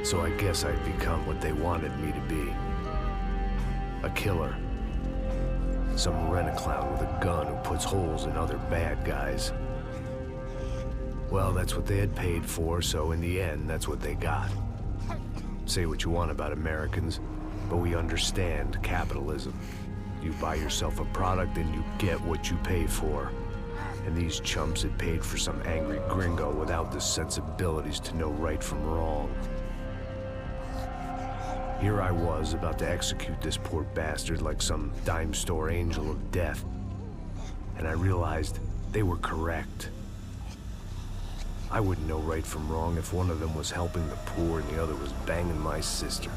So I guess I'd become what they wanted me to be. A killer. Some rent-a-clown with a gun who puts holes in other bad guys. Well, that's what they had paid for, so in the end, that's what they got. Say what you want about Americans, but we understand capitalism. You buy yourself a product and you get what you pay for. And these chumps had paid for some angry gringo without the sensibilities to know right from wrong. Here I was, about to execute this poor bastard like some dime store angel of death. And I realized they were correct. I wouldn't know right from wrong if one of them was helping the poor and the other was banging my sister.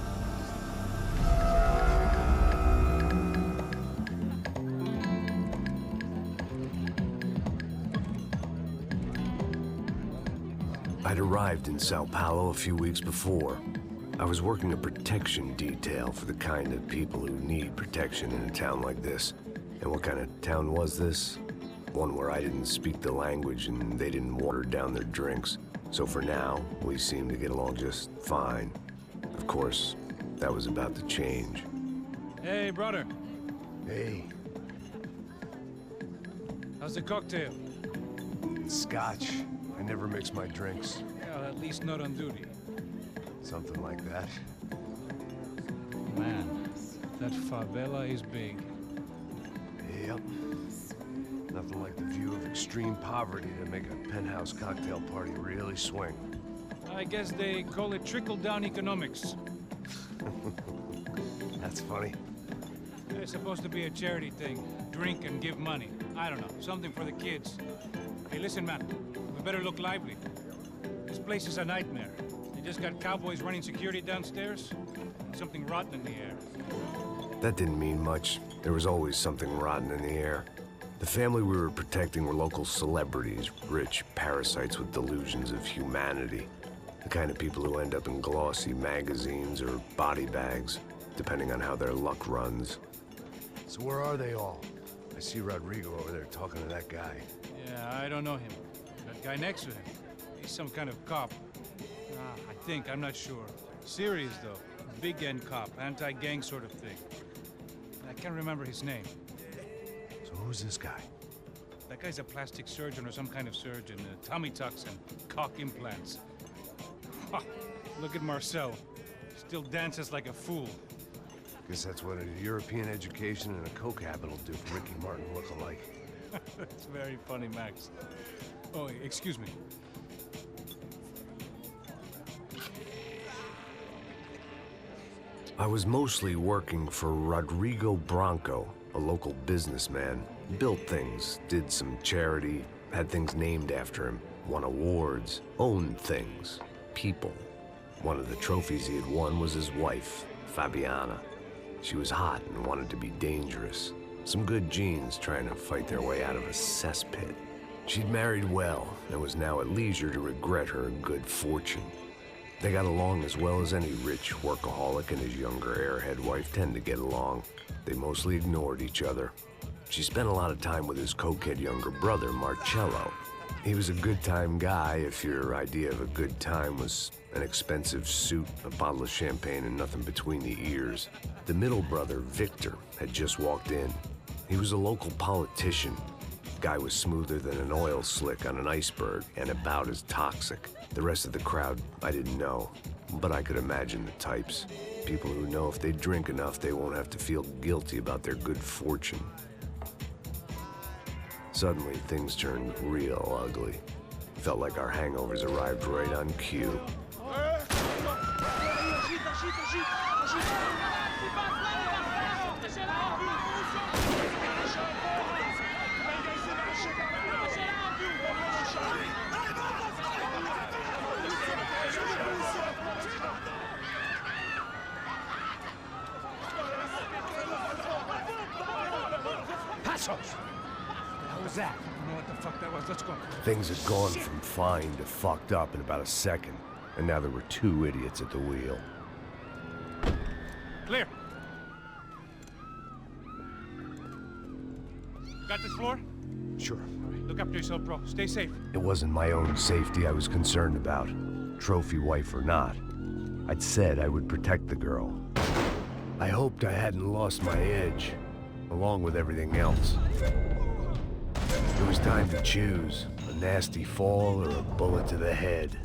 I'd arrived in São Paulo a few weeks before. I was working a protection detail for the kind of people who need protection in a town like this. And what kind of town was this? One where I didn't speak the language and they didn't water down their drinks. So for now, we seemed to get along just fine. Of course, that was about to change. Hey, brother. Hey. How's the cocktail? Scotch. I never mix my drinks. Well, at least not on duty. Something like that. Man, that favela is big. Yep. Nothing like the view of extreme poverty to make a penthouse cocktail party really swing. I guess they call it trickle-down economics. That's funny. It's supposed to be a charity thing. Drink and give money. I don't know, something for the kids. Hey, listen, man. We better look lively. This place is a nightmare. They just got cowboys running security downstairs. And something rotten in the air. That didn't mean much. There was always something rotten in the air. The family we were protecting were local celebrities, rich parasites with delusions of humanity. The kind of people who end up in glossy magazines or body bags, depending on how their luck runs. So where are they all? I see Rodrigo over there talking to that guy. Yeah, I don't know him. That guy next to him. He's some kind of cop. I think, I'm not sure. Serious, though. Big end cop, anti-gang sort of thing. I can't remember his name. So who's this guy? That guy's a plastic surgeon or some kind of surgeon. Tummy tucks and cock implants. Look at Marcel. Still dances like a fool. Guess that's what a European education and a coke habit will do for Ricky Martin look-alike. That's very funny, Max. Oh, excuse me. I was mostly working for Rodrigo Branco, a local businessman. Built things, did some charity, had things named after him, won awards, owned things, people. One of the trophies he had won was his wife, Fabiana. She was hot and wanted to be dangerous. Some good genes trying to fight their way out of a cesspit. She'd married well and was now at leisure to regret her good fortune. They got along as well as any rich workaholic and his younger airhead wife tend to get along. They mostly ignored each other. She spent a lot of time with his cokehead younger brother, Marcello. He was a good-time guy if your idea of a good time was an expensive suit, a bottle of champagne, and nothing between the ears. The middle brother, Victor, had just walked in. He was a local politician. Guy was smoother than an oil slick on an iceberg and about as toxic. The rest of the crowd, I didn't know, but I could imagine the types. People who know if they drink enough, they won't have to feel guilty about their good fortune. Suddenly, things turned real ugly. Felt like our hangovers arrived right on cue. What was that? I don't know what the fuck that was. Let's go. Things had gone from fine to fucked up in about a second, and now there were two idiots at the wheel. Clear. Got this floor? Sure. All right, look after yourself, bro. Stay safe. It wasn't my own safety I was concerned about, trophy wife or not. I'd said I would protect the girl. I hoped I hadn't lost my edge, along with everything else. It was time to choose, a nasty fall or a bullet to the head.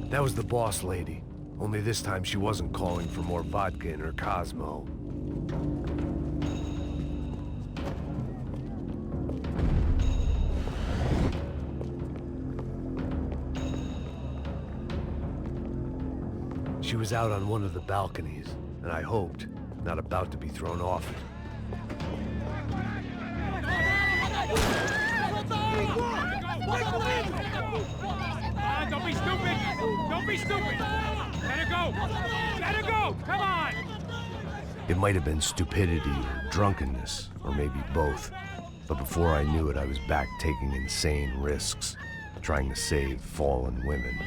That was the boss lady. Only this time she wasn't calling for more vodka in her Cosmo. She was out on one of the balconies, and I hoped, not about to be thrown off it. Don't be stupid! Don't be stupid! Let her go! Let her go! Come on! It might have been stupidity or drunkenness, or maybe both. But before I knew it, I was back taking insane risks, trying to save fallen women.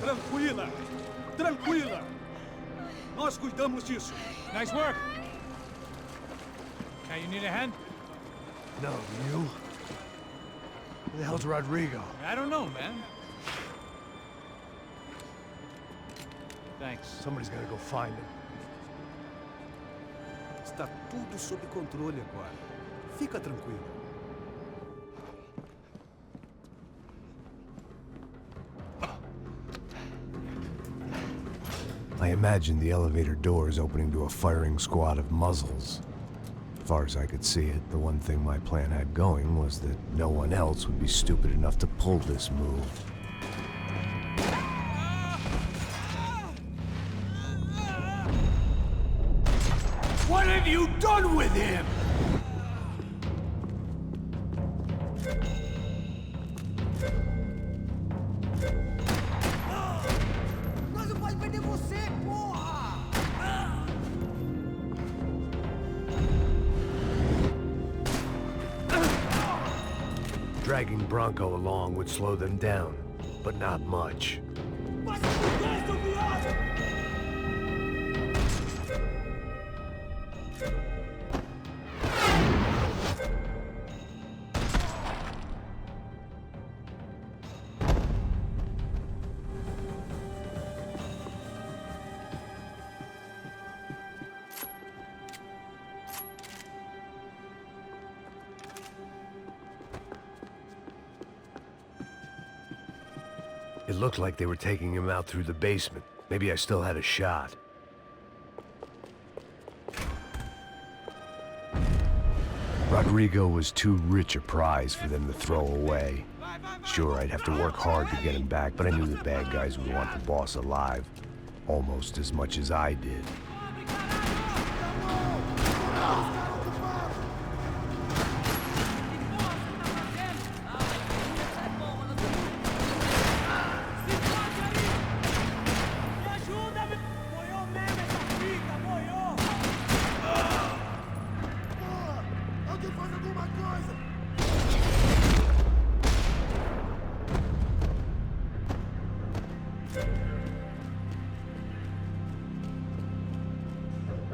Tranquila! Tranquila! Nós cuidamos disso. Nice work! Hey, you need a hand? No, you? Who the hell's Rodrigo? I don't know, man. Thanks. Somebody's gotta go find him. Está tudo sob controle agora. Fica tranquilo. I imagined the elevator doors opening to a firing squad of muzzles. As far as I could see it, the one thing my plan had going was that no one else would be stupid enough to pull this move. What have you done with him? Nós não pode perder você, porra! Dragging Branco along would slow them down, but not much. Vai se fuder, seu viado! It looked like they were taking him out through the basement. Maybe I still had a shot. Rodrigo was too rich a prize for them to throw away. Sure, I'd have to work hard to get him back, but I knew the bad guys would want the boss alive. Almost as much as I did.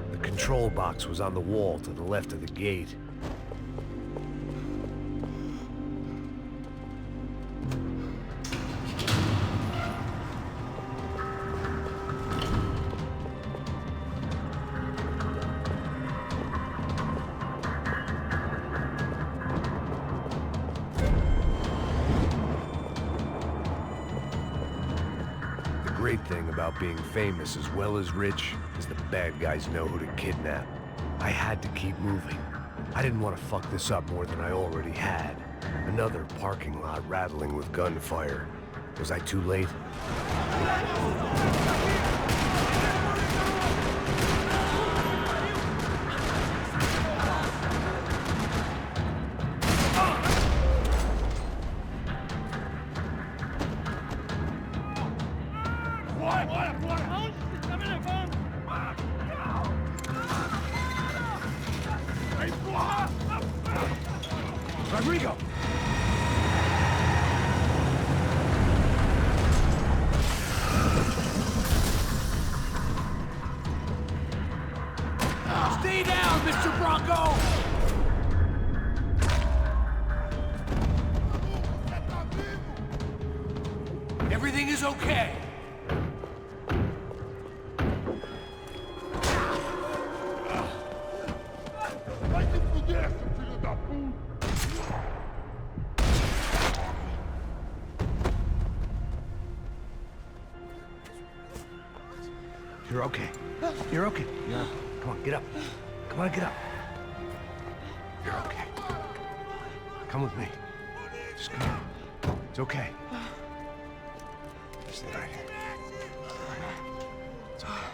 The control box was on the wall to the left of the gate. The great thing about being famous as well as rich is the bad guys know who to kidnap. I had to keep moving. I didn't want to fuck this up more than I already had. Another parking lot rattling with gunfire. Was I too late? Rodrigo! Stay down, Mr. Branco! Everything is okay. Vai se fuder, seu filho da puta! You're okay. You're okay. Yeah. Come on, get up. Come on, get up. You're okay. Come with me. Just come on. It's okay. Stay right here. It's okay.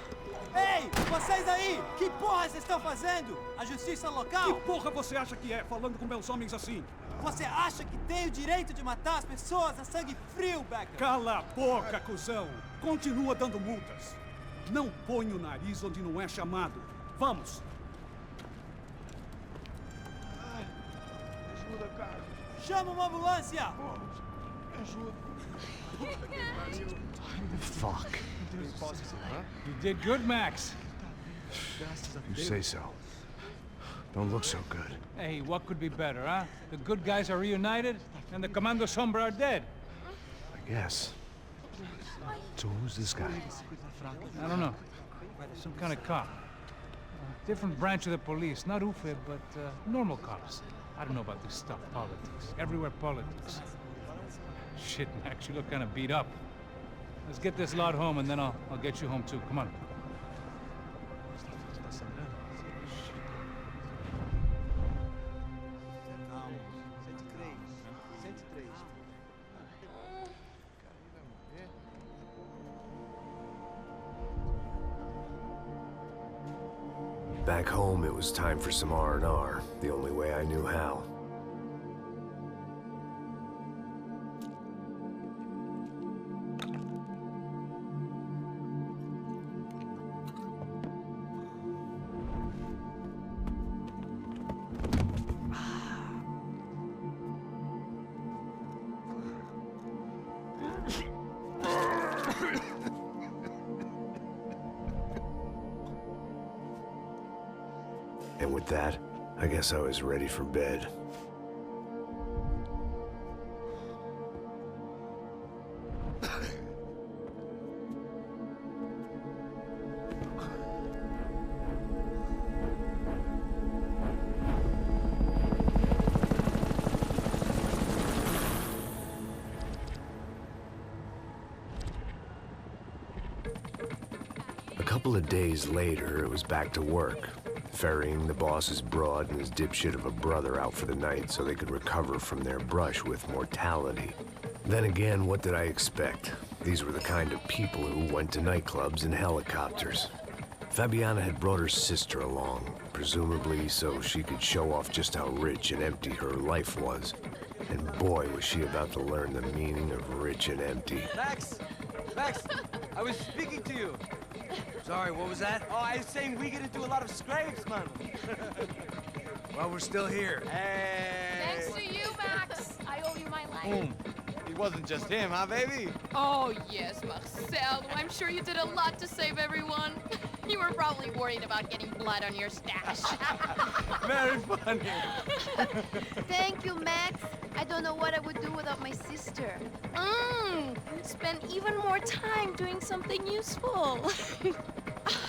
Ei, vocês aí! Que porra vocês estão fazendo? A justiça Que local? porra você acha que é, falando com meus homens assim? Você acha que tem o direito de matar as pessoas a sangue frio, Becker? Cala a boca, cuzão! Continua dando multas. Não põe o nariz onde não é chamado. Vamos! Ajuda, cara. Chama uma ambulância! Me ajuda. Fuck. You did good, Max. You say so. Don't look so good. Hey, what could be better, huh? The good guys are reunited, and the Commando Sombra are dead. I guess. So who's this guy? I don't know. Some kind of cop. Different branch of the police. Not UFE, but normal cops. I don't know about this stuff, politics. Everywhere politics. Shit, Max, you look kind of beat up. Let's get this lot home, and then I'll get you home too. Come on. Back home, it was time for some R&R, the only way I knew how. And with that, I guess I was ready for bed. A couple of days later, it was back to work. Ferrying the boss's broad and his dipshit of a brother out for the night so they could recover from their brush with mortality. Then again, what did I expect? These were the kind of people who went to nightclubs in helicopters. Fabiana had brought her sister along, presumably so she could show off just how rich and empty her life was. And boy, was she about to learn the meaning of rich and empty. Max! Max! I was speaking to you! Sorry, what was that? Oh, I was saying we gotta do a lot of scrapes, man. Well, we're still here. Hey! Thanks to you, Max. I owe you my life. Boom. It wasn't just him, huh, baby? Oh, yes, Marcel. I'm sure you did a lot to save everyone. You were probably worried about getting blood on your stash. Very funny. Thank you, Max. I don't know what I would do without my sister. Spend even more time doing something useful.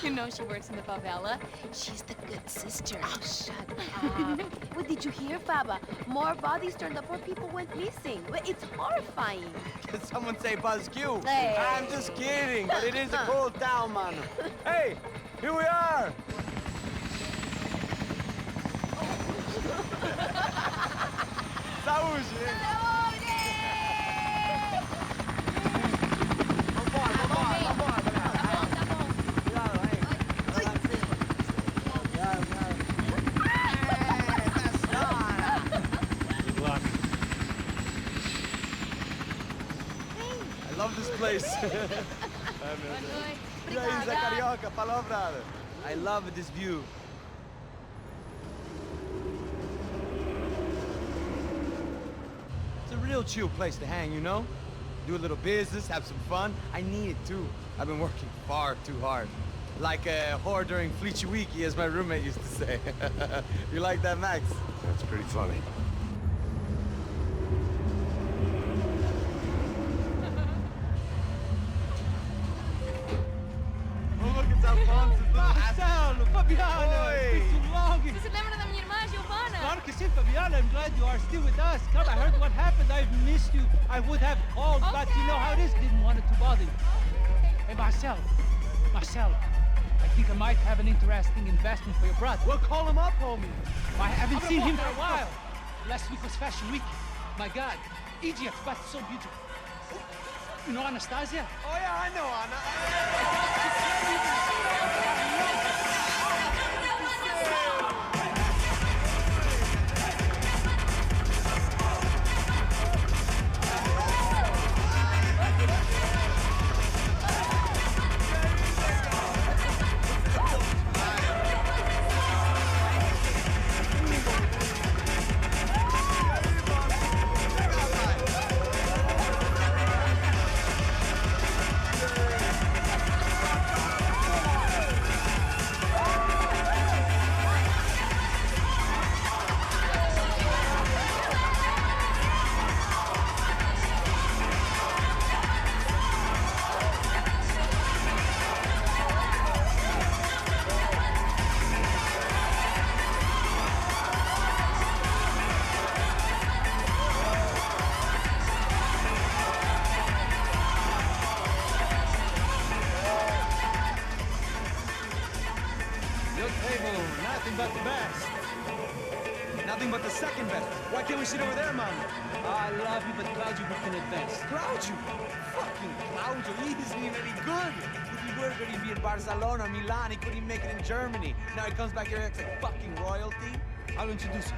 You know she works in the favela. She's the good sister. Oh, shut up. What did you hear, Faba? More bodies turned up where people went missing. Well, it's horrifying. Did someone say Buzz Q? Hey. I'm just kidding, but it is a cool town, man. Hey, here we are. Saúde! I love this place. E aí, Zé Carioca, falou, brother. I love this view. real chill place to hang, you know? Do a little business, have some fun. I need it too. I've been working far too hard. Like a whore during Fleechy Weeky, as my roommate used to say. You like that, Max? That's pretty funny. Oh, look, it's Alfonso's little Marcelo, Fabiana, Oi. it's been too long. Você se lembra da minha irmã, Giovanna? Claro que sim, Fabiana. I'm glad you are still with us. Come, I heard what happened. I've missed you. I would have called, but you know how it is. Didn't want it to bother you. Hey, Marcelo, I think I might have an interesting investment for your brother. Well, call him up, homie. I haven't seen him for a while. Last week was Fashion Week. My God, Egypt, but so beautiful. You know Anastasia? Oh, yeah, I know, Anna. Your table, nothing but the best. Nothing but the second best. Why can't we sit over there, man? I love you, but Claudio booked in advance. Claudio? Fucking Claudio, he isn't even any good. If he were going to be in Barcelona, Milan, he couldn't even make it in Germany. Now he comes back here and acts like fucking royalty. I'll introduce you.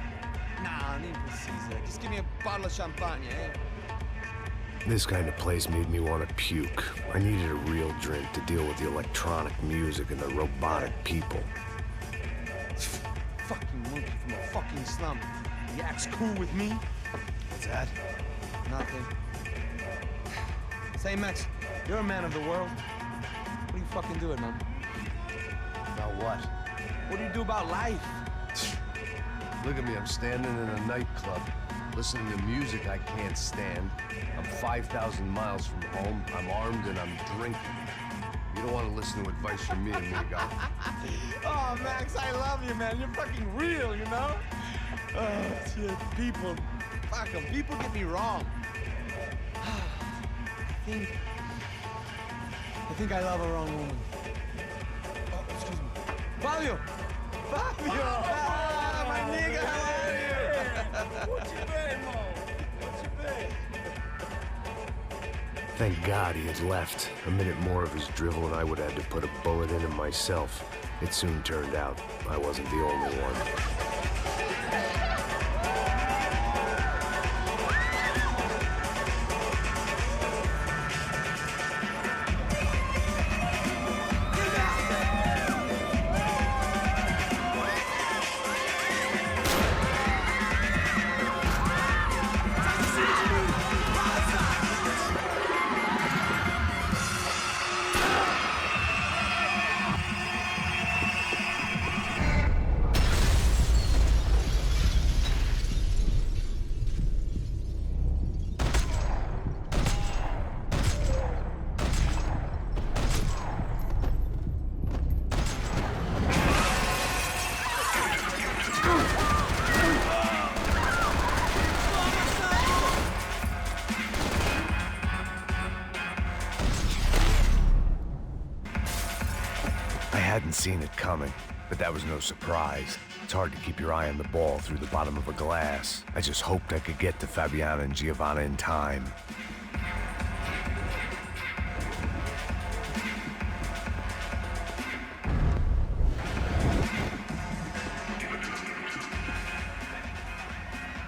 Nah, nem precisa. Just give me a bottle of champagne, eh? This kind of place made me want to puke. I needed a real drink to deal with the electronic music and the robotic people. Fucking monkey from a fucking slum. He acts cool with me. What's that? Nothing. Say, Max, you're a man of the world. What do you fucking do it, man? About what? What do you do about life? Look at me, I'm standing in a nightclub, listening to music I can't stand. I'm 5,000 miles from home, I'm armed, and I'm drinking. You don't want to listen to advice from me, amigo. Oh, Max, I love you, man. You're fucking real, you know? Oh, shit. People. Fuck 'em. People get me wrong. I think I love a wrong woman. Oh, excuse me. Fabio! Fabio! Ah, my nigga, how are you? What you been, Mo? What you been? Thank God he had left. A minute more of his drivel and I would have had to put a bullet in him myself. It soon turned out I wasn't the only one. I hadn't seen it coming, but that was no surprise. It's hard to keep your eye on the ball through the bottom of a glass. I just hoped I could get to Fabiana and Giovanna in time.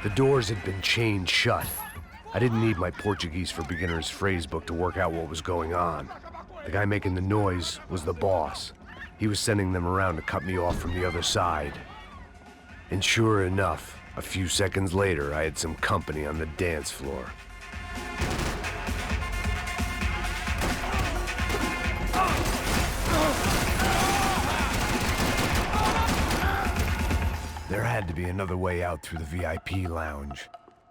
The doors had been chained shut. I didn't need my Portuguese for Beginners phrase book to work out what was going on. The guy making the noise was the boss. He was sending them around to cut me off from the other side. And sure enough, A few seconds later, I had some company on the dance floor. There had to be another way out through the VIP lounge.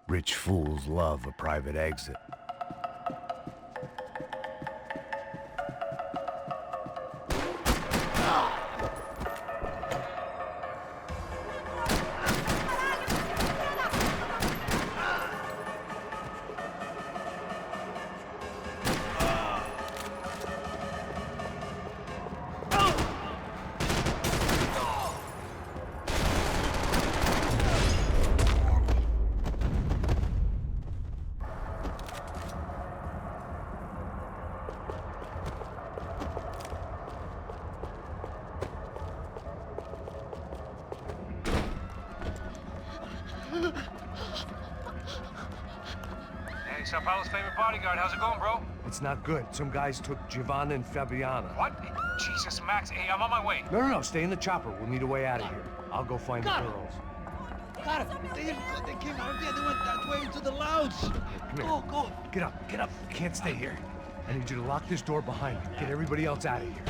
Rich fools love a private exit. Hey, São Paulo's favorite bodyguard. How's it going, bro? It's not good. Some guys took Giovanna and Fabiana. What? Jesus, Max. Hey, I'm on my way. No, stay in the chopper. We'll need a way out of here. I'll go find the girls. Got it. They came out there. They went that way into the lounge. Come here. Go. Get up. You can't stay here. I need you to lock this door behind me. Get everybody else out of here.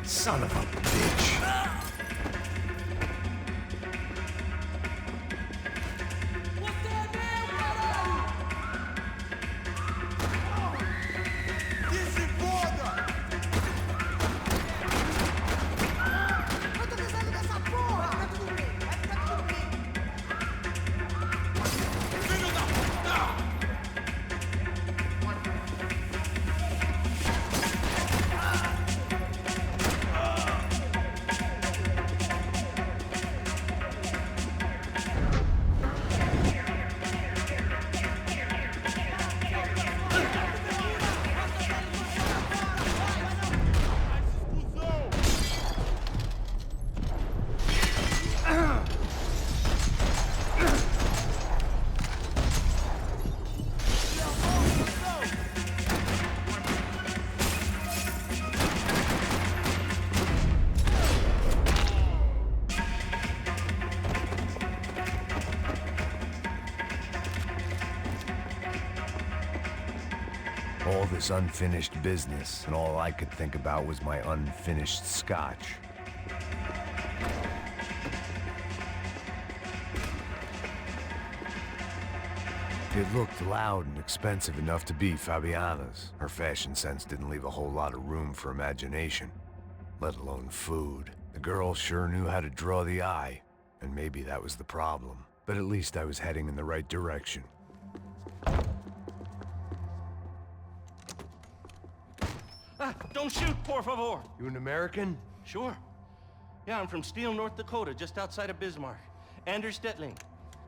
Son of a bitch. All this unfinished business, and all I could think about was my unfinished scotch. It looked loud and expensive enough to be Fabiana's. Her fashion sense didn't leave a whole lot of room for imagination, let alone food. The girl sure knew how to draw the eye, and maybe that was the problem. But at least I was heading in the right direction. Don't shoot, por favor. You an American? Sure. Yeah, I'm from Steele, North Dakota, just outside of Bismarck. Anders Stetling.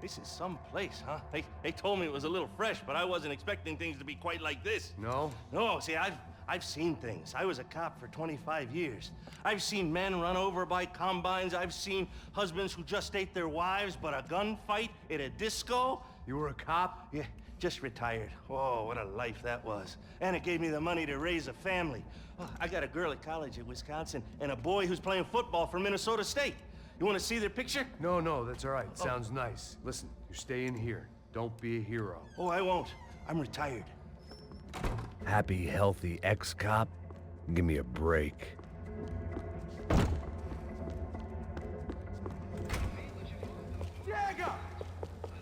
This is some place, huh? They told me it was a little fresh, but I wasn't expecting things to be quite like this. No? No, see, I've seen things. I was a cop for 25 years. I've seen men run over by combines. I've seen husbands who just ate their wives, but a gunfight at a disco. You were a cop? Yeah, just retired. Oh, what a life that was. And it gave me the money to raise a family. Oh, I got a girl at college at Wisconsin and a boy who's playing football for Minnesota State. You want to see their picture? No, that's all right. Sounds nice. Listen, you stay in here. Don't be a hero. Oh, I won't. I'm retired. Happy, healthy ex-cop? Give me a break. Chega!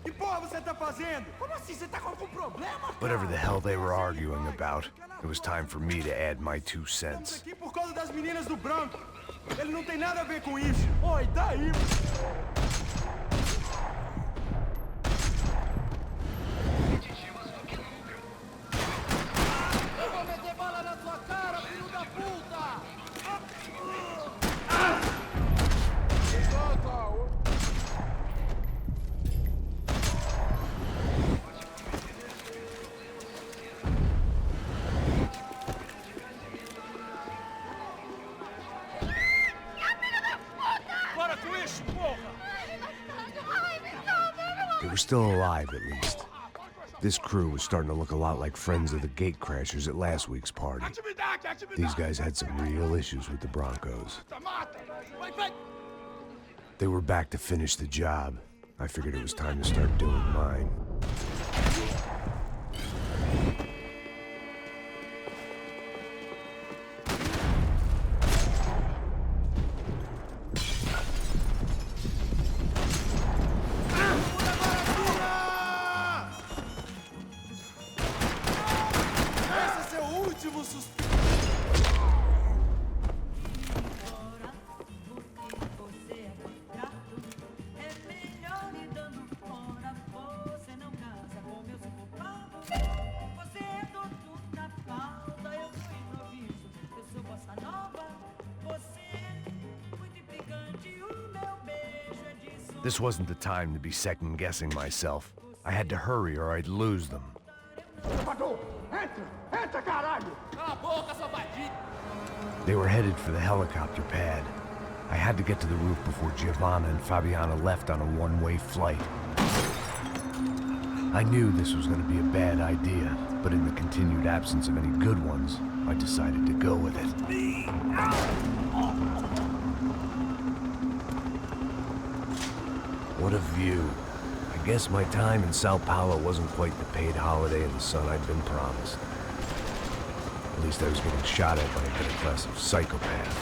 Que porra você tá fazendo? Como assim? Você tá com algum problema? Whatever the hell they were arguing about, it was time for me to add my 2 cents. Estamos aqui por causa das meninas do Branco. Ele não tem nada a ver com isso. Oi, daí? Eu vou meter bala na sua cara, filho da puta! They were still alive, at least. This crew was starting to look a lot like friends of the gatecrashers at last week's party. These guys had some real issues with the Broncos. They were back to finish the job. I figured it was time to start doing mine. This wasn't the time to be second-guessing myself. I had to hurry or I'd lose them. They were headed for the helicopter pad. I had to get to the roof before Giovanna and Fabiana left on a one-way flight. I knew this was going to be a bad idea, but in the continued absence of any good ones, I decided to go with it. What a view. I guess my time in São Paulo wasn't quite the paid holiday in the sun I'd been promised. At least I was getting shot at by a better class of psychopath.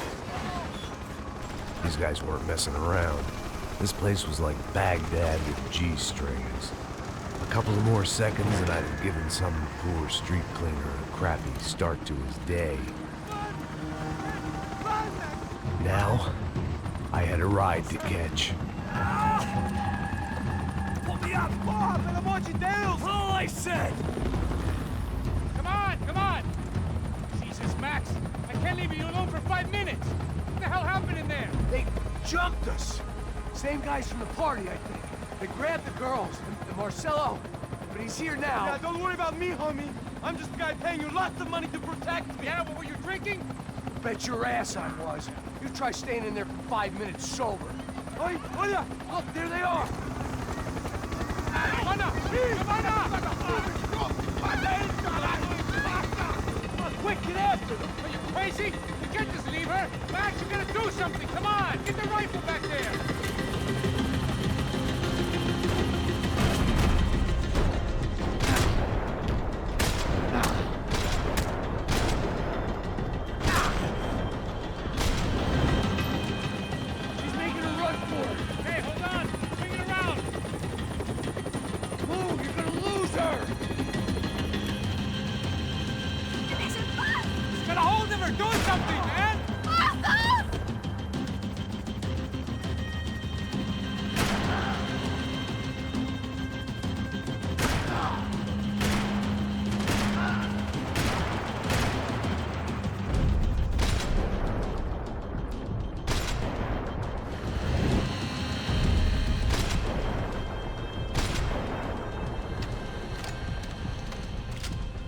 These guys weren't messing around. This place was like Baghdad with G-strings. A couple of more seconds and I'd have given some poor street cleaner a crappy start to his day. Now, I had a ride to catch. Pull me up! Pelo amor de Deus! All I said! Come on, come on! Jesus, Max, I can't leave you alone for 5 minutes! What the hell happened in there? They jumped us. Same guys from the party, I think. They grabbed the girls, and Marcelo, but he's here now. Yeah, don't worry about me, homie. I'm just a guy paying you lots of money to protect me. Yeah, but were you drinking? Bet your ass I was. You try staying in there for 5 minutes sober. Oi, olha! Look, there they are. Giovanna! Quick, get after them! Are you crazy? You can't just leave her! Max, you gotta do something! Come on! Get the rifle back there! She's making a run for it. Hey, hold on! Bring it around! Move, you're gonna lose her. Get a hold of her! Do something, man!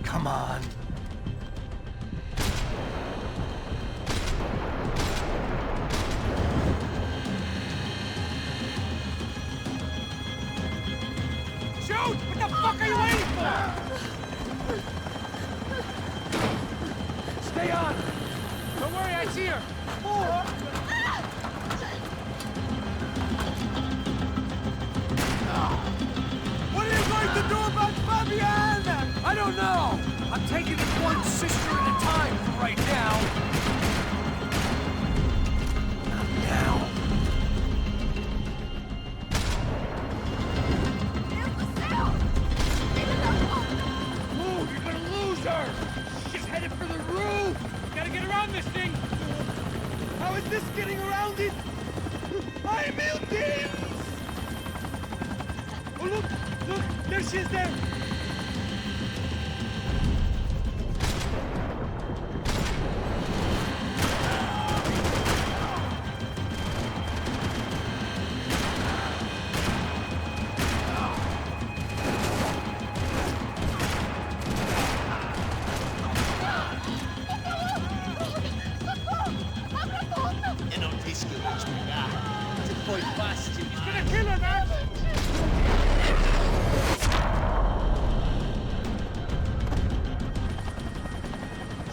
Come on. Shoot! What the fuck are you waiting for? Stay on. Don't worry, I see her. What are you going to do about Fabiana? I don't know. I'm taking it one sister at a time for right now. Now. Move, you're gonna lose her. She's headed for the roof. Gotta get around this thing! How is this getting around it? I'm building! Oh, look! There she is there! Eu não disse que eu vou te pegar. Você foi fácil demais. Gonna kill her, man!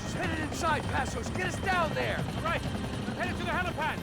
She's headed inside, Passos. Get us down there. Right, I'm headed to the helipad.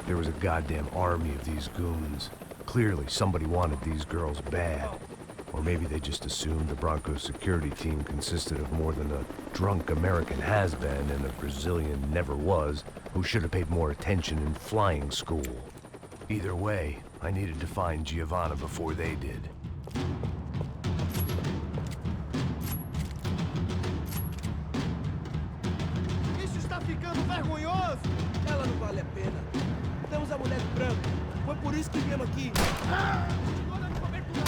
there was a goddamn army of these goons. Clearly, somebody wanted these girls bad. Or maybe they just assumed the Broncos security team consisted of more than a drunk American has-been and a Brazilian never-was who should have paid more attention in flying school. Either way, I needed to find Giovanna before they did. Isso está ficando vergonhoso! Ela não vale a pena. Temos a mulher do branco. Foi por isso que viemos aqui. Toda de cobertura!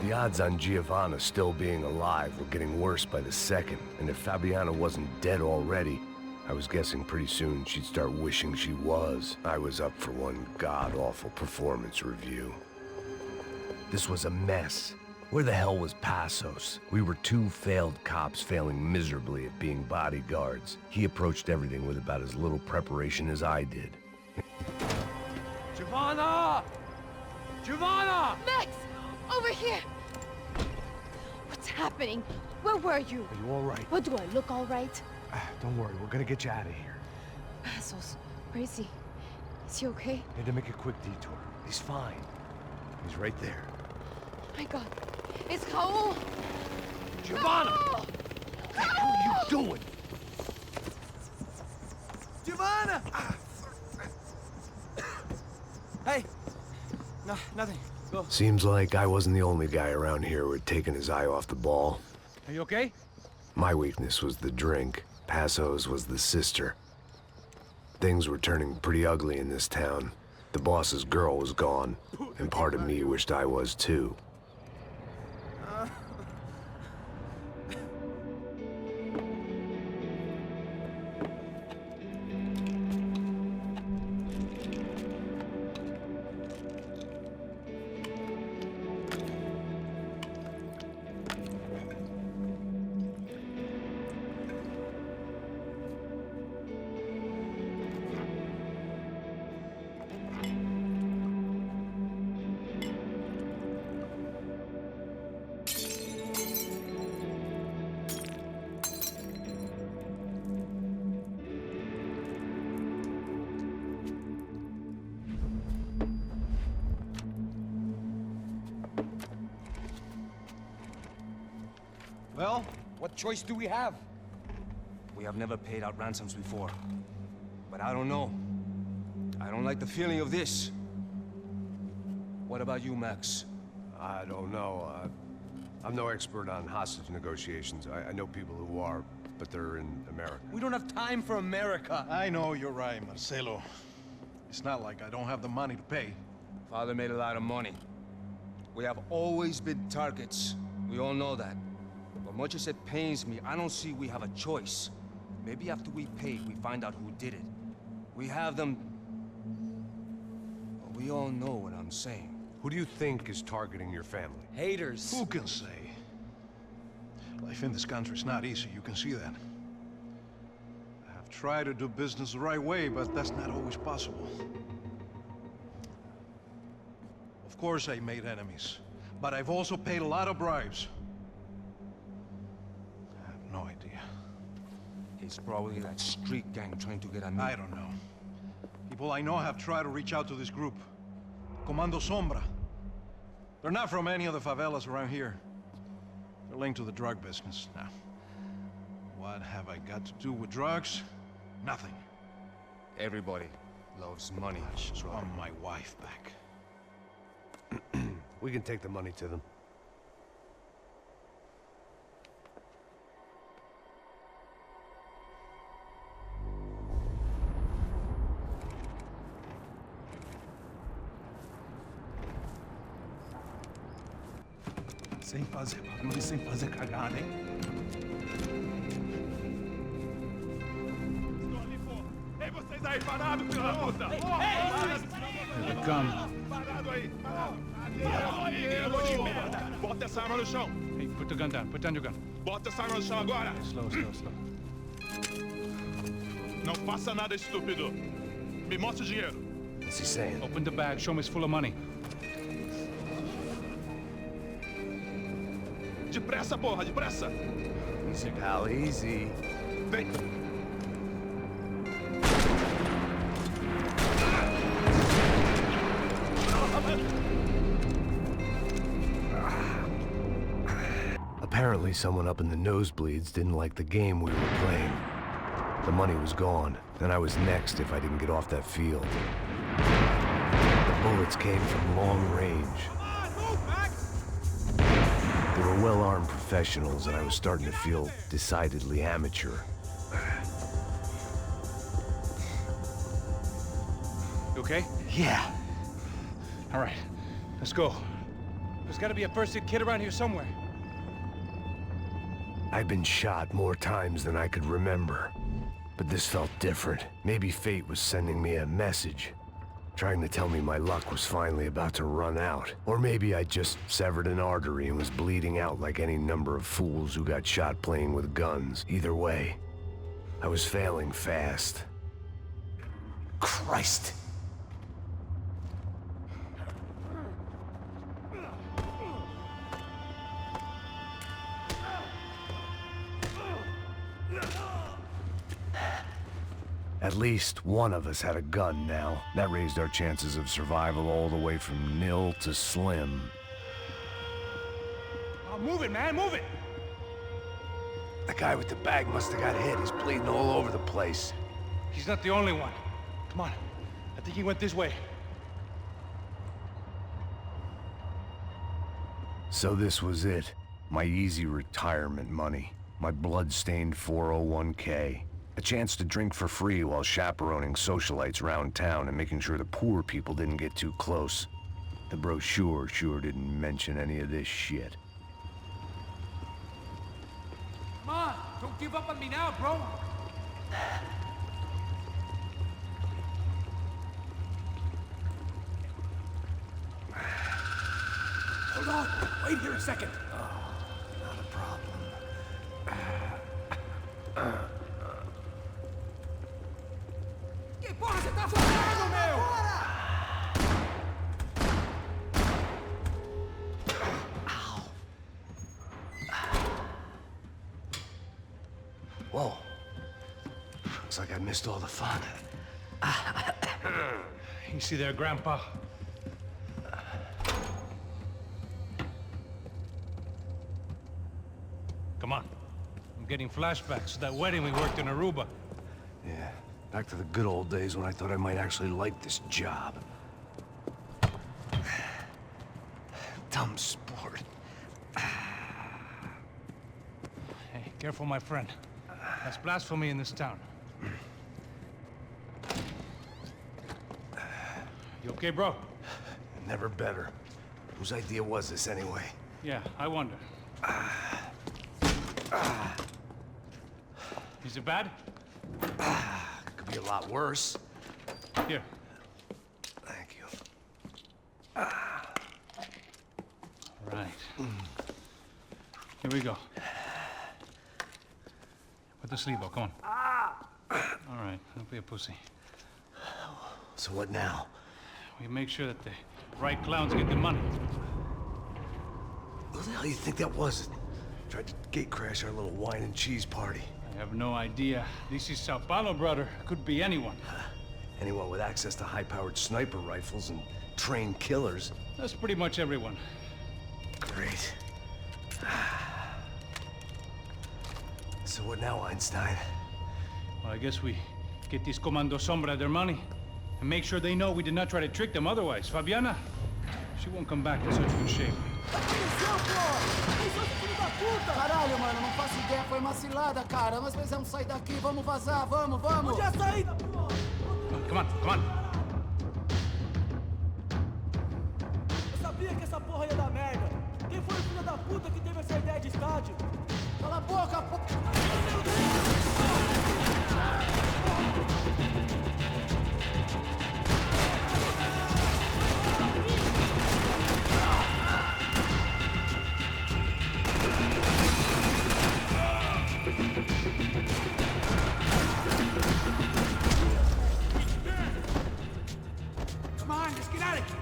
The odds on Giovanna still being alive were getting worse by the second, and if Fabiana wasn't dead already, I was guessing pretty soon she'd start wishing she was. I was up for one god-awful performance review. This was a mess. Where the hell was Passos? We were two failed cops failing miserably at being bodyguards. He approached everything with about as little preparation as I did. Giovanna! Giovanna! Max! Over here! What's happening? Where were you? Are you all right? What, do I look all right? Don't worry, we're gonna get you out of here. Passos, where is he? Is he okay? Had to make a quick detour. He's fine. He's right there. My God. It's Raul! Giovanna! No! What the hell are you doing? Giovanna! Hey! No, nothing. Go. Seems like I wasn't the only guy around here who had taken his eye off the ball. Are you okay? My weakness was the drink. Passos was the sister. Things were turning pretty ugly in this town. The boss's girl was gone, and part of me wished I was too. Well, what choice do we have? We have never paid out ransoms before. But I don't know. I don't like the feeling of this. What about you, Max? I don't know. I'm no expert on hostage negotiations. I know people who are, but they're in America. We don't have time for America. I know you're right, Marcelo. It's not like I don't have the money to pay. Father made a lot of money. We have always been targets. We all know that. But much as it pains me, I don't see we have a choice. Maybe after we pay, we find out who did it. We have them... But we all know what I'm saying. Who do you think is targeting your family? Haters. Who can say? Life in this country is not easy, you can see that. I have tried to do business the right way, but that's not always possible. Of course I made enemies, but I've also paid a lot of bribes. I have no idea. It's probably that street gang trying to get at me. I don't know. People I know have tried to reach out to this group. Comando Sombra. They're not from any of the favelas around here. They're linked to the drug business. Now, what have I got to do with drugs? Nothing. Everybody loves money. I just want my wife back. We can take the money to them. Sem fazer cagada, hein? Estou ali, pô! Ei, vocês aí, parados, filha da puta! Parado aí! Parado! Bota essa arma no chão! Hey, put the gun down. Put down your gun. Bota essa arma no chão agora! Slow, slow, slow. Não faça nada estúpido! Me mostre o dinheiro! What's he saying? Open the bag. Show me it's full of money. Depressa, porra, depressa! Easy, pal, easy. Vem! Apparently someone up in the nosebleeds didn't like the game we were playing. The money was gone, and I was next if I didn't get off that field. The bullets came from long range. They were well-armed professionals, and I was starting to feel decidedly amateur. You okay? Yeah. All right, let's go. There's gotta be a first-aid kit around here somewhere. I'd been shot more times than I could remember. But this felt different. Maybe fate was sending me a message, trying to tell me my luck was finally about to run out. Or maybe I just severed an artery and was bleeding out like any number of fools who got shot playing with guns. Either way, I was failing fast. Christ! At least one of us had a gun now. That raised our chances of survival all the way from nil to slim. Oh, move it, man, move it! The guy with the bag must have got hit. He's bleeding all over the place. He's not the only one. Come on. I think he went this way. So this was it. My easy retirement money. My blood-stained 401k. A chance to drink for free while chaperoning socialites around town and making sure the poor people didn't get too close. The brochure sure didn't mention any of this shit. Come on, don't give up on me now, bro. Hold on! Wait here a second! Not a problem. Que porra você tá fazendo, meu? Whoa. Looks like I missed all the fun. You see there, Grandpa? Come on. I'm getting flashbacks to that wedding we worked in Aruba. Yeah, back to the good old days when I thought I might actually like this job. Dumb sport. Hey, careful, my friend. That's blasphemy in this town. You okay, bro? Never better. Whose idea was this, anyway? Yeah, I wonder. Is it bad? Could be a lot worse. Here. Thank you. Right. Here we go. Put the sleeve on, come on. All right, don't be a pussy. So what now? We make sure that the right clowns get the money. Who the hell do you think that was? Tried to gate crash our little wine and cheese party. I have no idea. This is São Paulo, brother. Could be anyone. Anyone with access to high-powered sniper rifles and trained killers. That's pretty much everyone. Great. So what now, Einstein? Well, I guess we get these Comando Sombra their money and make sure they know we did not try to trick them otherwise. Fabiana, she won't come back in such good shape. Caralho, mano, não faço ideia, foi uma cilada, cara. Nós precisamos sair daqui, vamos vazar, vamos! Onde é a saída, pô? Come on, come on. Eu sabia que essa porra ia dar merda. Quem foi o filho da puta que teve essa ideia de estádio? Cala a boca, pô! Meu Deus! Come on, let's get out of here.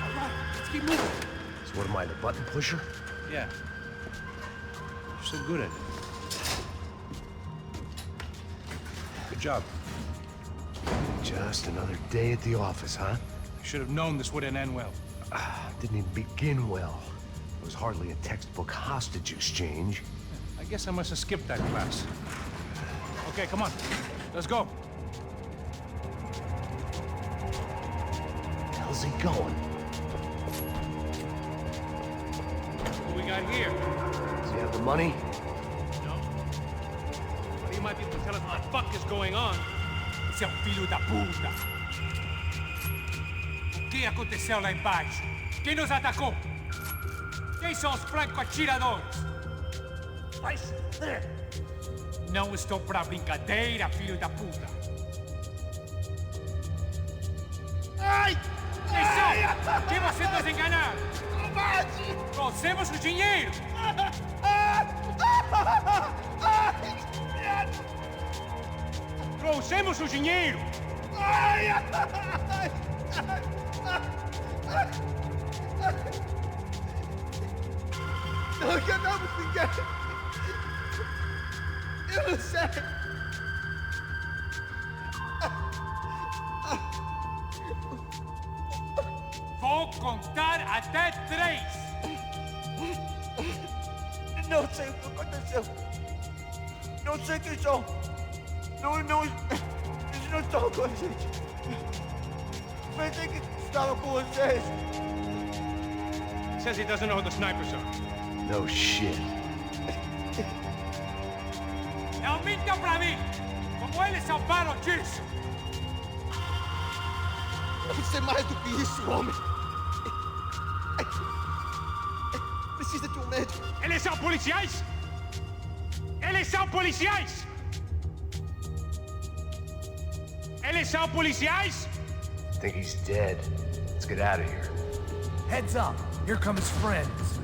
All right, let's keep moving. So what am I, the button pusher? Yeah. You're so good at it. Good job. Just another day at the office, huh? You should have known this wouldn't end well. Didn't even begin well. It was hardly a textbook hostage exchange. I guess I must have skipped that class. Okay, come on. Let's go. How's he going? What we got here? Does he have the money? No. But he might be able to tell us what the fuck is going on. Esse é um filho da puta. O que aconteceu lá embaixo? Quem nos atacou? Quem são os franco-atiradores? Vai se fuder! Não estou pra brincadeira, filho da puta. Ai! Quem são? Quem você nos enganar? Trouxemos o dinheiro! Trouxemos o dinheiro! Não enganamos ninguém! Eu não sei! Vou contar até 3. Não sei o que aconteceu. Não sei quem são. Eles não estão com a gente. Pensei que estava com vocês. Says he doesn't know who the snipers are. No shit. Não minta pra mim! Como eles salvaram disso! Deve ser mais do que isso, homem. Precisa de um médico. Eles são policiais? Eles são policiais? Eles são policiais? I think he's dead. Let's get out of here. Heads up. Here come his friends.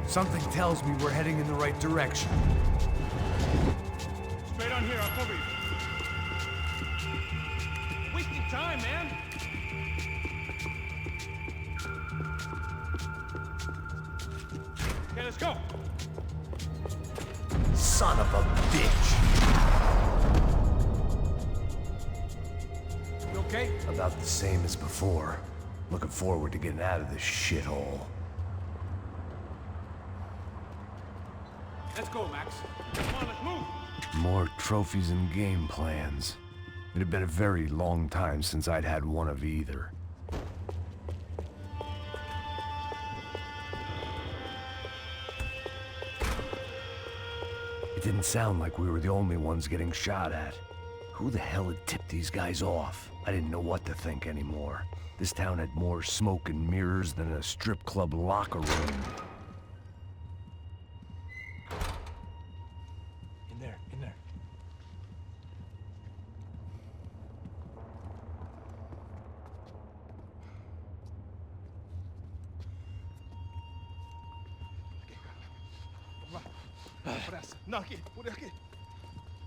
Something tells me we're heading in the right direction. Straight on here, I'll cover you. Wasting time, man. Okay, let's go. Son of a bitch! You okay? About the same as before. Looking forward to getting out of this shithole. Let's go, Max. Come on, let's move. More trophies and game plans. It had been a very long time since I'd had one of either. It didn't sound like we were the only ones getting shot at. Who the hell had tipped these guys off? I didn't know what to think anymore. This town had more smoke and mirrors than a strip club locker room. In there, in there. Pressa. Não, aqui, por aqui.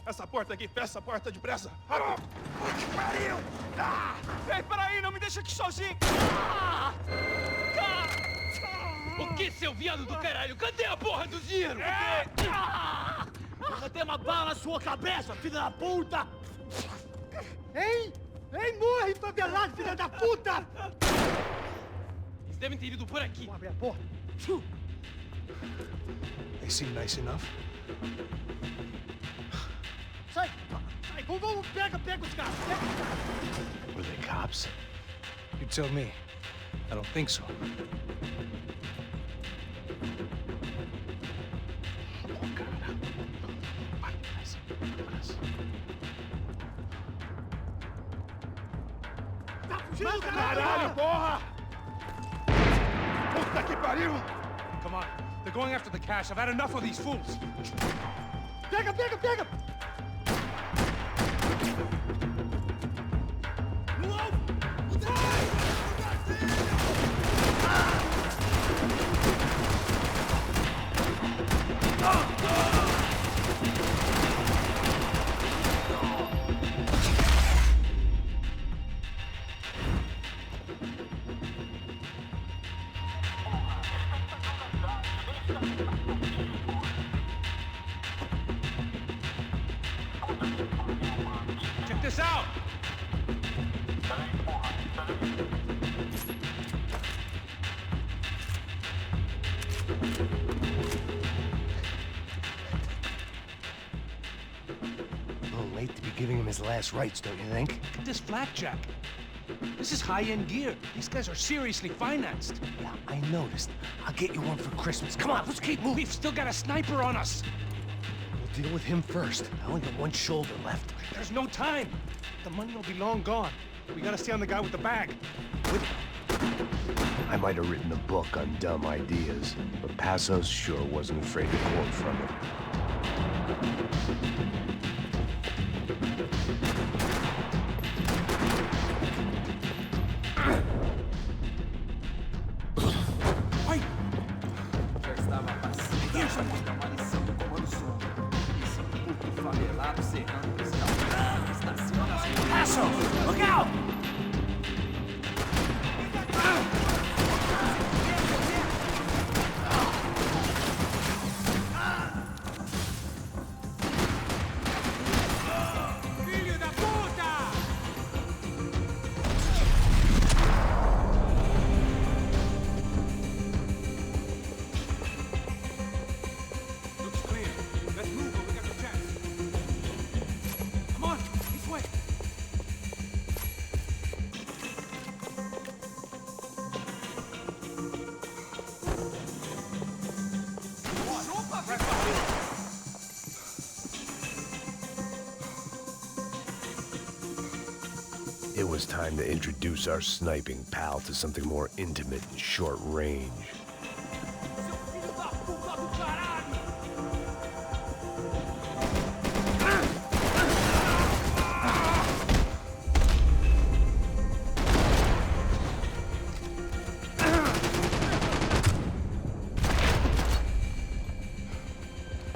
Essa porta aqui, fecha essa porta depressa. Rápido. Que pariu! Ah! Ei, peraí, não me deixa aqui sozinho. Ah! O que, seu viado do caralho? Cadê a porra do dinheiro? Eu vou ter uma bala na sua cabeça, filha da puta! Ei! Ei, morre, favelado, filha da puta! Eles devem ter ido por aqui. Vamos abrir a porta. They seem nice enough. Sai! Sai! Vamos, pega os caras! Were they cops? You tell me. I don't think so. Tá fugindo, caralho, porra! Puta que pariu! Come on. They're going after the cash. I've had enough of these fools. Pega, pega, pega! Check this out. A little late to be giving him his last rites, don't you think? Look at this blackjack. This is high-end gear. These guys are seriously financed. Yeah, I noticed. I'll get you one for Christmas. Come on, let's keep moving. We've still got a sniper on us. We'll deal with him first. I only got one shoulder left. There's no time. The money will be long gone. We gotta stay on the guy with the bag. I might have written a book on dumb ideas, but Passos sure wasn't afraid to quote from it. Wait! Já estava passando muita aparição do Comando Sombra. Esse puto favelado cerrando esse cara. Estaciona as ruas. Passos! Look out! Filho da puta! Looks clear. Let's move while we got the chance. Come on, this way. It was time to introduce our sniping pal to something more intimate and short range. Seu filho da puta do caralho!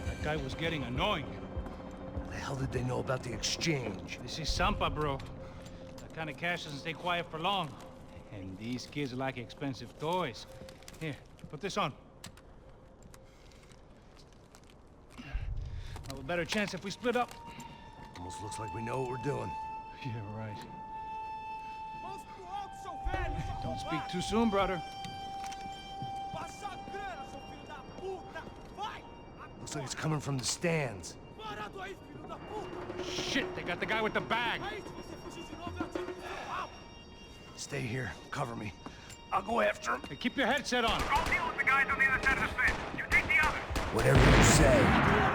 That guy was getting annoying. The hell did they know about the exchange? This is Sampa, bro. That kind of cash doesn't stay quiet for long. And these kids like expensive toys. Here, put this on. Have a better chance if we split up. Almost looks like we know what we're doing. Yeah, right. Don't speak too soon, brother. Looks like it's coming from the stands. Shit, they got the guy with the bag. Stay here. Cover me. I'll go after him. Hey, keep your headset on. Go deal with the guys on the other side of the fence. You take the other. Whatever you say.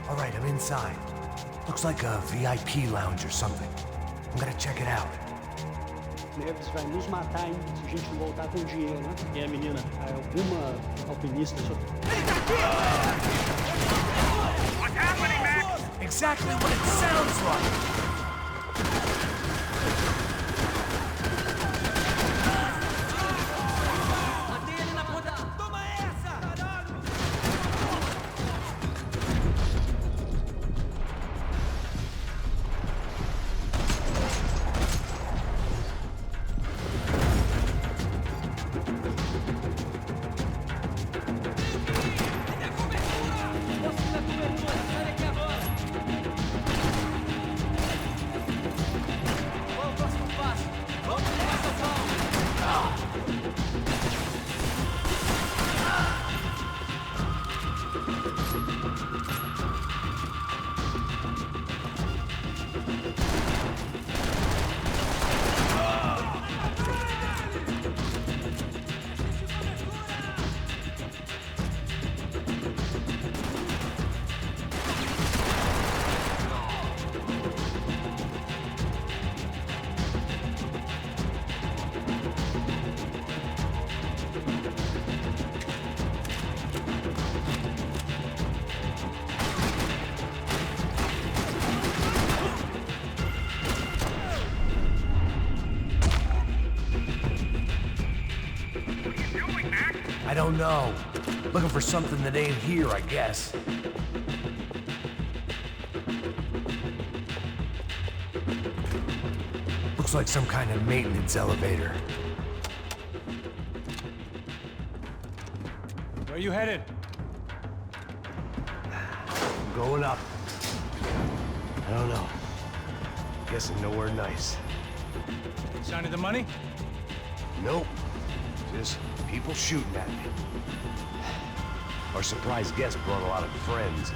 All right, I'm inside. Looks like a VIP lounge or something. I'm gonna check it out. Neves vai nos matar, hein, se a gente não voltar com dinheiro, né? E a menina? Alguma alpinista só... What's happening, Max? Exactly what it sounds like! I don't know. Looking for something that ain't here, I guess. Looks like some kind of maintenance elevator. Where you headed? I'm going up. I don't know. Guessing nowhere nice. Sign of the money? Nope. Just people shooting at me. Our surprise guest brought a lot of friends.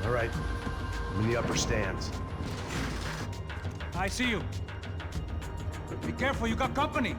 All right. I'm in the upper stands. I see you. Be careful, you got company.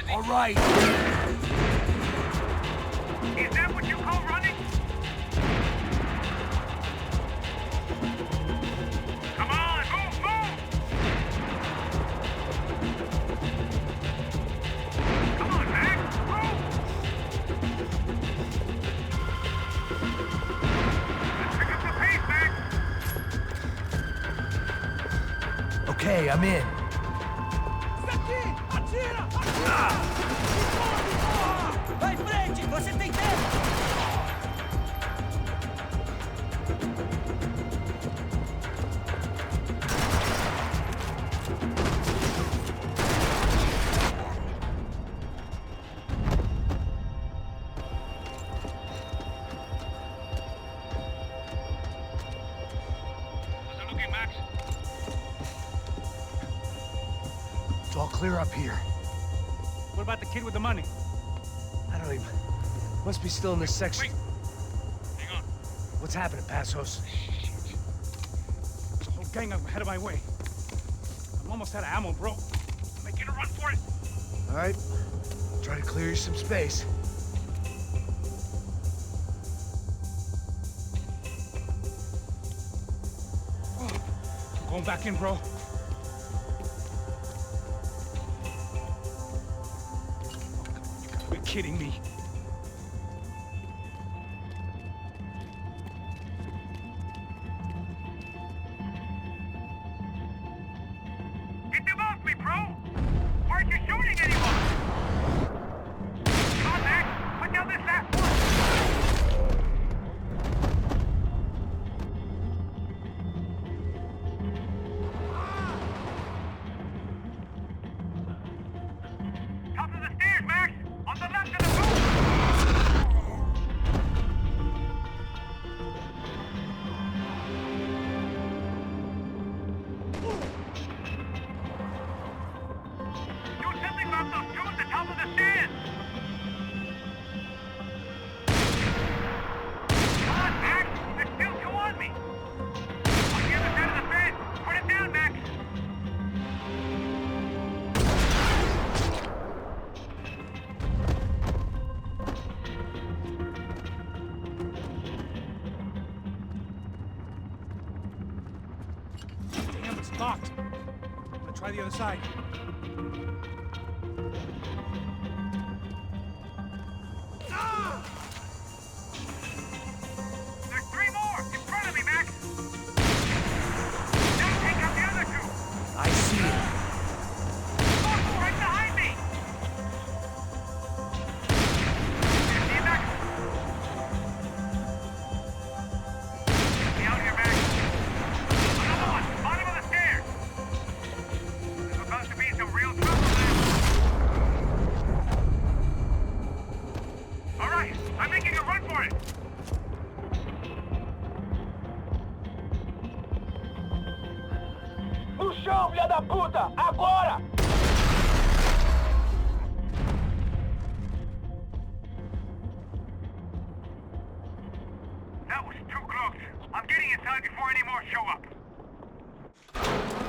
All right. Is that what you call running? Come on, move, move! Come on, Max, move! Let's pick up the pace, Max! Okay, I'm in. Vai em frente! Você tem tempo! How's it looking, Max? It's all clear up here. What about the kid with the money? I don't even... Must be still in this section. Wait. Hang on. What's happening, Passos? There's a whole gang ahead of my way. I'm almost out of ammo, bro. I'm making a run for it. All right. Try to clear you some space. I'm going back in, bro. You're kidding me. Get them off me, bro! Why aren't you shooting anyone? Come on, Max! Put down this last one! Top of the stairs, Max! On the left of the boat! Do something about those two at the top of the stairs! Come on, Max! There's still two on me! On the other side of the fence! Put it down, Max! Damn, it's locked. I'm gonna try the other side. There's three more! In front of me, Max! Now take out the other two! I see it. Mogul right behind me! See you, Max? Be out here, Max. Another one, bottom of the stairs! There's about to be some real trouble, Max. All right, I'm making a run for it! No chão, filha da puta! Agora! Now That was too close. I'm getting inside before any more show up.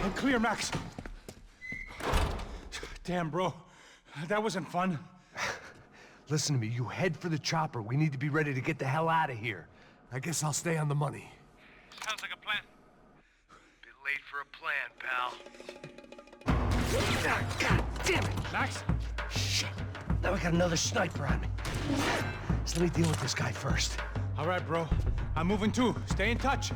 I'm clear, Max. Damn, bro. That wasn't fun. Listen to me, you head for the chopper. We need to be ready to get the hell out of here. I guess I'll stay on the money. Sounds like a plan. Bit late for a plan, pal. God damn it! Max? Shit. Now we got another sniper on me. So let me deal with this guy first. All right, bro. I'm moving too. Stay in touch.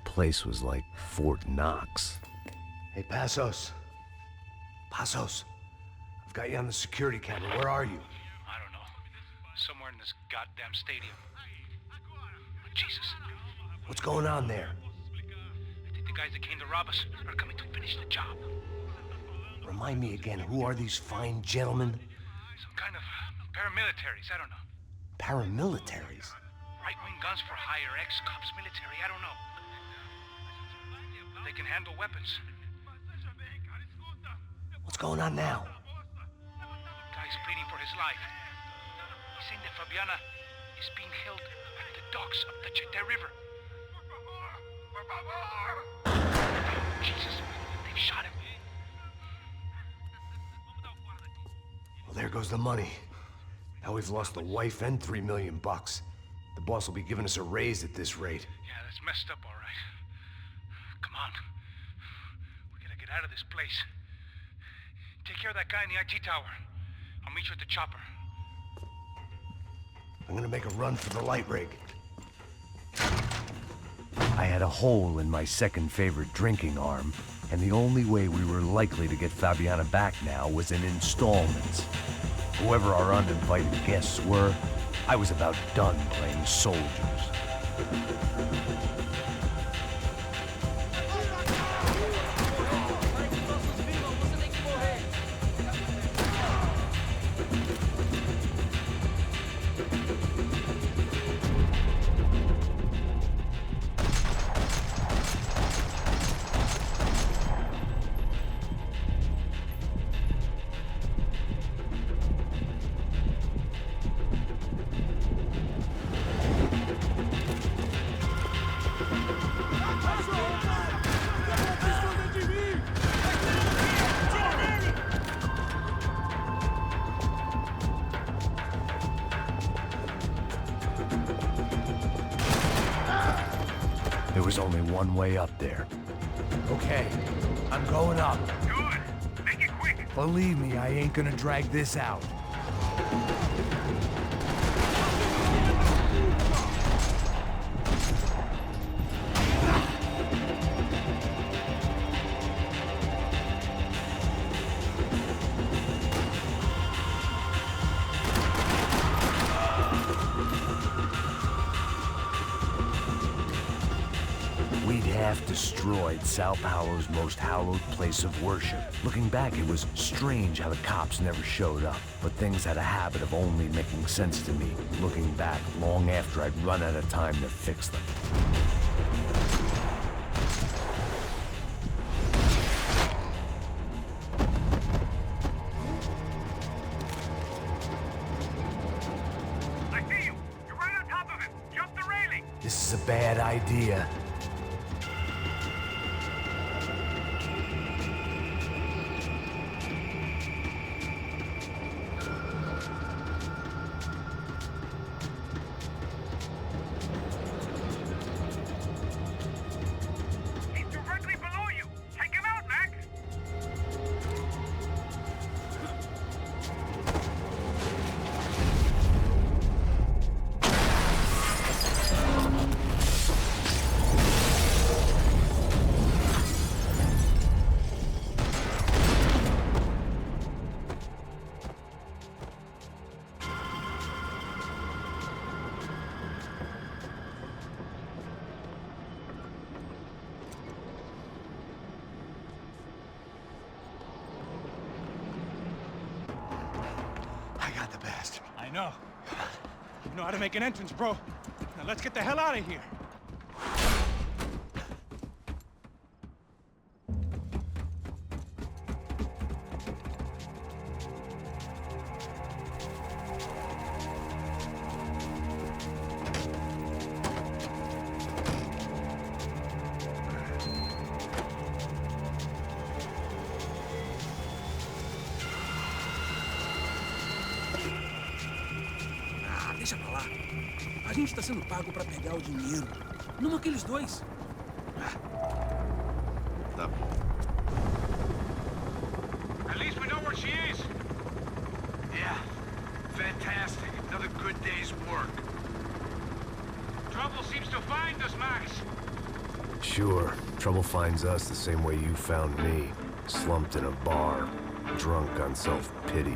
Place was like Fort Knox. Hey, Passos. Passos. I've got you on the security camera. Where are you? I don't know. Somewhere in this goddamn stadium. Jesus. What's going on there? I think the guys that came to rob us are coming to finish the job. Remind me again, who are these fine gentlemen? Some kind of paramilitaries, I don't know. Paramilitaries? Right-wing guns for hire, ex-cops, military, I don't know. They can handle weapons. What's going on now? Guy's pleading for his life. He's saying that Fabiana is being held at the docks of the Chete River. Jesus, they've shot him. Well, there goes the money. Now we've lost the wife and $3 million. The boss will be giving us a raise at this rate. Yeah, that's messed up, all right. Come on. We gotta get out of this place. Take care of that guy in the IT tower. I'll meet you at the chopper. I'm gonna make a run for the light rig. I had a hole in my second favorite drinking arm, and the only way we were likely to get Fabiana back now was in installments. Whoever our uninvited guests were, I was about done playing soldiers. There was only one way up there. Okay, I'm going up. Good. Make it quick. Believe me, I ain't gonna drag this out. We'd half destroyed Sao Paulo's most hallowed place of worship. Looking back, it was strange how the cops never showed up, but things had a habit of only making sense to me, looking back long after I'd run out of time to fix them. I see you. You're right on top of him. Jump the railing. This is a bad idea. He's directly below you. Take him out, Max. I know. You know how to make an entrance, bro. Now let's get the hell out of here. Deixa pra lá. A gente tá sendo pago pra pegar o dinheiro. Não aqueles dois. Tá bom. At least we know where she is. Yeah. Fantastic. Another good day's work. Trouble seems to find us, Max. Sure, trouble finds us the same way you found me. Slumped in a bar, drunk on self-pity.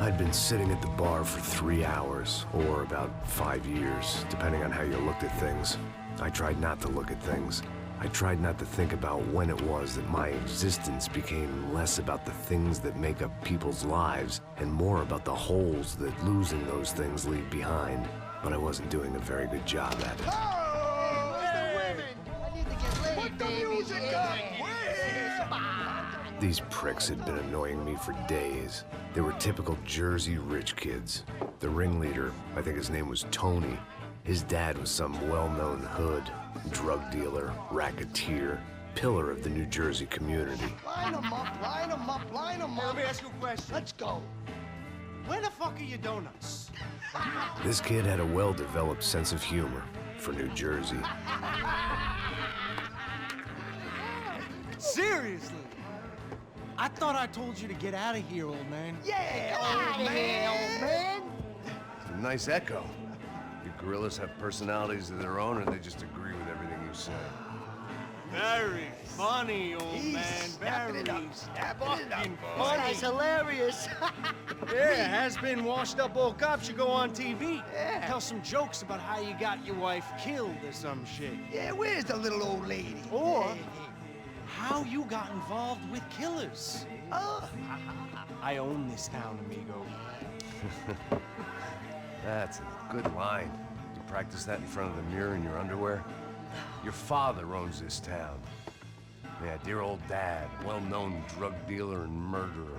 I'd been sitting at the bar for 3 hours, or about 5 years, depending on how you looked at things. I tried not to look at things. I tried not to think about when it was that my existence became less about the things that make up people's lives, and more about the holes that losing those things leave behind. But I wasn't doing a very good job at it. Oh, where's the women? I need to get laid, put the music up! These pricks had been annoying me for days. They were typical Jersey rich kids. The ringleader, I think his name was Tony. His dad was some well-known hood, drug dealer, racketeer, pillar of the New Jersey community. Line 'em up, line 'em up, line 'em up. Let me ask you a question. Let's go. Where the fuck are your donuts? This kid had a well-developed sense of humor for New Jersey. Seriously? I thought I told you to get out of here, old man. Yeah, Out of here, old man. It's a nice echo. You gorillas have personalities of their own, or they just agree with everything you say? Very funny, old man. snapping it up, Very snapping it up. fucking This funny. guy's hilarious. Yeah, has-been washed-up old cop should go on TV. Yeah. Tell some jokes about how you got your wife killed or some shit. Yeah, where's the little old lady? Or how you got involved with killers. Oh. I own this town, amigo. That's a good line. You practice that in front of the mirror in your underwear? Your father owns this town. Yeah, dear old dad, well-known drug dealer and murderer.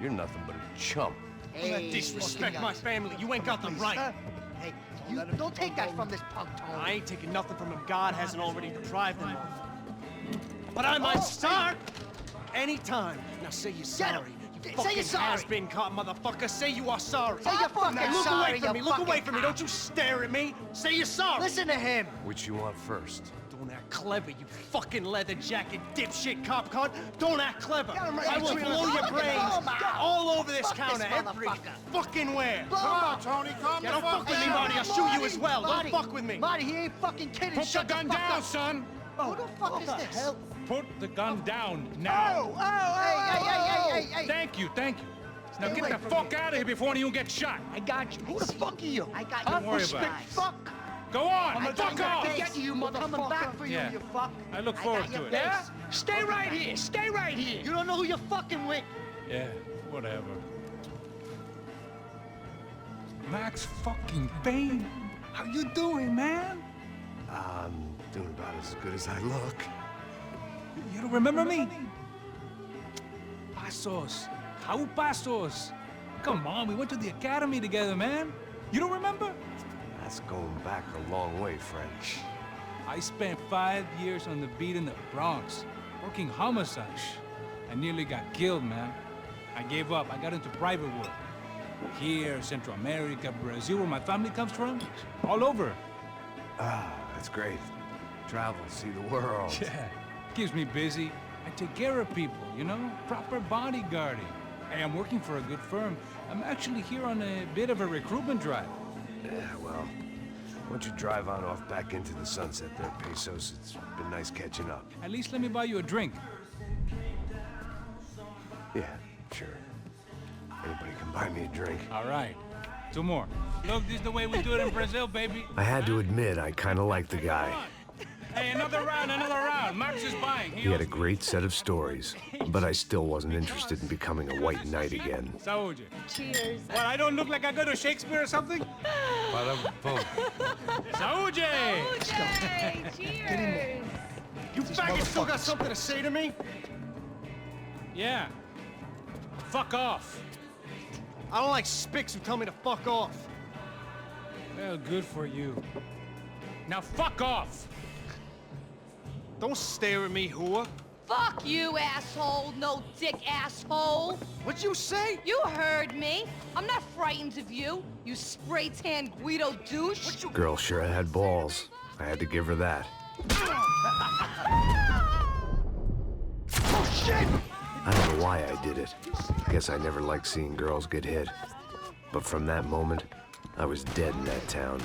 You're nothing but a chump. Hey, Disrespect my family. You ain't got the right. Hey, you don't take that from this punk, Tony. I ain't taking nothing from him. God hasn't already deprived him of. But I might start anytime. Now say you're sorry. You Say fucking you're sorry. has-been caught, motherfucker. Say you are sorry. Say you're fucking Look sorry, away from me. you Look away fucking from me. Don't you stare at me. Say you're sorry. Listen to him. Which you want first? Don't act clever, you fucking leather jacket dipshit cop cunt. Don't act clever. Got him right I will between blow us. your Look at brains him. all over this Fuck this counter, every motherfucker. fucking where. Blow him up. Tony, calm Yeah, the don't fuck with me, down. Marty. I'll shoot you as well. Marty, Don't fuck with me. Marty, he ain't fucking kidding. Put the Shut gun fuck down, up. son! Who the fuck is this? Put the gun down now! Hey. Thank you, thank you. Now Stay get away the from fuck me. out of here before anyone gets shot. I got you. Who the fuck are you? I got Don't you. worry Fuck. about it. Fuck. Go on! I Fuck got off! your face. You, motherfucker. Coming back for you, Yeah. you fuck. I look I forward got your to it. face. Yeah? Stay right here. Stay right here. You don't know who you're fucking with. Yeah, whatever. Max fucking Payne. How you doing, man? I'm doing about as good as I look. You don't remember me? Pasos. How Pasos? Come on, we went to the academy together, man. You don't remember? That's going back a long way, friend. I spent 5 years on the beat in the Bronx, working homicide. I nearly got killed, man. I gave up. I got into private work. Here, Central America, Brazil, where my family comes from. All over. Ah, that's great. Travel, see the world. Yeah, keeps me busy. I take care of people, you know? Proper bodyguarding. Hey, I'm working for a good firm. I'm actually here on a bit of a recruitment drive. Yeah, well, why don't you drive on off back into the sunset there, Pesos? It's been nice catching up. At least let me buy you a drink. Yeah, sure. Anybody can buy me a drink. All right. 2 more. Look, this is the way we do it in Brazil, baby. I had to admit, I kind of liked the guy. Hey, another round, another round. Max is buying. He had a great set of stories, but I still wasn't interested in becoming a white knight again. Saúde. Cheers. What, I don't look like I go to Shakespeare or something? Saúde! Cheers. You faggot still got something to say to me? Yeah. Fuck off. I don't like spicks who tell me to fuck off. Well, good for you. Now fuck off! Don't stare at me, whore. Fuck you, asshole. No dick, asshole. What'd you say? You heard me. I'm not frightened of you, you spray-tan Guido douche. Girl sure had balls. I had to give her that. Oh, shit! I don't know why I did it. I guess I never liked seeing girls get hit. But from that moment, I was dead in that town.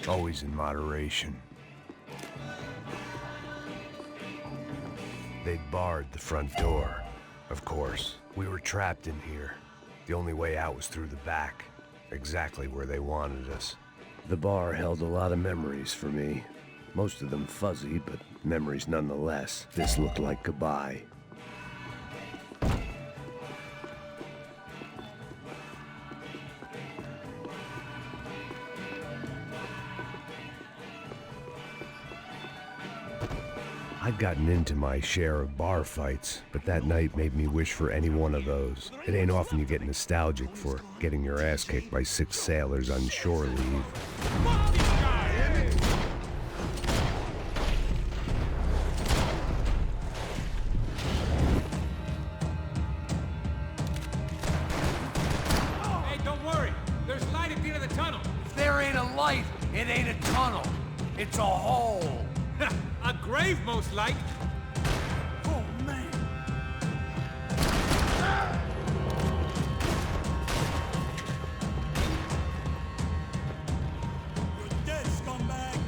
Always in moderation. They'd barred the front door. Of course, we were trapped in here. The only way out was through the back, exactly where they wanted us. The bar held a lot of memories for me. Most of them fuzzy, but memories nonetheless. This looked like goodbye. I'd gotten into my share of bar fights, but that night made me wish for any one of those. It ain't often you get nostalgic for getting your ass kicked by 6 sailors on shore leave. Hey, don't worry. There's light at the end of the tunnel. If there ain't a light, it ain't a tunnel. It's a hole. A grave, most like. Oh, man. You're dead, scumbag.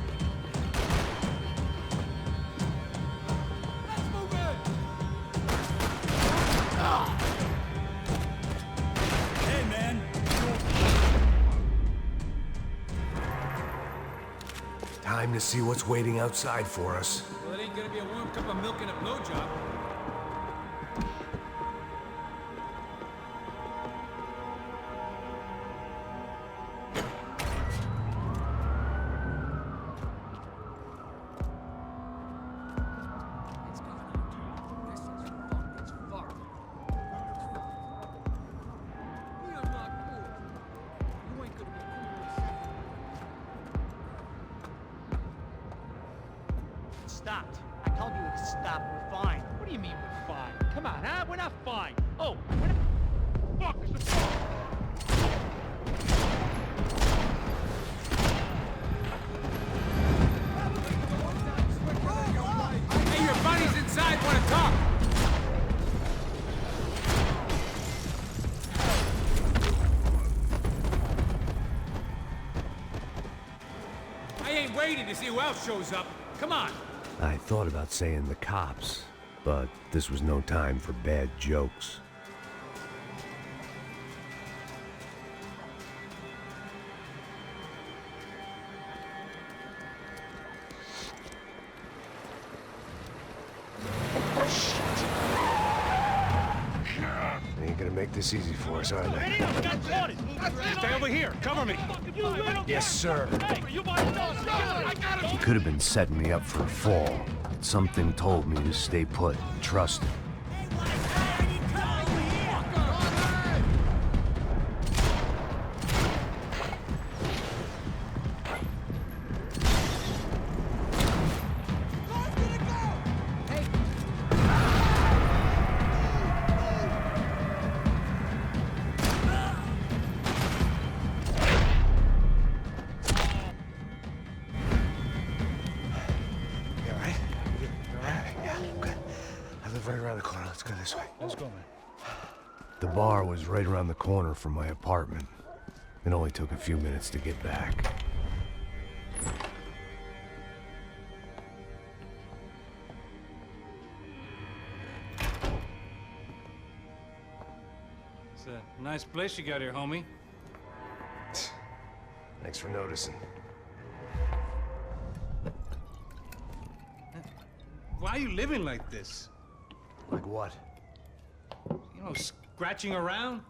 Let's move in. Hey, man. Time to see what's waiting outside for us. Well, it ain't gonna be a warm cup of milk and a blowjob. Stopped. I told you it stopped. We're fine. What do you mean we're fine? Come on, huh? We're not fine. Oh, we're not... Fuck is the fuck? Hey, your buddies inside want to talk. I ain't waiting to see who else shows up. Come on. I thought about saying the cops, but this was no time for bad jokes. They ain't gonna make this easy for us, are they? Stay over here. Cover me. Yes, sir. You He could have been setting me up for a fall. Something told me to stay put and trust him. The bar was right around the corner from my apartment. It only took a few minutes to get back. It's a nice place you got here, homie. Thanks for noticing. Why are you living like this? Like what? You know, scratching around?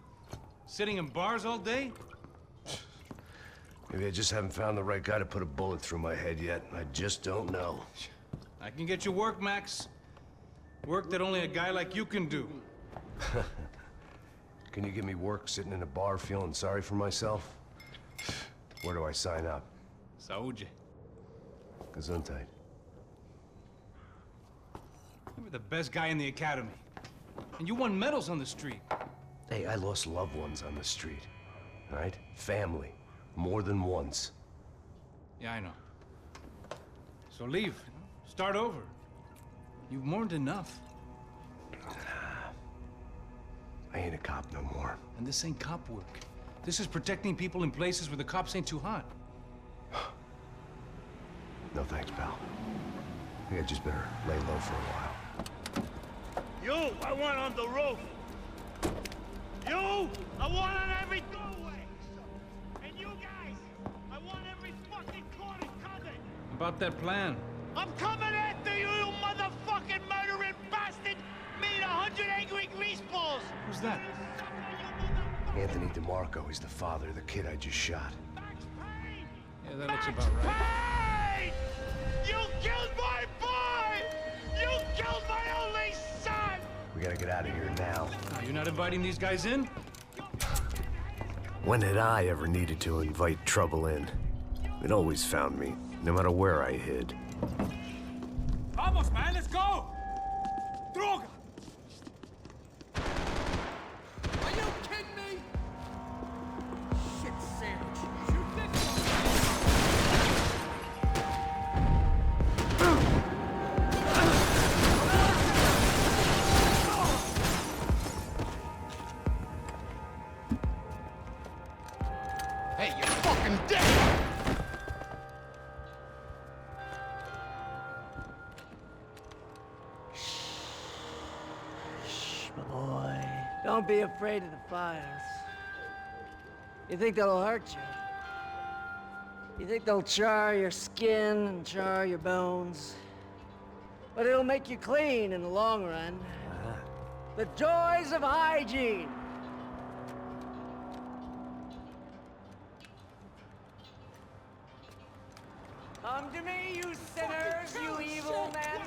Sitting in bars all day? Maybe I just haven't found the right guy to put a bullet through my head yet. I just don't know. I can get you work, Max. Work that only a guy like you can do. Can you give me work sitting in a bar feeling sorry for myself? Where do I sign up? Saúde. Gesundheit. You were the best guy in the academy. And you won medals on the street. Hey, I lost loved ones on the street. All right? Family. More than once. Yeah, I know. So leave. Start over. You've mourned enough. I ain't a cop no more. And this ain't cop work. This is protecting people in places where the cops ain't too hot. No thanks, pal. I think I just better lay low for a while. You, I want on the roof. You, I want on every doorway. And you guys, I want every fucking corner covered. About that plan. I'm coming after you, you motherfucking murdering bastard! Me and 100 angry greaseballs! Who's that? Anthony DeMarco. He's the father of the kid I just shot. Max Payne! Yeah, that looks about right. Payne! You killed my boy! You killed my only son! We gotta get out of here now. You're not inviting these guys in? When had I ever needed to invite trouble in? It always found me, no matter where I hid. Vamos, man, let's go! Droga! Are you kidding me? Shit sandwich. Shoot this Hey, you're fucking dead! Boy, don't be afraid of the fires. You think they'll hurt you? You think they'll char your skin and char your bones? But it'll make you clean in the long run. The joys of hygiene. Come to me, you sinners, you evil men.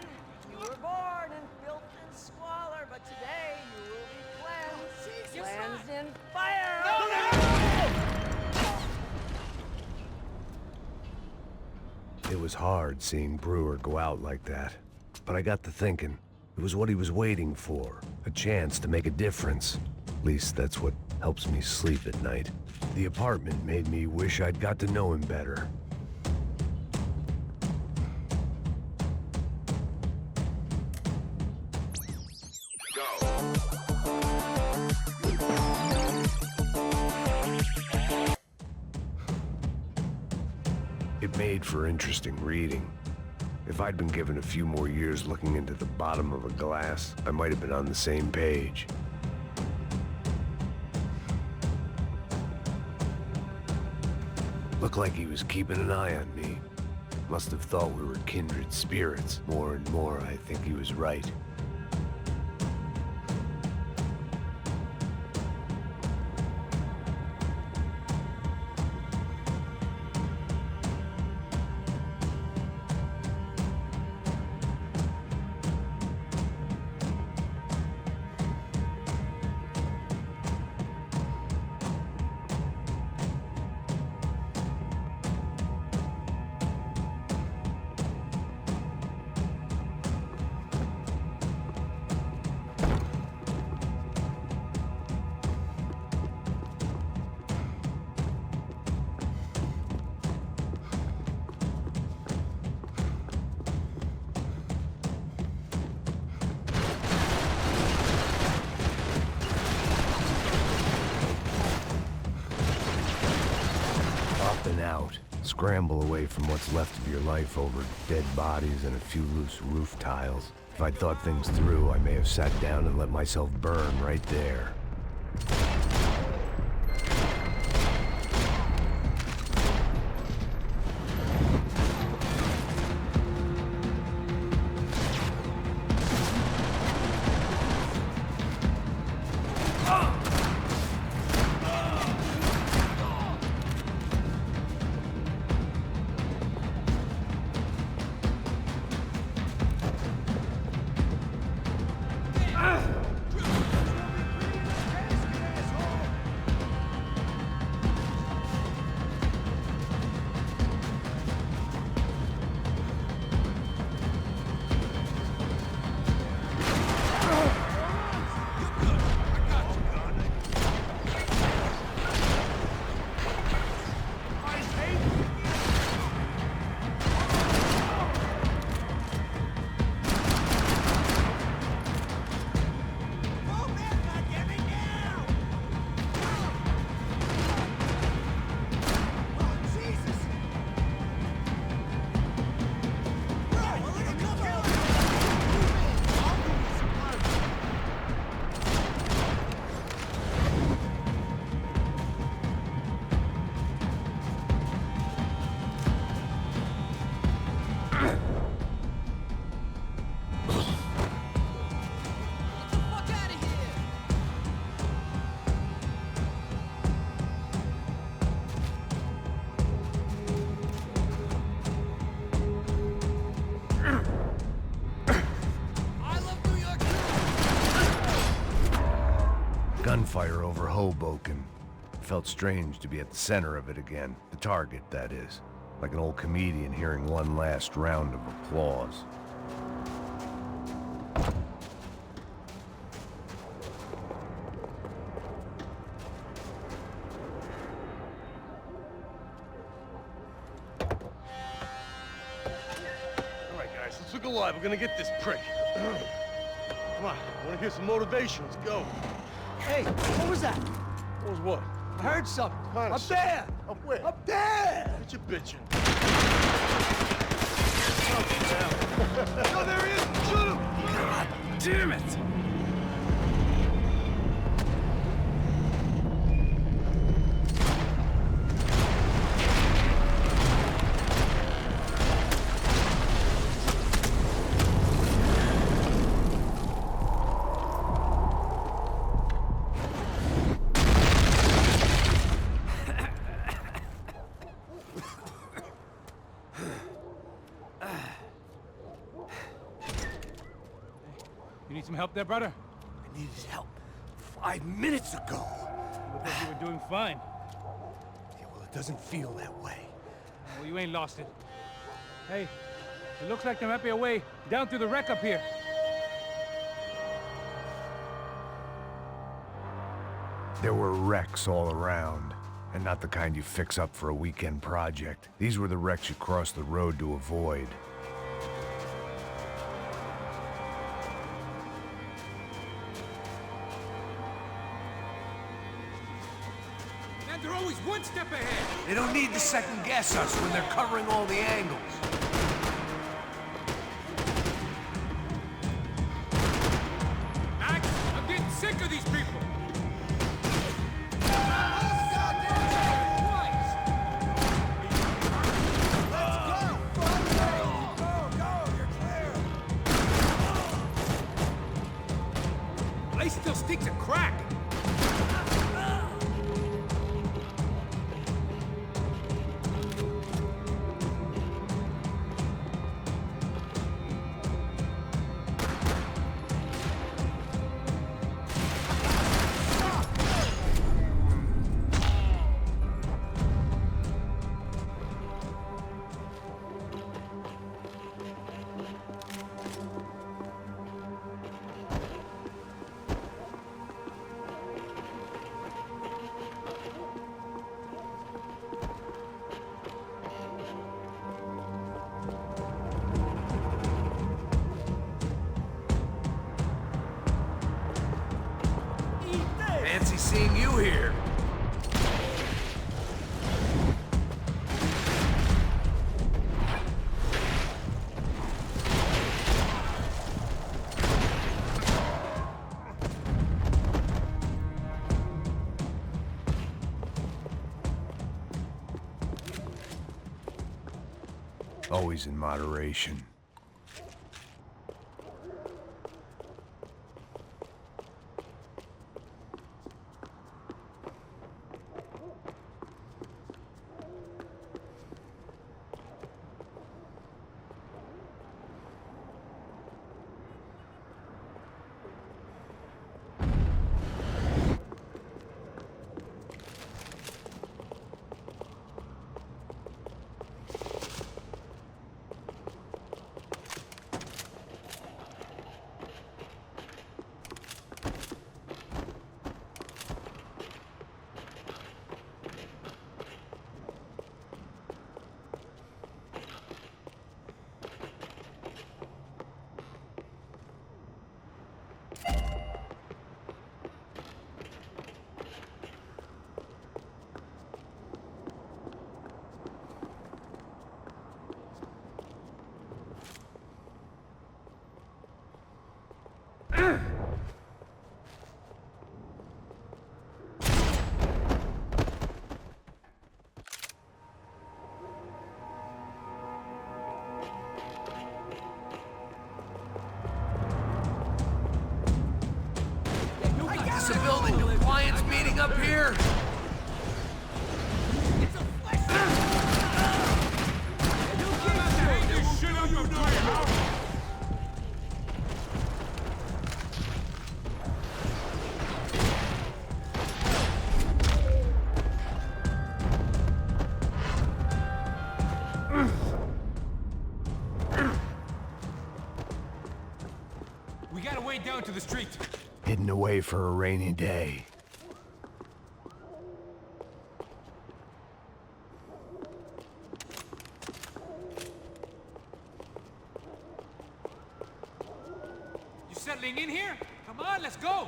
You were born in filth and squalor, but today you will be cleansed. Cleansed in fire! It was hard seeing Brewer go out like that. But I got to thinking, it was what he was waiting for. A chance to make a difference. At least that's what helps me sleep at night. The apartment made me wish I'd got to know him better. It made for interesting reading. If I'd been given a few more years looking into the bottom of a glass, I might have been on the same page. Looked like he was keeping an eye on me. Must have thought we were kindred spirits. More and more, I think he was right. scramble away from what's left of your life over dead bodies and a few loose roof tiles. If I'd thought things through, I may have sat down and let myself burn right there. Gunfire over Hoboken. Felt strange to be at the center of it again. The target, that is. Like an old comedian hearing one last round of applause. All right, guys, let's look alive. We're gonna get this prick. Come on, I wanna hear some motivation. Let's go. Hey, what was that? What was what? I heard something. Kind Up there! Up where? Up there! What you bitching? Oh, there he is! Shoot him! God damn it! You need some help there, brother? I needed help 5 minutes ago. You look like you were doing fine. Yeah, well, it doesn't feel that way. Well, you ain't lost it. Hey, it looks like there might be a way down through the wreck up here. There were wrecks all around, and not the kind you fix up for a weekend project. These were the wrecks you crossed the road to avoid. And they're always one step ahead. They don't need to second guess us when they're covering all the angles. Max, I'm getting sick of these people. Place still stinks of crack. Fancy seeing you here. Always in moderation. Is the building compliance meeting up here? We gotta wade down to the street. Hidden away for a rainy day. You settling in here? Come on, let's go.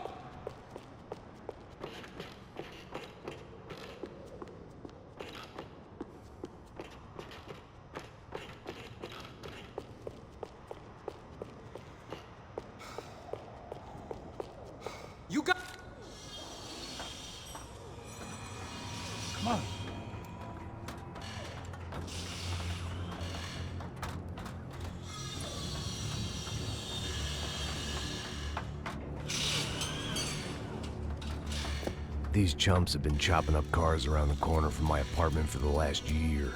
You got... Come on. These chumps have been chopping up cars around the corner from my apartment for the last year.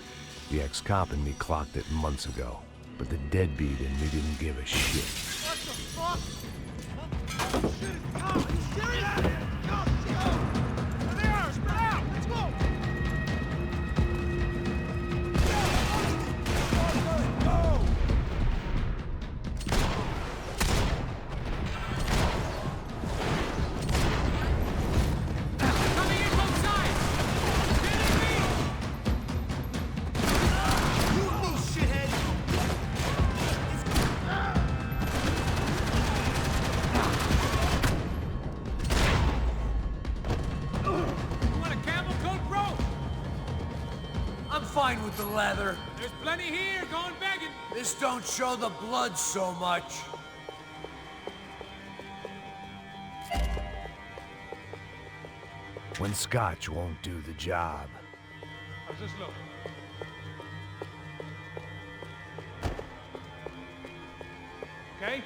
The ex-cop and me clocked it months ago, but the deadbeat in me didn't give a shit. What the fuck? Oh, shit, are you serious? Go! There they are! Spread out! Let's go! Go! Coming in both sides! Hitting me! You move, shithead! You want a camel coat, bro? I'm fine with the leather. There's plenty here, going begging. This don't show the blood so much. When scotch won't do the job. How's this look? Okay?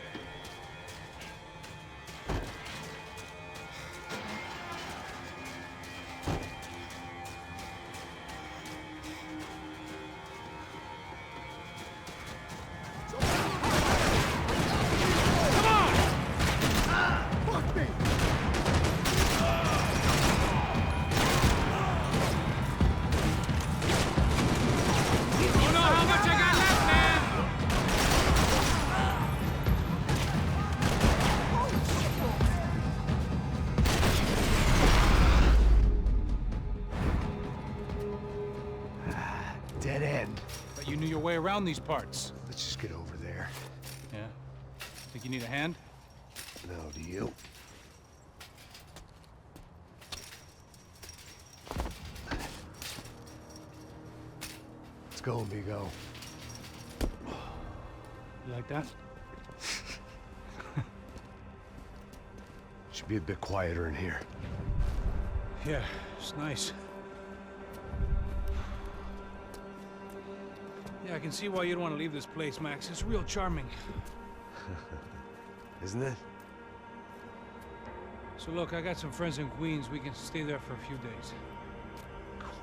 You know how much I got left, man? Dead end. But you knew your way around these parts. Let's just get over there. Yeah? Think you need a hand? No, do you? Let's go, amigo. You like that? Should be a bit quieter in here. Yeah, it's nice. Yeah, I can see why you don't want to leave this place, Max. It's real charming. Isn't it? So look, I got some friends in Queens. We can stay there for a few days.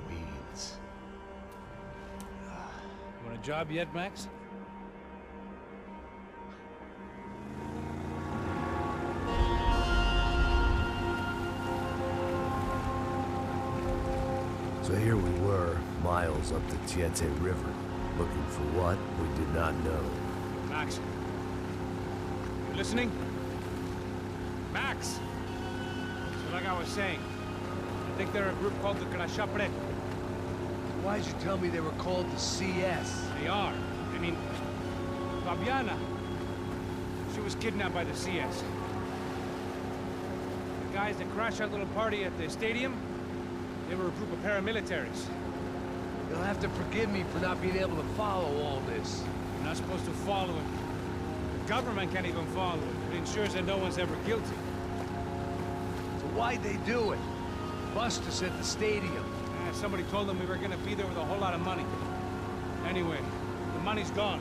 Queens. You want a job yet, Max? So here we were, miles up the Tiete River, looking for what we did not know. Max. You listening? Max! So like I was saying, I think they're a group called the Crashapre. Why'd you tell me they were called the CS? They are. I mean, Fabiana, she was kidnapped by the CS. The guys that crashed that little party at the stadium, they were a group of paramilitaries. You'll have to forgive me for not being able to follow all this. You're not supposed to follow it. The government can't even follow it. It ensures that no one's ever guilty. So why'd they do it? Bust us at the stadium. Somebody told them we were gonna be there with a whole lot of money. Anyway, the money's gone.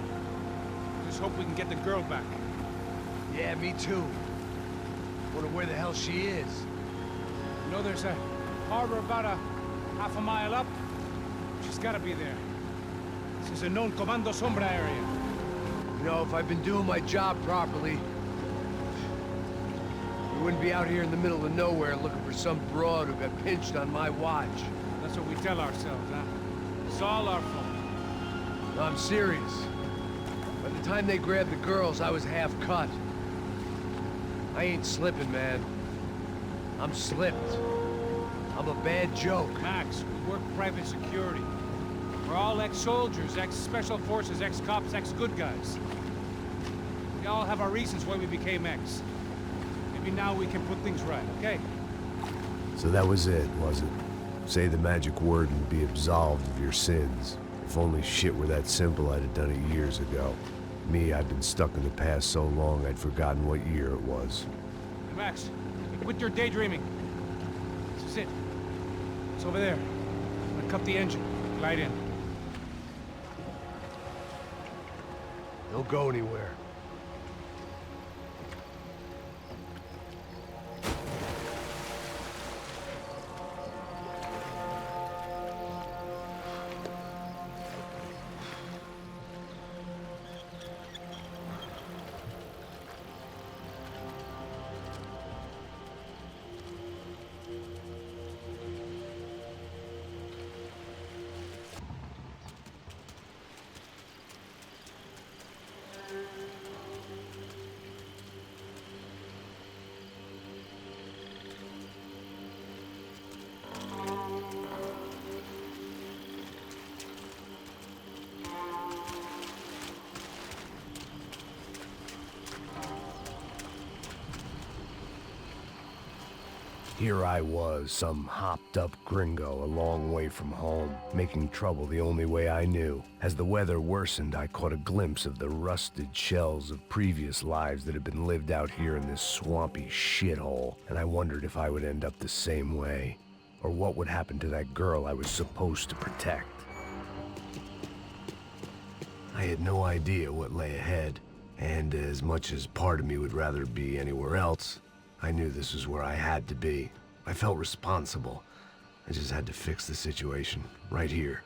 Just hope we can get the girl back. Yeah, me too. Wonder where the hell she is. You know, there's a harbor about a half a mile up. She's gotta be there. This is a known Comando Sombra area. You know, if I'd been doing my job properly, we wouldn't be out here in the middle of nowhere looking for some broad who got pinched on my watch. That's what we tell ourselves, huh? It's all our fault. No, I'm serious. By the time they grabbed the girls, I was half cut. I ain't slipping, man. I'm slipped. I'm a bad joke. Max, we work private security. We're all ex-soldiers, ex-special forces, ex-cops, ex-good guys. We all have our reasons why we became ex. Maybe now we can put things right, okay? So that was it, was it? Say the magic word and be absolved of your sins. If only shit were that simple, I'd have done it years ago. Me, I've been stuck in the past so long, I'd forgotten what year it was. Hey, Max, quit your daydreaming. This is it. It's over there. I'm gonna cut the engine. Glide in. Don't go anywhere. Here I was, some hopped-up gringo a long way from home, making trouble the only way I knew. As the weather worsened, I caught a glimpse of the rusted shells of previous lives that had been lived out here in this swampy shithole, and I wondered if I would end up the same way, or what would happen to that girl I was supposed to protect. I had no idea what lay ahead, and as much as part of me would rather be anywhere else, I knew this was where I had to be. I felt responsible. I just had to fix the situation, right here.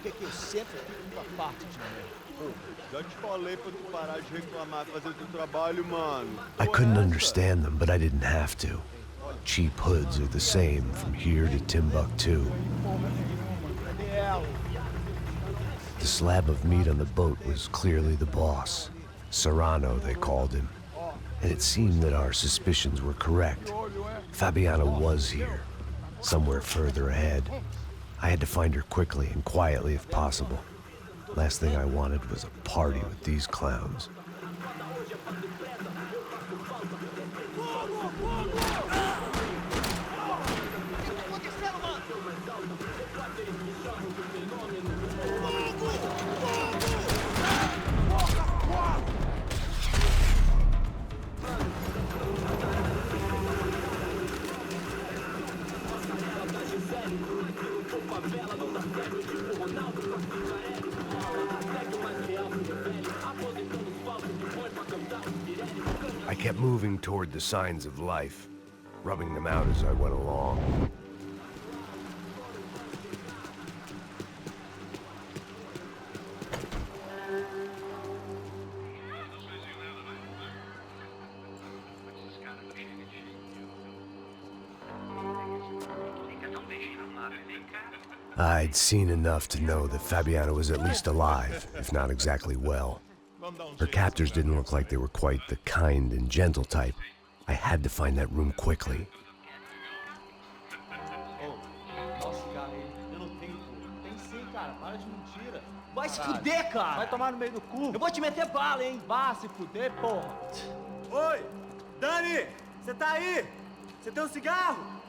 Que eu sempre fico com a parte de mim. Já te falei pra tu parar de reclamar e fazer o teu trabalho, mano. I couldn't understand them, but I didn't have to. Cheap hoods are the same from here to Timbuktu. The slab of meat on the boat was clearly the boss. Serrano, they called him. And it seemed that our suspicions were correct. Fabiana was here, somewhere further ahead. I had to find her quickly and quietly if possible. Last thing I wanted was a party with these clowns. kept moving toward the signs of life, rubbing them out as I went along. I'd seen enough to know that Fabiana was at least alive, if not exactly well. Her captors didn't look like they were quite the kind and gentle type. I had to find that room quickly. Vai se fuder, cara! Vai tomar no meio do cu! Eu vou te meter bala, hein? Vá se fuder, porra! Oi! Dani! Você tá aí? Você tem um cigarro?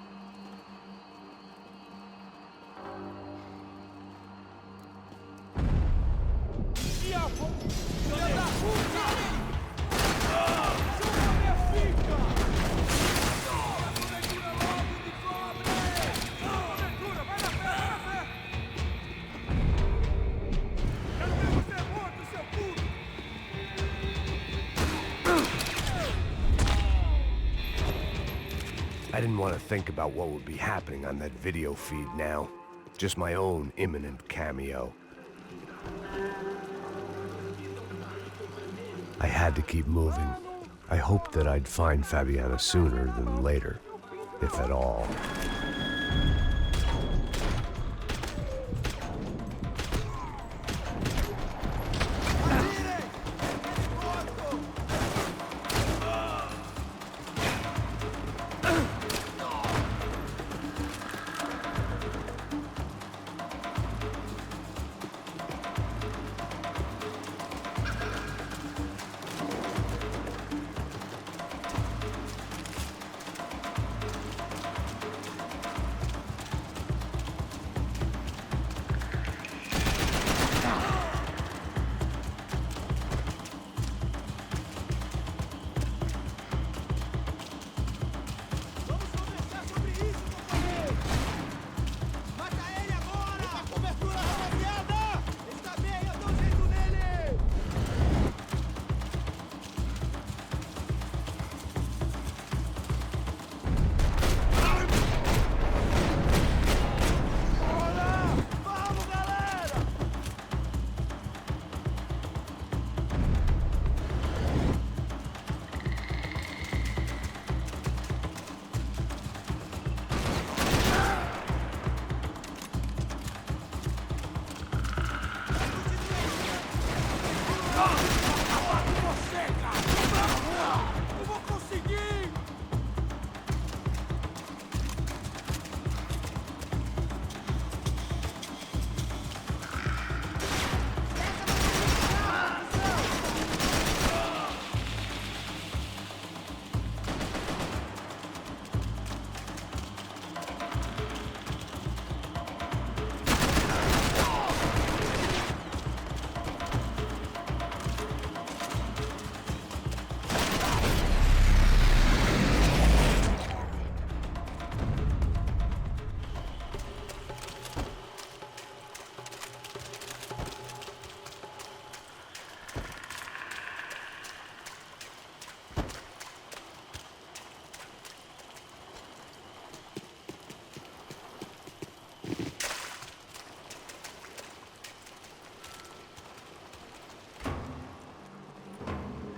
I didn't want to think about what would be happening on that video feed now. Just my own imminent cameo. I had to keep moving. I hoped that I'd find Fabiana sooner than later, if at all.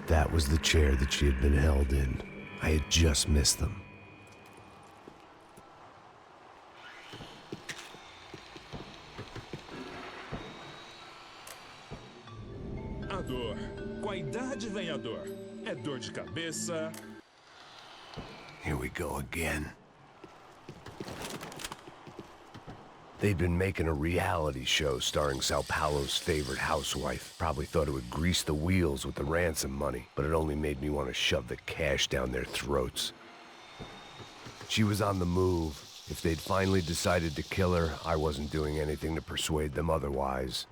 That was the chair that she had been held in. I had just missed them. A dor. Com a idade vem a dor. É dor de cabeça. Here we go again. They'd been making a reality show starring São Paulo's favorite housewife. Probably thought it would grease the wheels with the ransom money, but it only made me want to shove the cash down their throats. She was on the move. If they'd finally decided to kill her, I wasn't doing anything to persuade them otherwise.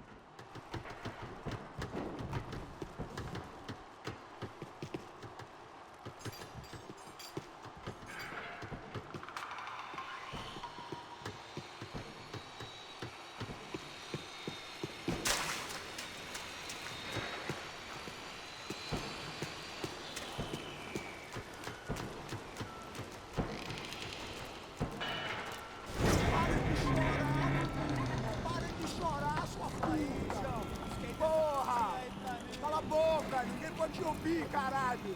te ouvi, caralho!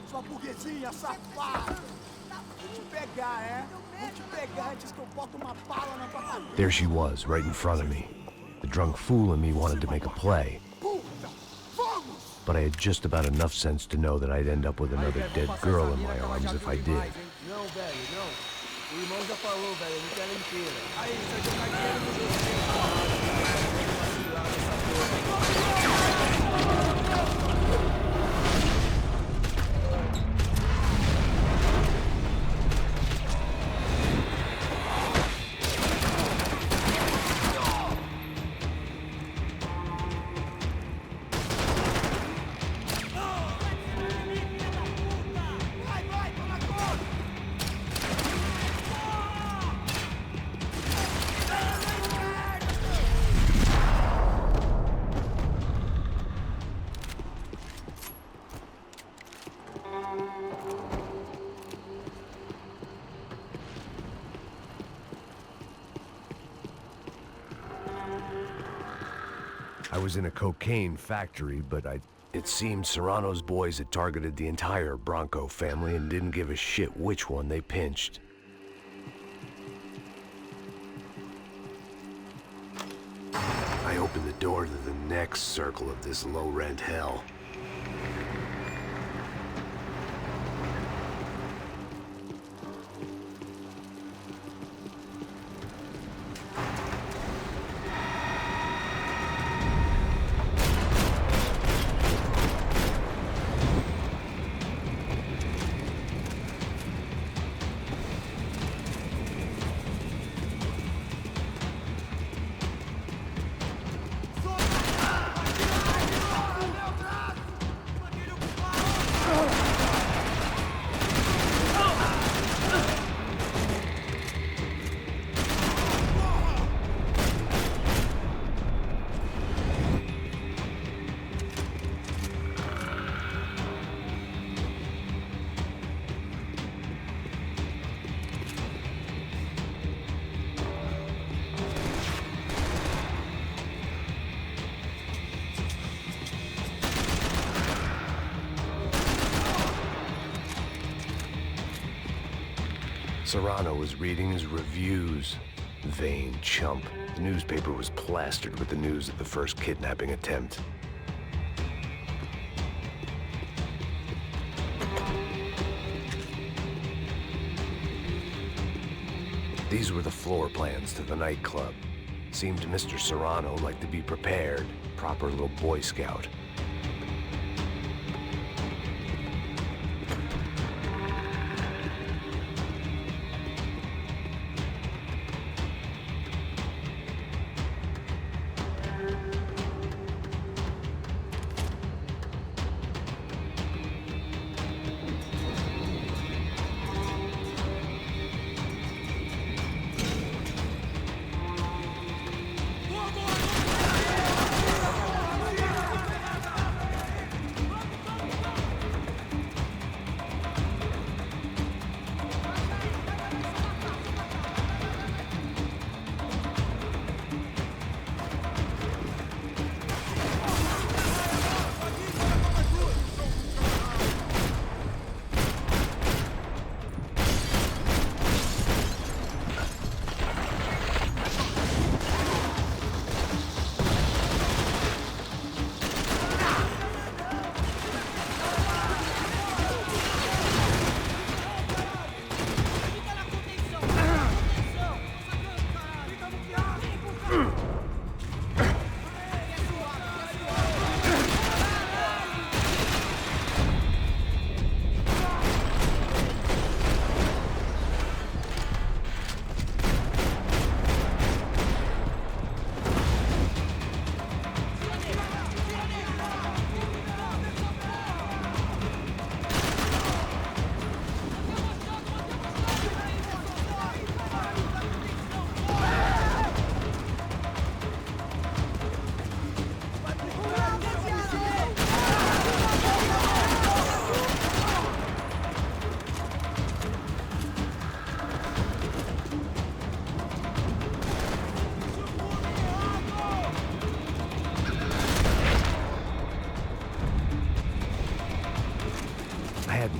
Sua burguesinha safada! Vou te pegar, é? Vou te pegar antes que eu boto uma bala na tua cabeça! There she was, right in front of me. The drunk fool in me wanted to make a play. But I had just about enough sense to know that I'd end up with another dead girl in my arms if I did. Não, velho, não. O irmão já falou, velho, não quer ela inteira. Aí, você jogar dinheiro no I was in a cocaine factory, but it seemed Serrano's boys had targeted the entire Branco family and didn't give a shit which one they pinched. I opened the door to the next circle of this low-rent hell. Serrano was reading his reviews. Vain chump. The newspaper was plastered with the news of the first kidnapping attempt. These were the floor plans to the nightclub. Seemed to Mr. Serrano like to be prepared. Proper little Boy Scout.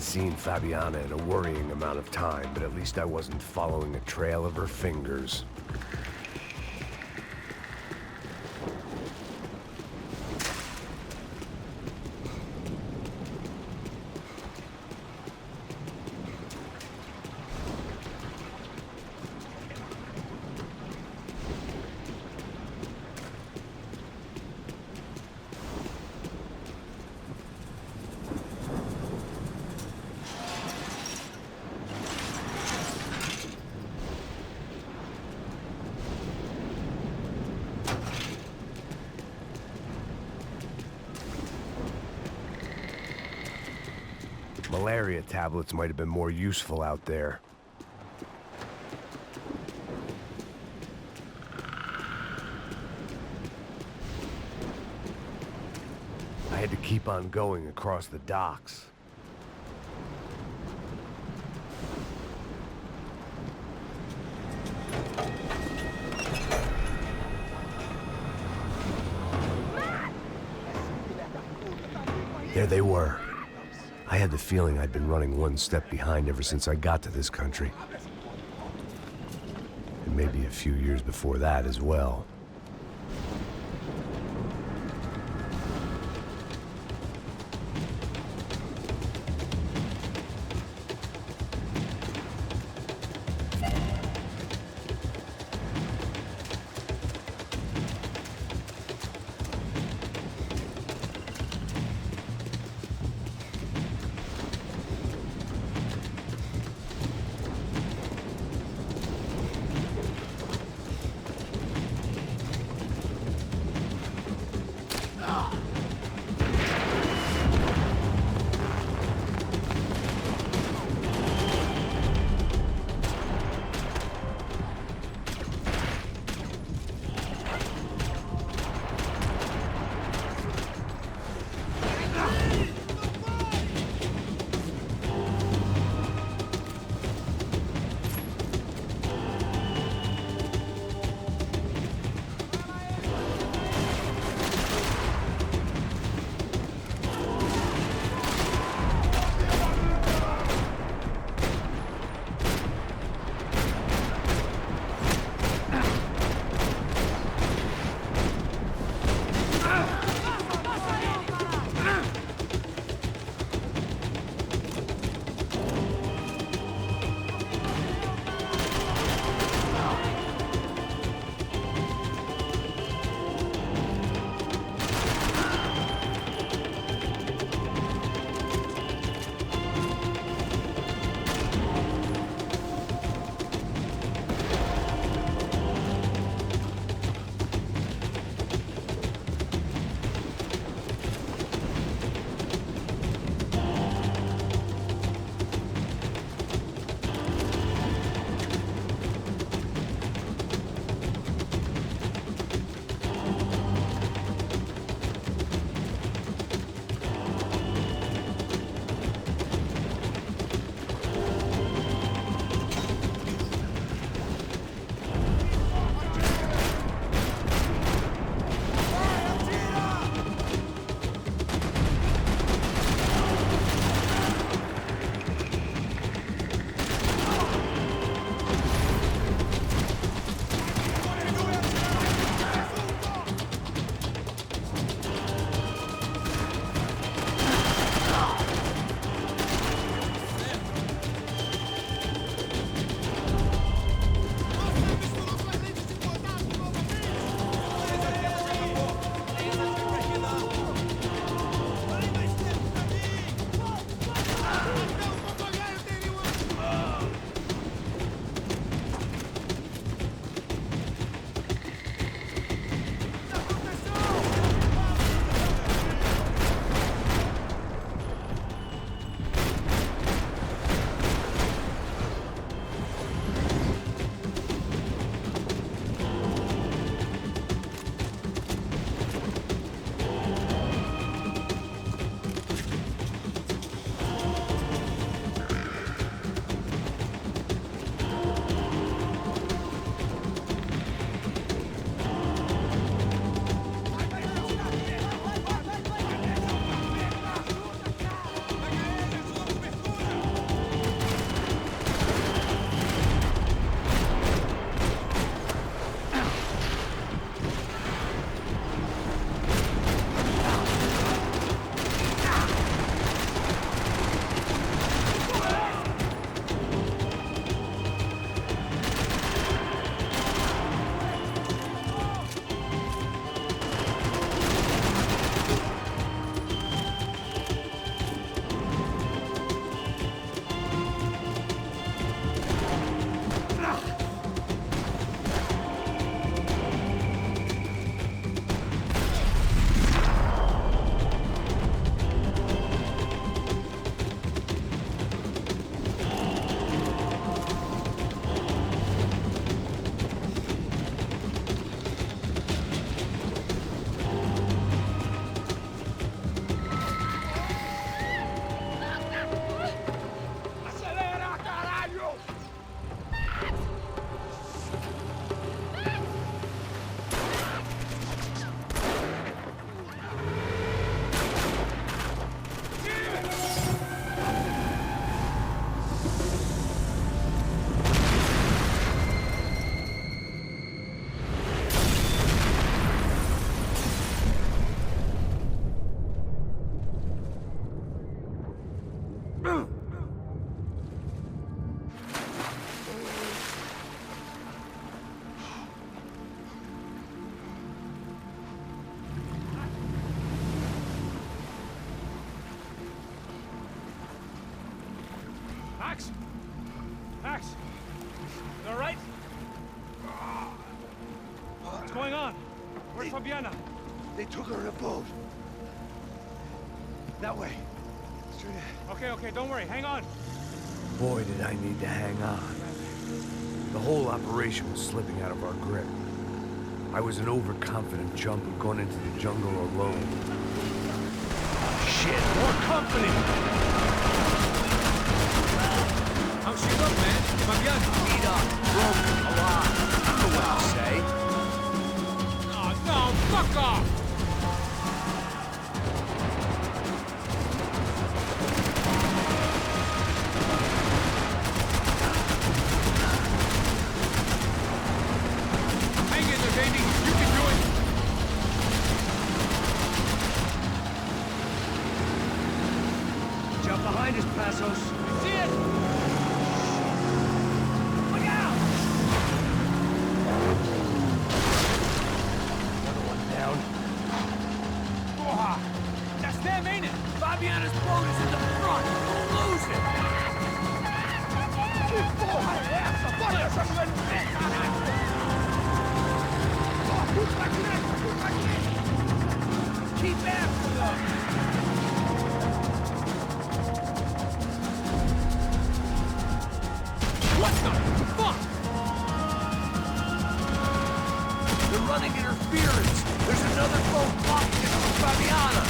seen Fabiana in a worrying amount of time, but at least I wasn't following a trail of her fingers. Malaria tablets might have been more useful out there. I had to keep on going across the docks. There they were. I had the feeling I'd been running one step behind ever since I got to this country. And maybe a few years before that as well. Where's Fabiana? They took her in a boat. That way. Straight ahead. Okay, don't worry. Hang on. Boy, did I need to hang on. The whole operation was slipping out of our grip. I was an overconfident chump who'd gone into the jungle alone. Shit, more company! How's she look, man? Fabiana? Beat up, broken, alive. I don't know what to say. Oh, no, fuck off! Hang in there, baby. You can do it. Jump behind us, Passos. See it? Look out! Another one down. Oh, that's them, ain't it? Fabiana's boat is in the front. We'll lose it. Keep after them. What the fuck? They're running interference. There's another boat blocking it from Fabiana.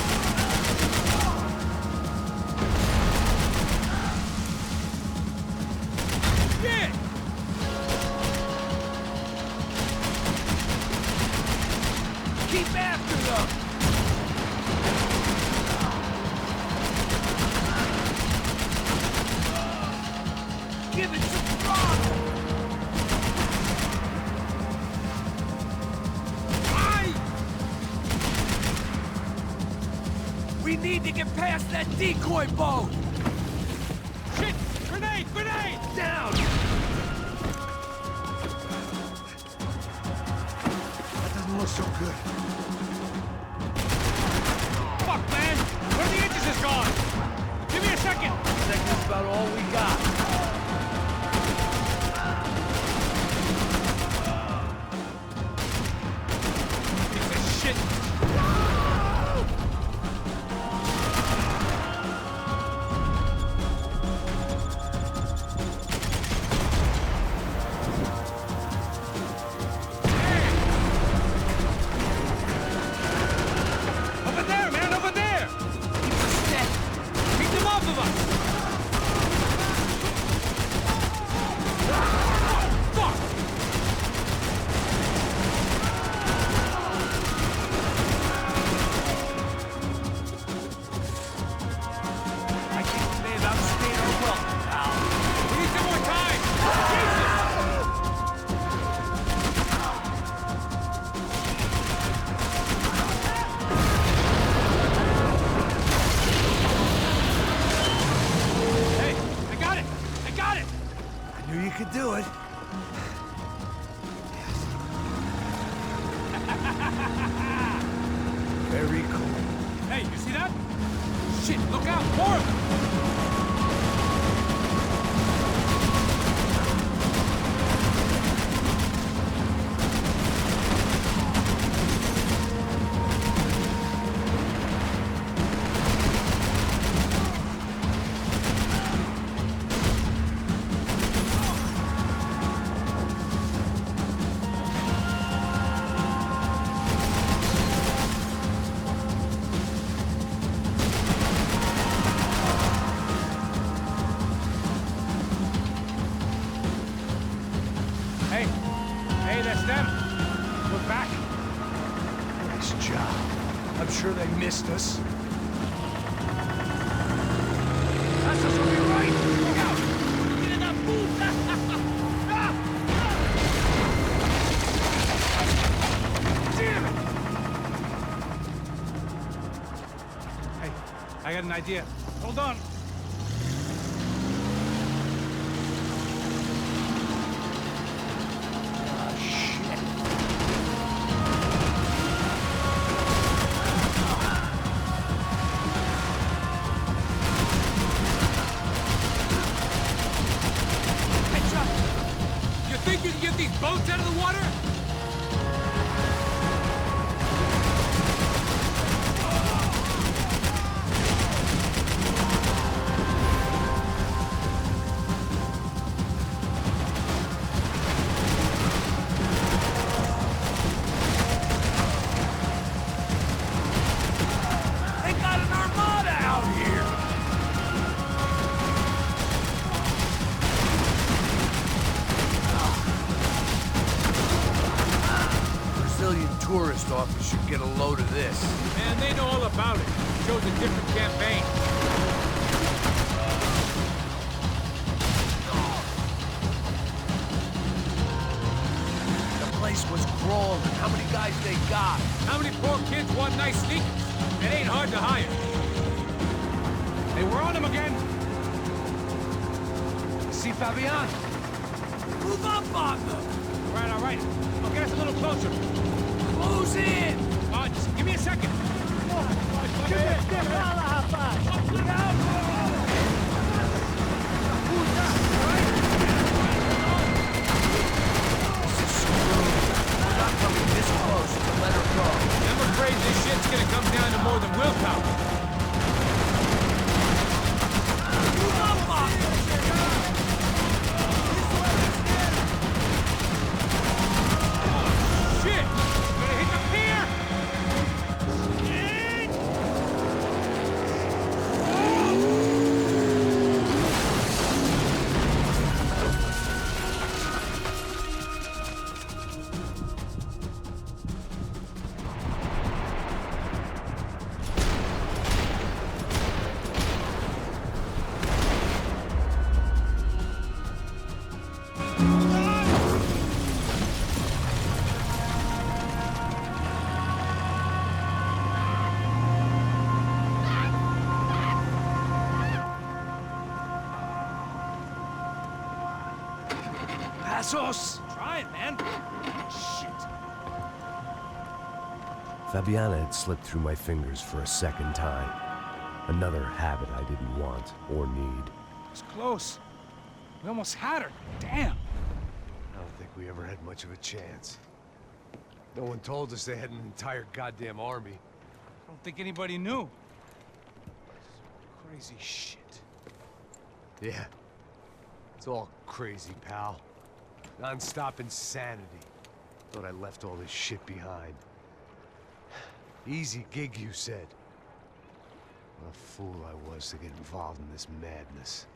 Shit! Keep after them. Give it some throttle. We need to get past that decoy boat! Shit! Grenade! Grenade! Down! That doesn't look so good. Fuck, man! Where the engines is gone? Give me a second! Second's about all we got. Piece of shit! Over there, man! Over there! Keep us steady. Keep them off of us! Fuck! I think we may have outstayed our welcome, pal. We need some more time! Jesus! Hey, I got it! I got it! I knew you could do it. Very cool. Hey, you see that? Shit, look out! More of them! Hey, that's them. We're back. Nice job. I'm sure they missed us. Passos will be right. Look out! Get in that puta! Damn it! Hey, I got an idea. Hold on. You think you can get these boats out of the water? civilian tourist office should get a load of this. Man, they know all about it. Shows a different campaign. The place was crawling. How many guys they got? How many poor kids want nice sneakers? It ain't hard to hire. Hey, we're on him again. See Fabian? Move up on them! All right. I'll get us a little closer. Close in! Just give me a second. This close to let her go. I'm afraid this shit's gonna come down to more than willpower. Move up on them! Shit! Gonna hit the pier! Passos! Try it, man. Shit. Fabiana had slipped through my fingers for a second time. Another habit I didn't want or need. It's close. We almost had her. Damn. I don't think we ever had much of a chance. No one told us they had an entire goddamn army. I don't think anybody knew. Crazy shit. Yeah. It's all crazy, pal. Non-stop insanity. Thought I left all this shit behind. Easy gig, you said. What a fool I was to get involved in this madness.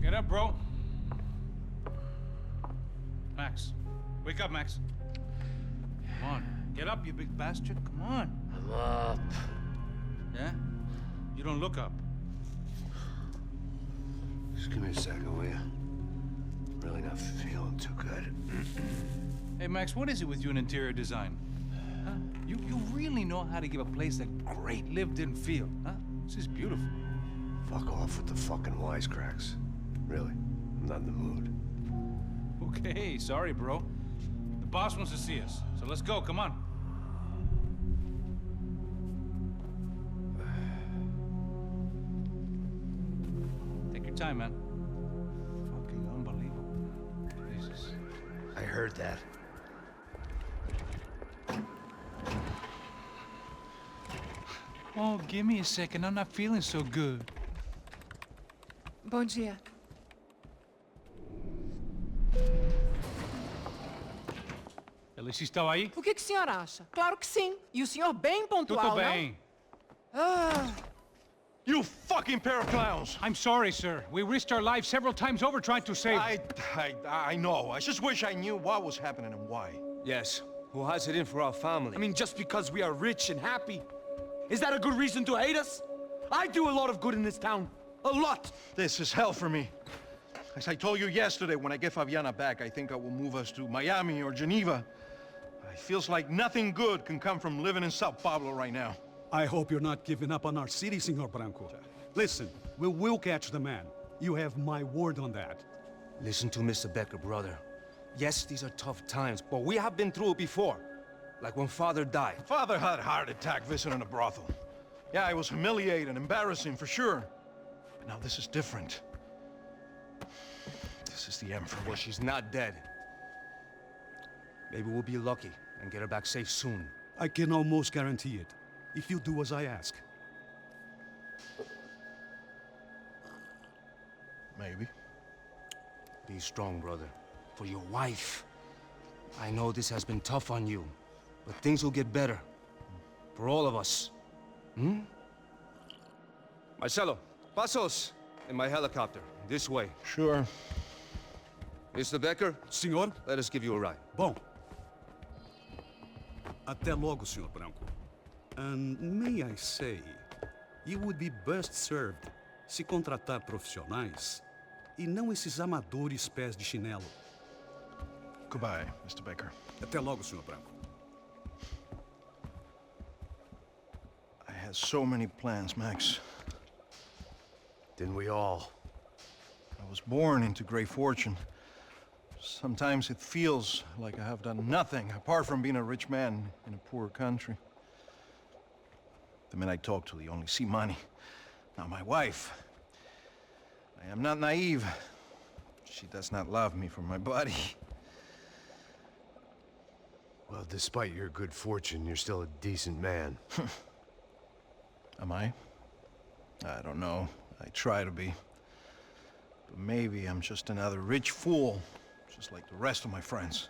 Get up, bro. Max. Wake up, Max. Come on. Get up, you big bastard. Come on. I'm up. Yeah? You don't look up. Just give me a second, will you? Really not feeling too good. Hey, Max, what is it with you and interior design? Huh? You really know how to give a place a great lived-in feel, huh? This is beautiful. Fuck off with the fucking wisecracks. Really, I'm not in the mood. Okay, sorry, bro. The boss wants to see us, so let's go, come on. Take your time, man. Fucking unbelievable. Jesus. I heard that. Oh, give me a second. I'm not feeling so good. Bom dia. Alice estava aí? O que o senhor acha? Claro que sim. E o senhor bem pontual, Tudo bem. não? Ah. You fucking pair of clowns! I'm sorry, sir. We risked our lives several times over trying to save... I know. I just wish I knew what was happening and why. Yes. Who has it in for our family? I mean, just because we are rich and happy, is that a good reason to hate us? I do a lot of good in this town. A lot. This is hell for me. As I told you yesterday, when I get Fabiana back, I think I will move us to Miami or Geneva. It feels like nothing good can come from living in São Paulo right now. I hope you're not giving up on our city, Senor Branco. Listen, we will catch the man. You have my word on that. Listen to Mr. Becker, brother. Yes, these are tough times, but we have been through it before. Like when Father died. Father had a heart attack visiting a brothel. Yeah, it was humiliating, embarrassing, for sure. But now this is different. This is the end for me. Well, she's not dead. Maybe we'll be lucky and get her back safe soon. I can almost guarantee it, if you do as I ask. Maybe. Be strong, brother. For your wife. I know this has been tough on you, but things will get better. For all of us. Hmm? Marcelo, pasos in my helicopter. This way. Sure. Mr. Becker? Senhor? Let us give you a ride. Bom. Até logo, Senhor Branco. And may I say, you would be best served se contratar profissionais e não esses amadores pés de chinelo. Goodbye, Mr. Becker. Até logo, Senhor Branco. I had so many plans, Max. Didn't we all? I was born into great fortune. Sometimes it feels like I have done nothing apart from being a rich man in a poor country. The men I talk to, they only see money. Now my wife, I am not naive. She does not love me for my body. Well, despite your good fortune, you're still a decent man. Am I? I don't know. I try to be. But maybe I'm just another rich fool, just like the rest of my friends.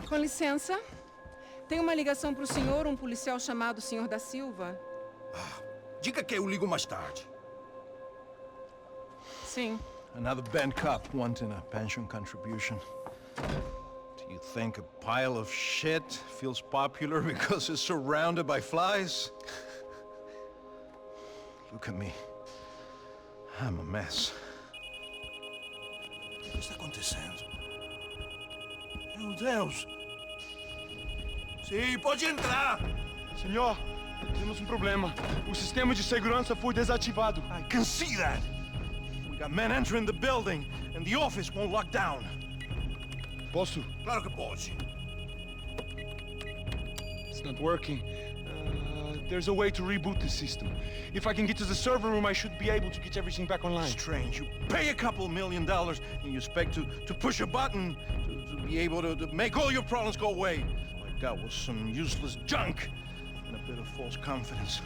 Com licença. Tem uma ligação para o senhor, um policial chamado Senhor da Silva. Diga que eu ligo mais tarde. Sim. Another bent cop wanting a pension contribution. Do you think a pile of shit feels popular because it's surrounded by flies? Look at me. I'm a mess. O que está acontecendo? Meu Deus! Sim, pode entrar! Senhor, temos problema. O sistema de segurança foi desativado. I can see that! We got men entering the building, and the office won't lock down. Posso? Claro que pode. It's not working. There's a way to reboot the system. If I can get to the server room, I should be able to get everything back online. Strange. You pay a couple $1 million, and you expect to push a button to be able to make all your problems go away. All I got was some useless junk and a bit of false confidence.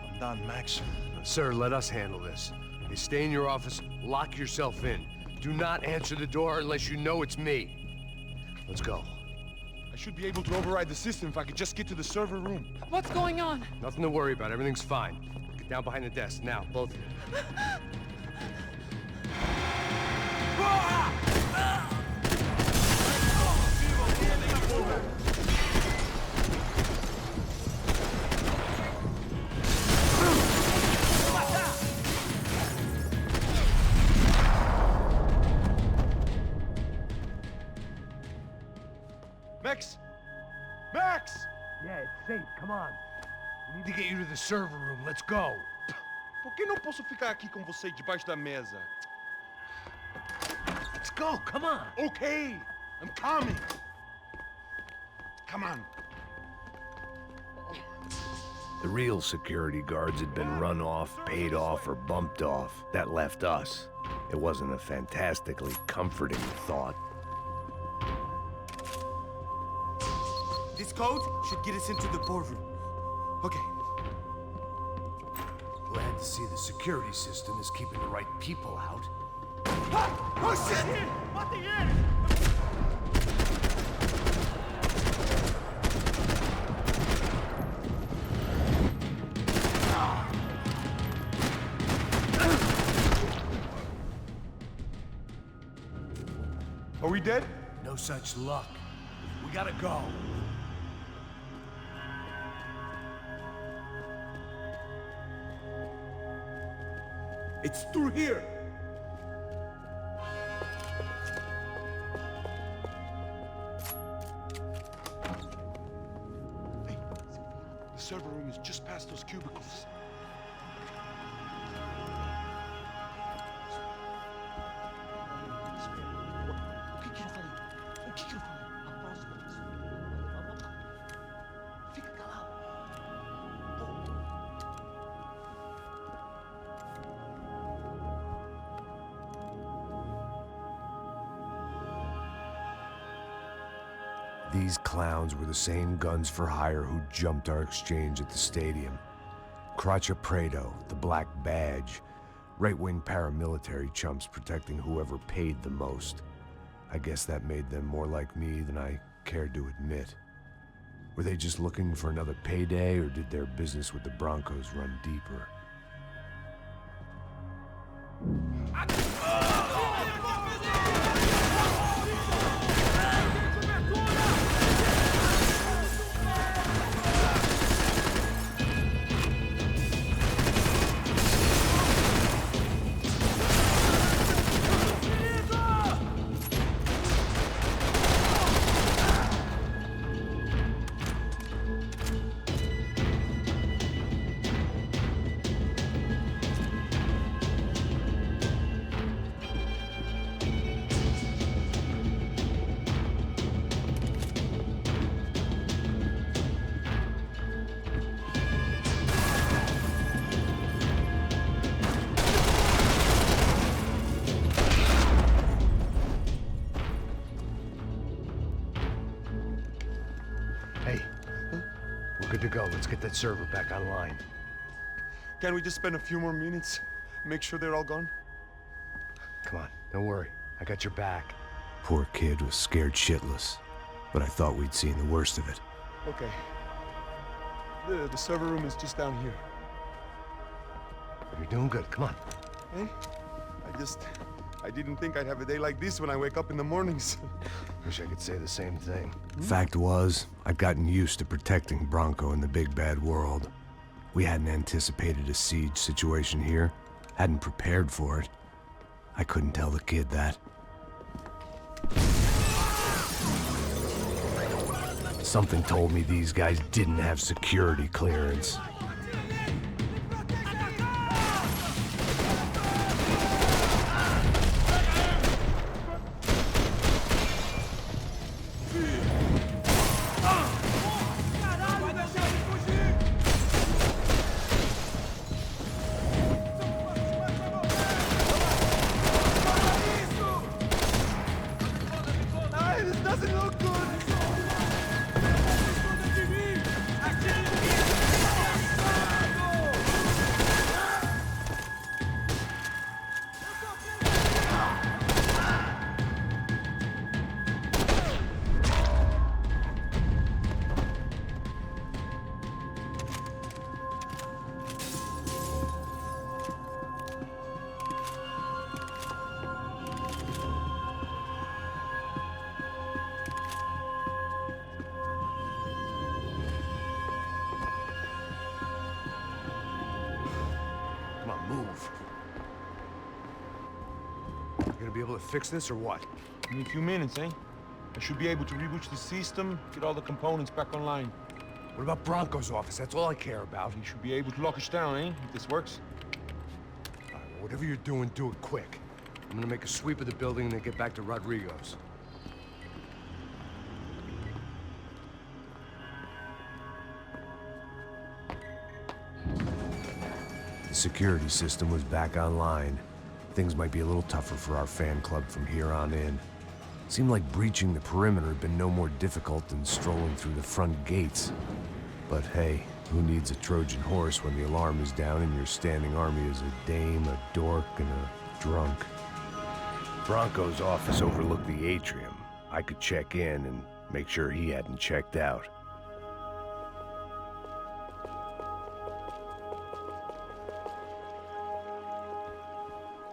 I'm done, Max. Sir, let us handle this. You stay in your office, lock yourself in. Do not answer the door unless you know it's me. Let's go. I should be able to override the system if I could just get to the server room. What's going on? Nothing to worry about. Everything's fine. Get down behind the desk. Now, both of you. Max! Max! Yeah, it's safe. Come on. We need to get you to the server room. Let's go. Por que não posso ficar aqui com você debaixo da mesa? Let's go. Come on. Okay, I'm coming. Come on. The real security guards had been run off, paid off, or bumped off. That left us. It wasn't a fantastically comforting thought. This code should get us into the boardroom. Okay. Glad to see the security system is keeping the right people out. Oh shit! What the hell? Are we dead? No such luck. We gotta go. It's through here. Hey, the server room is just past those cubicles. These clowns were the same guns for hire who jumped our exchange at the stadium. Cracha Prado, the Black Badge, right-wing paramilitary chumps protecting whoever paid the most. I guess that made them more like me than I cared to admit. Were they just looking for another payday, or did their business with the Broncos run deeper? Good to go. Let's get that server back online. Can't we just spend a few more minutes? Make sure they're all gone? Come on, don't worry. I got your back. Poor kid was scared shitless, but I thought we'd seen the worst of it. Okay. The server room is just down here. You're doing good. Come on. Hey, I didn't think I'd have a day like this when I wake up in the mornings. Wish I could say the same thing. Fact was, I'd gotten used to protecting Branco in the big bad world. We hadn't anticipated a siege situation here, hadn't prepared for it. I couldn't tell the kid that. Something told me these guys didn't have security clearance. Move. You gonna be able to fix this or what? In a few minutes, eh? I should be able to reboot the system, get all the components back online. What about Branco's office? That's all I care about. He should be able to lock us down, eh? If this works. All right, well, whatever you're doing, do it quick. I'm gonna make a sweep of the building and then get back to Rodrigo's. The security system was back online. Things might be a little tougher for our fan club from here on in. Seemed like breaching the perimeter had been no more difficult than strolling through the front gates. But hey, who needs a Trojan horse when the alarm is down and your standing army is a dame, a dork, and a drunk? Branco's office overlooked the atrium. I could check in and make sure he hadn't checked out.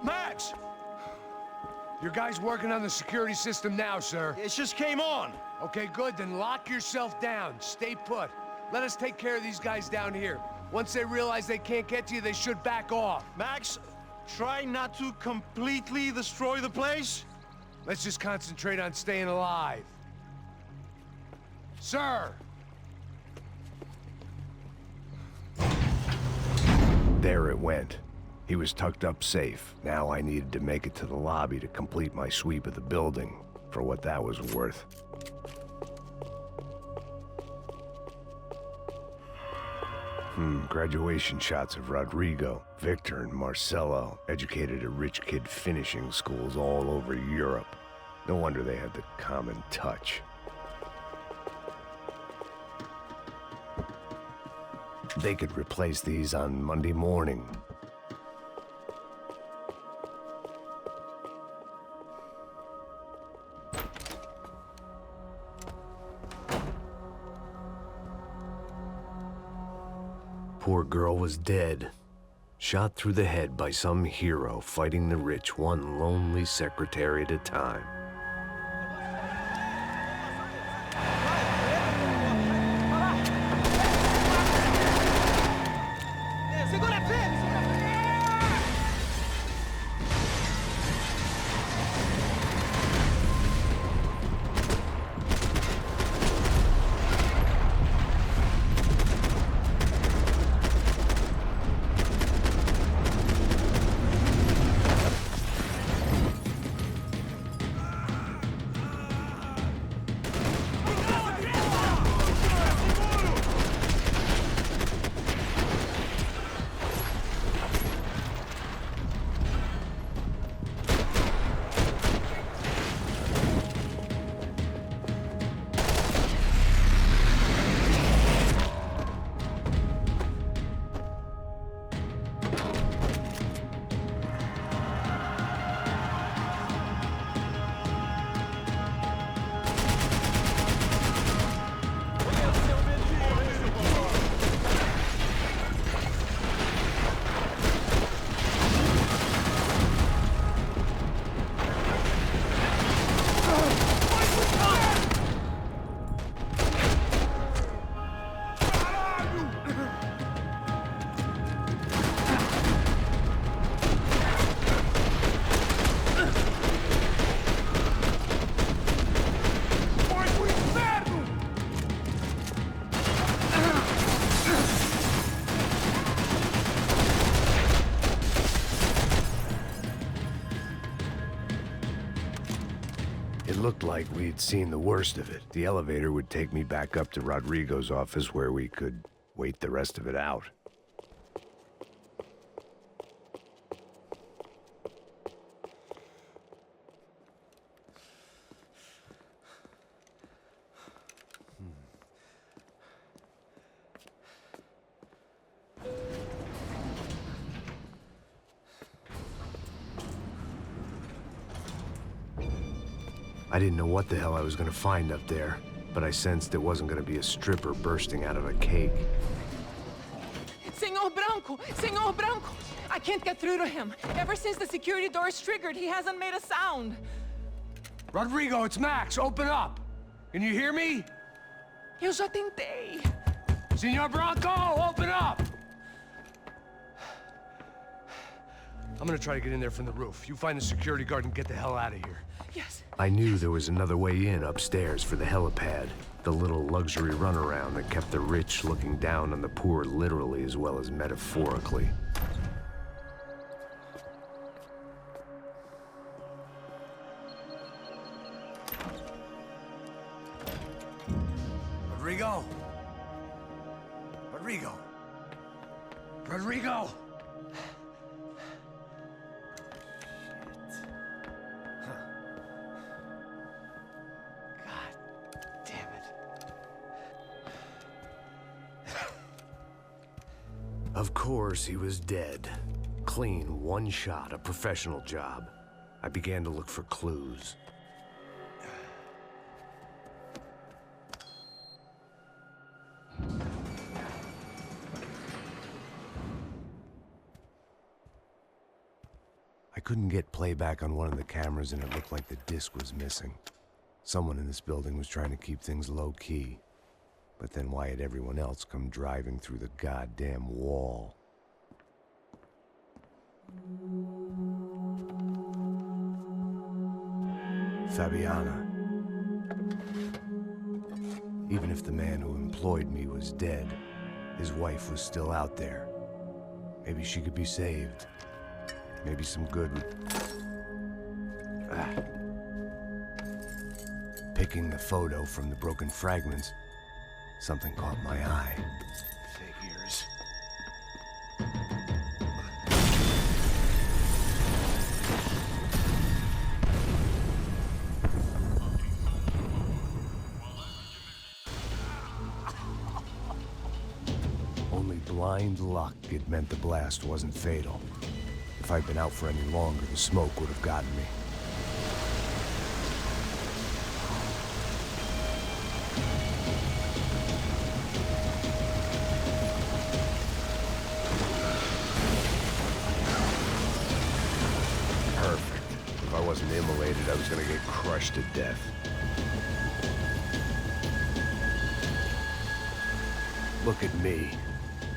Max! Your guy's working on the security system now, sir. It just came on. Okay, good. Then lock yourself down. Stay put. Let us take care of these guys down here. Once they realize they can't get to you, they should back off. Max, try not to completely destroy the place? Let's just concentrate on staying alive. Sir! There it went. He was tucked up safe. Now I needed to make it to the lobby to complete my sweep of the building, for what that was worth. Graduation shots of Rodrigo, Victor, and Marcelo, educated at rich kid finishing schools all over Europe. No wonder they had the common touch. They could replace these on Monday morning. Poor girl was dead. Shot through the head by some hero fighting the rich one lonely secretary at a time. It looked like we'd seen the worst of it. The elevator would take me back up to Rodrigo's office where we could wait the rest of it out. I didn't know what the hell I was gonna find up there, but I sensed it wasn't gonna be a stripper bursting out of a cake. Senor Branco! Senor Branco! I can't get through to him. Ever since the security door is triggered, he hasn't made a sound. Rodrigo, it's Max. Open up. Can you hear me? Eu já tentei. Senor Branco, open up! I'm gonna try to get in there from the roof. You find the security guard and get the hell out of here. Yes. I knew there was another way in upstairs for the helipad, the little luxury runaround that kept the rich looking down on the poor literally as well as metaphorically. Rodrigo! Rodrigo! Rodrigo! Of course, he was dead. Clean, one shot, a professional job. I began to look for clues. I couldn't get playback on one of the cameras and it looked like the disc was missing. Someone in this building was trying to keep things low-key. But then why had everyone else come driving through the goddamn wall? Fabiana. Even if the man who employed me was dead, his wife was still out there. Maybe she could be saved. Maybe some good would... Picking the photo from the broken fragments, something caught my eye. Figures. Only blind luck it meant the blast wasn't fatal. If I'd been out for any longer, the smoke would have gotten me. If I wasn't immolated, I was gonna get crushed to death. Look at me.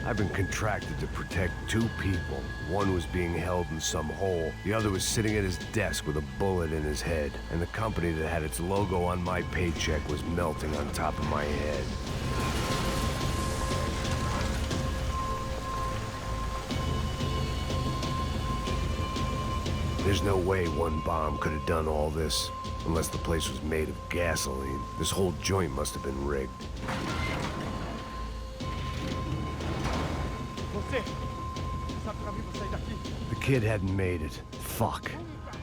I've been contracted to protect two people. One was being held in some hole. The other was sitting at his desk with a bullet in his head. And the company that had its logo on my paycheck was melting on top of my head. There's no way one bomb could have done all this, unless the place was made of gasoline. This whole joint must have been rigged. The kid hadn't made it. Fuck.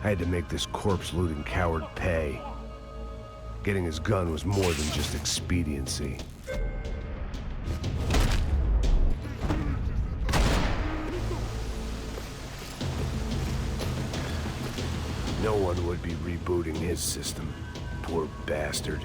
I had to make this corpse-looting coward pay. Getting his gun was more than just expediency. No one would be rebooting his system. Poor bastard.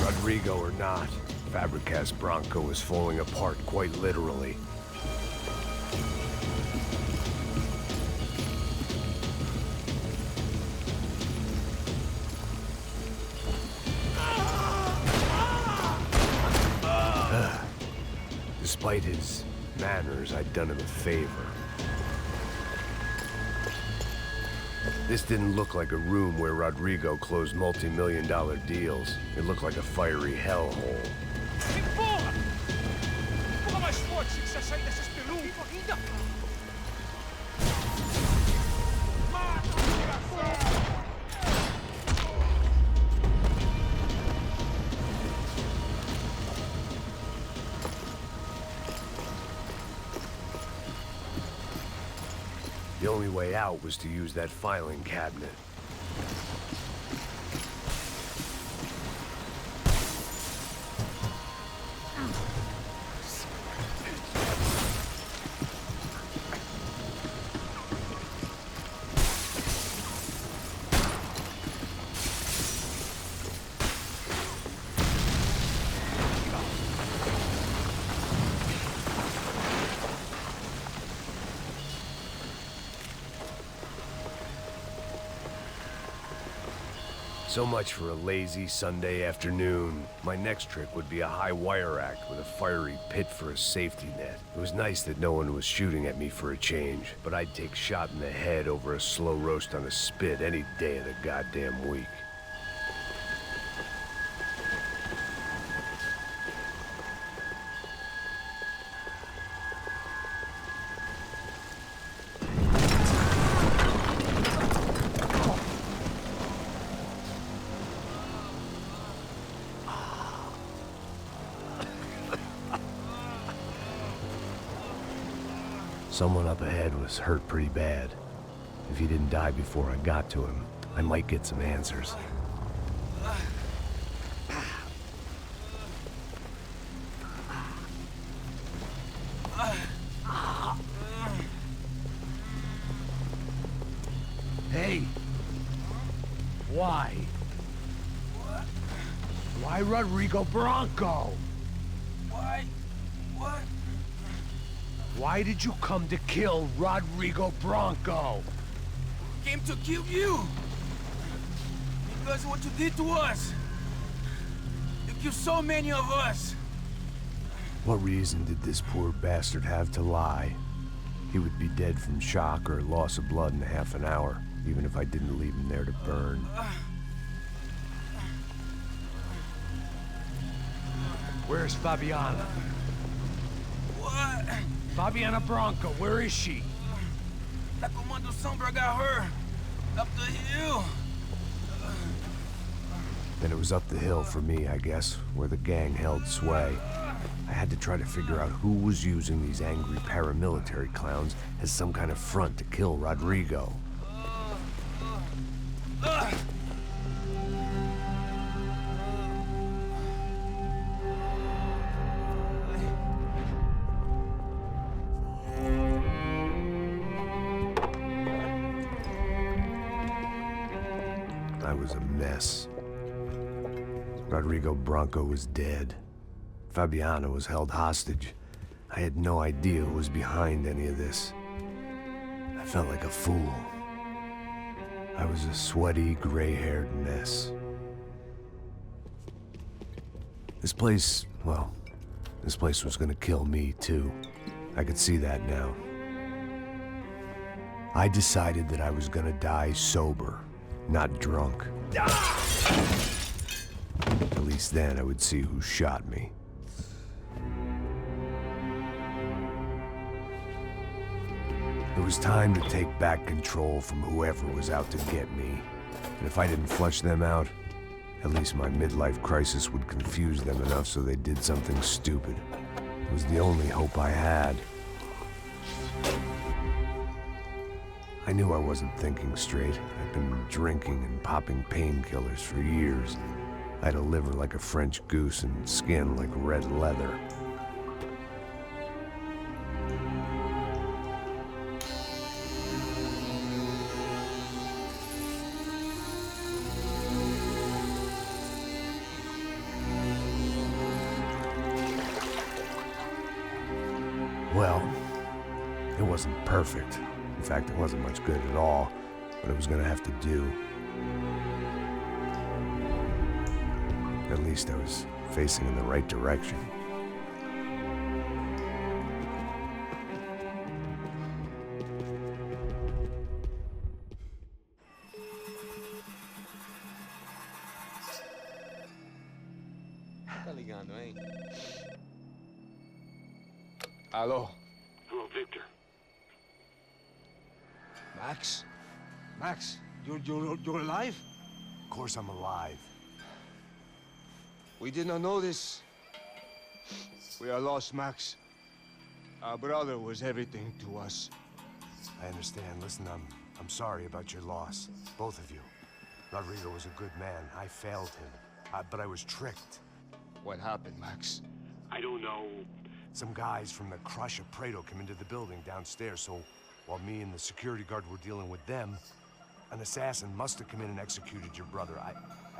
Rodrigo or not, Fabricas Branco is falling apart quite literally. Despite his manners, I'd done him a favor. This didn't look like a room where Rodrigo closed multi-million-dollar deals. It looked like a fiery hellhole. Empurra! Empurra mais forte se quiser sair dessa espelunca! Mata o desgraçado! The only way out was to use that filing cabinet. So much for a lazy Sunday afternoon. My next trick would be a high wire act with a fiery pit for a safety net. It was nice that no one was shooting at me for a change, but I'd take shot in the head over a slow roast on a spit any day of the goddamn week. Someone up ahead was hurt pretty bad. If he didn't die before I got to him, I might get some answers. Hey! Why? Why Rodrigo Branco? Why? What? Why did you come to kill Rodrigo Branco? Came to kill you! Because of what you did to us! You killed so many of us! What reason did this poor bastard have to lie? He would be dead from shock or loss of blood in half an hour, even if I didn't leave him there to burn. Where's Fabiana? What? Fabiana Branco, where is she? La Comando Sombra got her. Up the hill. Then it was up the hill for me, I guess, where the gang held sway. I had to try to figure out who was using these angry paramilitary clowns as some kind of front to kill Rodrigo. I was a mess. Rodrigo Branco was dead. Fabiana was held hostage. I had no idea who was behind any of this. I felt like a fool. I was a sweaty, gray-haired mess. This place, well, this place was gonna kill me, too. I could see that now. I decided that I was gonna die sober, not drunk. At least then I would see who shot me. It was time to take back control from whoever was out to get me. And if I didn't flush them out, at least my midlife crisis would confuse them enough so they did something stupid. It was the only hope I had. I knew I wasn't thinking straight. I'd been drinking and popping painkillers for years. I had a liver like a French goose and skin like red leather. Well, it wasn't perfect. In fact, it wasn't much good at all, but it was gonna have to do. At least I was facing in the right direction. Tá ligando, hein? Alô? Hello, Victor. Max? Max, you're alive? Of course I'm alive. We did not know this. We are lost, Max. Our brother was everything to us. I understand. Listen, I'm sorry about your loss. Both of you. Rodrigo was a good man. I failed him. But I was tricked. What happened, Max? I don't know. Some guys from the Crush of Prado came into the building downstairs, so while me and the security guard were dealing with them, an assassin must have come in and executed your brother.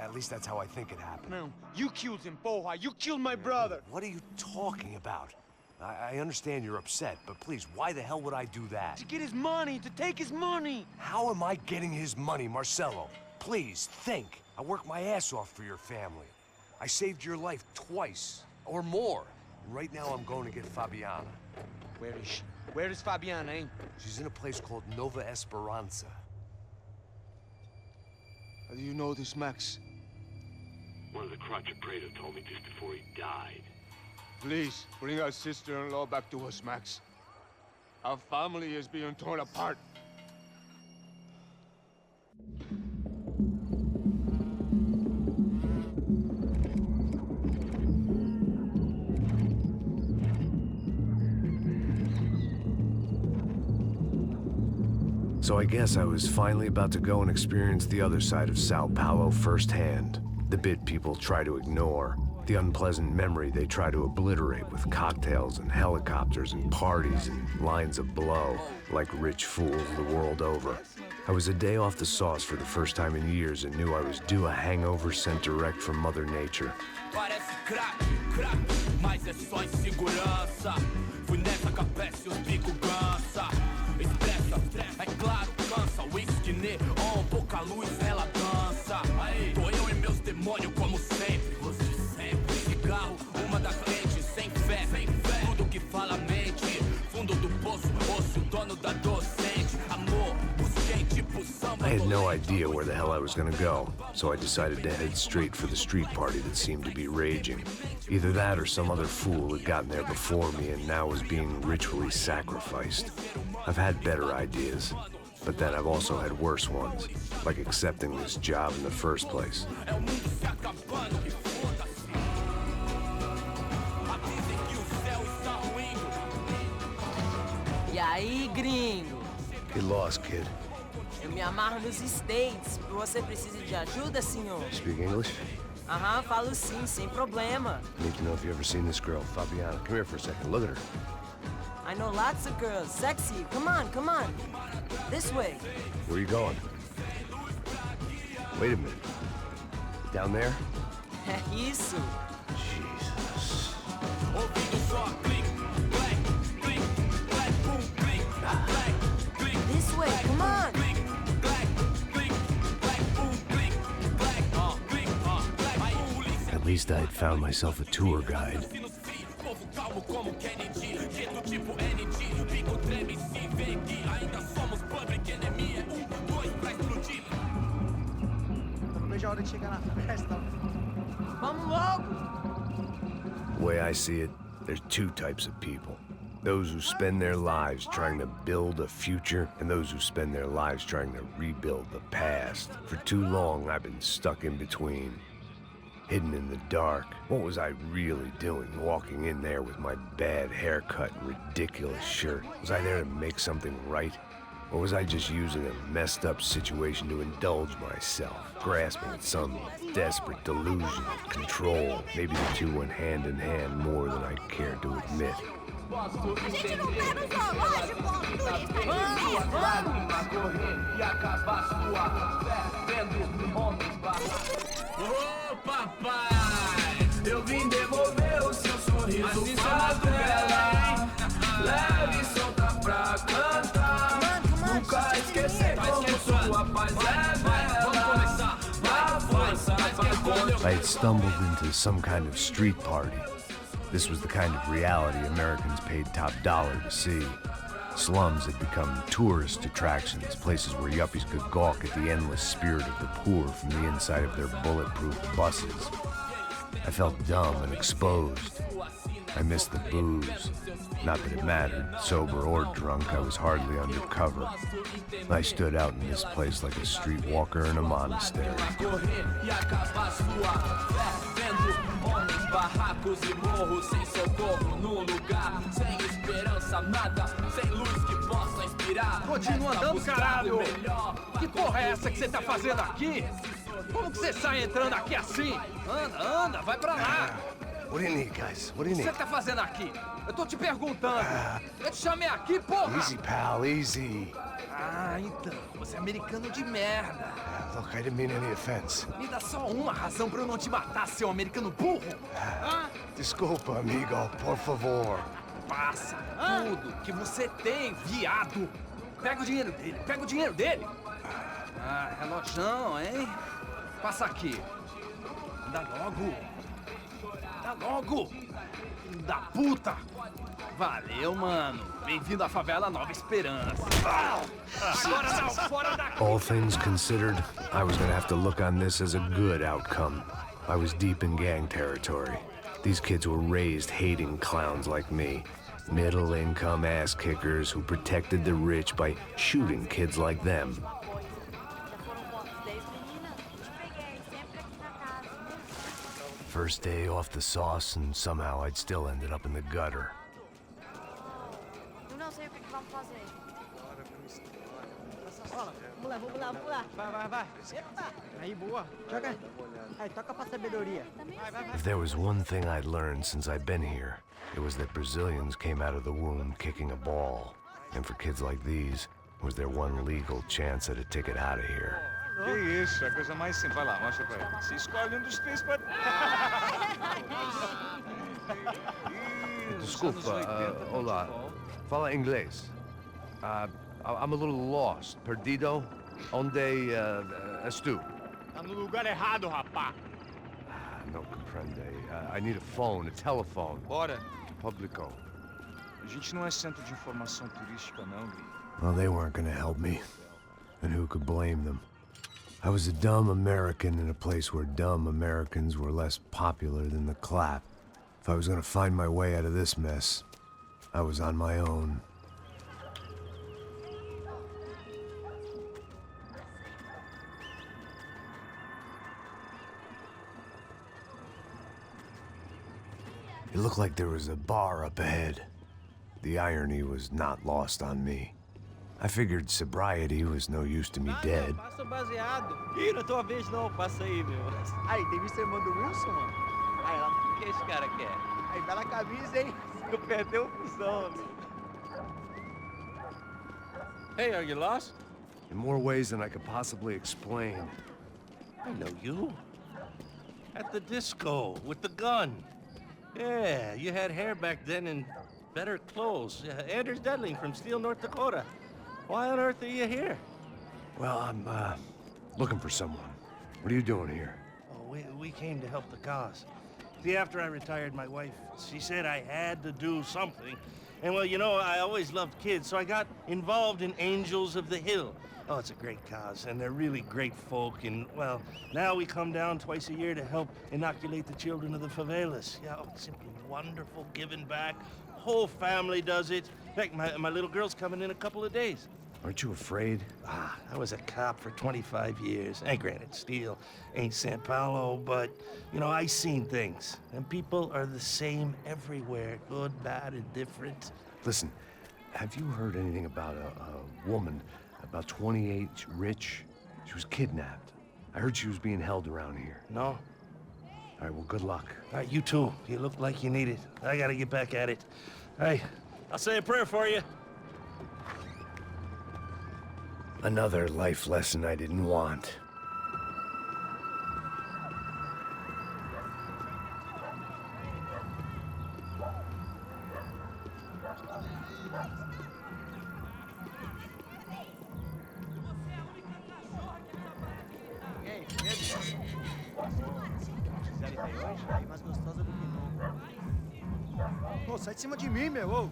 At least that's how I think it happened. No, you killed him, Porra. You killed my brother. What are you talking about? I understand you're upset, but please, why the hell would I do that? To get his money, to take his money. How am I getting his money, Marcelo? Please, think. I worked my ass off for your family. I saved your life twice, or more. Right now, I'm going to get Fabiana. Where is she? Where is Fabiana, eh? She's in a place called Nova Esperanza. How do you know this, Max? One of the Crotcher Prater told me just before he died. Please, bring our sister-in-law back to us, Max. Our family is being torn apart. So I guess I was finally about to go and experience the other side of Sao Paulo firsthand. The bit people try to ignore. The unpleasant memory they try to obliterate with cocktails and helicopters and parties and lines of blow, like rich fools the world over. I was a day off the sauce for the first time in years and knew I was due a hangover sent direct from Mother Nature. Parece crack, mas é só insegurança. Fui nessa capete, os bico gansa. Expressa, é claro, cansa. Whisky neon, pouca luz, ela dança. Tô eu e meus demônios como sempre. Você sempre. Cigarro, uma das lentes, sem fé. Tudo que fala mente. Fundo do poço, osso, dono da docente. Amor, busquei tipo samba. I had no idea where the hell I was gonna go, so I decided to head straight for the street party that seemed to be raging. Either that or some other fool had gotten there before me and now was being ritually sacrificed. I've had better ideas, but then I've also had worse ones, like accepting this job in the first place. E aí, gringo? Get lost, kid. Eu me amarro nos States. Você precisa de ajuda, senhor? Speak English? Aham, falo sim, sem problema. I need to know if you've ever seen this girl, Fabiana. Come here for a second. Look at her. I know lots of girls. Sexy. Come on, come on. This way. Where are you going? Wait a minute. Down there? Isso. Jesus. This way, come on. At least I had found myself a tour guide. Vamos logo. The way I see it, there's two types of people. Those who spend their lives trying to build a future, and those who spend their lives trying to rebuild the past. For too long, I've been stuck in between. Hidden in the dark. What was I really doing, walking in there with my bad haircut and ridiculous shirt? Was I there to make something right? Or was I just using a messed up situation to indulge myself, grasping at some desperate delusion of control? Maybe the two went hand in hand more than I cared to admit. A gente não tá no zoológico, turista de merda! Correr e acabar sua fé vendo homens barrados. Ô papai, eu vim devolver o seu sorriso fato bela. Leve e solta pra cantar. Nunca esquecer como sua paz é bela. Vai força, I had stumbled into some kind of street party. This was the kind of reality Americans paid top dollar to see. Slums had become tourist attractions, places where yuppies could gawk at the endless spirit of the poor from the inside of their bulletproof buses. I felt dumb and exposed. I missed the booze. Not that it mattered, sober or drunk, I was hardly undercover. I stood out in this place like a streetwalker in a monastery. Barracos e morros sem socorro no lugar, sem esperança, nada, sem luz que possa inspirar. Continua andando, caralho! Que porra é essa que você tá fazendo aqui? Como que você sai entrando aqui assim? Anda, vai pra lá! What do you need, guys? What do you O que need? você tá fazendo aqui? Eu tô te perguntando. Eu te chamei aqui, porra! Easy, pal, easy. Ah, então, você é americano de merda. Look, I didn't mean any offense. Me dá só uma razão pra eu não te matar, seu americano burro. Desculpa, amigo, por favor. Passa tudo que você tem, viado. Pega o dinheiro dele, pega o dinheiro dele. Ah, relojão, hein? Passa aqui. Dá logo. Dá logo. Filho da puta. Valeu, mano. Bem-vindo à favela Nova Esperança. Agora não, fora daqui. All things considered, I was gonna have to look on this as a good outcome. I was deep in gang territory. These kids were raised hating clowns like me. Middle-income ass-kickers who protected the rich by shooting kids like them. First day off the sauce, and somehow I'd still ended up in the gutter. Eu não sei o que vamos fazer. Vamos lá. Vai. Eita. Aí, boa. Joga. Aí, toca pra sabedoria. If there was one thing I'd learned since I'd been here, it was that Brazilians came out of the womb kicking a ball. And for kids like these, it was their one legal chance at a ticket out of here. Que isso, é a coisa mais simples. Vai lá, mostra pra ele. Se escolhe dos três pra... Desculpa, olá. Fala inglês. I'm a little lost. Perdido? Onde és tu? Tá no lugar errado, rapá. Não compreende. I need a phone, a telephone. Bora. Publico. A gente não é centro de informação turística, não, Gui. Well, they weren't gonna help me. And who could blame them? I was a dumb American in a place where dumb Americans were less popular than the clap. If I was gonna find my way out of this mess, I was on my own. It looked like there was a bar up ahead. The irony was not lost on me. I figured sobriety was no use to me dead. Passa o baseado. Ih, não é tua vez não. Passa aí, meu. Aí, tem visto a irmã do Wilson, mano? Aí, lá, o que esse cara quer? Aí, bela camisa, hein? Eu perdi o fusão, amigo. Hey, are you lost? In more ways than I could possibly explain. I know you. At the disco, with the gun. Yeah, you had hair back then and better clothes. Anders Dedling from Steele, North Dakota. Why on earth are you here? Well, I'm, looking for someone. What are you doing here? Oh, we came to help the cause. See, after I retired, my wife, she said I had to do something. And, well, you know, I always loved kids, so I got involved in Angels of the Hill. Oh, it's a great cause, and they're really great folk, and, well, now we come down twice a year to help inoculate the children of the favelas. Yeah, oh, it's simply wonderful, giving back. Whole family does it. In fact, my little girl's coming in a couple of days. Aren't you afraid? I was a cop for 25 years. And granted, Steele ain't São Paulo, but, you know, I seen things. And people are the same everywhere, good, bad, and different. Listen, have you heard anything about a woman, about 28, rich? She was kidnapped. I heard she was being held around here. No. All right, well, good luck. All right, you too. You look like you need it. I gotta get back at it. Hey, I'll say a prayer for you. Another life lesson I didn't want. Aí mais gostosa do que nunca. Pô, sai de cima de mim, meu. Ô.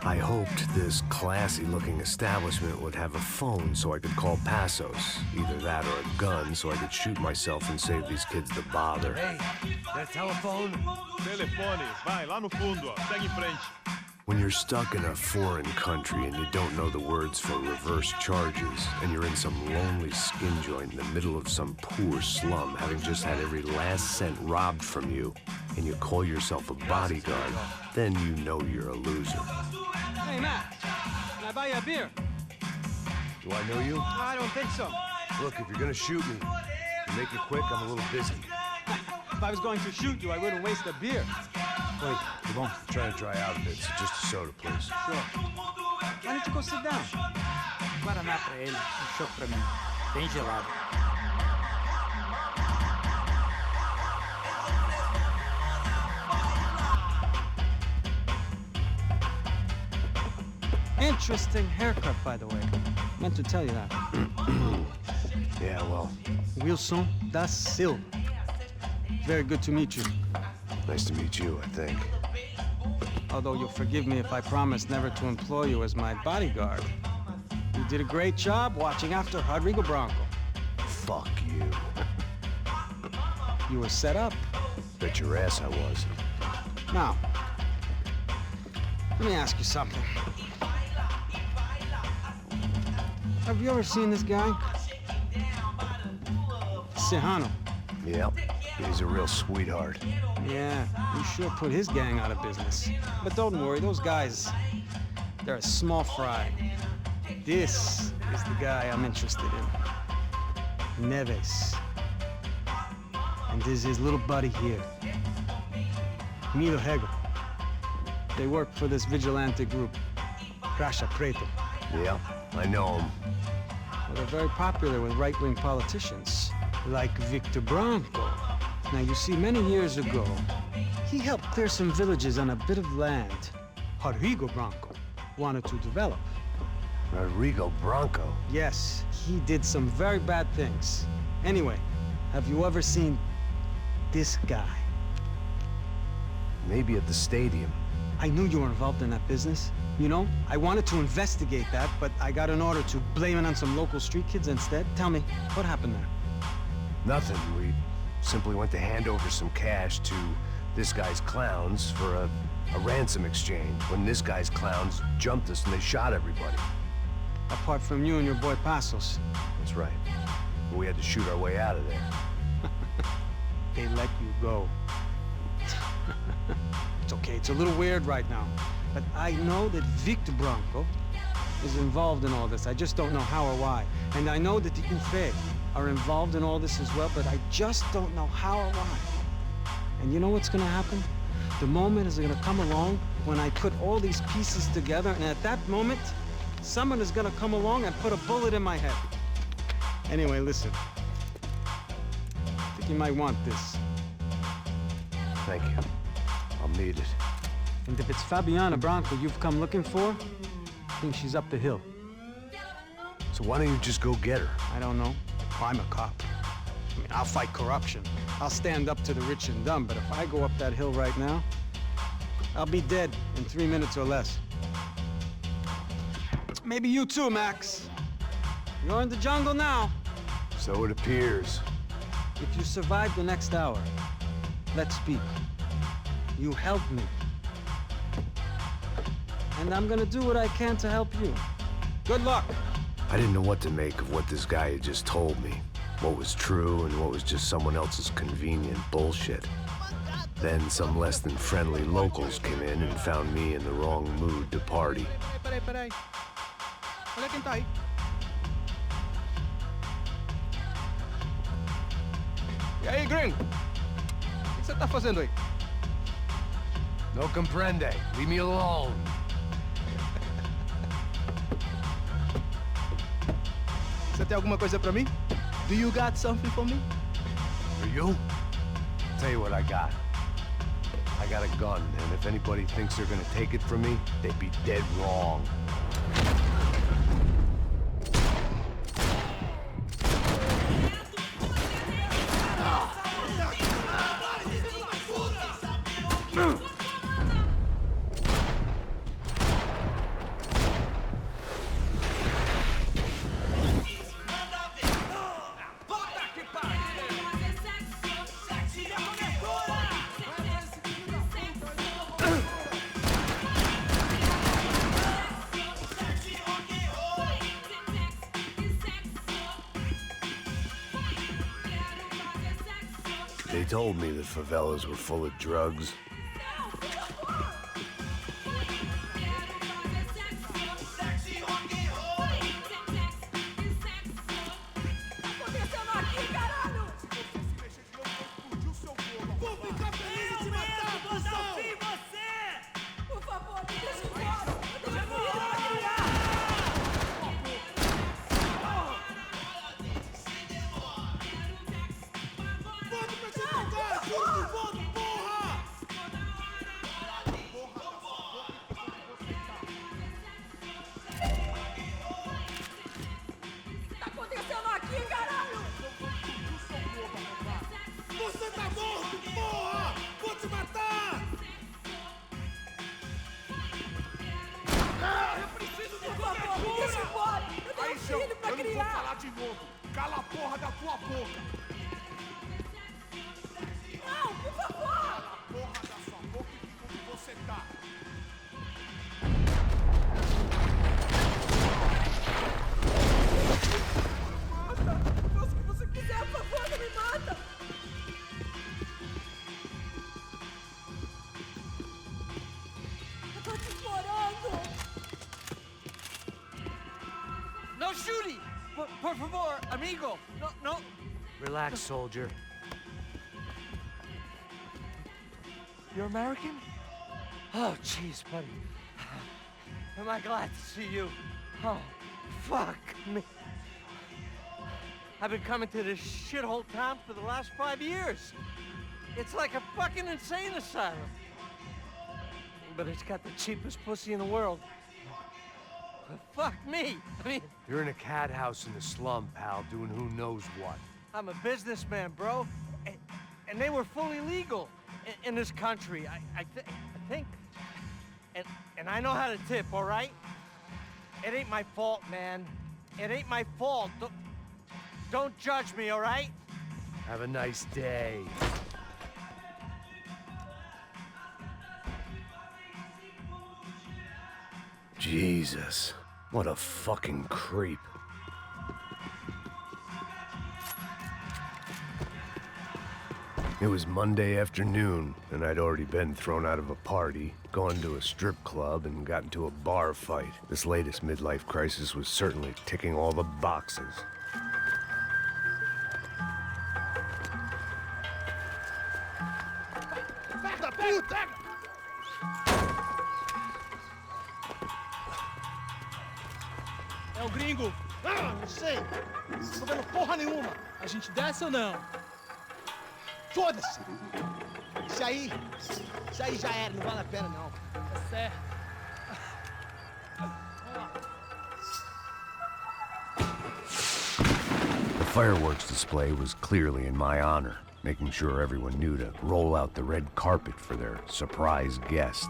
I hoped this classy-looking establishment would have a phone so I could call Passos. Either that or a gun so I could shoot myself and save these kids the bother. Hey, that telephone? Telefone, vai, lá no fundo, ó. Segue em frente. When you're stuck in a foreign country and you don't know the words for reverse charges, and you're in some lonely skin joint in the middle of some poor slum, having just had every last cent robbed from you, and you call yourself a bodyguard, then you know you're a loser. Hey, Matt, can I buy you a beer? Do I know you? I don't think so. Look, if you're gonna shoot me, to make it quick, I'm a little busy. If I was going to shoot you, I wouldn't waste a beer. Oi, tudo bom? Trying to dry out a bit, so just a soda, please. Sure. Why don't you go sit down? Guaraná pra ele, chopp pra mim. Bem gelado. Interesting haircut, by the way. Meant to tell you that. Yeah, well... Wilson da Silva. Very good to meet you. Nice to meet you, I think. Although you'll forgive me if I promise never to employ you as my bodyguard. You did a great job watching after Rodrigo Branco. Fuck you. You were set up. Bet your ass I was. Now, let me ask you something. Have you ever seen this guy? Serrano. Yep. He's a real sweetheart. Yeah, you sure put his gang out of business. But don't worry, those guys, they're a small fry. This is the guy I'm interested in. Neves. And this is his little buddy here. Milo Hegel. They work for this vigilante group, Caixa Preto. Yep, I know him. Well, they're very popular with right-wing politicians, like Victor Branco. Now, you see, many years ago, he helped clear some villages on a bit of land Rodrigo Branco wanted to develop. Rodrigo Branco? Yes, he did some very bad things. Anyway, have you ever seen this guy? Maybe at the stadium. I knew you were involved in that business. You know, I wanted to investigate that, but I got an order to blame it on some local street kids instead. Tell me, what happened there? Nothing. We simply went to hand over some cash to this guy's clowns for a ransom exchange when this guy's clowns jumped us and they shot everybody. Apart from you and your boy Passos. That's right. But we had to shoot our way out of there. They let you go. It's okay, it's a little weird right now. But I know that Victor Branco is involved in all this. I just don't know how or why. And I know that the UFE are involved in all this as well, but I just don't know how or why. And you know what's gonna happen? The moment is gonna come along when I put all these pieces together, and at that moment, someone is gonna come along and put a bullet in my head. Anyway, listen. I think you might want this. Thank you. I'll need it. And if it's Fabiana Branco you've come looking for, I think she's up the hill. So why don't you just go get her? I don't know. I'm a cop. I mean, I'll fight corruption. I'll stand up to the rich and dumb, but if I go up that hill right now, I'll be dead in 3 minutes or less. Maybe you too, Max. You're in the jungle now. So it appears. If you survive the next hour, let's speak. You helped me. And I'm gonna do what I can to help you. Good luck. I didn't know what to make of what this guy had just told me. What was true and what was just someone else's convenient bullshit. Then some less than friendly locals came in and found me in the wrong mood to party. Peraí. Olha quem tá aí. E aí, gringo? O que você tá fazendo aí? No comprende. Leave me alone. Você tem alguma coisa pra mim? Do you got something for me? For you? Tell you what I got. I got a gun, and if anybody thinks they're gonna take it from me, they'd be dead wrong. They told me the favelas were full of drugs. sua boca! Não, por favor! Cala a porra da sua boca e fica onde você tá! Faça o que você quiser, por favor, não me mata! Eu tô te implorando! No shooting! Por favor, amigo! No. Relax, soldier. You're American? Oh, jeez, buddy. Am I glad to see you? Oh, fuck me. I've been coming to this shithole town for the last 5 years. It's like a fucking insane asylum. But it's got the cheapest pussy in the world. Fuck me. I mean, You're in a cat house in the slum, pal, doing who knows what. I'm a businessman, bro. And they were fully legal in this country. I think. And I know how to tip, all right? It ain't my fault, man. It ain't my fault. Don't judge me, all right? Have a nice day. Jesus, what a fucking creep. It was Monday afternoon, and I'd already been thrown out of a party, gone to a strip club, and got into a bar fight. This latest midlife crisis was certainly ticking all the boxes. Pega, puta! É o gringo. Ah, não sei. Não tô vendo porra nenhuma. A gente desce ou não? Foda-se. Isso aí já era, não vale a pena não. Tá certo. The fireworks display was clearly in my honor, making sure everyone knew to roll out the red carpet for their surprise guest.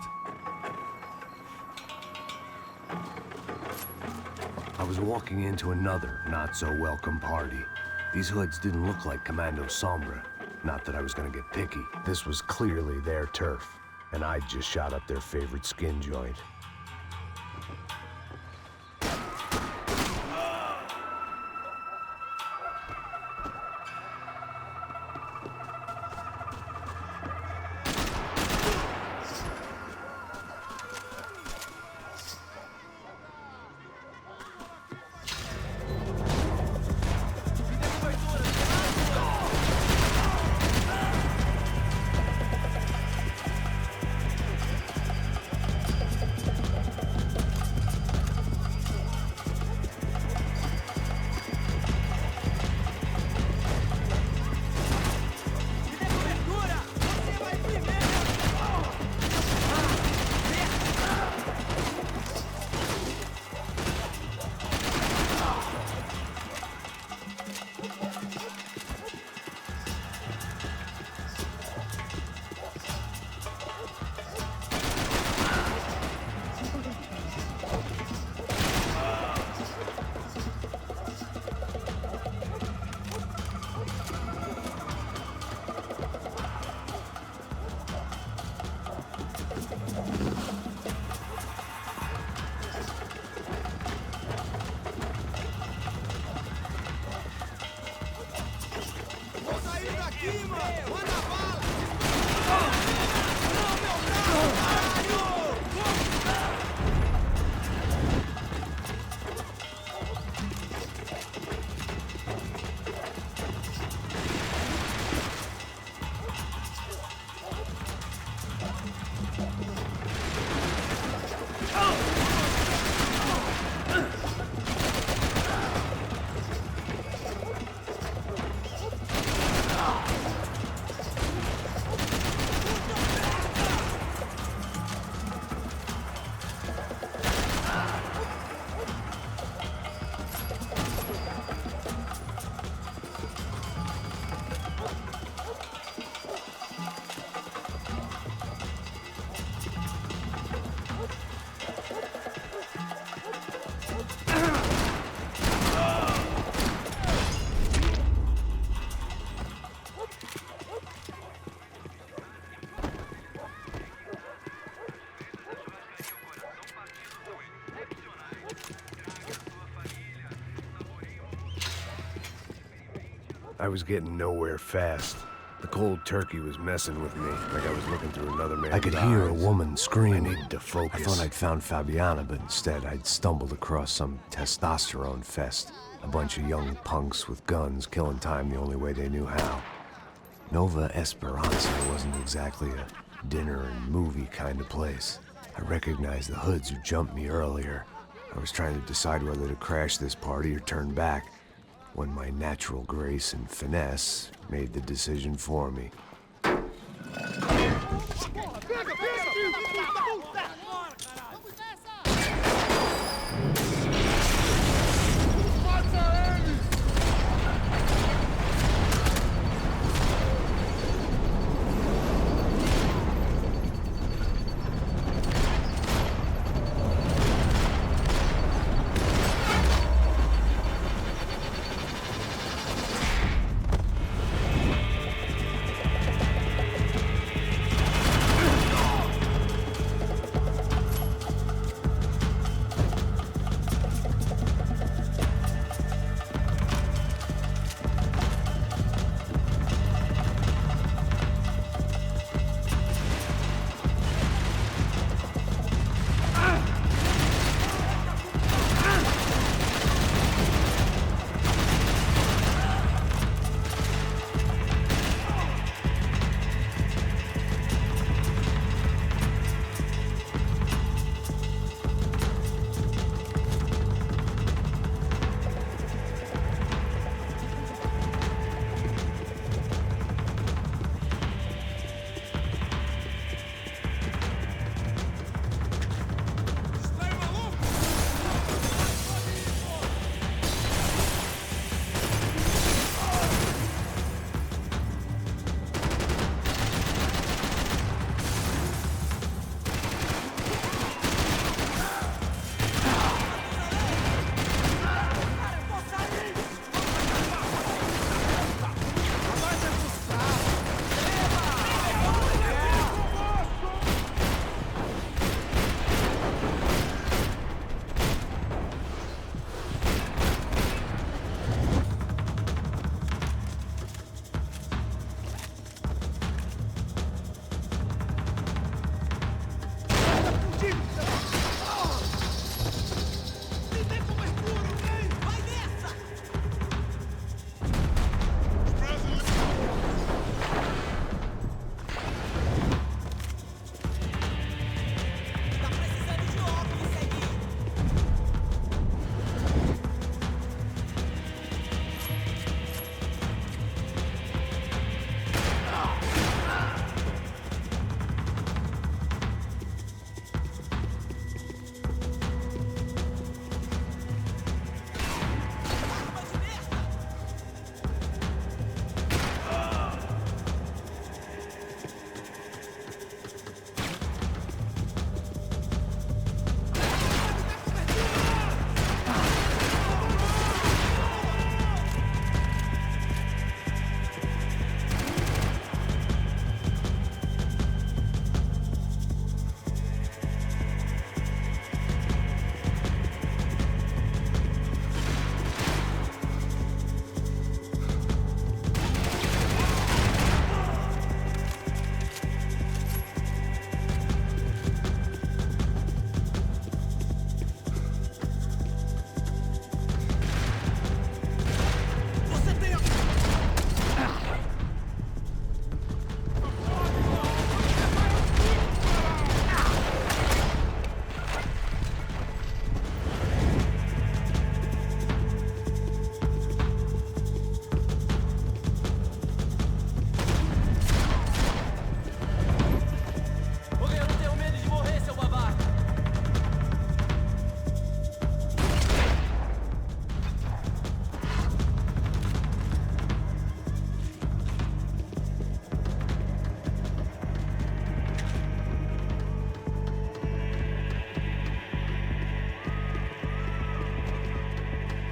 I was walking into another not-so-welcome party. These hoods didn't look like Commando Sombra. Not that I was gonna get picky. This was clearly their turf, and I'd just shot up their favorite skin joint. I was getting nowhere fast. The cold turkey was messing with me, like I was looking through another man's eyes. I could hear a woman screaming. I needed to focus. I thought I'd found Fabiana, but instead I'd stumbled across some testosterone fest. A bunch of young punks with guns killing time the only way they knew how. Nova Esperanza wasn't exactly a dinner and movie kind of place. I recognized the hoods who jumped me earlier. I was trying to decide whether to crash this party or turn back, when my natural grace and finesse made the decision for me.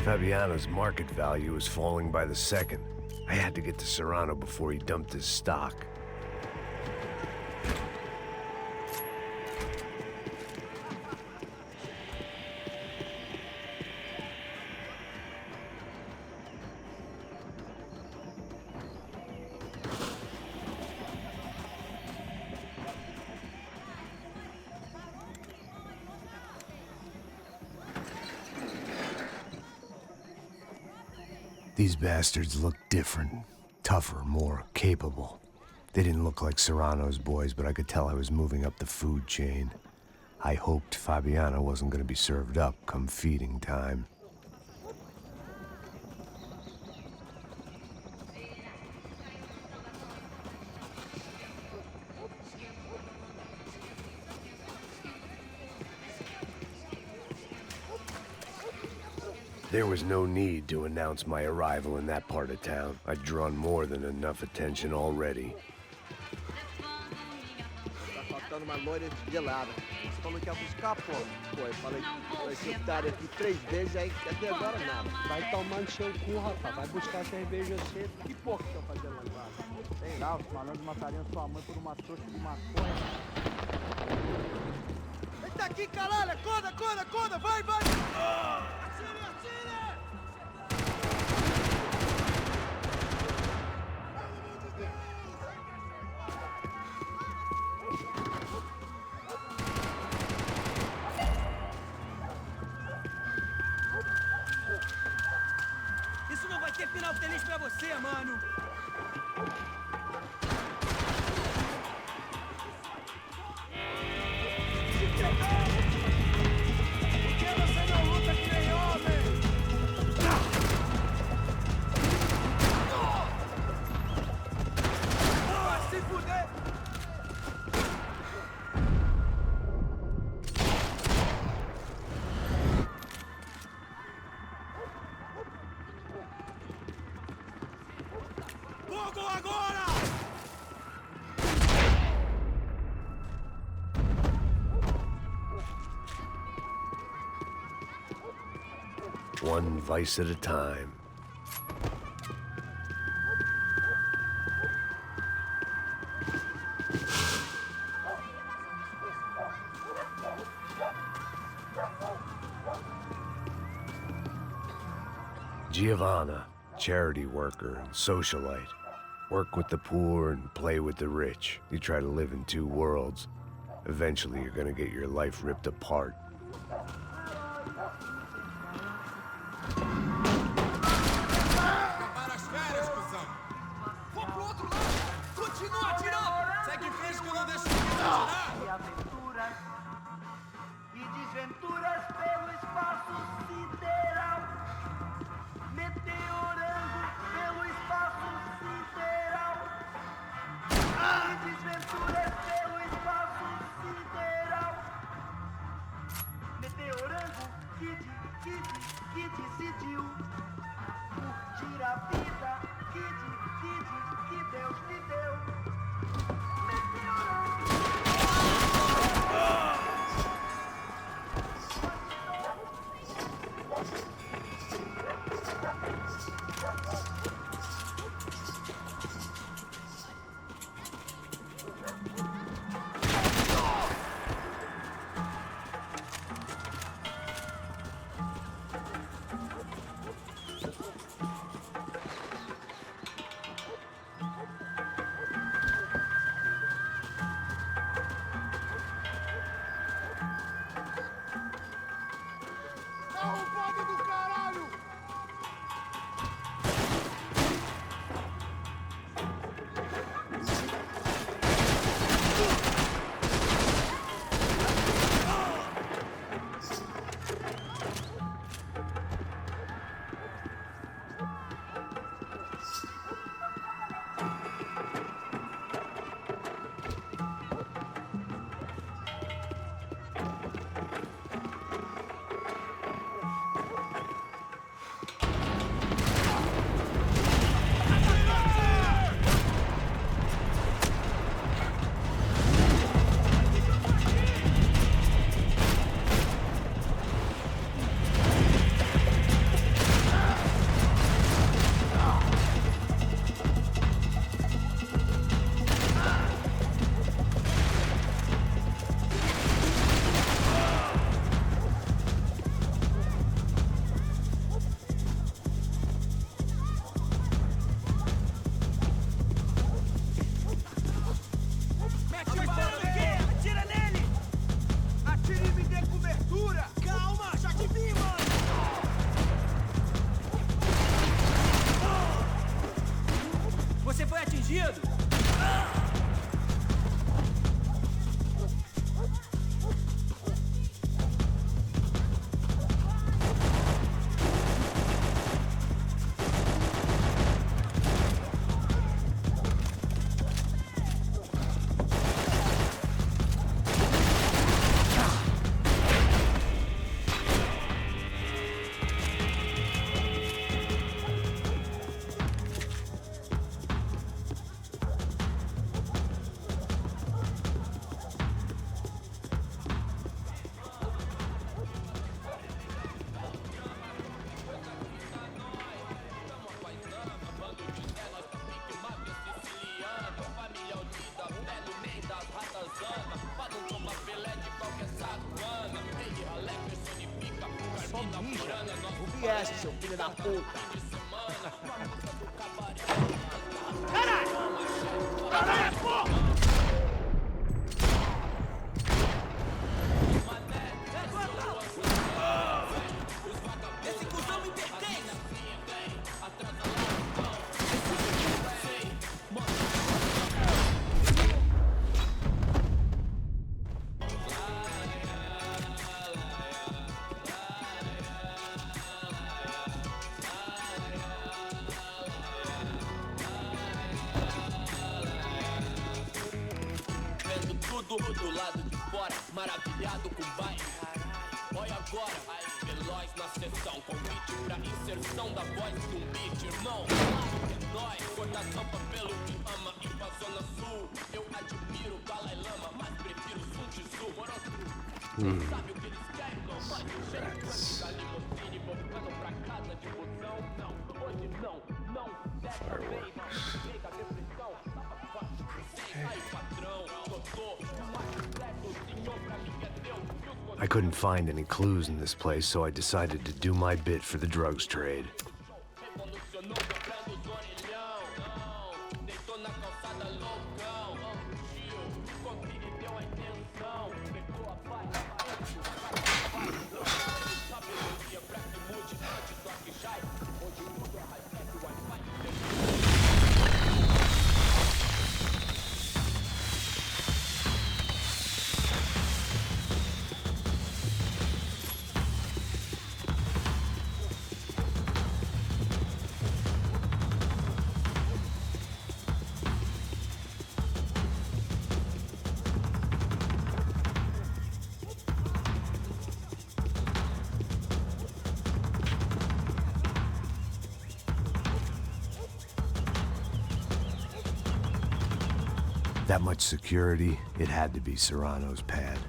Fabiano's market value was falling by the second. I had to get to Serrano before he dumped his stock. These bastards looked different. Tougher, more capable. They didn't look like Serrano's boys, but I could tell I was moving up the food chain. I hoped Fabiana wasn't gonna be served up come feeding time. There was no need to announce my arrival in that part of town. I'd drawn more than enough attention already. Tá faltando uma loira gelada. Você falou que ia buscar, pô. Pô, eu falei esse otário aqui 3 vezes, aí até agora nada. Vai tomar no seu cu, rapaz. Vai buscar cerveja cedo. Que porra que estão fazendo lá embaixo? Sei lá, os malandros matariam sua mãe por uma trouxa de maconha. Ele tá aqui, caralho! Acorda, acorda, acorda! Vai, vai! Atire, atire! Isso não vai ter final feliz pra você, mano! Por que você não luta que nem homem? Vai se fuder! Fogo agora! One vice at a time. Giovanna, charity worker and socialite. Work with the poor and play with the rich. You try to live in 2 worlds. Eventually, you're gonna get your life ripped apart. Acabar as férias, cuzão! Vou pro outro lado! Continua atirando! Segue em frente que eu não deixo ninguém atirar! E aventuras e desventuras pelo espaço sideral, meteorando pelo espaço sideral, e desventuras pelo espaço sideral, meteorando ninja, o vieste, seu filho da puta. Caralho! Caralho, porra! Esse cuzão me pertence! Vendo tudo do lado de fora, maravilhado com o baile. Olha agora, veloz na sessão, convite pra inserção da voz de um beat, irmão. É nóis, corta a tampa pelo que ama e pra zona sul. Eu admiro o Dalai Lama, mas prefiro Sun Tzu. Moro, sabe o que eles querem, não? Pode cheio pra ficar limosine, voltando pra casa de busão. Não, hoje não, dessa vez não. Chega a depressão, tava fácil, aí patrão, doutor, mais completo, senhor pra mim é Deus. I couldn't find any clues in this place, so I decided to do my bit for the drugs trade. That much security, it had to be Serrano's pad.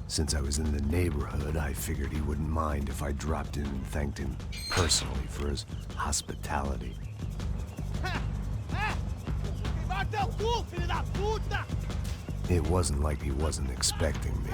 Since I was in the neighborhood, I figured he wouldn't mind if I dropped in and thanked him personally for his hospitality. It wasn't like he wasn't expecting me.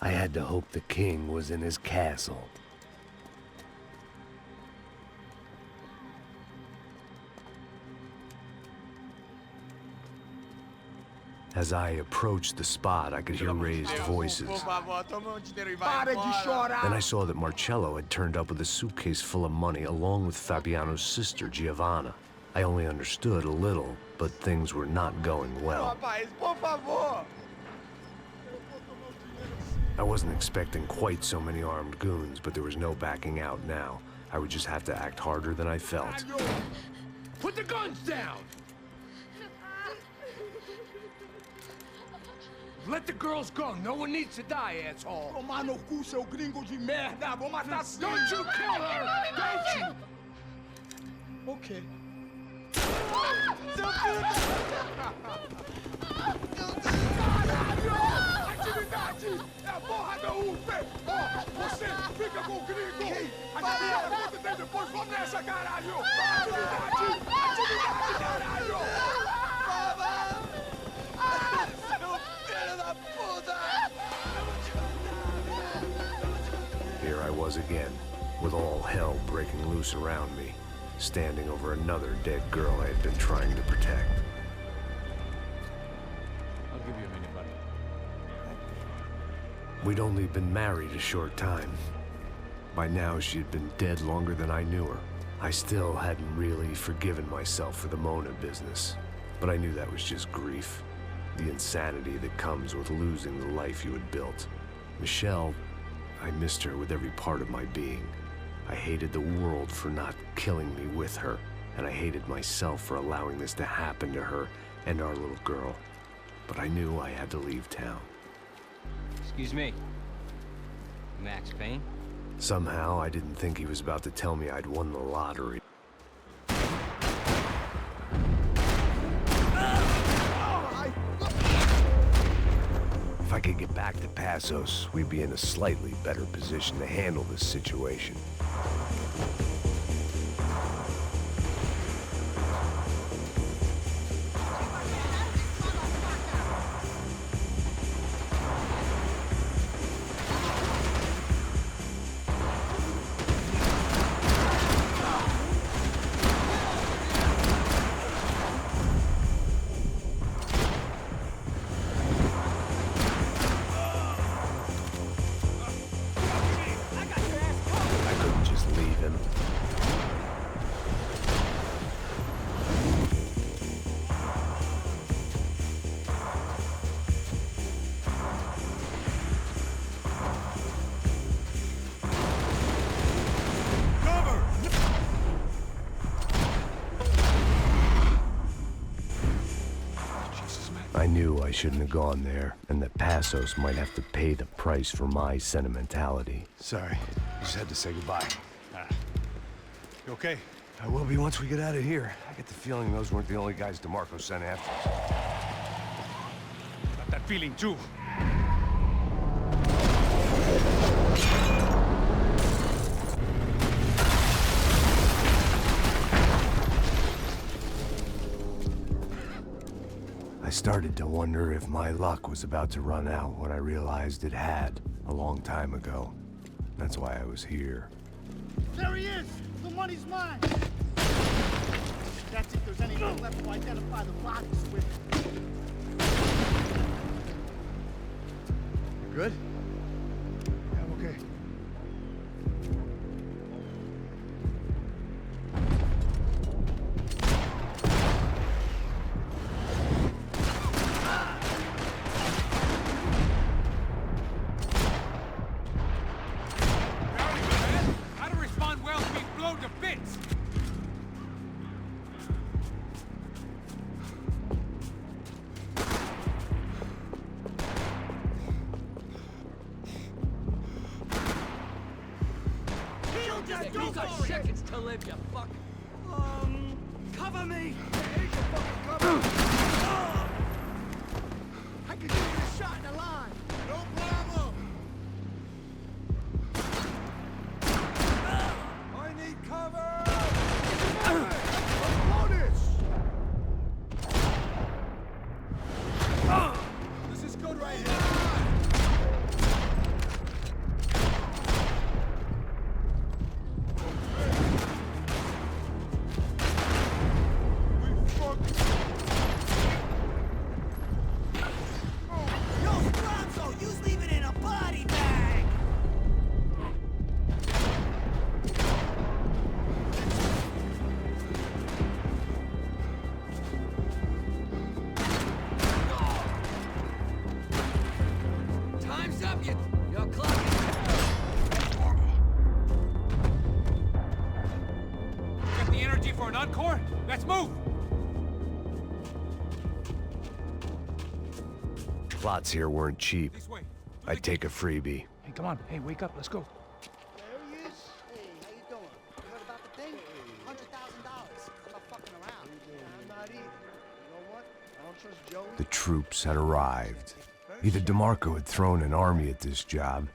I had to hope the king was in his castle. As I approached the spot, I could hear raised voices. Para de chorar! Then I saw that Marcello had turned up with a suitcase full of money along with Fabiano's sister, Giovanna. I only understood a little, but things were not going well. Rapaz, por favor! I wasn't expecting quite so many armed goons, but there was no backing out now. I would just have to act harder than I felt. Put the guns down! Let the girls go. No one needs to die, asshole. Tomar no cu, seu gringo de merda! Vou matar sim! Don't you kill her! Don't you! Ok. Caralho! Atividade! É a porra da UP! Você fica com o gringo! A galera conta tem depois, vamos nessa, caralho! Atividade! Atividade, caralho! Here I was again, with all hell breaking loose around me, standing over another dead girl I had been trying to protect. I'll give you a minute, buddy. We'd only been married a short time. By now, she had been dead longer than I knew her. I still hadn't really forgiven myself for the Mona business, but I knew that was just grief. The insanity that comes with losing the life you had built. Michelle, I missed her with every part of my being. I hated the world for not killing me with her, and I hated myself for allowing this to happen to her and our little girl. But I knew I had to leave town. Excuse me. Max Payne? Somehow, I didn't think he was about to tell me I'd won the lottery. If I could get back to Passos, we'd be in a slightly better position to handle this situation. I knew I shouldn't have gone there, and that Passos might have to pay the price for my sentimentality. Sorry, just had to say goodbye. You okay? I will be once we get out of here. I get the feeling those weren't the only guys DeMarco sent after us. Got that feeling too. I started to wonder if my luck was about to run out when I realized it had, a long time ago. That's why I was here. There he is! The money's mine! That's if there's anyone left to identify the bodies with. You good? Yeah, I'm okay. You've got seconds to live, you fuck. Cover me! I can give you a shot in the line! No problem! I need cover! This is good right here! Encore? Let's move! Plots here weren't cheap. I'd take a freebie. Hey, come on. Hey, wake up. Let's go. There he is. Hey, how you doing? You heard about the thing? $100,000. I'm not fucking around. I'm not either. You know what? I don't trust Joey. The troops had arrived. Either DeMarco had thrown an army at this job,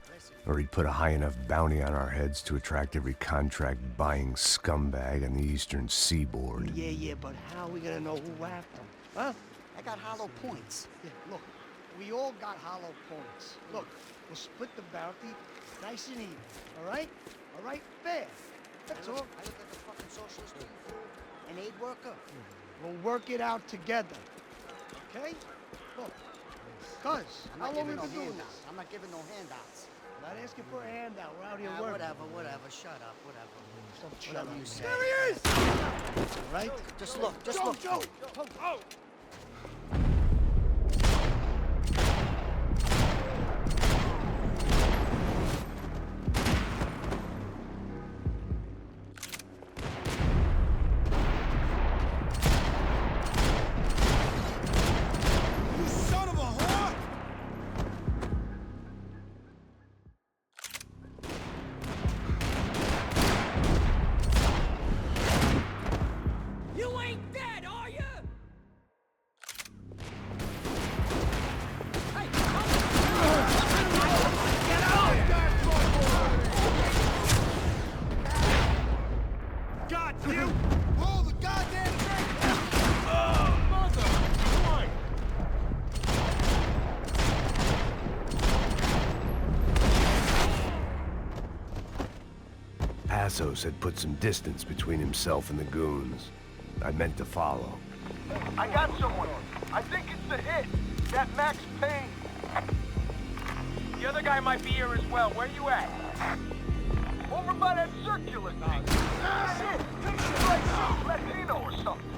or he'd put a high enough bounty on our heads to attract every contract-buying scumbag on the eastern seaboard. Yeah, but how are we gonna know who whacked him? Huh? I got hollow points. Yeah, look, we all got hollow points. Look, we'll split the bounty nice and even, all right? All right? Fair. That's all. I look like a fucking socialist an aid worker. We'll work it out together, okay? Look, cuz, how long we been doing this? I'm not giving no handouts. Not asking for a handout. We're out here working. Whatever. Shut up, whatever. Whatever you say. There he is! All right? Just look, Joe! Oh! You son of a whore! You ain't dead, are you? God, you! Pull the goddamn trigger! Oh, mother! Boy! Passos had put some distance between himself and the goons. I meant to follow. I got someone. I think it's the hit. That Max Payne. The other guy might be here as well. Where you at? Over by that circular thing. That's it. He's like some Latino or something.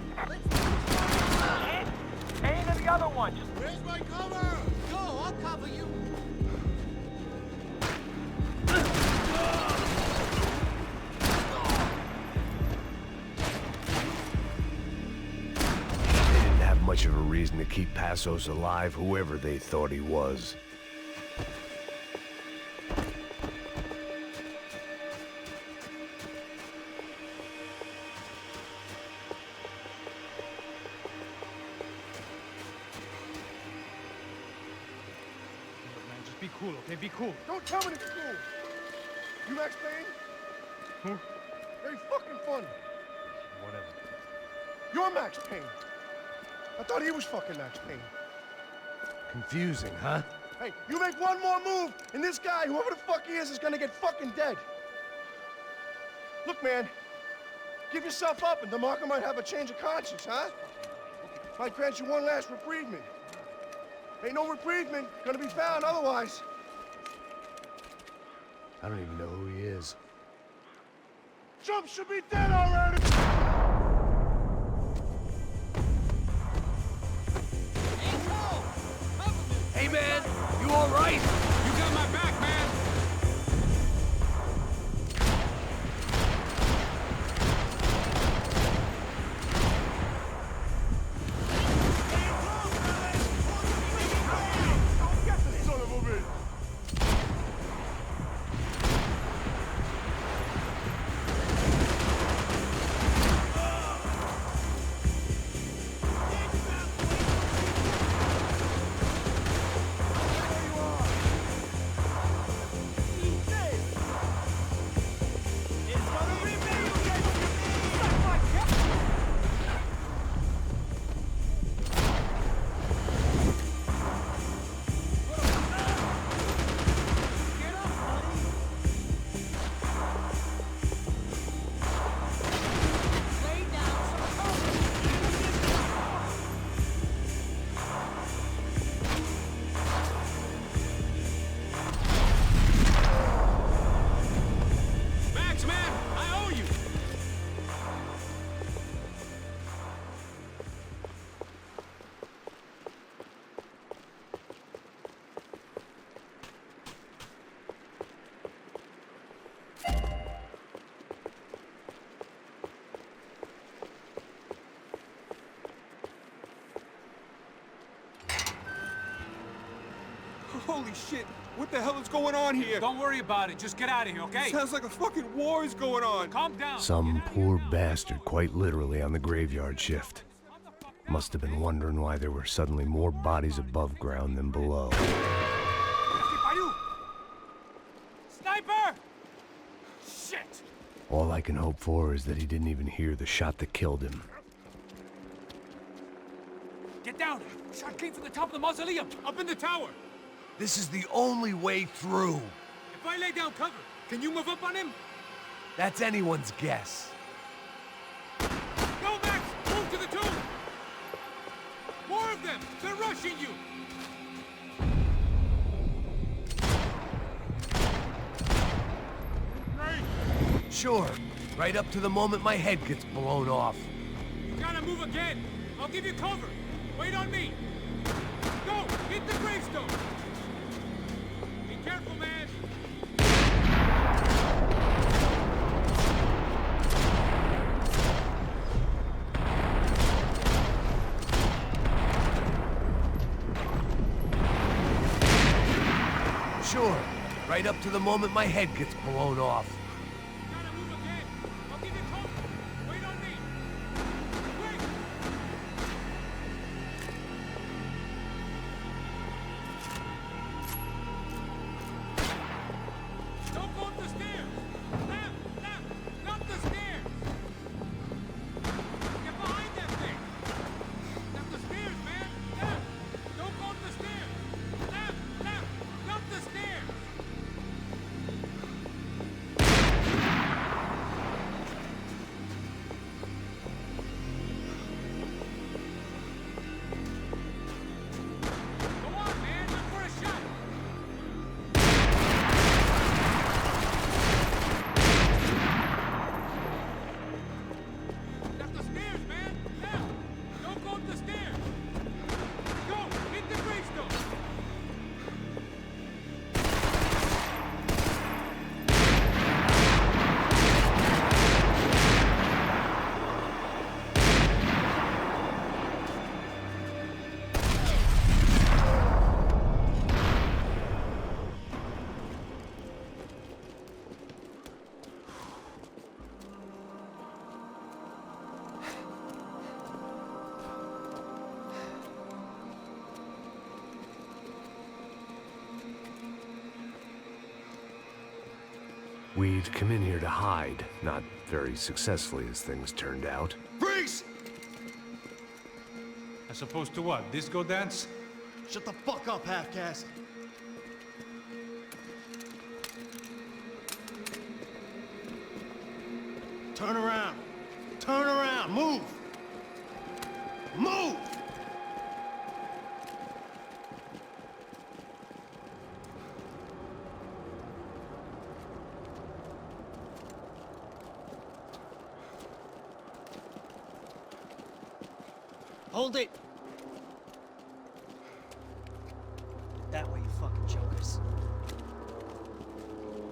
Payne and the other one. Just... Where's my cover? Go, I'll cover you. They didn't have much of a reason to keep Passos alive, whoever they thought he was. Man, just be cool, okay? Be cool. Don't tell me to be cool. You Max Payne? Who? Very fucking funny. Whatever. You're Max Payne. I thought he was fucking Max Payne. Confusing, huh? Hey, you make one more move, and this guy, whoever the fuck he is gonna get fucking dead. Look, man, give yourself up, and DeMarco might have a change of conscience, huh? Might grant you one last reprievement. Ain't no reprievement gonna be found otherwise. I don't even know who he is. Trump should be dead already! Hey, man, you all right? You got my back, man! Get the son of a bitch! Holy shit! What the hell is going on here? Don't worry about it. Just get out of here, okay? Sounds like a fucking war is going on. Calm down. Some poor bastard, quite literally, on the graveyard shift. Must have been wondering why there were suddenly more bodies above ground than below. Sniper! Shit! All I can hope for is that he didn't even hear the shot that killed him. Get down! Shot came from the top of the mausoleum, up in the tower. This is the only way through. If I lay down cover, can you move up on him? That's anyone's guess. Go, Max! Move to the tomb! More of them! They're rushing you! Sure, right up to the moment my head gets blown off. You gotta move again! I'll give you cover! Wait on me! Go! Hit the gravestone! Be careful, man! Sure, right up to the moment my head gets blown off. We'd come in here to hide, not very successfully as things turned out. Freeze! As opposed to what? Disco dance? Shut the fuck up, half-caste. Turn around. Turn around. Move. Move! Hold it! That way, you fucking jokers.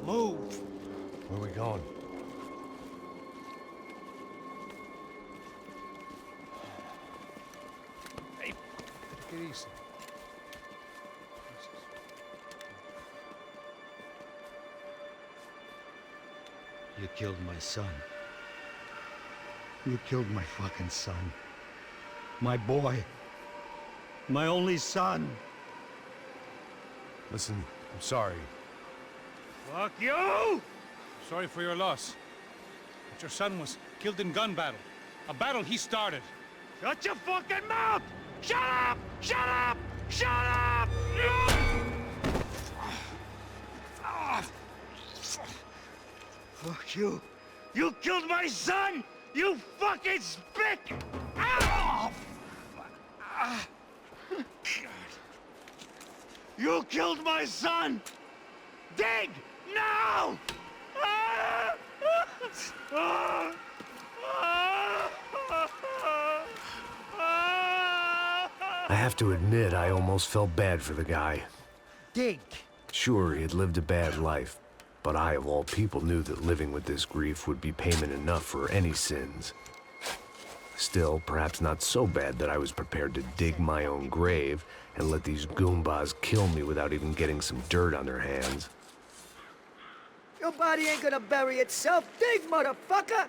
Move! Where are we going? Hey, take it easy. You killed my son. You killed my fucking son. My boy. My only son. Listen, I'm sorry. Fuck you! Sorry for your loss. But your son was killed in gun battle. A battle he started. Shut your fucking mouth! Shut up! Shut up! Shut up! Fuck you. You killed my son! You fucking spick! Ow! You killed my son! Dig! Now! I have to admit, I almost felt bad for the guy. Dig! Sure, he had lived a bad life, but I, of all people, knew that living with this grief would be payment enough for any sins. Still, perhaps not so bad that I was prepared to dig my own grave and let these goombas kill me without even getting some dirt on their hands. Your body ain't gonna bury itself. Dig, motherfucker!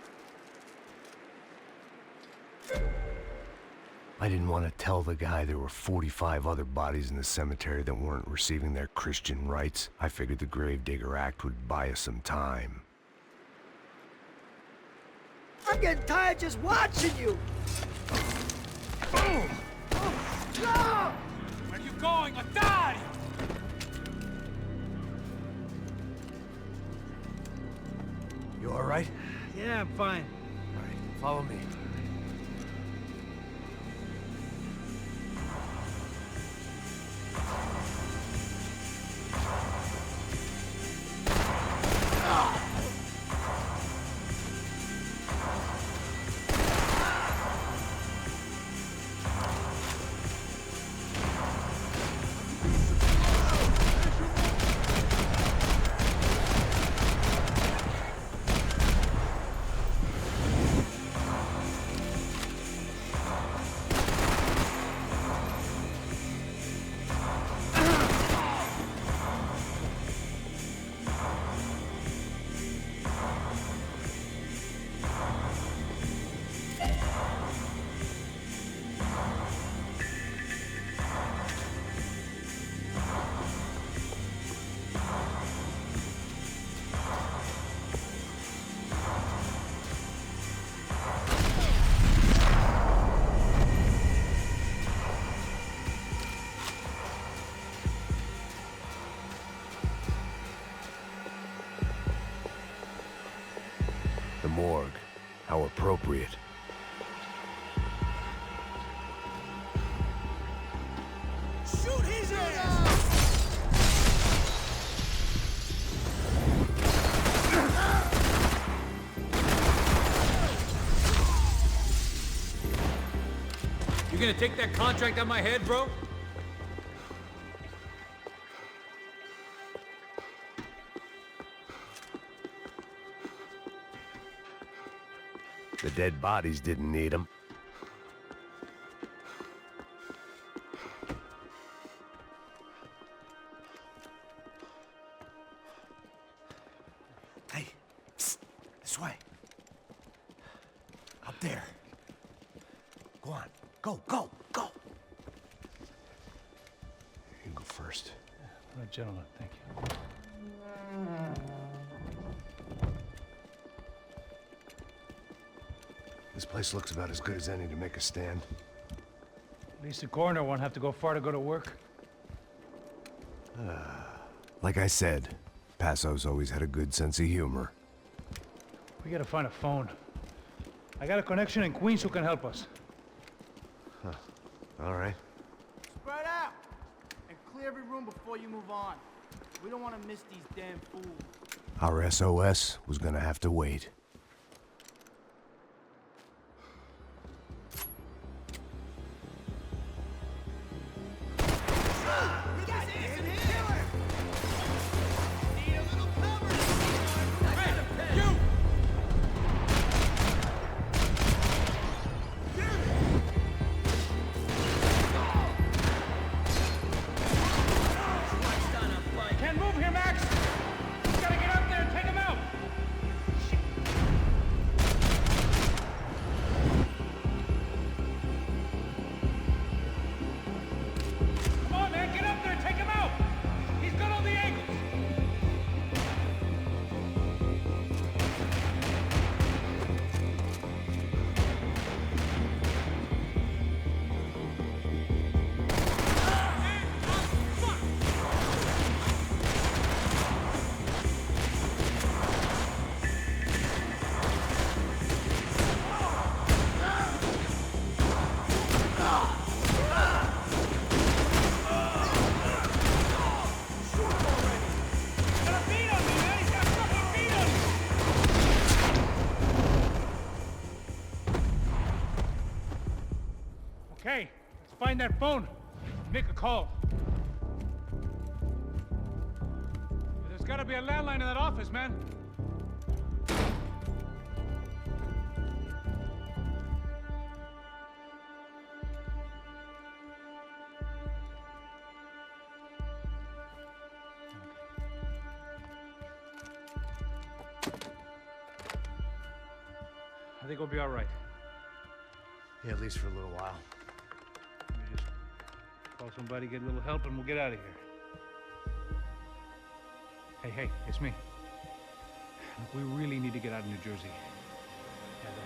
I didn't want to tell the guy there were 45 other bodies in the cemetery that weren't receiving their Christian rites. I figured the Gravedigger Act would buy us some time. I'm getting tired just watching you! Boom! No! Where are you going? Or die! You all right? Yeah, I'm fine. All right, follow me. The morgue. How appropriate. Shoot his ass! You gonna take that contract on my head, bro? The dead bodies didn't need them. Hey, psst, this way. Up there. Go on. Go, go, go. You go first. Oh, gentlemen, thank you. This place looks about as good as any to make a stand. At least the coroner won't have to go far to go to work. Like I said, Passo's always had a good sense of humor. We gotta find a phone. I got a connection in Queens who can help us. Huh. All right. Spread out! And clear every room before you move on. We don't want to miss these damn fools. Our SOS was gonna have to wait. Can't move here, Max! You gotta get up there and take him out! Come on, man, get up there and take him out! He's got all the angles! Okay, let's find that phone. Make a call. There's gotta be a landline in that office, man. I think we'll be all right. Yeah, at least for a little while. We just call somebody, get a little help, and we'll get out of here. Hey, it's me. Look, we really need to get out of New Jersey.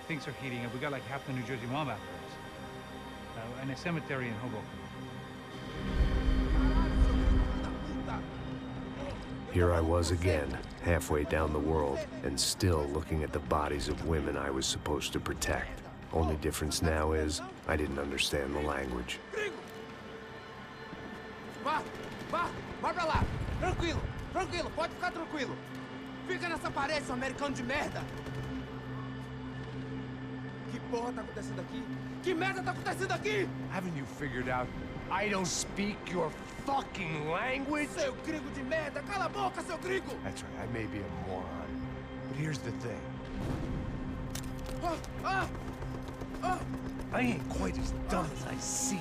Things are heating up. We got like half the New Jersey mob after us. And a cemetery in Hoboken. Here I was again, halfway down the world, and still looking at the bodies of women I was supposed to protect. Only difference now is, I didn't understand the language. Vai pra lá. Tranquilo, pode ficar tranquilo. Fica nessa parede, seu americano de merda. Que porra tá acontecendo aqui? Que merda tá acontecendo aqui? Haven't you figured out I don't speak your fucking language? Seu gringo de merda! Cala a boca, seu gringo! That's right, I may be a moron, but here's the thing. I ain't quite as dumb as I seem.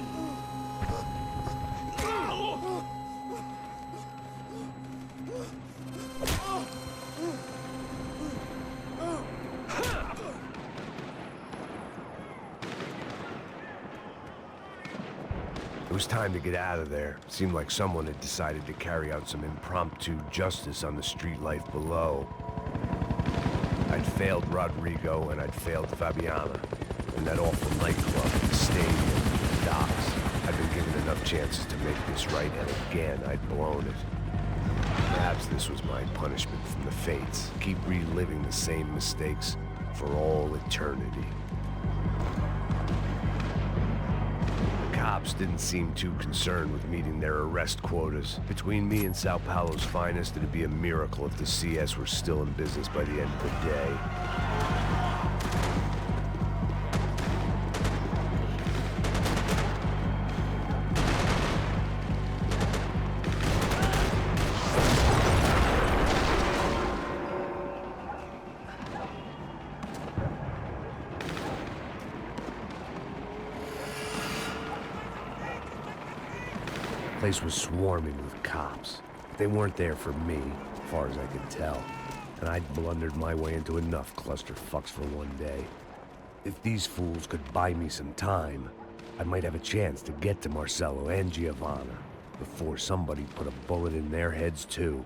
It was time to get out of there. Seemed like someone had decided to carry out some impromptu justice on the street life below. I'd failed Rodrigo and I'd failed Fabiana. And that awful nightclub, the stadium, the docks. I'd been given enough chances to make this right, and again, I'd blown it. Perhaps this was my punishment from the fates. Keep reliving the same mistakes for all eternity. The cops didn't seem too concerned with meeting their arrest quotas. Between me and Sao Paulo's finest, it'd be a miracle if the CS were still in business by the end of the day. The place was swarming with cops. They weren't there for me, as far as I could tell. And I'd blundered my way into enough clusterfucks for one day. If these fools could buy me some time, I might have a chance to get to Marcello and Giovanna before somebody put a bullet in their heads too.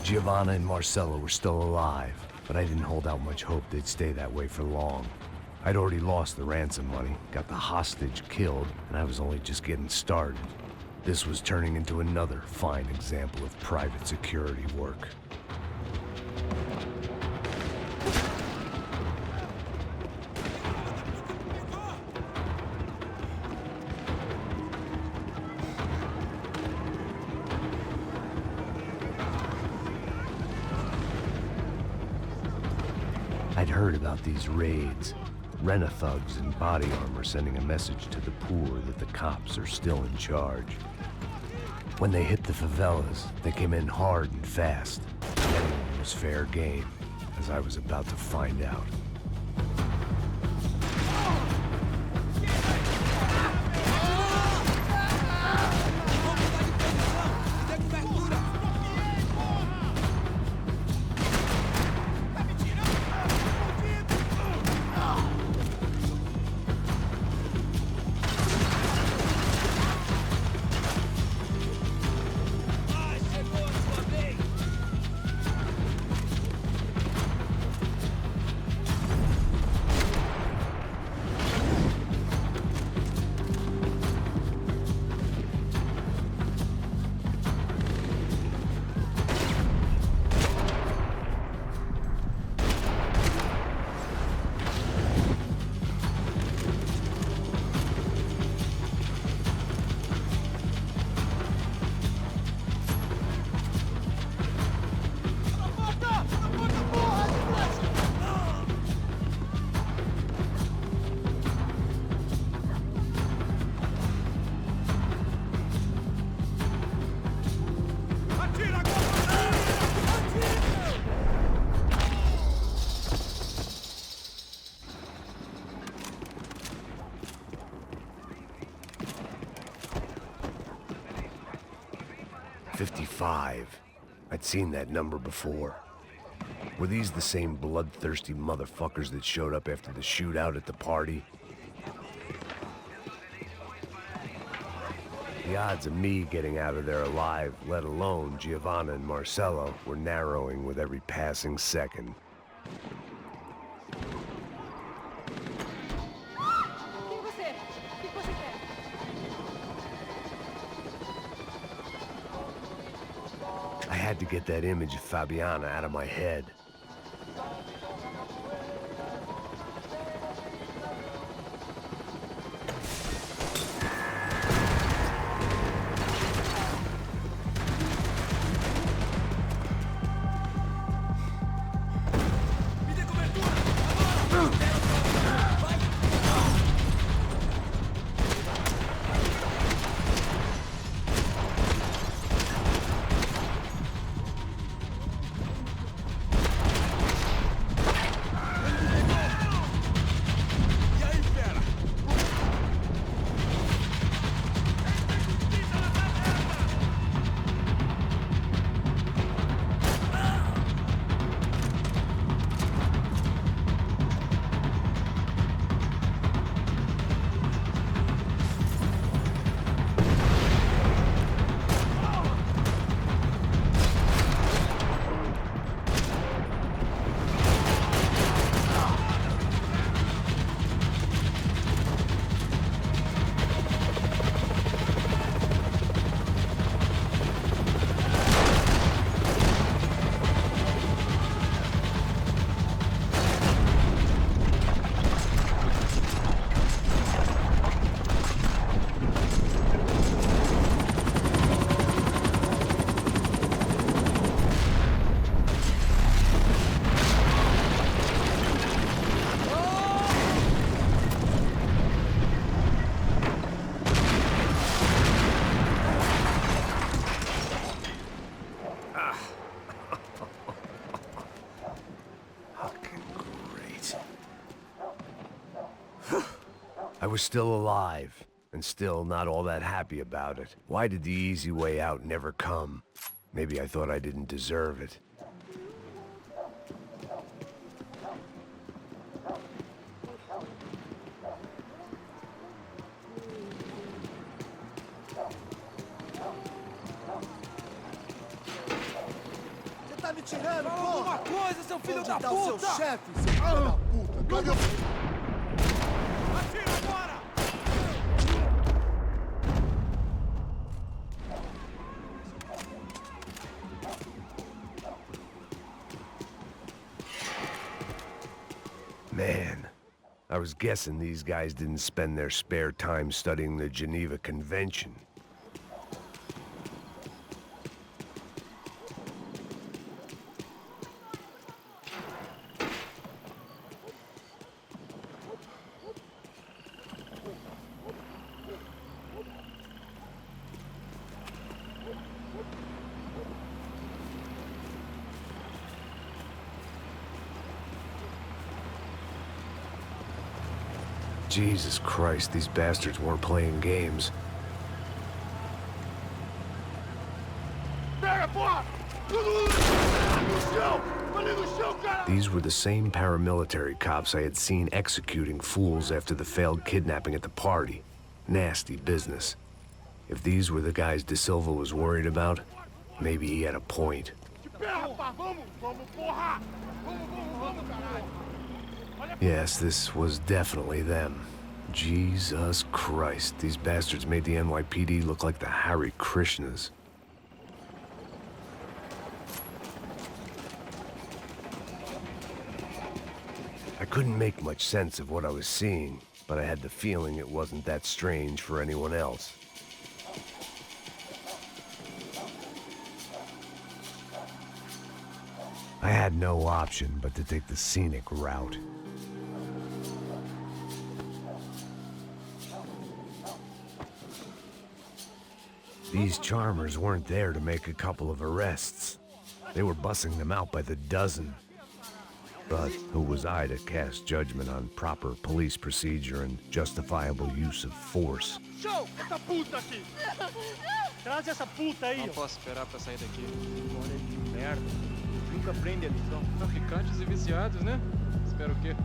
Giovanna and Marcello were still alive, but I didn't hold out much hope they'd stay that way for long. I'd already lost the ransom money, got the hostage killed, and I was only just getting started. This was turning into another fine example of private security work. I'd heard about these raids. Rent-a-thugs in body armor sending a message to the poor that the cops are still in charge. When they hit the favelas, they came in hard and fast. Anyone was fair game, as I was about to find out. 55. I'd seen that number before. Were these the same bloodthirsty motherfuckers that showed up after the shootout at the party? The odds of me getting out of there alive, let alone Giovanna and Marcello, were narrowing with every passing second. I had to get that image of Fabiana out of my head. I was still alive, and still not all that happy about it. Why did the easy way out never come? Maybe I thought I didn't deserve it. Você tá me tirando, Fala porra! alguma coisa, seu filho Onde da tá puta! o seu chefe, seu filho da puta? Cadê o... Atira agora! Man, I was guessing these guys didn't spend their spare time studying the Geneva Convention. Jesus Christ, these bastards weren't playing games. These were the same paramilitary cops I had seen executing fools after the failed kidnapping at the party. Nasty business. If these were the guys De Silva was worried about, maybe he had a point. Yes, this was definitely them. Jesus Christ, these bastards made the NYPD look like the Hare Krishnas. I couldn't make much sense of what I was seeing, but I had the feeling it wasn't that strange for anyone else. I had no option but to take the scenic route. These charmers weren't there to make a couple of arrests. They were bussing them out by the dozen. But who was I to cast judgment on proper police procedure and justifiable use of force? Show! Essa puta aqui! Traz essa puta aí! Não posso esperar pra sair daqui. Olha de merda. Nunca prende a lição. Traficantes e viciados, né? Espero o quê?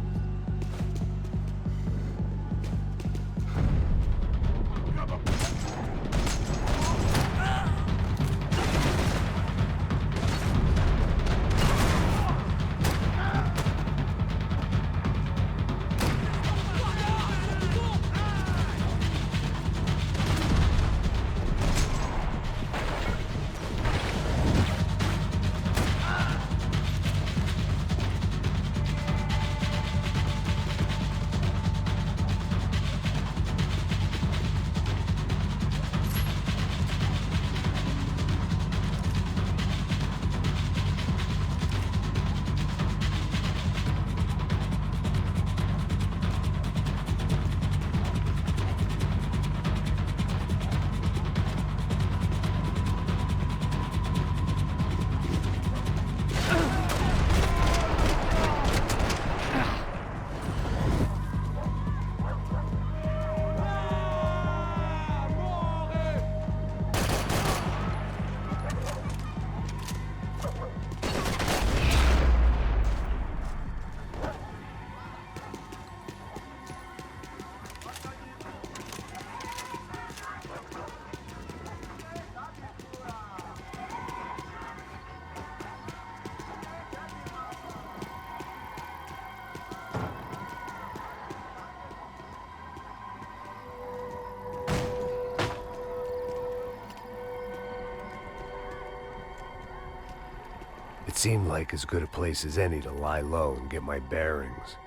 It seemed like as good a place as any to lie low and get my bearings.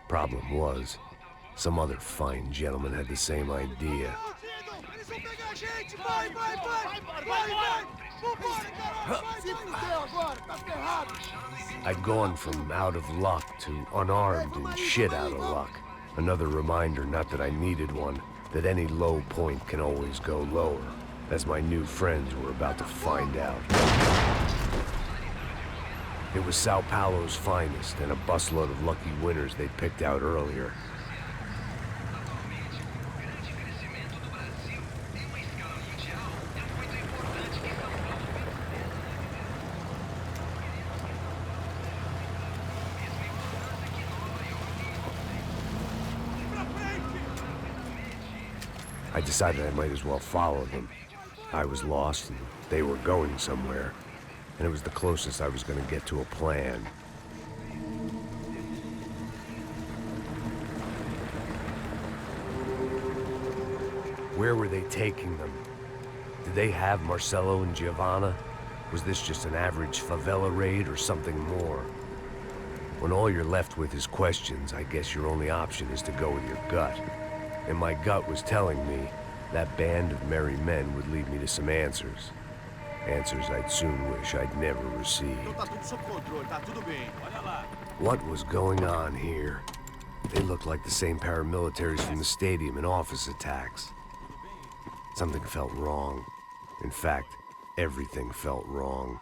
Problem was, some other fine gentleman had the same idea. I'd gone from out of luck to unarmed and shit out of luck. Another reminder, not that I needed one, that any low point can always go lower, as my new friends were about to find out. It was Sao Paulo's finest, and a busload of lucky winners they'd picked out earlier. I decided I might as well follow them. I was lost, and they were going somewhere. And it was the closest I was going to get to a plan. Where were they taking them? Did they have Marcelo and Giovanna? Was this just an average favela raid or something more? When all you're left with is questions, I guess your only option is to go with your gut. And my gut was telling me that band of merry men would lead me to some answers. Answers I'd soon wish I'd never received. What was going on here? They looked like the same paramilitaries from the stadium in office attacks. Something felt wrong. In fact, everything felt wrong.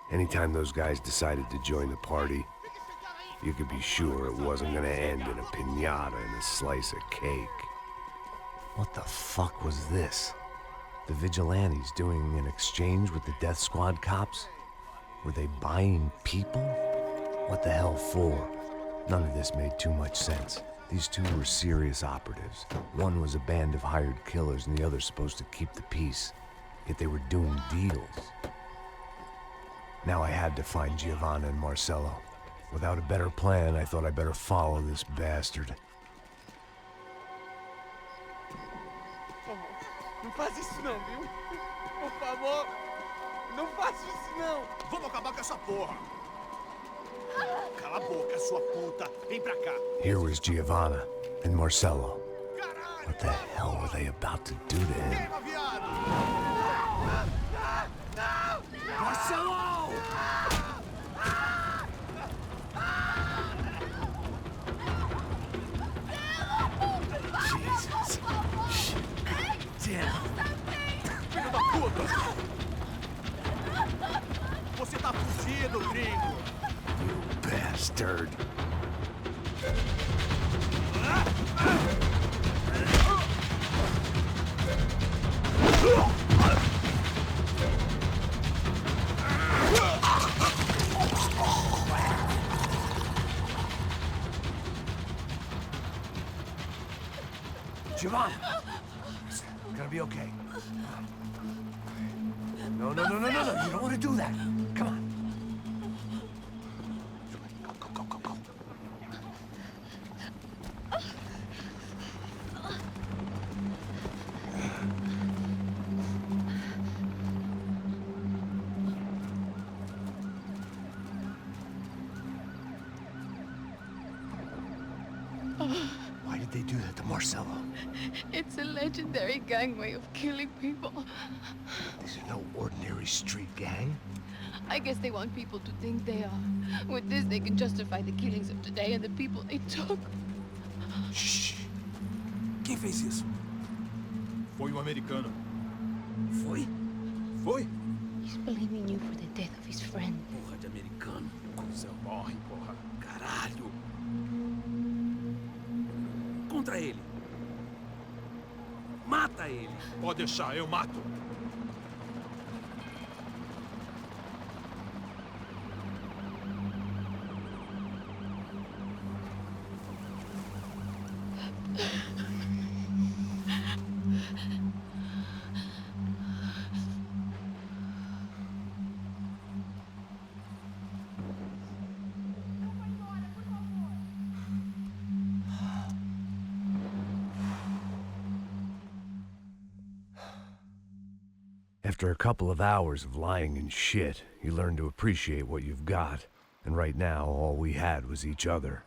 Anytime those guys decided to join the party, you could be sure it wasn't gonna end in a piñata and a slice of cake. What the fuck was this? The vigilantes doing an exchange with the death squad cops? Were they buying people? What the hell for? None of this made too much sense. These two were serious operatives. One was a band of hired killers and the other supposed to keep the peace. Yet they were doing deals. Now I had to find Giovanna and Marcelo. Without a better plan, I thought I better follow this bastard. Não faz isso não, viu? Por favor, não faça isso não. Vamos acabar com essa porra. Cala a boca, sua puta. Vem pra cá. Here was Giovanna and Marcelo. What the hell were they about to do to him? Marcelo! Jesus. Damn. Filho da puta! Você tá fugido, gringo! You Giovanna! It's gonna be okay. No, no, no, no, no, no. You don't want to do that. Come on. Go, go, go, go, go. Why did they do that to Marcelo? It's a legendary gang way of killing people. These are no ordinary street gang. I guess they want people to think they are. With this, they can justify the killings of today and the people they took. Shh. Quem fez isso? Foi um americano. Foi? Foi? He's blaming you for the death of his friend. Porra de americano. Cusão morre, porra. Caralho. Contra ele. Mata ele. Pode deixar, eu mato. After a couple of hours of lying in shit, you learn to appreciate what you've got. And right now, all we had was each other.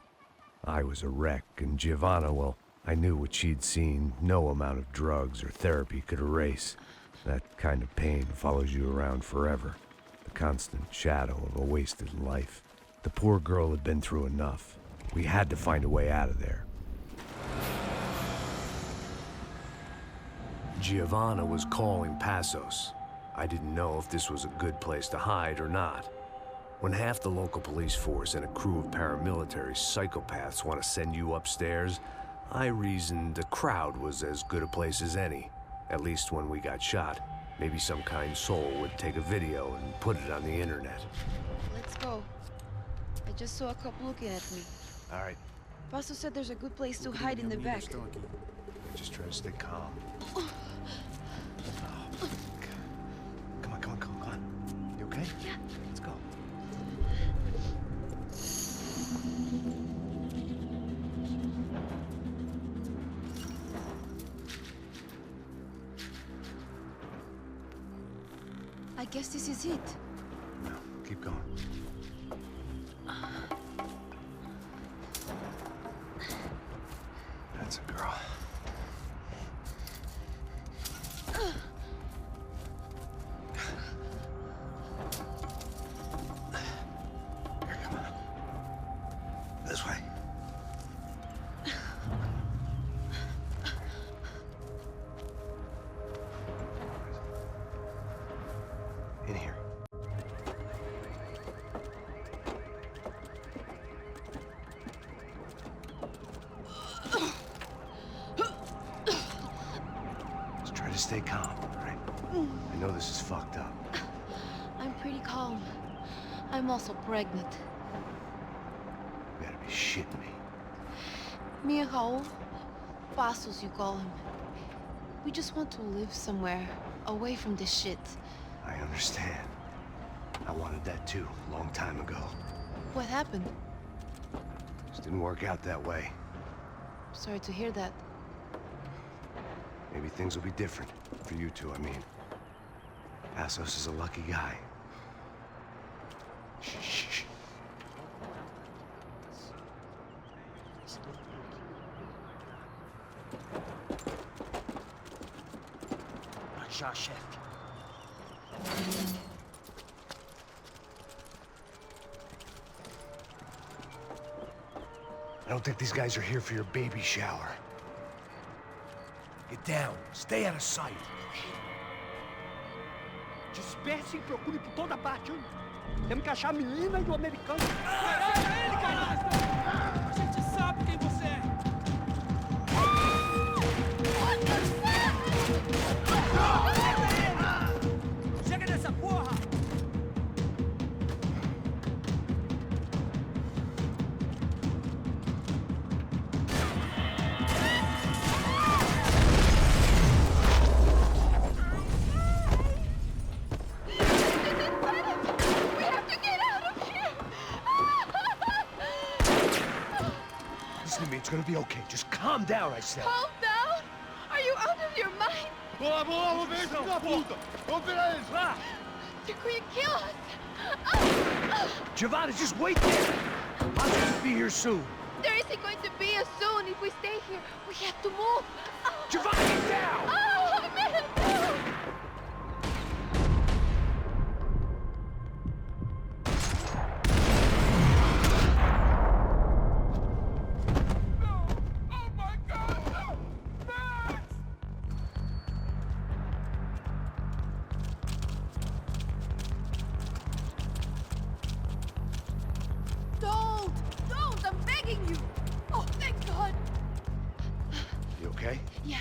I was a wreck, and Giovanna, well, I knew what she'd seen no amount of drugs or therapy could erase. That kind of pain follows you around forever. The constant shadow of a wasted life. The poor girl had been through enough. We had to find a way out of there. Giovanna was calling Passos. I didn't know if this was a good place to hide or not. When half the local police force and a crew of paramilitary psychopaths want to send you upstairs, I reasoned the crowd was as good a place as any. At least when we got shot. Maybe some kind soul would take a video and put it on the internet. Let's go. I just saw a couple looking at me. All right. Pastor said there's a good place to hide in the back. Just try to stay calm. Come on, come on, come on, come on. You okay? Yeah. Let's go. I guess this is it. No, keep going. That's a girl. Here, come on. This way. In here. Just try to stay calm, all right? I know this is fucked up. I'm pretty calm. I'm also pregnant. You gotta be shitting me. Me and Raul, Passos you call him. We just want to live somewhere, away from this shit. I understand. I wanted that too, a long time ago. What happened? Just didn't work out that way. Sorry to hear that. Maybe things will be different. For you two, I mean. Passos is a lucky guy. Shh, shh, shh. Já, chefe. I don't think these guys are here for your baby shower. Get down. Stay out of sight. Disperse e procure por toda parte. Temos que achar a menina e o americano. Caralho, é ele, caralho! A gente sabe quem você é! Chega dessa porra! Listen to me, it's gonna be okay. Just calm down, I said. Calm down? Are you out of your mind? Vamos lá, vamos ver, filho da puta! Vamos virar eles, lá! They're going to kill us! Giovanna, just wait there! I'll just be here soon. There isn't going to be a soon if we stay here. We have to move. Giovanna, get down! Oh, man! Don't! I'm begging you! Oh, thank God! You okay? Yeah.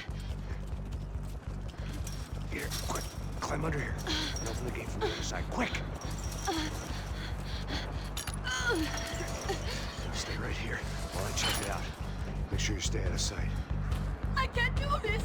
Here, quick. Climb under here. And open the gate from the other side. Quick! Stay right here while I check it out. Make sure you stay out of sight. I can't do this!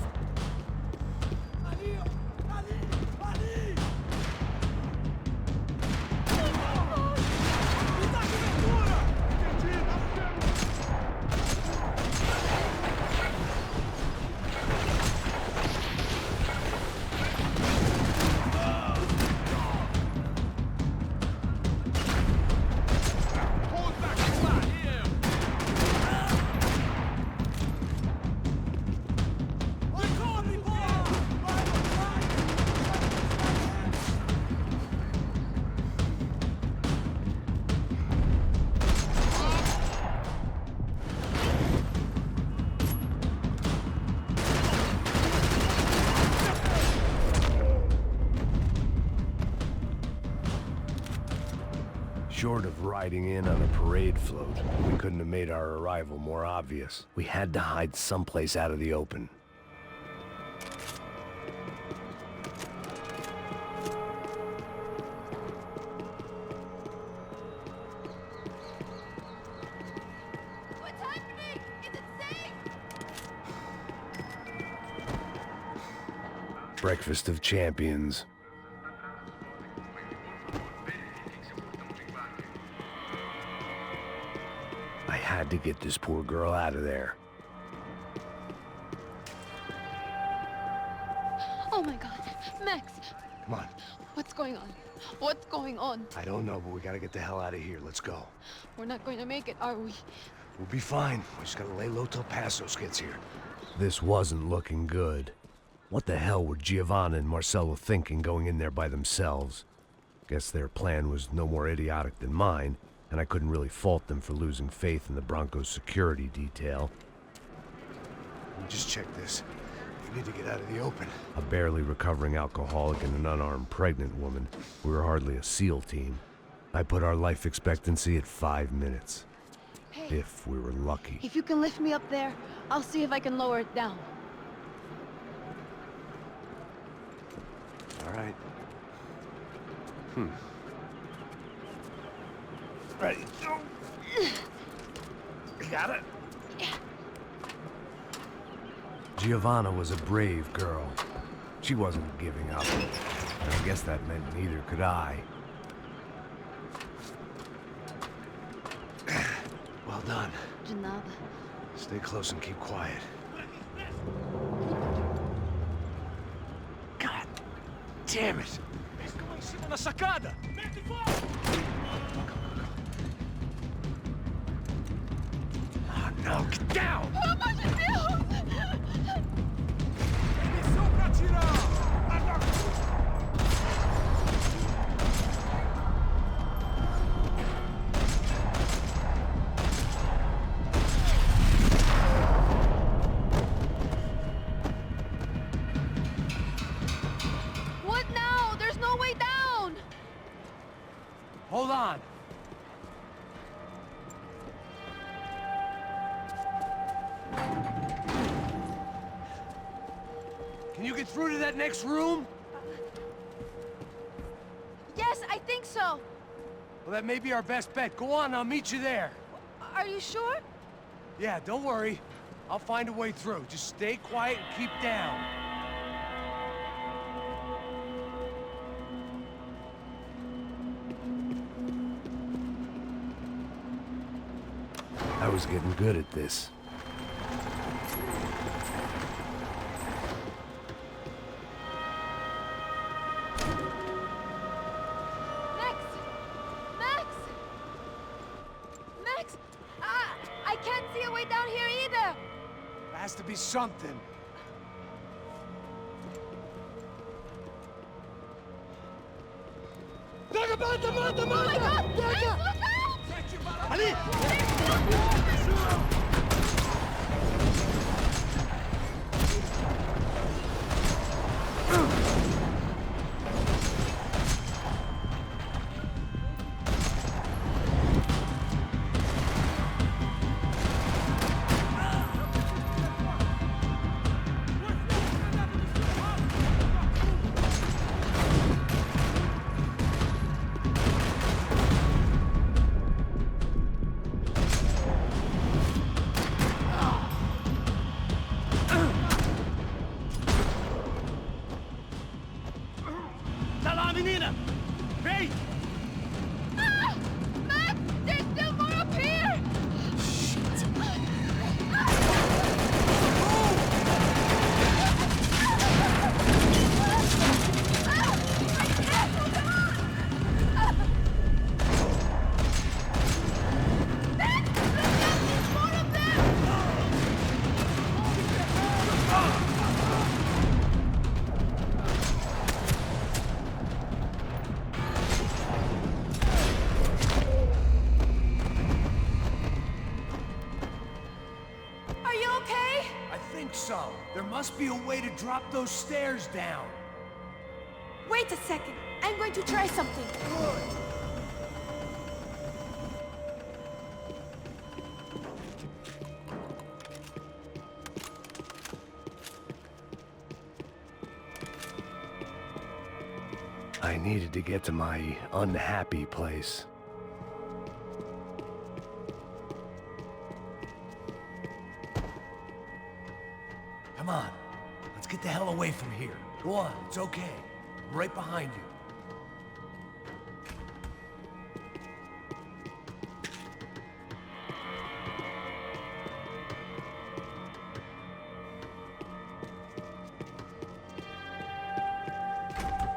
Short of riding in on a parade float, we couldn't have made our arrival more obvious. We had to hide someplace out of the open. What's happening? Is it safe? Breakfast of champions. I had to get this poor girl out of there. Oh my God. Max! Come on. What's going on? What's going on? I don't know, but we gotta get the hell out of here. Let's go. We're not going to make it, are we? We'll be fine. We just gotta lay low till Passos gets here. This wasn't looking good. What the hell were Giovanna and Marcelo thinking going in there by themselves? Guess their plan was no more idiotic than mine, and I couldn't really fault them for losing faith in the Broncos' security detail. We just check this. We need to get out of the open. A barely recovering alcoholic and an unarmed pregnant woman. We were hardly a SEAL team. I put our life expectancy at 5 minutes. Hey. If we were lucky. If you can lift me up there, I'll see if I can lower it down. All right. Ready. Go. You got it? Giovanna was a brave girl. She wasn't giving up. And I guess that meant neither could I. Well done. De nada. Stay close and keep quiet. God damn it! Estão em cima na sacada! Mete fogo! Oh no, get down! Pelo amor de Deus! Missão pra tirar! What now? There's no way down! Hold on. Can you get through to that next room? Yes, I think so. Well, that may be our best bet. Go on, I'll meet you there. Are you sure? Yeah, don't worry. I'll find a way through. Just stay quiet and keep down. I was getting good at this. Max! Max! Max! I can't see a way down here either! There has to be something. Oh my God! Max, look out! Ali! Tá lá, menina! Vem! Ah! Max! There's still more up here! Are you okay? I think so. There must be a way to drop those stairs down. Wait a second. I'm going to try something. I needed to get to my unhappy place. Come on. Let's get the hell away from here. Go on, it's okay. I'm right behind you.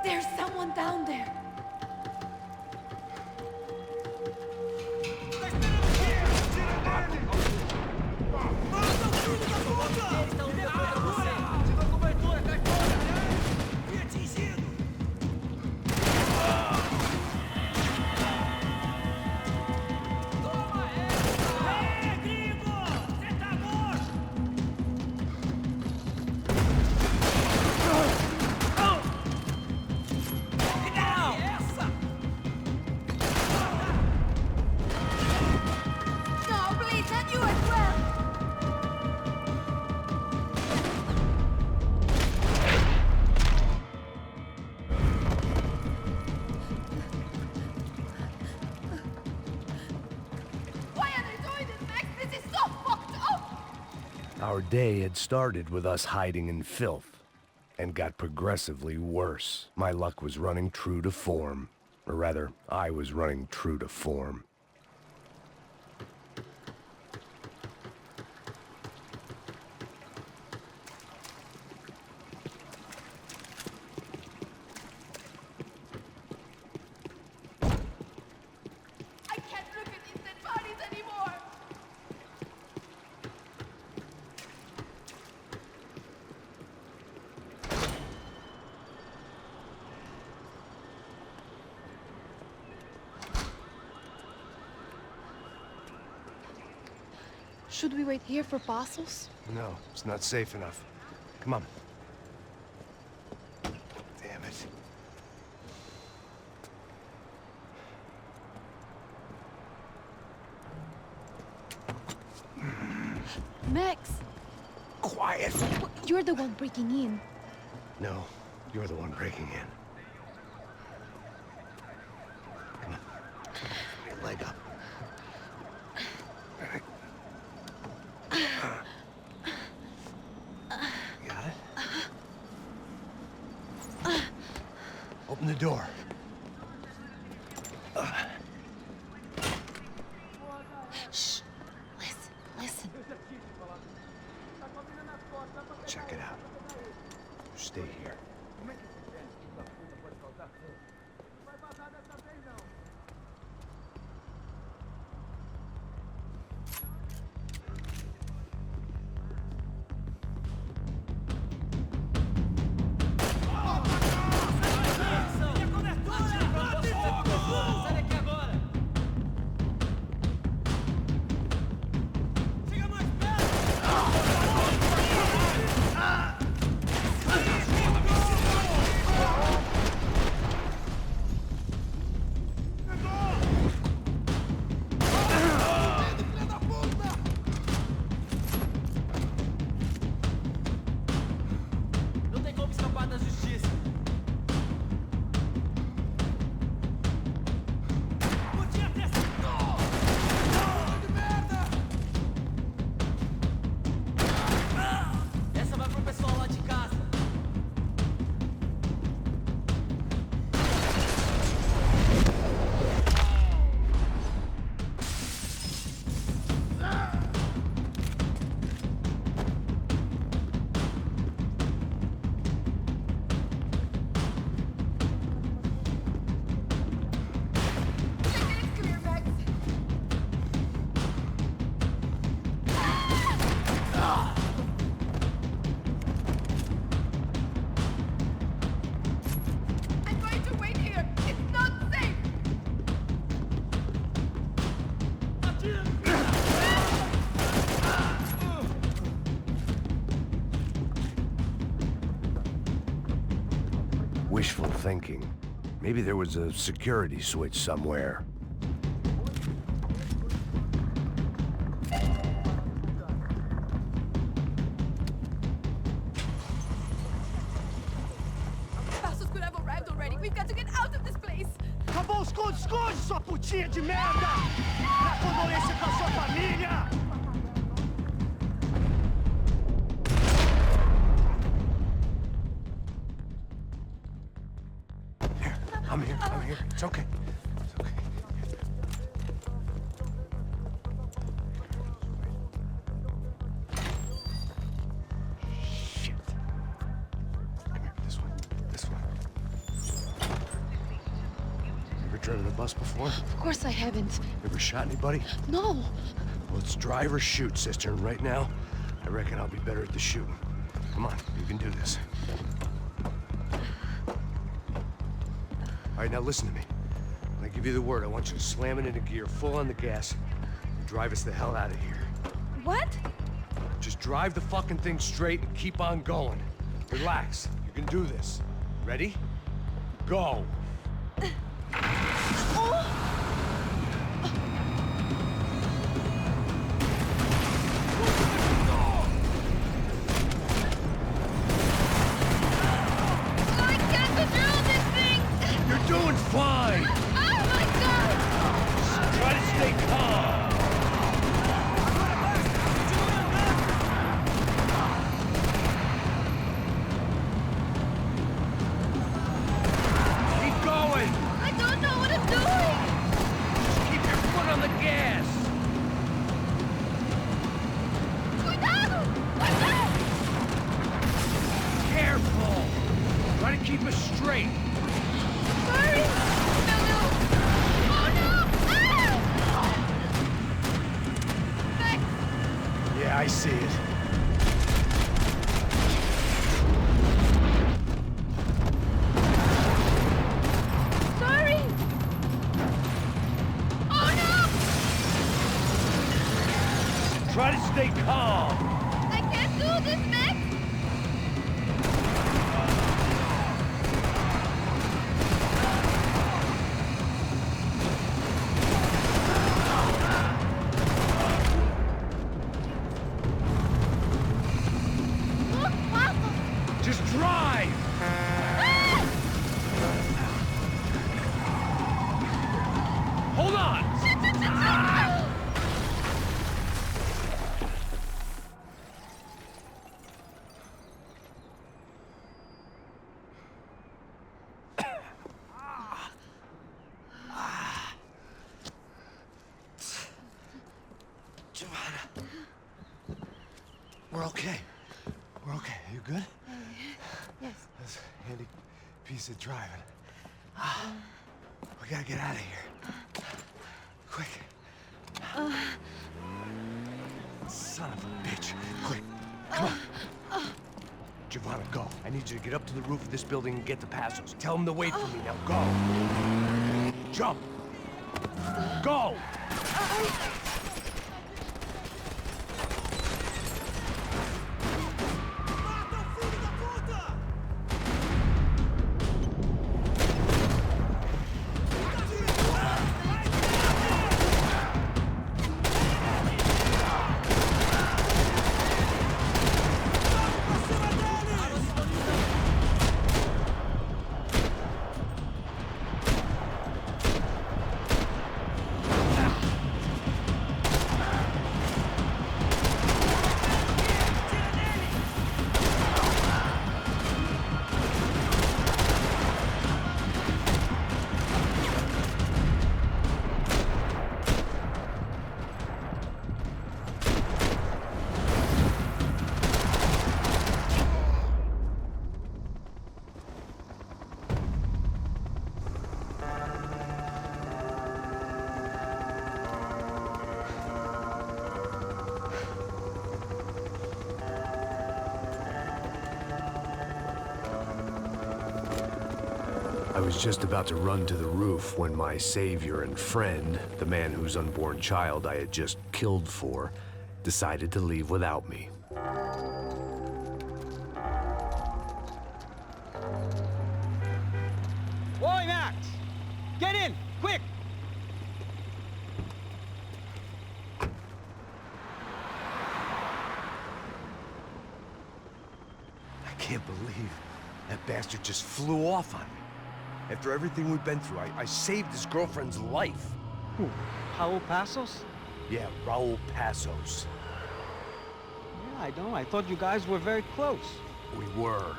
There's someone down there. No, please, not you as well. Why are they doing this, Max? This is so fucked up! Our day had started with us hiding in filth, and got progressively worse. My luck was running true to form. Or rather, I was running true to form. I can't look at these dead bodies anymore! Should we wait here for parcels? No, it's not safe enough. Come on. Damn it. Max! Quiet! You're the one breaking in. No, you're the one breaking in. Come on. Get your leg up. Got it? Open the door. Shh. Listen. Listen. Check it out. Stay here. Wishful thinking. Maybe there was a security switch somewhere. Passos could have arrived already. We've got to get out of this place. Acabou os esconde, sua putinha de merda! Dá condolência pra sua família! I'm here. It's okay. It's okay. Shit. Come here, this one. Ever driven a bus before? Of course I haven't. Ever shot anybody? No. Well, it's drive or shoot, sister. And right now, I reckon I'll be better at the shooting. Come on, you can do this. All right, now listen to me. When I give you the word, I want you to slam it into gear, full on the gas, and drive us the hell out of here. What? Just drive the fucking thing straight and keep on going. Relax. You can do this. Ready? Go. Doing fine! Oh my God! Try to stay calm! Keep going! I don't know what I'm doing! Just keep your foot on the gas! Cuidado! Careful! Try to keep us straight! Hurry! No! Oh no! Max! Yeah, I see it. Sorry! Oh no! Try to stay calm! I can't do this, Max! Just drive! Hold on! We're okay. We're okay. You good? Yes. That's a handy piece of driving. We gotta get out of here. Quick. Son of a bitch. Quick. Come on. Giovanna, go. I need you to get up to the roof of this building and get to Passos. Tell them to wait for me. Now go. Jump. Go! I was just about to run to the roof when my savior and friend, the man whose unborn child I had just killed for, decided to leave without me. Boy, Max! Get in, quick! I can't believe that bastard just flew off on me. After everything we've been through, I saved his girlfriend's life. Who? Raul Passos? Yeah, Raul Passos. Yeah, I know. I thought you guys were very close. We were.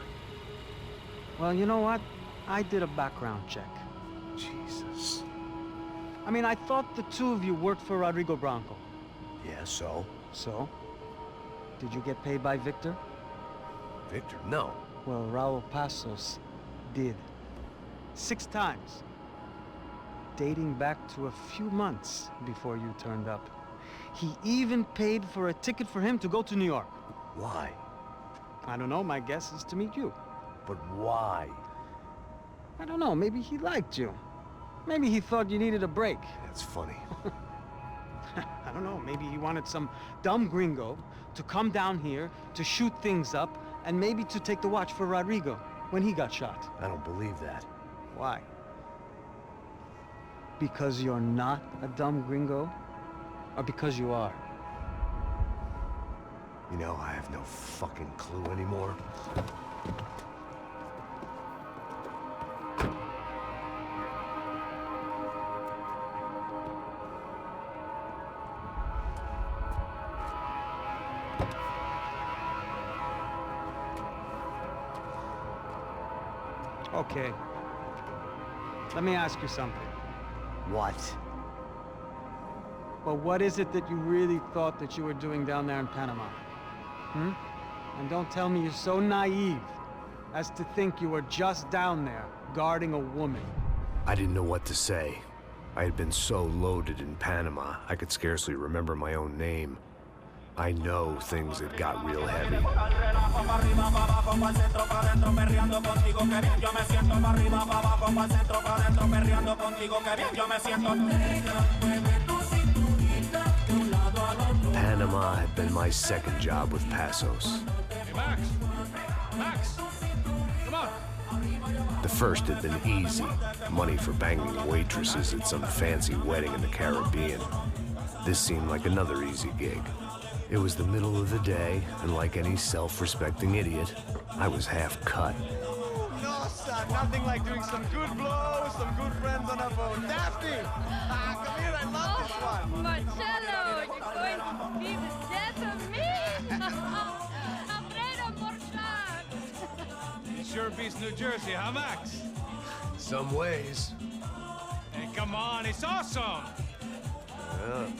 Well, you know what? I did a background check. Jesus. I mean, I thought the two of you worked for Rodrigo Branco. Yeah, so? So? Did you get paid by Victor? Victor? No. Well, Raul Passos did. 6 times. Dating back to a few months before you turned up. He even paid for a ticket for him to go to New York. Why? I don't know. My guess is to meet you. But why? I don't know. Maybe he liked you. Maybe he thought you needed a break. That's funny. I don't know. Maybe he wanted some dumb gringo to come down here to shoot things up and maybe to take the watch for Rodrigo when he got shot. I don't believe that. Why? Because you're not a dumb gringo? Or because you are? You know, I have no fucking clue anymore. Okay. Let me ask you something. What? Well, what is it that you really thought that you were doing down there in Panama? Hmm? And don't tell me you're so naive as to think you were just down there guarding a woman. I didn't know what to say. I had been so loaded in Panama, I could scarcely remember my own name. I know things had got real heavy. Panama had been my second job with Passos. Hey, Max! Max! Come on! The first had been easy. Money for banging waitresses at some fancy wedding in the Caribbean. This seemed like another easy gig. It was the middle of the day, and like any self-respecting idiot, I was half cut. No, son, nothing like doing some good blows, some good friends on a boat. Daphne! Come here, I love this one. Marcello, you're going to be the death of me? Alfredo Morchat. It sure beats New Jersey, huh, Max? Some ways. Hey, come on, it's awesome! Yeah.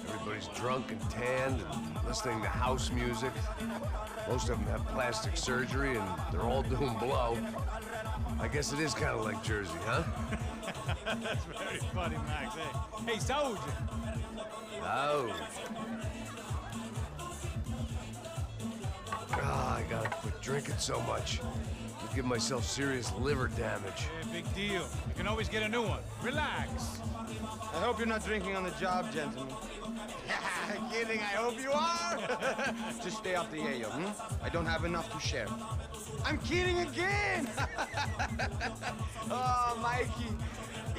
Everybody's drunk and tanned and listening to house music. Most of them have plastic surgery, and they're all doing blow. I guess it is kind of like Jersey, huh? That's very funny, Max. Hey, Saúde. Oh. Ah, I gotta quit drinking so much. I'll give myself serious liver damage. Yeah, big deal. You can always get a new one. Relax. I hope you're not drinking on the job, gentlemen. Kidding, I hope you are. Just stay off the yayo, I don't have enough to share. I'm kidding again! Oh, Mikey,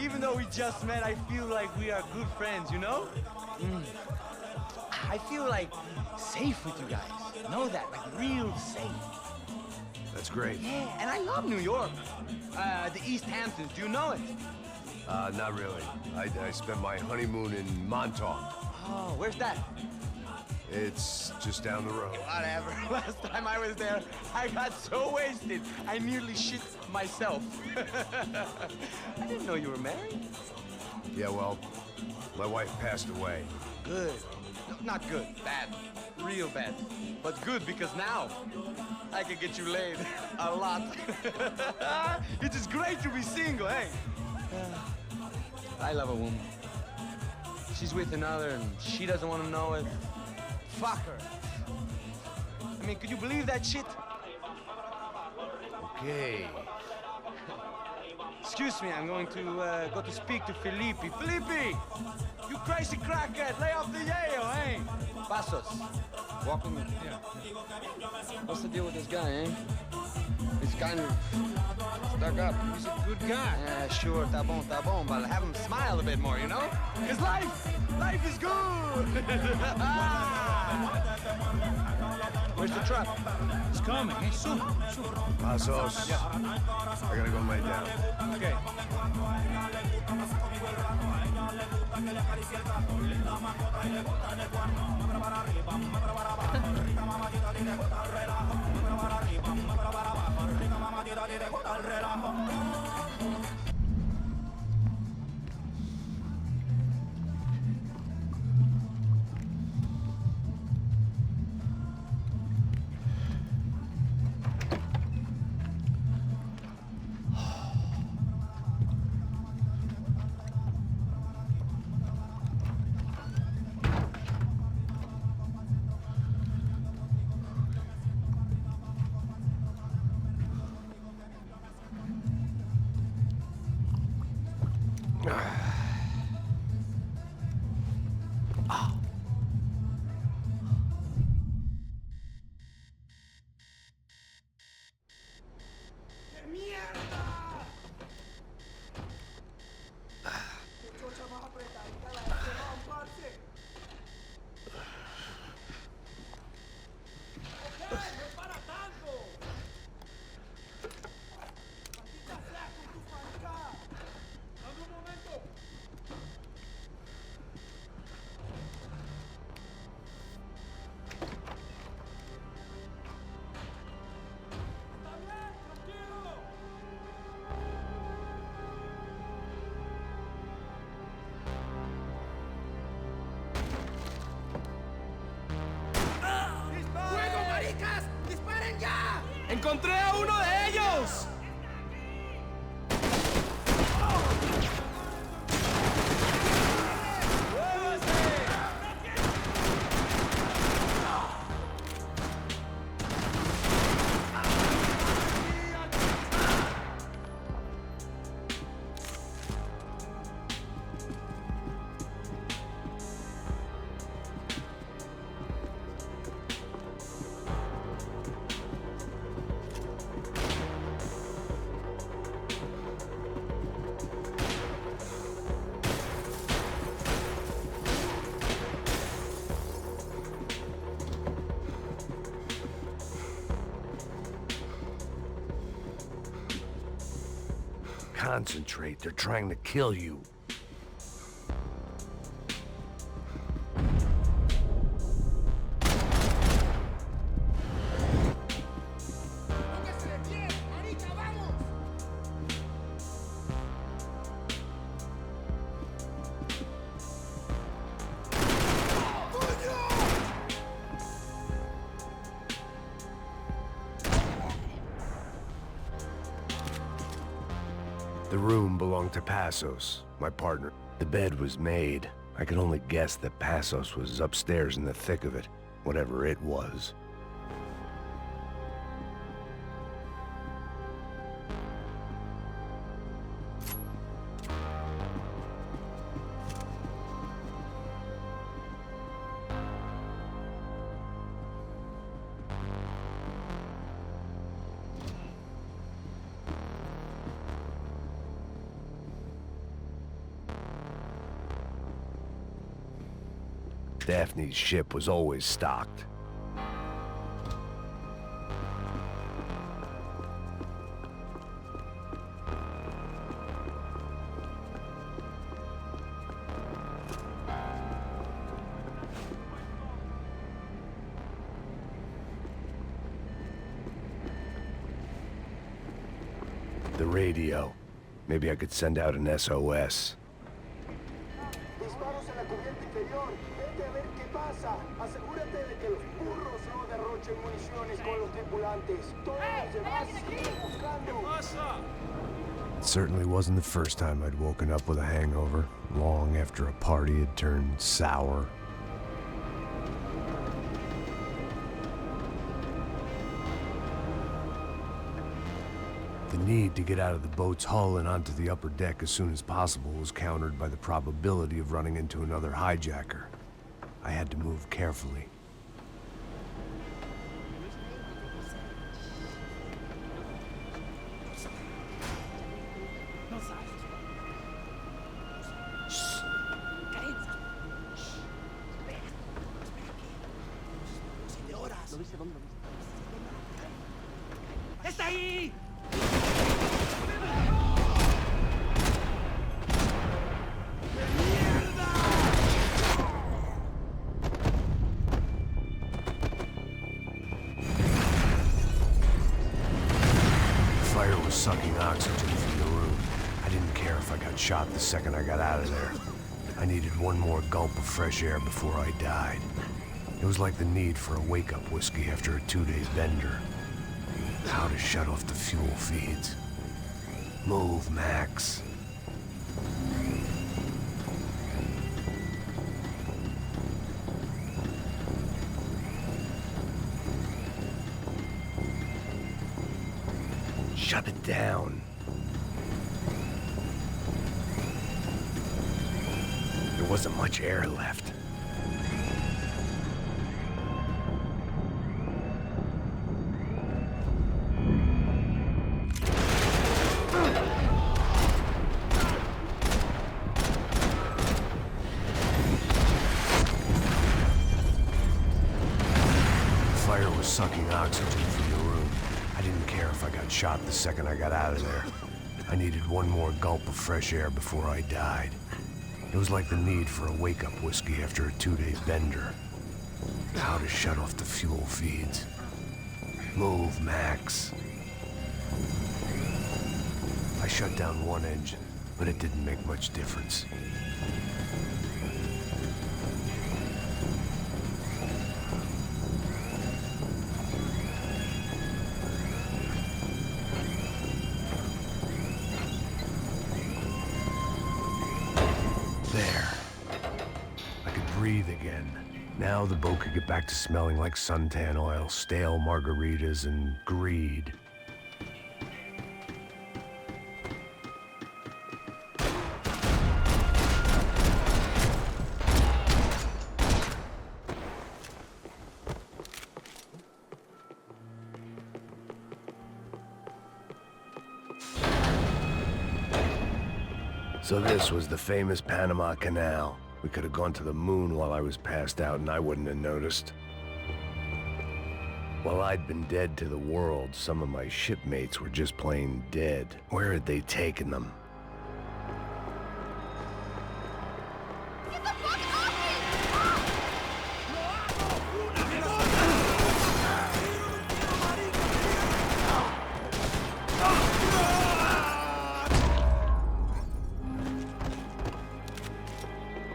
even though we just met, I feel like we are good friends, you know? I feel like safe with you guys. Know that, like real safe. That's great. Yeah, and I love New York. The East Hamptons, do you know it? Not really. I spent my honeymoon in Montauk. Oh, where's that? It's just down the road. Whatever. Last time I was there, I got so wasted, I nearly shit myself. I didn't know you were married. Yeah, well, my wife passed away. Good. No, not good. Bad. Real bad. But good because now I can get you laid a lot. It is great to be single, hey? I love a woman. She's with another and she doesn't want to know it. Fuck her. I mean, could you believe that shit? Okay. Excuse me, I'm going to go to speak to Felipe. Felipe! You crazy crackhead, lay off the yayo, eh? Pasos. Walk with me. Yeah. What's the deal with this guy, eh? He's kind of stuck up. He's a good guy. Yeah, sure, tá bom, but have him smile a bit more, you know? Because life is good! Where's the truck? It's coming. Hey, soon. Pasos. Yeah. I gotta go lay down. Okay. ¡Encontré a uno de ellos! Concentrate. They're trying to kill you. The room belonged to Passos, my partner. The bed was made. I could only guess that Passos was upstairs in the thick of it, whatever it was. Daphne's ship was always stocked. The radio. Maybe I could send out an SOS. It certainly wasn't the first time I'd woken up with a hangover, long after a party had turned sour. The need to get out of the boat's hull and onto the upper deck as soon as possible was countered by the probability of running into another hijacker. I had to move carefully. ¡Está ahí! Fire was sucking oxygen from the room. I didn't care if I got shot the second I got out of there. I needed one more gulp of fresh air before I died. It was like the need for a wake-up whiskey after a 2-day bender. How to shut off the fuel feeds. Move, Max. Shut it down. There wasn't much air left. Sucking oxygen from the room. I didn't care if I got shot the second I got out of there. I needed one more gulp of fresh air before I died. It was like the need for a wake-up whiskey after a 2-day bender. How to shut off the fuel feeds. Move, Max. I shut down one engine, but it didn't make much difference. Breathe again. Now the boat could get back to smelling like suntan oil, stale margaritas, and greed. So this was the famous Panama Canal. We could have gone to the moon while I was passed out and I wouldn't have noticed. While I'd been dead to the world, some of my shipmates were just plain dead. Where had they taken them?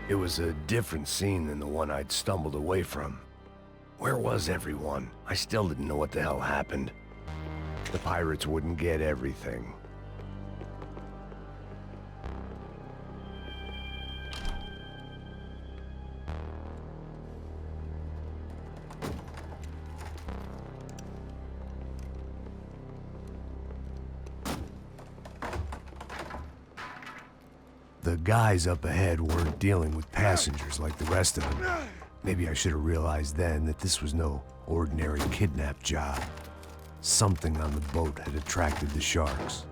It was a different scene than the one I'd stumbled away from. Where was everyone? I still didn't know what the hell happened. The pirates wouldn't get everything. The guys up ahead weren't dealing with passengers like the rest of them. Maybe I should have realized then that this was no ordinary kidnap job. Something on the boat had attracted the sharks.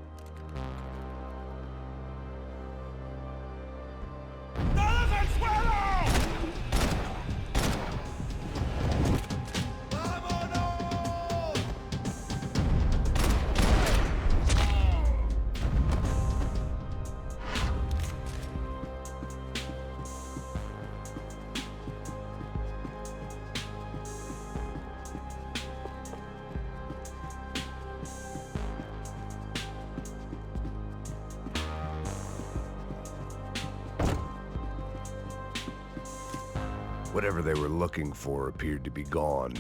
Whatever they were looking for appeared to be gone.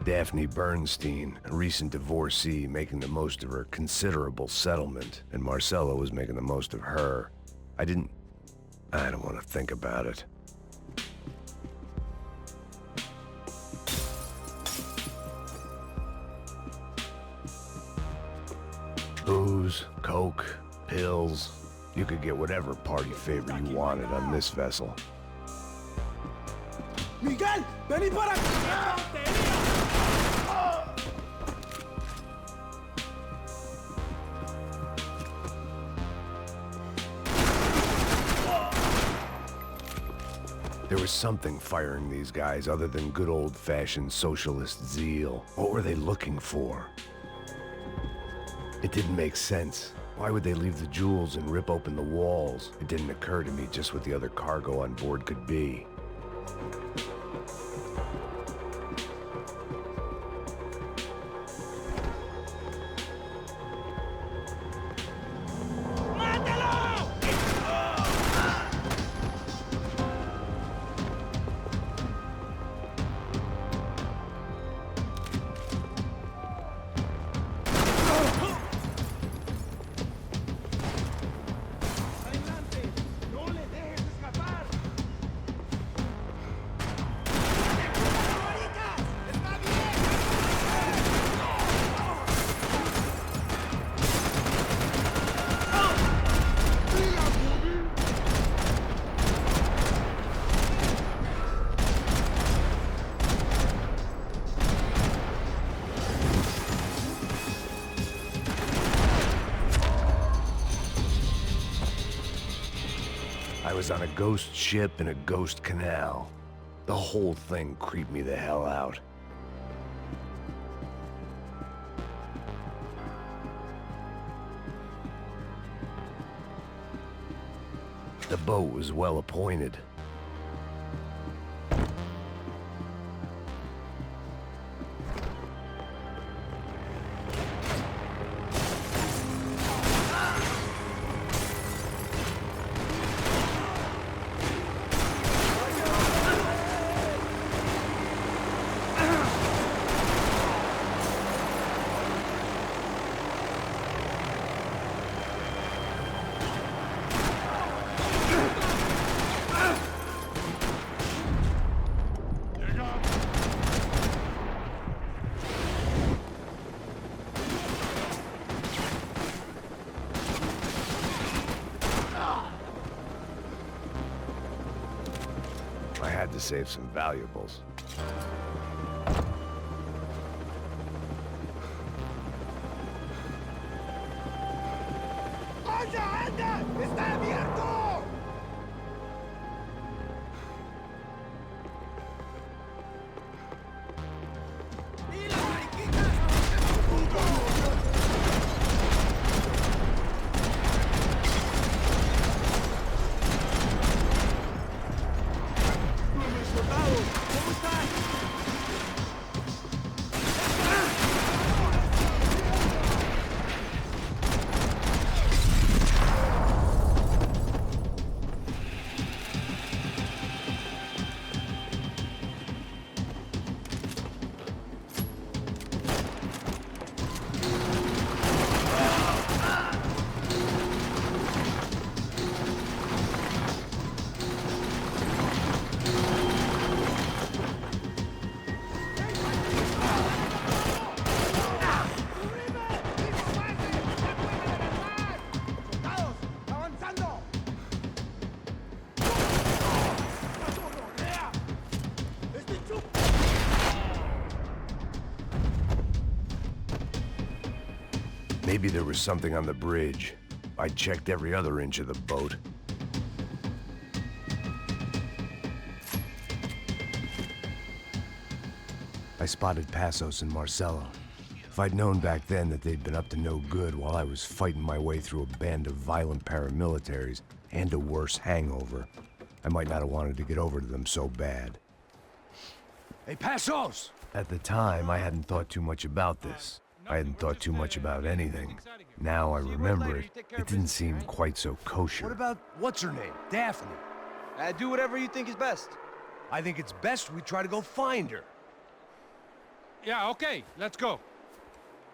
Daphne Bernstein, a recent divorcee, making the most of her considerable settlement, and Marcella was making the most of her. I don't want to think about it. Booze, coke, pills. You could get whatever party favor you wanted on this vessel. Miguel, vení para acá. There was something firing these guys other than good old-fashioned socialist zeal. What were they looking for? It didn't make sense. Why would they leave the jewels and rip open the walls? It didn't occur to me just what the other cargo on board could be. I was on a ghost ship in a ghost canal. The whole thing creeped me the hell out. The boat was well appointed. I had to save some valuables. ¡Anda, anda! ¡Está abierto! ¡Y las mariquitas! ¿Cómo están? Maybe there was something on the bridge. I checked every other inch of the boat. I spotted Passos and Marcelo. If I'd known back then that they'd been up to no good while I was fighting my way through a band of violent paramilitaries and a worse hangover, I might not have wanted to get over to them so bad. Hey, Passos! At the time, I hadn't thought too much about this. I hadn't thought too much about anything. Now I remember it, it didn't seem quite so kosher. What about, what's her name? Daphne? Do whatever you think is best. I think it's best we try to go find her. Yeah, okay, let's go.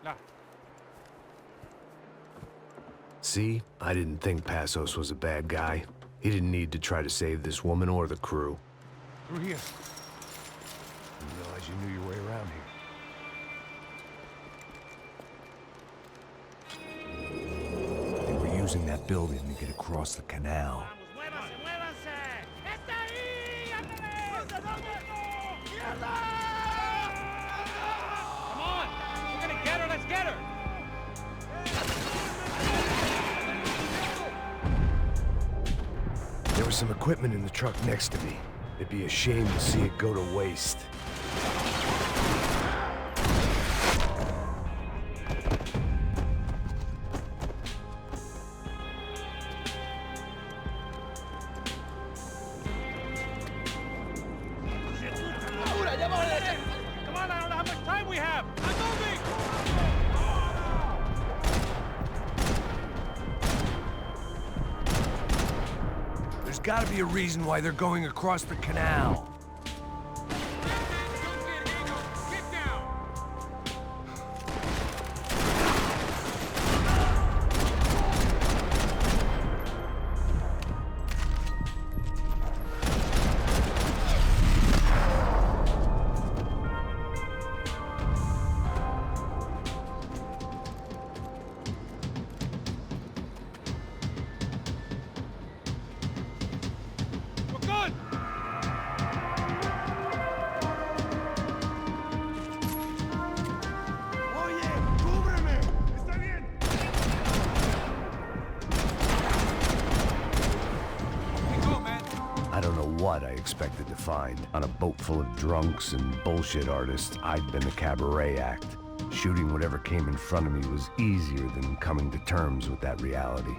Now. See? I didn't think Passos was a bad guy. He didn't need to try to save this woman or the crew. Through here. Didn't realize you knew your way around here. They were using that building to get across the canal. Come on! We're gonna get her, let's get her! There was some equipment in the truck next to me. It'd be a shame to see it go to waste. Come on, I don't know how much time we have! I'm moving! There's gotta be a reason why they're going across the canal. I don't know what I expected to find. On a boat full of drunks and bullshit artists, I'd been a cabaret act. Shooting whatever came in front of me was easier than coming to terms with that reality.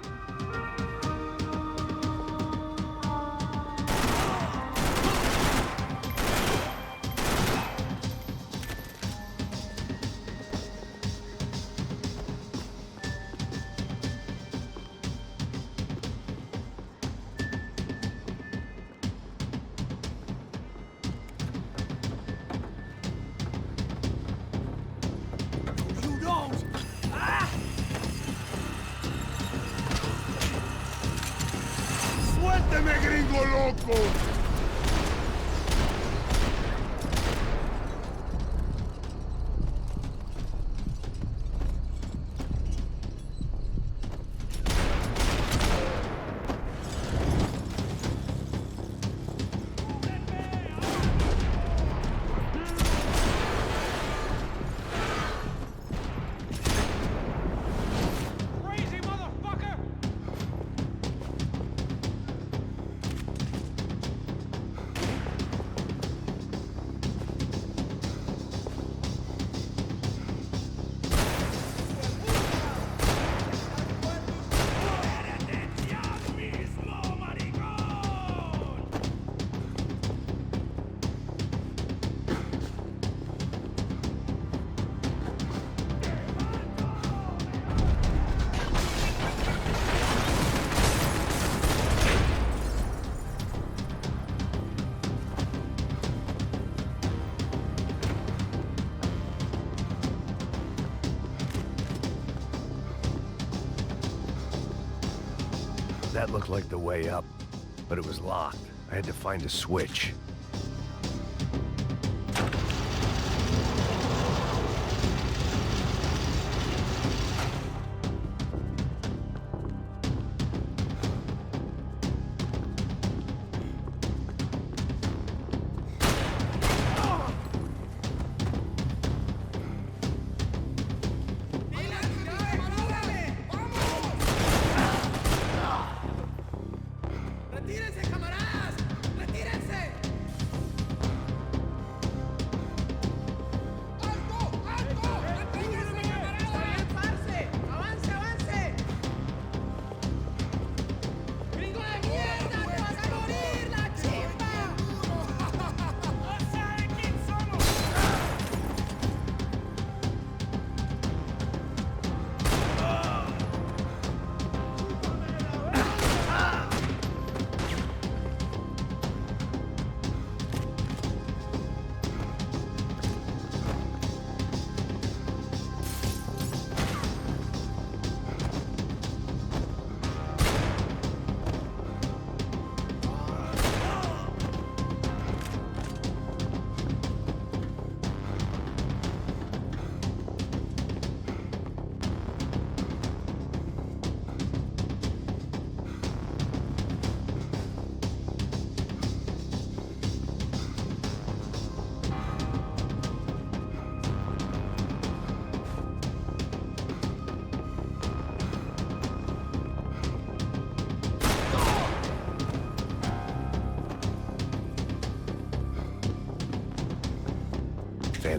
¡Suélteme, gringo loco! That looked like the way up, but it was locked. I had to find a switch.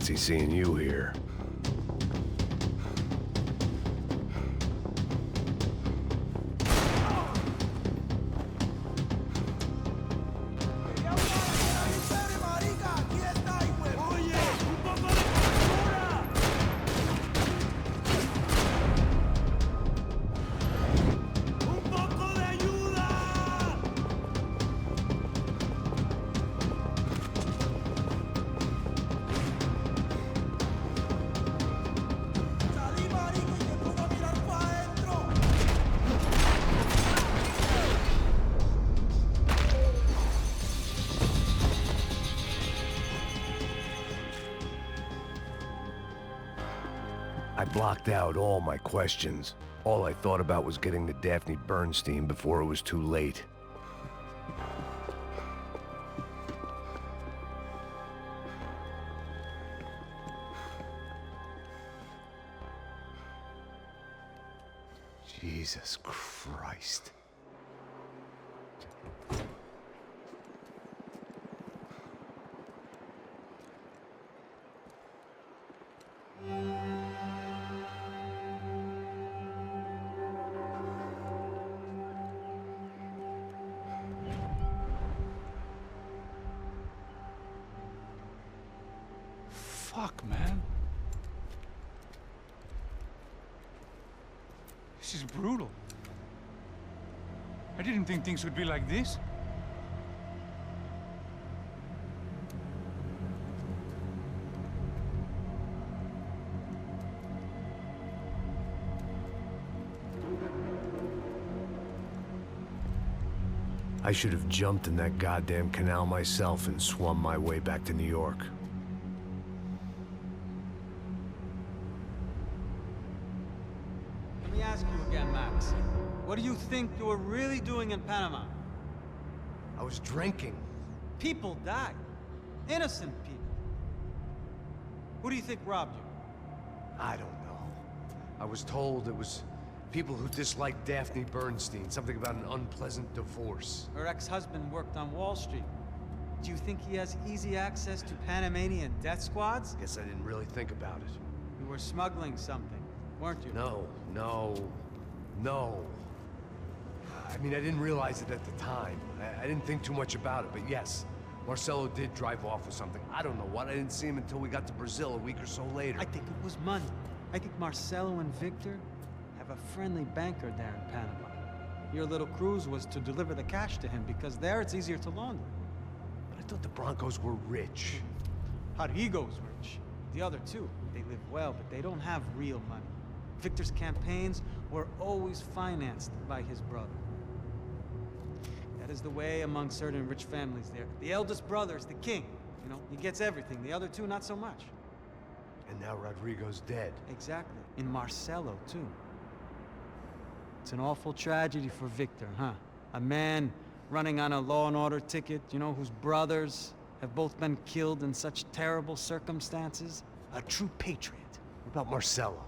fancy seeing you here. I blocked out all my questions. All I thought about was getting to Daphne Bernstein before it was too late. Jesus Christ. Fuck, man. This is brutal. I didn't think things would be like this. I should have jumped in that goddamn canal myself and swum my way back to New York. Let me ask you again, Max. What do you think you were really doing in Panama? I was drinking. People died. Innocent people. Who do you think robbed you? I don't know. I was told it was people who disliked Daphne Bernstein, something about an unpleasant divorce. Her ex-husband worked on Wall Street. Do you think he has easy access to Panamanian death squads? Guess I didn't really think about it. You were smuggling something, weren't you? No. I mean, I didn't realize it at the time. I didn't think too much about it, but yes, Marcelo did drive off with something. I don't know what. I didn't see him until we got to Brazil a week or so later. I think it was money. I think Marcelo and Victor have a friendly banker there in Panama. Your little cruise was to deliver the cash to him because there it's easier to launder. But I thought the Broncos were rich. Rodrigo's rich. The other two, they live well, but they don't have real money. Victor's campaigns were always financed by his brother. That is the way among certain rich families there. The eldest brother is the king. You know, he gets everything. The other two, not so much. And now Rodrigo's dead. Exactly. And Marcelo, too. It's an awful tragedy for Victor, huh? A man running on a law and order ticket, you know, whose brothers have both been killed in such terrible circumstances. A true patriot. What about Marcelo?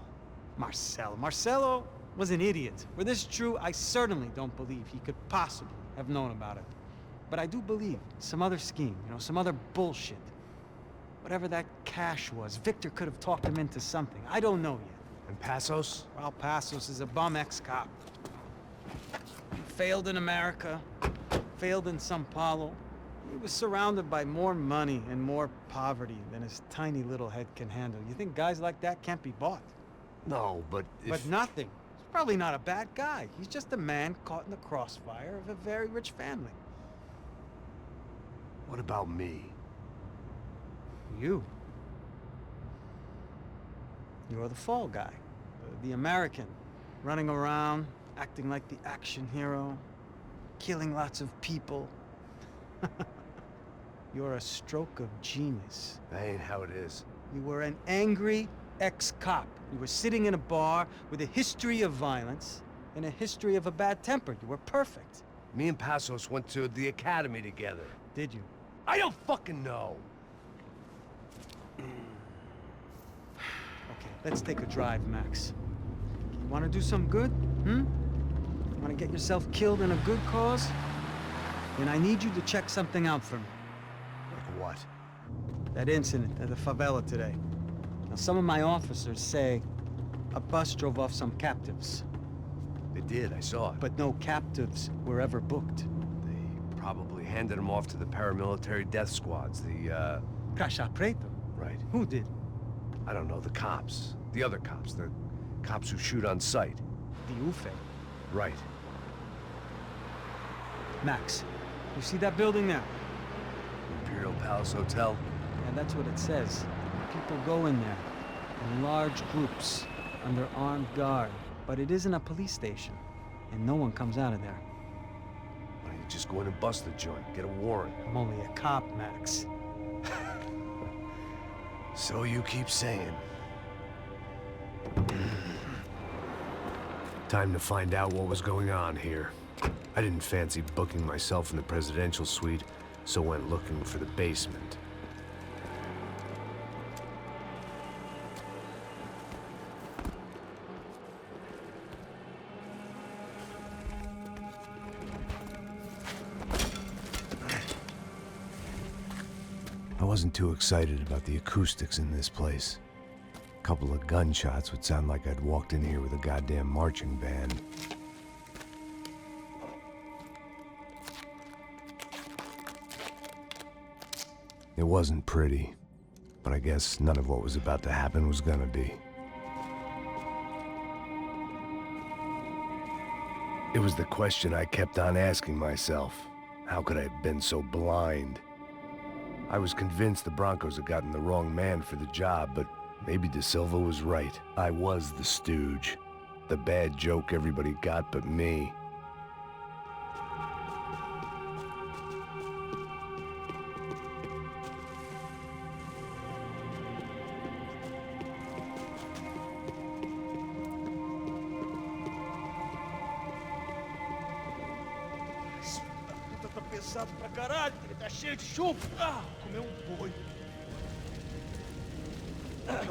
Marcelo was an idiot. Were this true, I certainly don't believe he could possibly have known about it. But I do believe some other scheme, you know, some other bullshit. Whatever that cash was, Victor could have talked him into something. I don't know yet. And Passos? Well, Passos is a bum ex-cop. Failed in America, failed in São Paulo. He was surrounded by more money and more poverty than his tiny little head can handle. You think guys like that can't be bought? No, but But nothing. He's probably not a bad guy. He's just a man caught in the crossfire of a very rich family. What about me? You. You're the fall guy. The American. Running around, acting like the action hero. Killing lots of people. You're a stroke of genius. That ain't how it is. You were an angry ex-cop. You were sitting in a bar with a history of violence and a history of a bad temper. You were perfect. Me and Passos went to the academy together. Did you? I don't fucking know. Okay, let's take a drive, Max. You want to do some good? You want to get yourself killed in a good cause? Then I need you to check something out for me. Like what? That incident at the favela today. Now, some of my officers say a bus drove off some captives. They did, I saw it. But no captives were ever booked. They probably handed them off to the paramilitary death squads, the, Caixa Preta? Right. Who did? I don't know, the cops. The other cops, the cops who shoot on sight. The UFE. Right. Max, you see that building there? Imperial Palace Hotel? And that's what it says. People go in there in large groups under armed guard. But it isn't a police station, and no one comes out of there. Why don't you just go in and bust the joint, get a warrant? I'm only a cop, Max. So you keep saying. Time to find out what was going on here. I didn't fancy booking myself in the presidential suite, so went looking for the basement. I wasn't too excited about the acoustics in this place. A couple of gunshots would sound like I'd walked in here with a goddamn marching band. It wasn't pretty, but I guess none of what was about to happen was gonna be. It was the question I kept on asking myself. How could I have been so blind? I was convinced the Brancos had gotten the wrong man for the job, but maybe De Silva was right. I was the stooge. The bad joke everybody got but me. Tá pesado pra caralho, ele tá cheio de chumbo. Ah, comeu um boi. Tá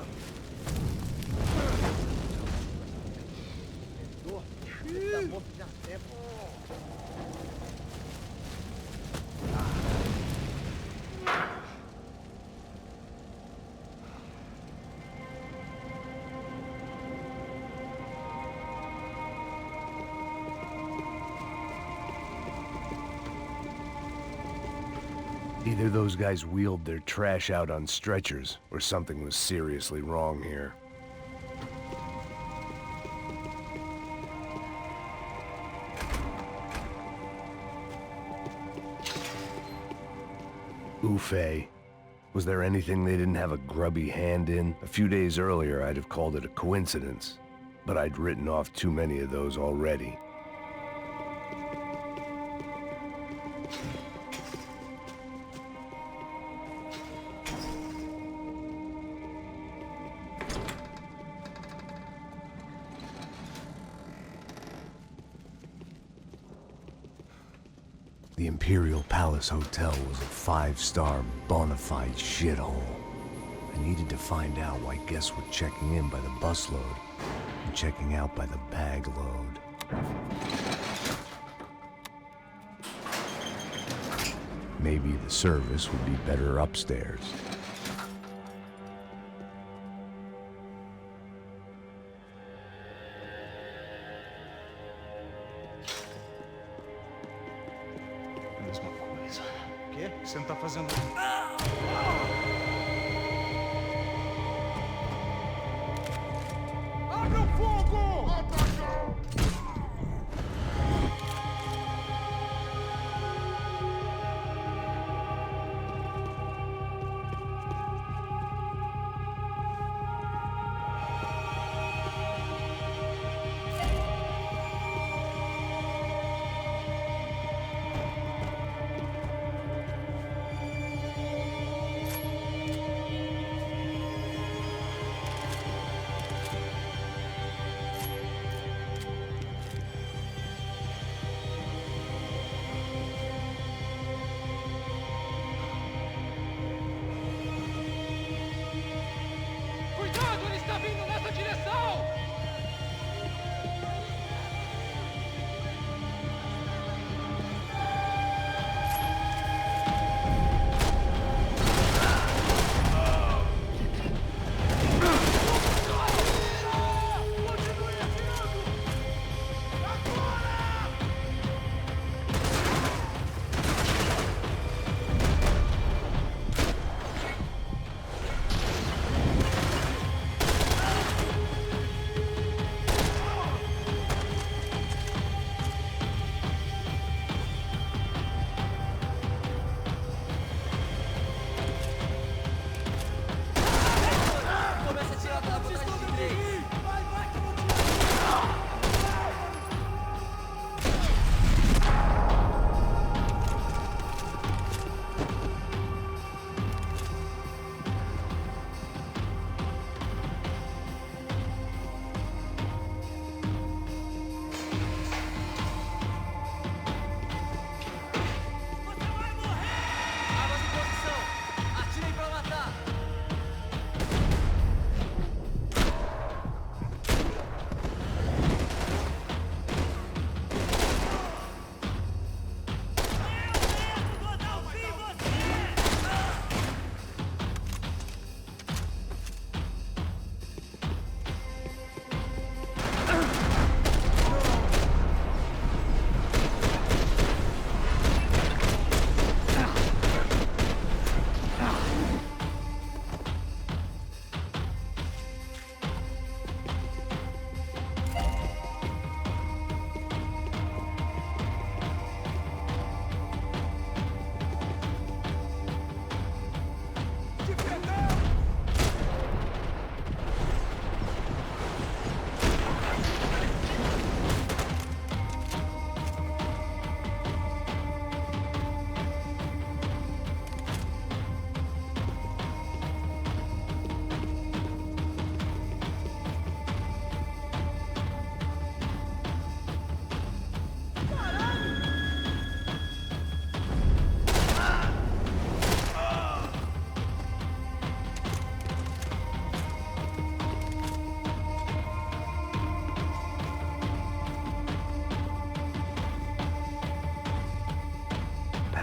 morto já há tempo. Either those guys wheeled their trash out on stretchers, or something was seriously wrong here. Ufe. Was there anything they didn't have a grubby hand in? A few days earlier, I'd have called it a coincidence, but I'd written off too many of those already. The Imperial Palace Hotel was a five-star, bona fide shithole. I needed to find out why guests were checking in by the busload and checking out by the bag load. Maybe the service would be better upstairs. Mesma coisa. O quê? O que você não tá fazendo? Abre o fogo!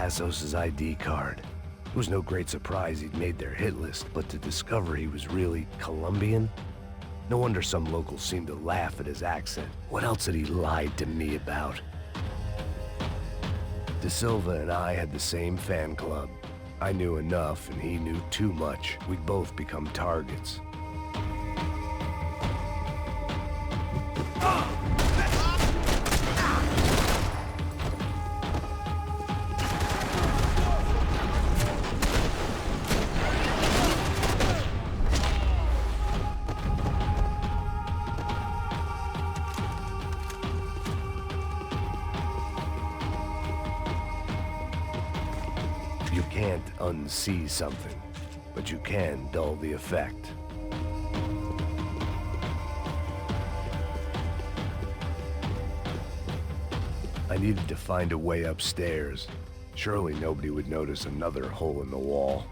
Passos' ID card. It was no great surprise he'd made their hit list, but to discover he was really Colombian? No wonder some locals seemed to laugh at his accent. What else had he lied to me about? De Silva and I had the same fan club. I knew enough and he knew too much. We'd both become targets. You can't unsee something, but you can dull the effect. I needed to find a way upstairs. Surely nobody would notice another hole in the wall.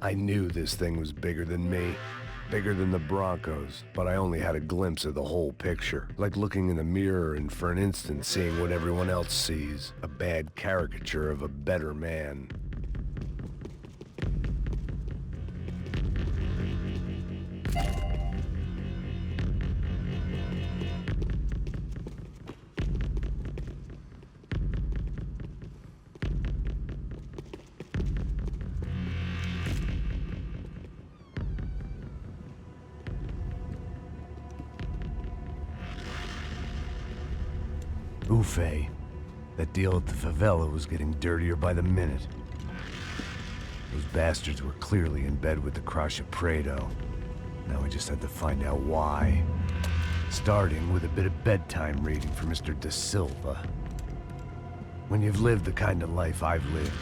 I knew this thing was bigger than me, bigger than the Broncos, but I only had a glimpse of the whole picture, like looking in a mirror and for an instant seeing what everyone else sees, a bad caricature of a better man. Buffet. That deal at the favela was getting dirtier by the minute. Those bastards were clearly in bed with the Crusher Prado. Now we just had to find out why. Starting with a bit of bedtime reading for Mr. De Silva. When you've lived the kind of life I've lived,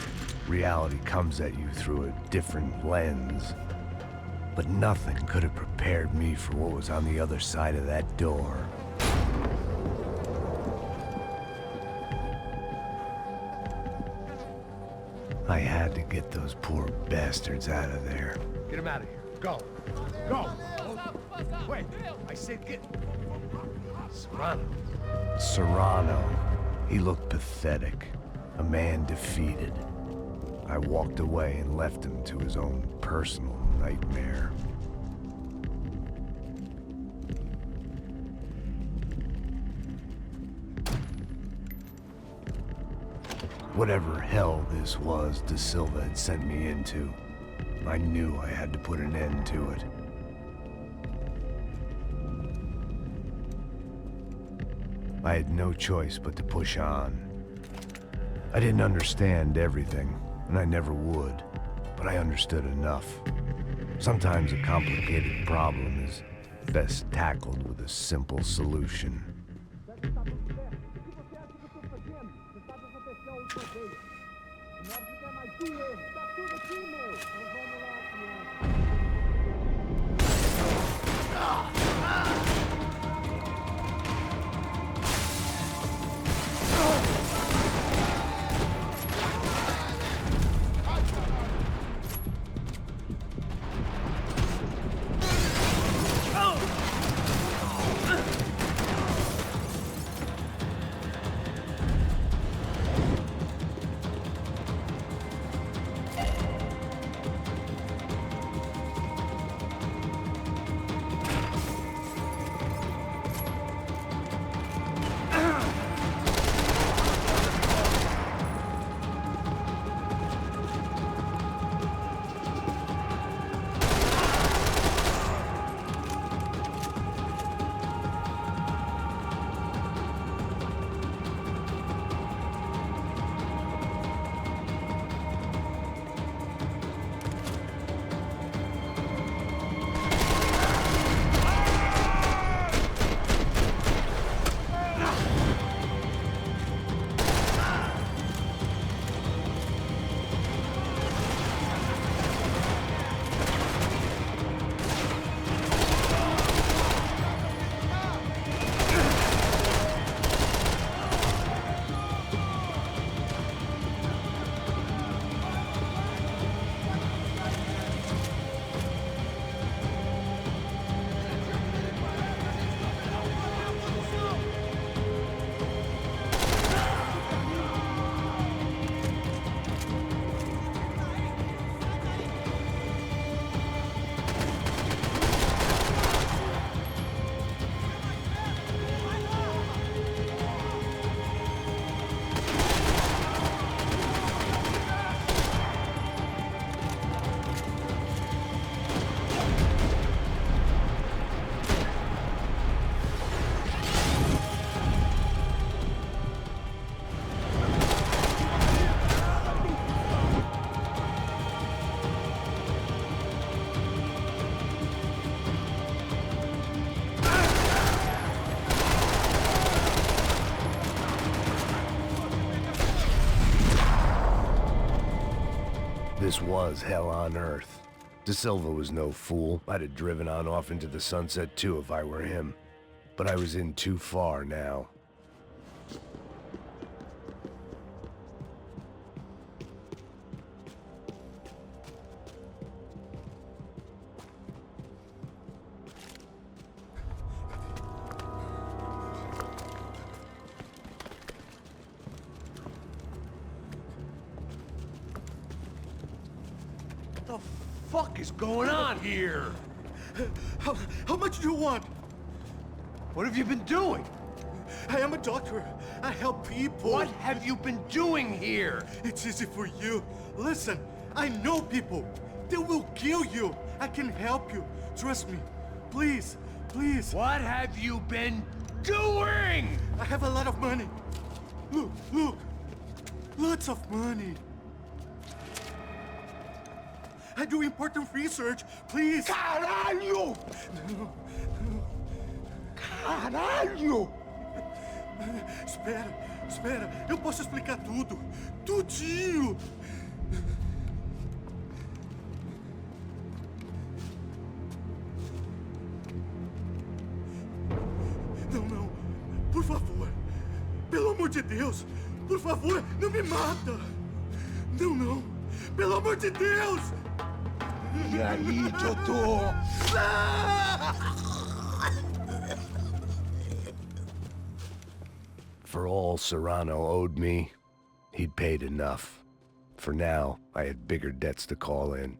reality comes at you through a different lens. But nothing could have prepared me for what was on the other side of that door. I had to get those poor bastards out of there. Get him out of here. Go. Go. Wait. I said get. Serrano. Serrano. He looked pathetic. A man defeated. I walked away and left him to his own personal nightmare. Whatever hell this was De Silva had sent me into, I knew I had to put an end to it. I had no choice but to push on. I didn't understand everything, and I never would, but I understood enough. Sometimes a complicated problem is best tackled with a simple solution. This was hell on earth. De Silva was no fool. I'd have driven on off into the sunset too if I were him. But I was in too far now. What the fuck is going on here? How much do you want? What have you been doing? I am a doctor. I help people. What have you been doing here? It's easy for you. Listen, I know people. They will kill you. I can help you. Trust me. Please, please. What have you been doing? I have a lot of money. Look, look. Lots of money. I do important research. Please. Caralho! Caralho! Espera, espera. Eu posso explicar tudo. Tudinho. Não, não. Por favor. Pelo amor de Deus. Por favor, não me mata. Não, não. Pelo amor de Deus. E aí, doutor? For all Serrano owed me, he'd paid enough. For now, I had bigger debts to call in.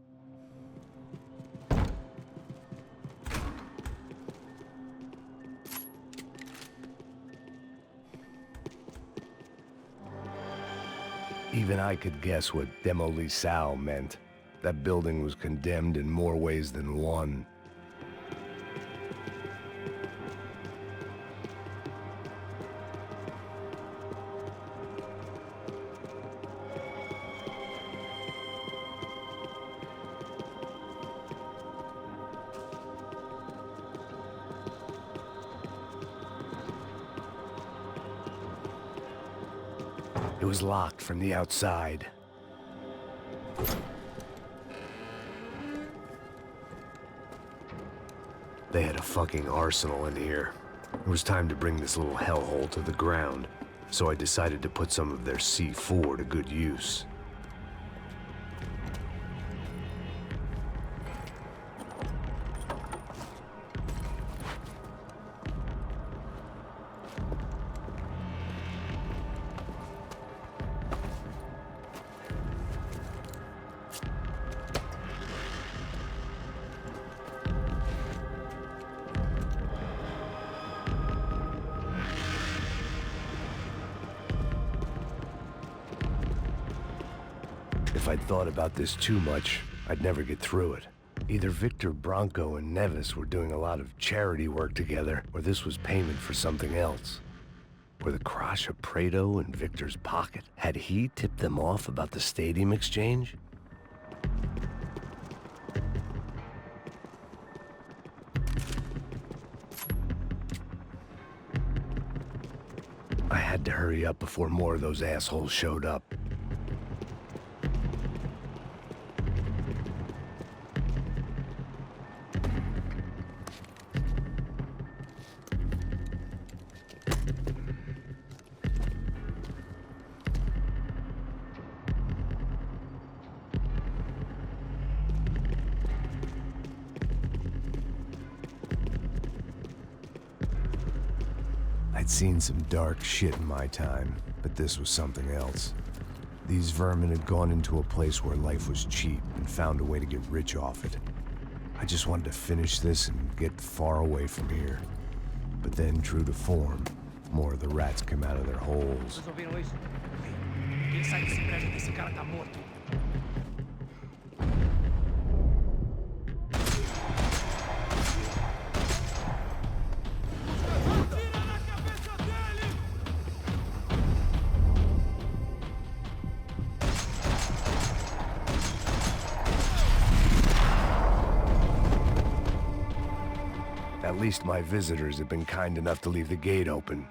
Even I could guess what Demolisal meant. That building was condemned in more ways than one. It was locked from the outside. They had a fucking arsenal in here. It was time to bring this little hellhole to the ground, so I decided to put some of their C4 to good use. If I'd thought about this too much, I'd never get through it. Either Victor Branco and Neves were doing a lot of charity work together, or this was payment for something else. Were the Crash of Prado in Victor's pocket? Had he tipped them off about the stadium exchange? I had to hurry up before more of those assholes showed up. I'd seen some dark shit in my time, but this was something else. These vermin had gone into a place where life was cheap and found a way to get rich off it. I just wanted to finish this and get far away from here. But then, true to form, more of the rats came out of their holes. Vocês ouviram isso? Quem sai desse prédio desse cara tá morto. At least my visitors have been kind enough to leave the gate open.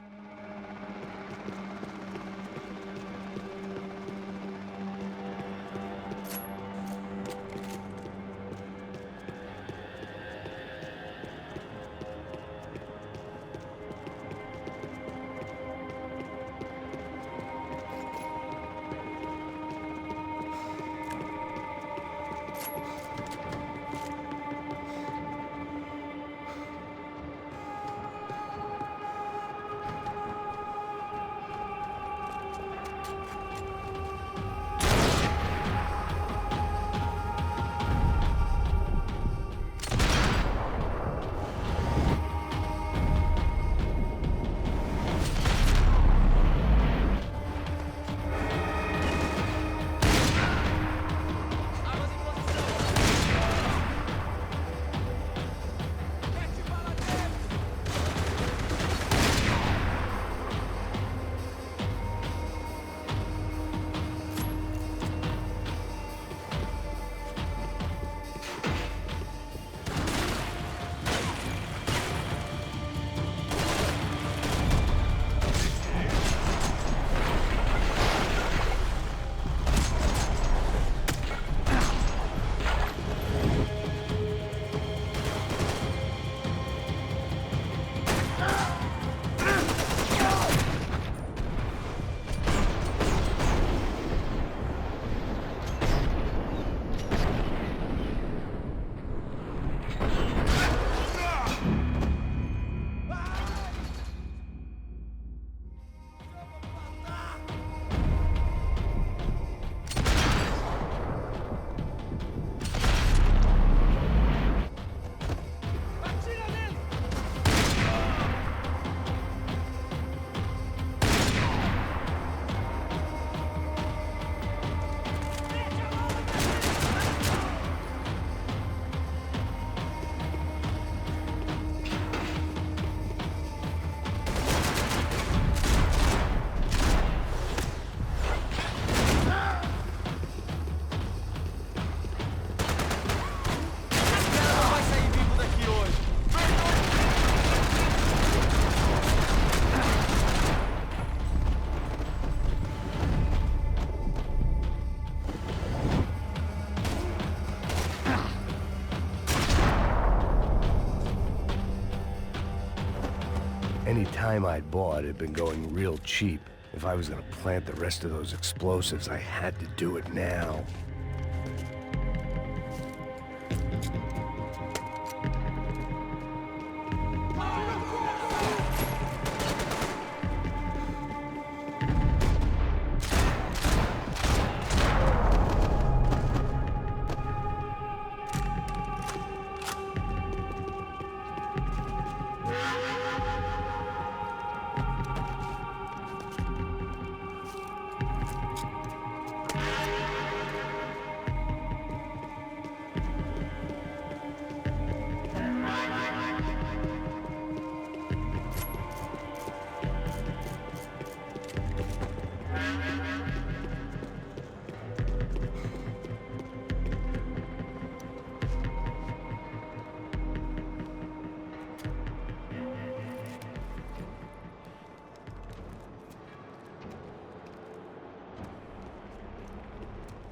time I'd bought had been going real cheap. If I was gonna plant the rest of those explosives, I had to do it now.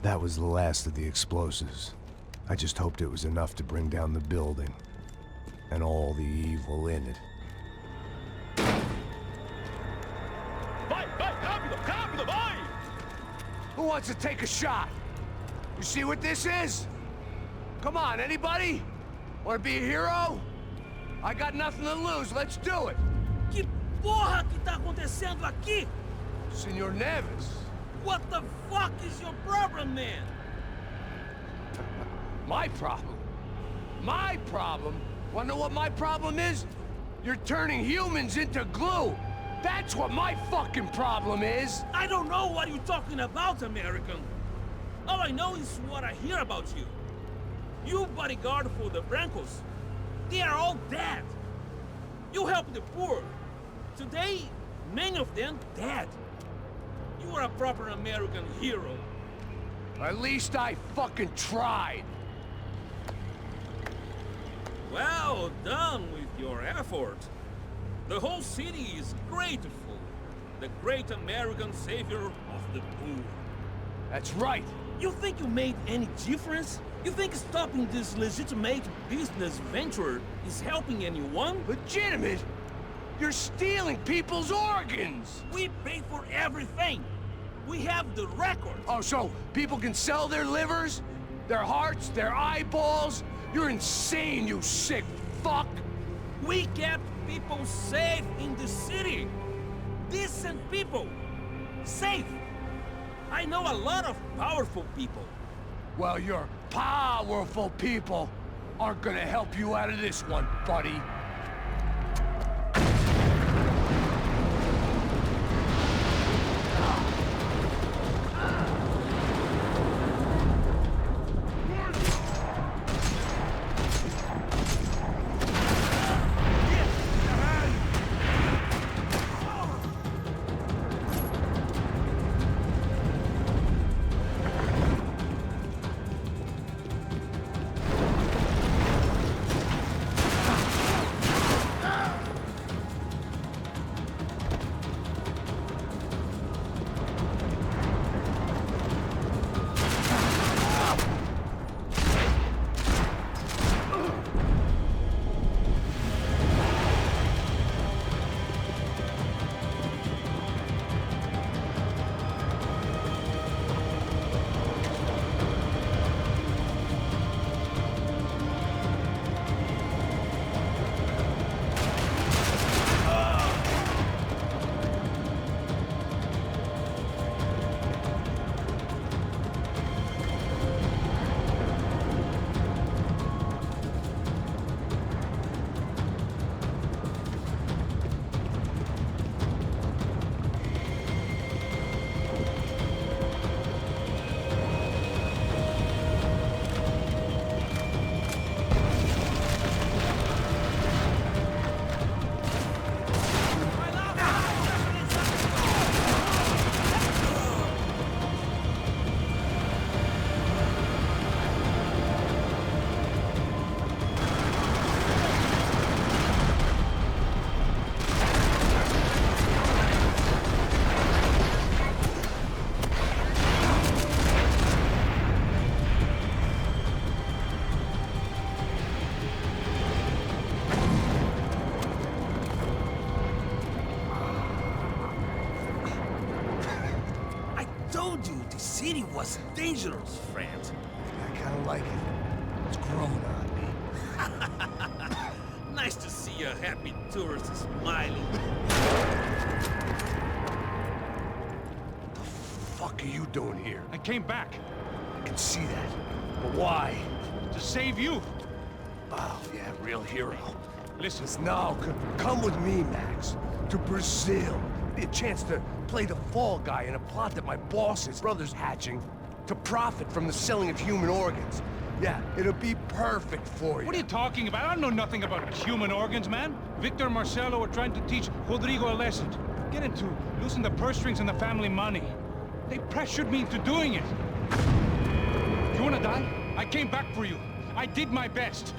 That was the last of the explosives. I just hoped it was enough to bring down the building and all the evil in it. Vai, vai, rápido, rápido, vai! Who wants to take a shot? You see what this is? Come on, anybody? Want to be a hero? I got nothing to lose, let's do it! Que porra que tá acontecendo aqui? Senor Neves. What the fuck is your problem, man? My problem? My problem? Wanna know what my problem is? You're turning humans into glue! That's what my fucking problem is! I don't know what you're talking about, American. All I know is what I hear about you. You bodyguard for the Brancos. They are all dead. You help the poor. Today, many of them dead. You are a proper American hero. At least I fucking tried. Well done with your effort. The whole city is grateful. The great American savior of the poor. That's right. You think you made any difference? You think stopping this legitimate business venture is helping anyone? Legitimate? You're stealing people's organs! We pay for everything! We have the record! Oh, so people can sell their livers? Their hearts? Their eyeballs? You're insane, you sick fuck! We kept people safe in the city! Decent people! Safe! I know a lot of powerful people. Well, your powerful people aren't gonna help you out of this one, buddy. city was dangerous, friend. I kind of like it. It's growing on me. Nice to see a happy tourist smiling. What the fuck are you doing here? I came back. I can see that. But why? To save you. Oh, yeah, real hero. Listen. Now, come with me, Max. To Brazil. Be a chance to play the fall guy in a plot that my boss's brother's hatching to profit from the selling of human organs. Yeah, it'll be perfect for you. What are you talking about? I know nothing about human organs, man. Victor and Marcelo are trying to teach Rodrigo a lesson. Get into losing the purse strings and the family money. They pressured me into doing it. You wanna die? I came back for you. I did my best.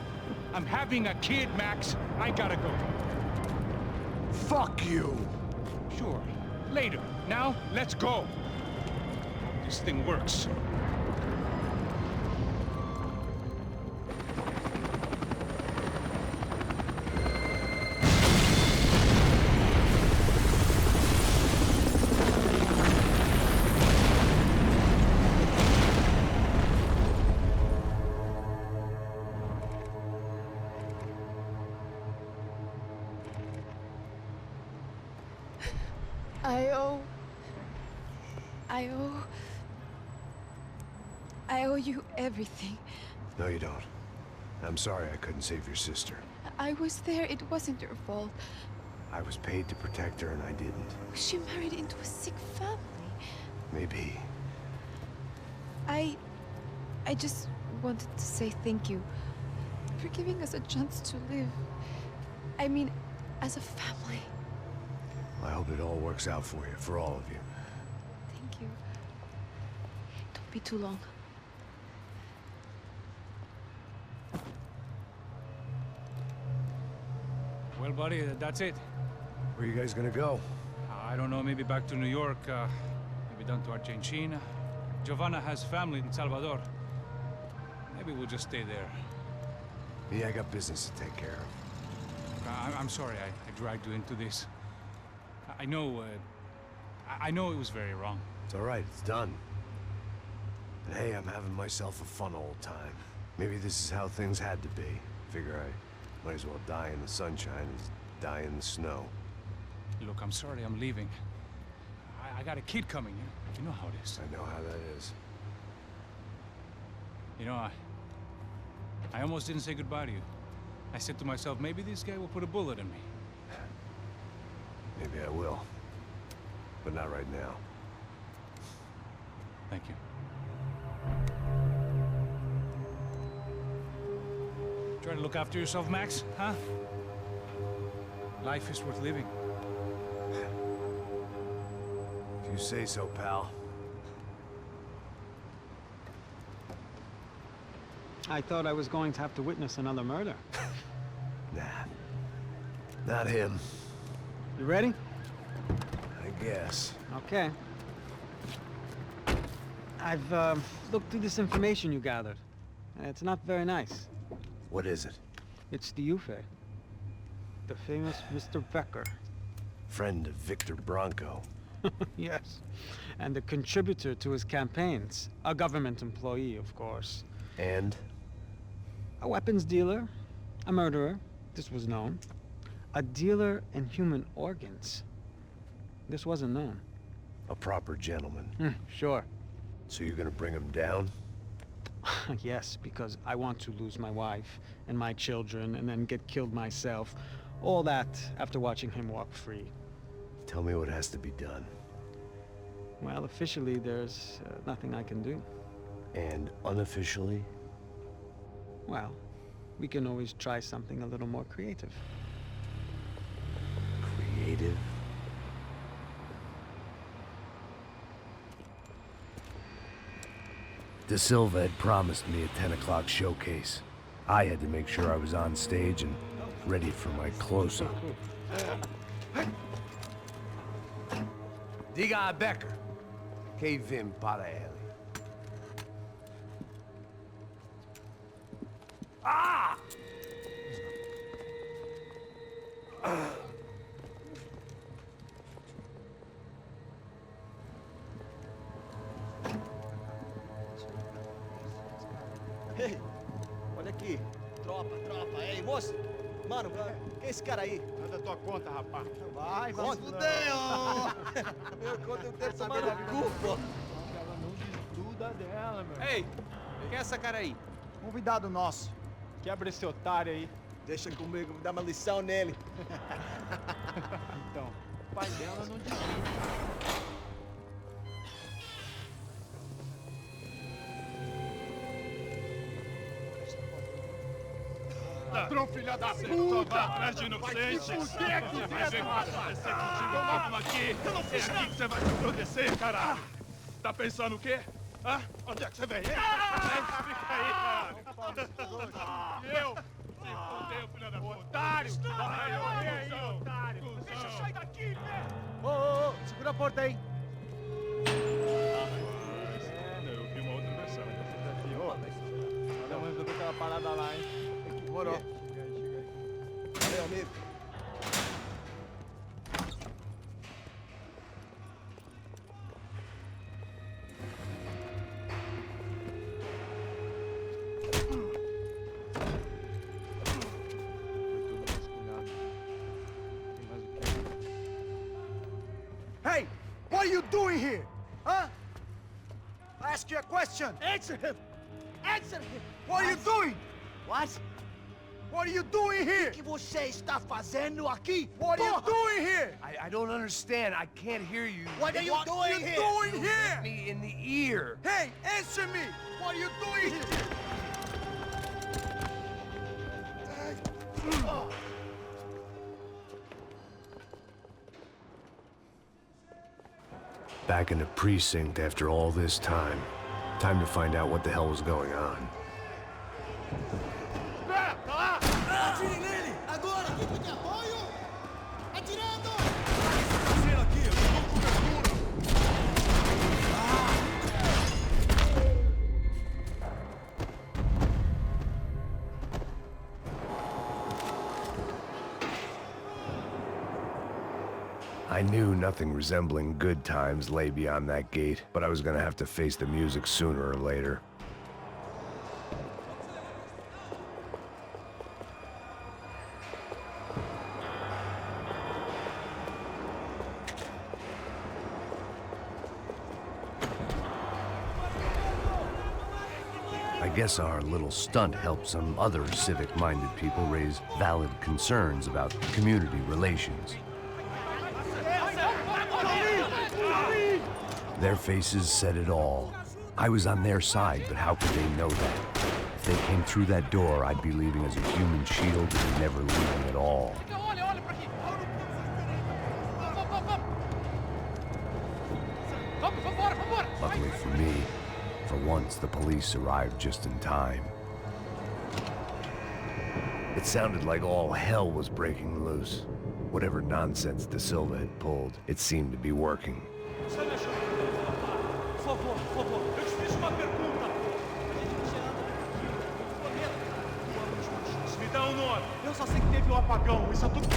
I'm having a kid, Max. I gotta go. Fuck you. Sure. Later. Now, let's go. This thing works. I owe you everything. No, you don't. I'm sorry I couldn't save your sister. I was there. It wasn't your fault. I was paid to protect her and I didn't. She married into a sick family. Maybe. I just wanted to say thank you for giving us a chance to live. I mean, as a family. I hope it all works out for you, for all of you. Thank you. Don't be too long. Well, buddy, that's it. Where are you guys gonna go? I don't know, maybe back to New York, maybe down to Argentina. Giovanna has family in Salvador. Maybe we'll just stay there. Yeah, I got business to take care of. I'm sorry I dragged you into this. I know it was very wrong. It's all right, it's done. And hey, I'm having myself a fun old time. Maybe this is how things had to be. Figure I might as well die in the sunshine as die in the snow. Look, I'm sorry I'm leaving. I got a kid coming, you know how it is. I know how that is. You know, I almost didn't say goodbye to you. I said to myself, maybe this guy will put a bullet in me. Maybe I will. But not right now. Thank you. Try to look after yourself, Max, huh? Life is worth living. If you say so, pal. I thought I was going to have to witness another murder. Nah. Not him. You ready? I guess. Okay. I've looked through this information you gathered. And it's not very nice. What is it? It's the Ufe. The famous Mr. Becker. Friend of Victor Branco. Yes. And a contributor to his campaigns. A government employee, of course. And? A weapons dealer. A murderer. This was known. A dealer in human organs. This wasn't known. A proper gentleman. Sure. So you're gonna bring him down? Yes, because I want to lose my wife and my children and then get killed myself. All that after watching him walk free. Tell me what has to be done. Well, officially, there's nothing I can do. And unofficially? Well, we can always try something a little more creative. Creative? De Silva had promised me a 10 o'clock showcase. I had to make sure I was on stage and ready for my close-up. Diga a Becker. Que vim para ele. Ah! Tropa. Ei, moço. Mano, quem é esse cara aí? Manda tua conta, rapaz. Vai se fuder, ó. Meu conta eu quero saber da cu, pô. Ela não desgruda dela, meu. Ei, quem é essa cara aí? Convidado nosso. Quebra esse otário aí. Deixa comigo, me dá uma lição nele. Então, o pai dela não desgruda. Ladrão, filha da puta! Vai atrás de inocentes! Vai aqui dentro, rapaz! Toma aqui! Eu não fiz nada! Que você vai se proteger, caralho! Tá pensando o quê? Hã? Onde é que você vem? Fica aí, caralho! E eu? Se fodeu, filha da puta! Otário! Vai, aí, otário! Deixa eu sair daqui, né? Ô, segura a porta aí! Eu vi uma outra versão. Vamos resolver aquela parada lá, hein? Demorou. Valeu, amigo. Hey! What are you doing here? Huh? I ask you a question. Answer him! Answer him! What are you doing? What? What are you doing here? O que você está fazendo aqui? What are you doing here? I don't understand. I can't hear you. What are you doing here? Doing here? Hit me in the ear. Hey, answer me! What are you doing here? Back in the precinct after all this time. Time to find out what the hell was going on. Atire nele! Agora! Equipe de apoio! Atirando! Aqui, eu estou cobertura! I knew nothing resembling good times lay beyond that gate, but I was gonna have to face the music sooner or later. I guess our little stunt helped some other civic-minded people raise valid concerns about community relations. Their faces said it all. I was on their side, but how could they know that? If they came through that door, I'd be leaving as a human shield and never leaving at all. Luckily for me, for once the police arrived just in time. It sounded like all hell was breaking loose. Whatever nonsense De Silva had pulled, it seemed to be working. Por favor, eu te fiz uma pergunta. Me dá um nome. Eu só sei que teve um apagão. Isso é tudo.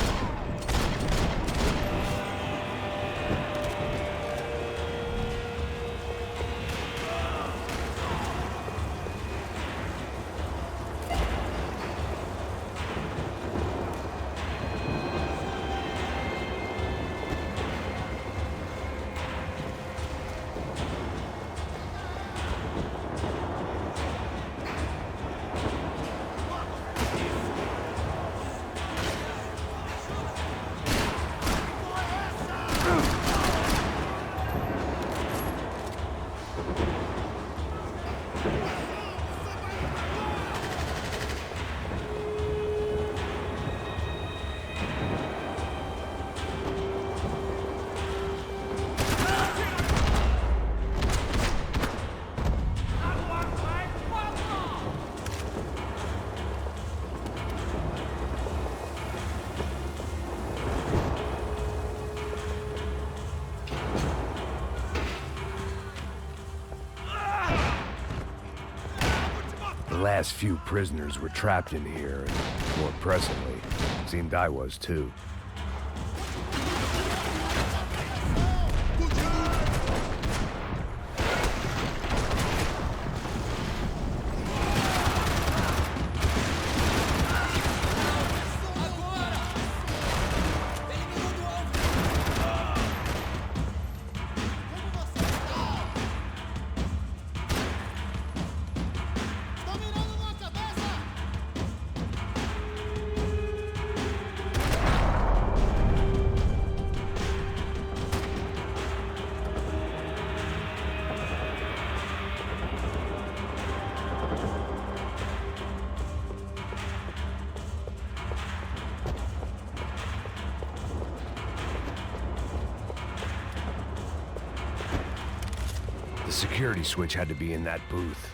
The last few prisoners were trapped in here, and more pressingly, it seemed I was too. The security switch had to be in that booth.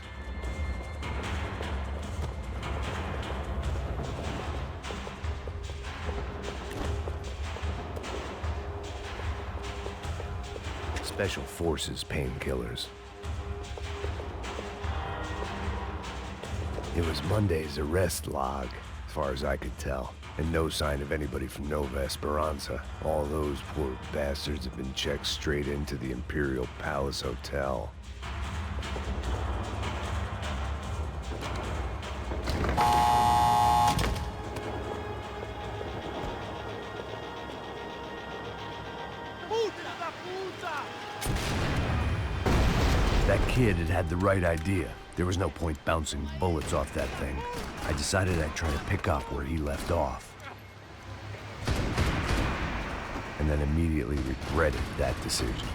Special Forces painkillers. It was Monday's arrest log, as far as I could tell, and no sign of anybody from Nova Esperanza. All those poor bastards have been checked straight into the Imperial Palace Hotel. That kid had the right idea. There was no point bouncing bullets off that thing. I decided I'd try to pick up where he left off. And then immediately regretted that decision.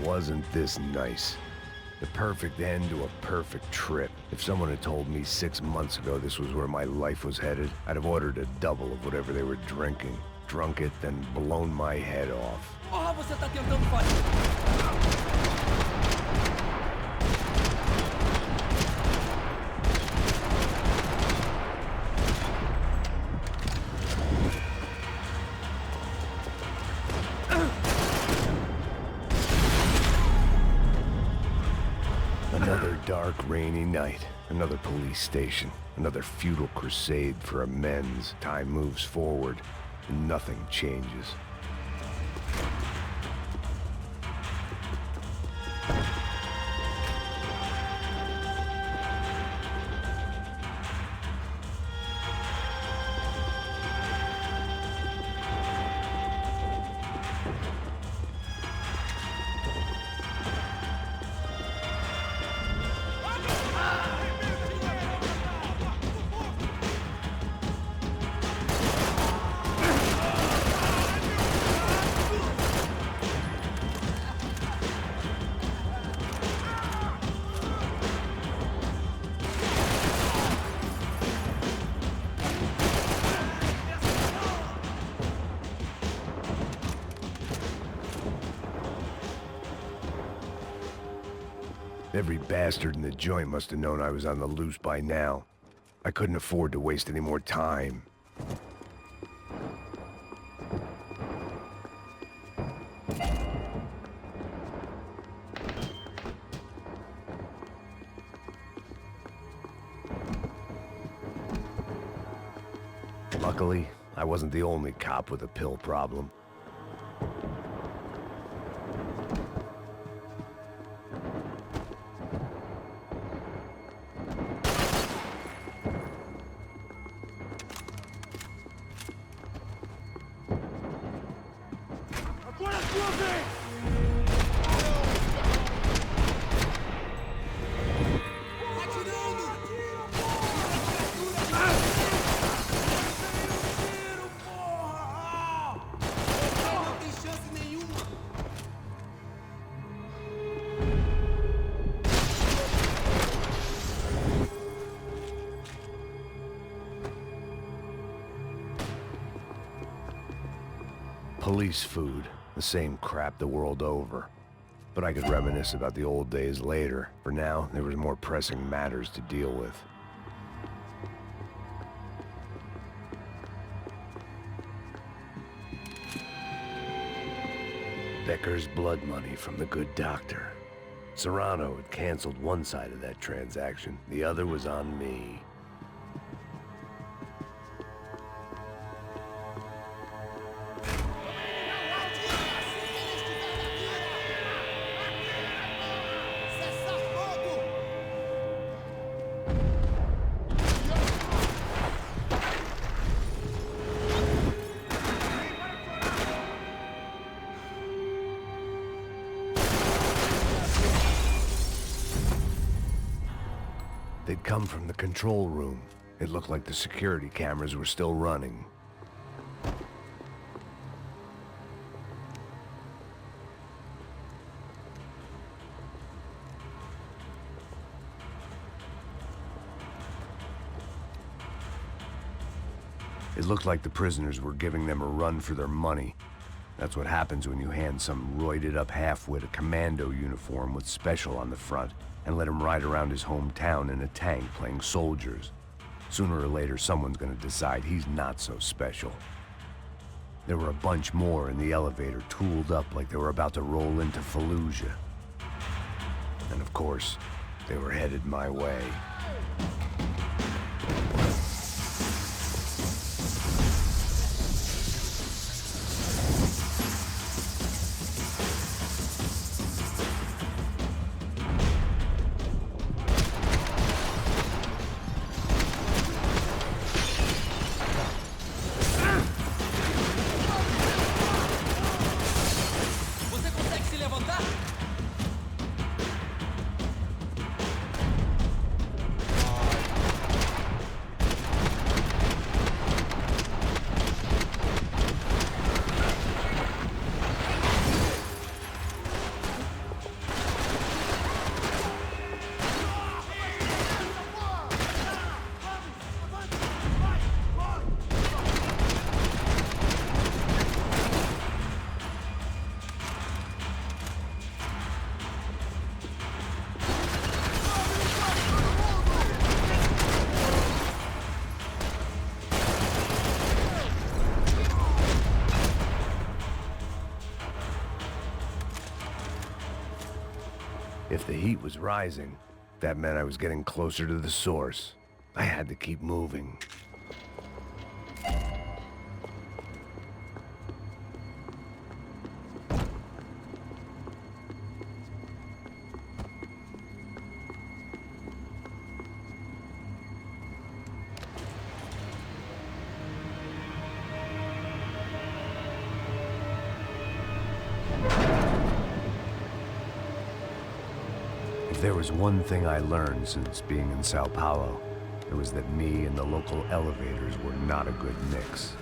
Wasn't this nice? The perfect end to a perfect trip. If someone had told me 6 months ago this was where my life was headed, I'd have ordered a double of whatever they were drinking, drunk it, then blown my head off. Porra, você tá tentando fazer? Another dark, rainy night. Another police station. Another futile crusade for amends. Time moves forward, and nothing changes. Every bastard in the joint must have known I was on the loose by now. I couldn't afford to waste any more time. Luckily, I wasn't the only cop with a pill problem. Police food, the same crap the world over. but I could reminisce about the old days later. For now, there was more pressing matters to deal with. Becker's blood money from the good doctor. Serrano had canceled one side of that transaction. The other was on me. They'd come from the control room. It looked like the security cameras were still running. It looked like the prisoners were giving them a run for their money. That's what happens when you hand some roided-up halfwit a commando uniform with special on the front and let him ride around his hometown in a tank playing soldiers. Sooner or later, someone's gonna decide he's not so special. There were a bunch more in the elevator, tooled up like they were about to roll into Fallujah. And of course, they were headed my way. If the heat was rising, that meant I was getting closer to the source. I had to keep moving. If there was one thing I learned since being in São Paulo, it was that me and the local elevators were not a good mix.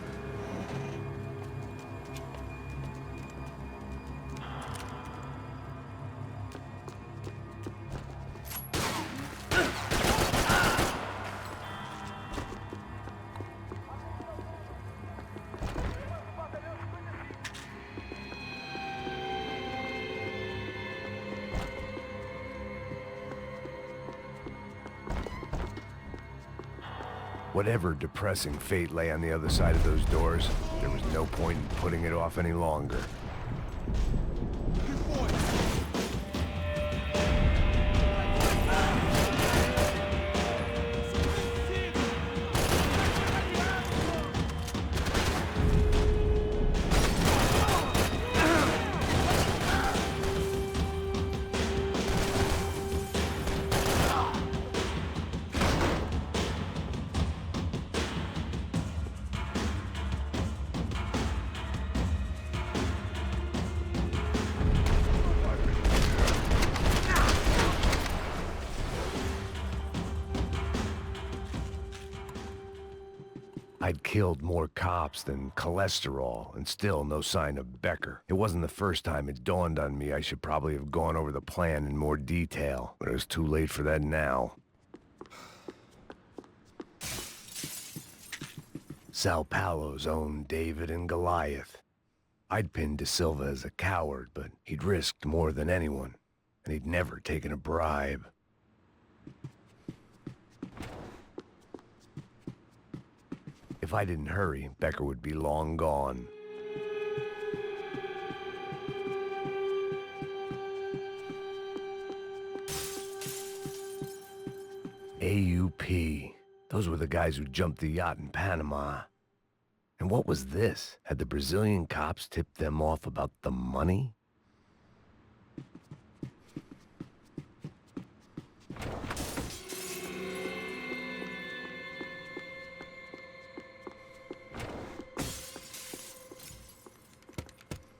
Whatever depressing fate lay on the other side of those doors, there was no point in putting it off any longer. I'd killed more cops than cholesterol, and still no sign of Becker. It wasn't the first time it dawned on me I should probably have gone over the plan in more detail, but it was too late for that now. São Paulo's own David and Goliath. I'd pinned De Silva as a coward, but he'd risked more than anyone, and he'd never taken a bribe. If I didn't hurry, Becker would be long gone. AUP. Those were the guys who jumped the yacht in Panama. And what was this? Had the Brazilian cops tipped them off about the money?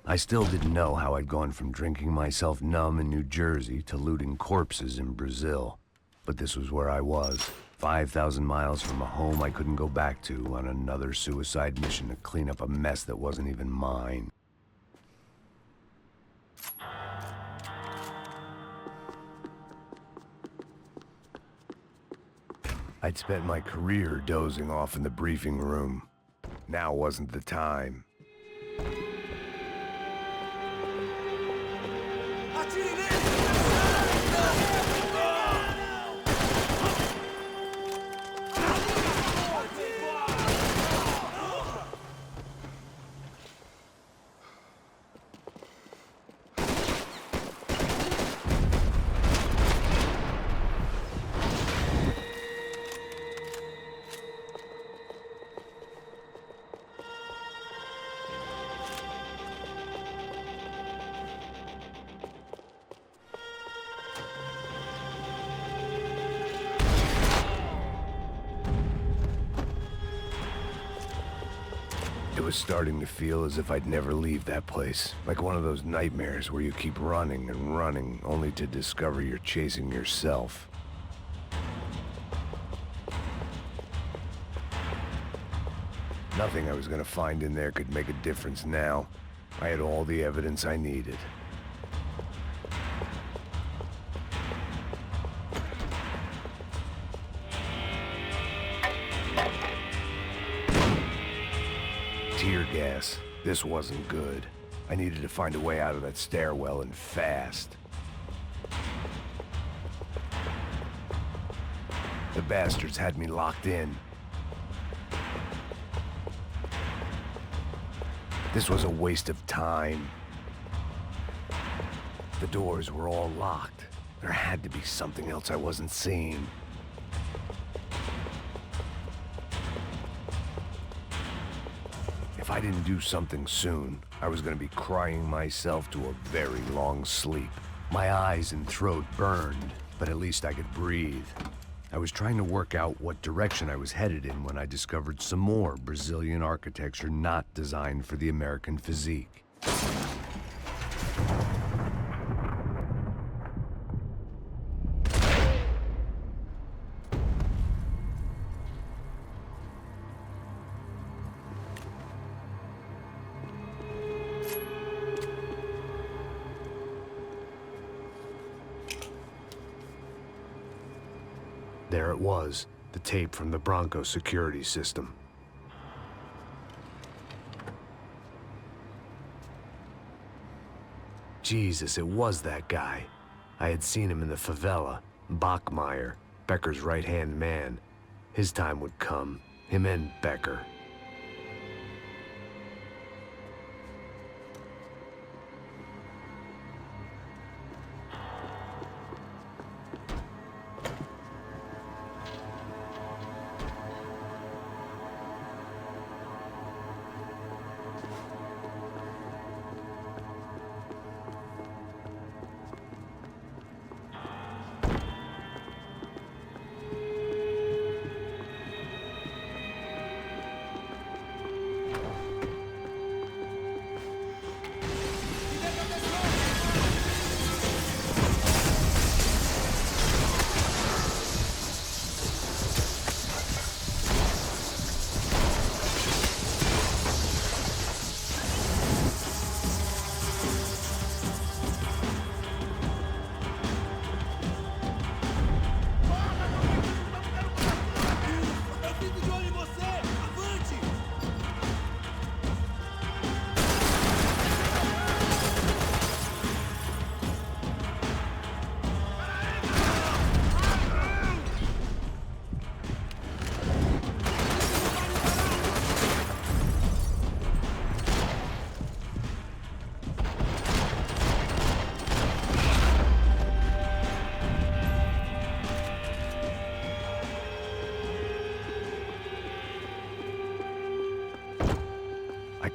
I still didn't know how I'd gone from drinking myself numb in New Jersey to looting corpses in Brazil. But this was where I was, 5,000 miles from a home I couldn't go back to, on another suicide mission to clean up a mess that wasn't even mine. I'd spent my career dozing off in the briefing room. Now wasn't the time. It was starting to feel as if I'd never leave that place. Like one of those nightmares where you keep running and running, only to discover you're chasing yourself. Nothing I was gonna find in there could make a difference now. I had all the evidence I needed. Tear gas. This wasn't good. I needed to find a way out of that stairwell, and fast. The bastards had me locked in. This was a waste of time. The doors were all locked. There had to be something else I wasn't seeing. If I didn't do something soon, I was gonna be crying myself to a very long sleep. My eyes and throat burned, but at least I could breathe. I was trying to work out what direction I was headed in when I discovered some more Brazilian architecture not designed for the American physique. There it was, the tape from the Branco security system. Jesus, it was that guy. I had seen him in the favela, Bachmeyer, Becker's right-hand man. His time would come, him and Becker.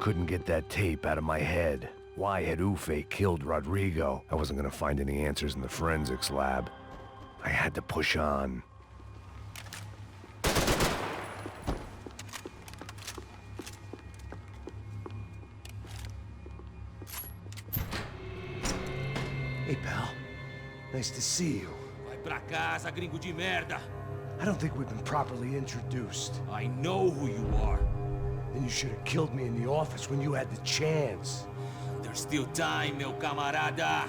couldn't get that tape out of my head. Why had Ufe killed Rodrigo? I wasn't gonna find any answers in the forensics lab. I had to push on. Hey, pal. Nice to see you. Vai pra casa, gringo de merda. I don't think we've been properly introduced. I know who you are. Then you should have killed me in the office when you had the chance. There's still time, meu camarada.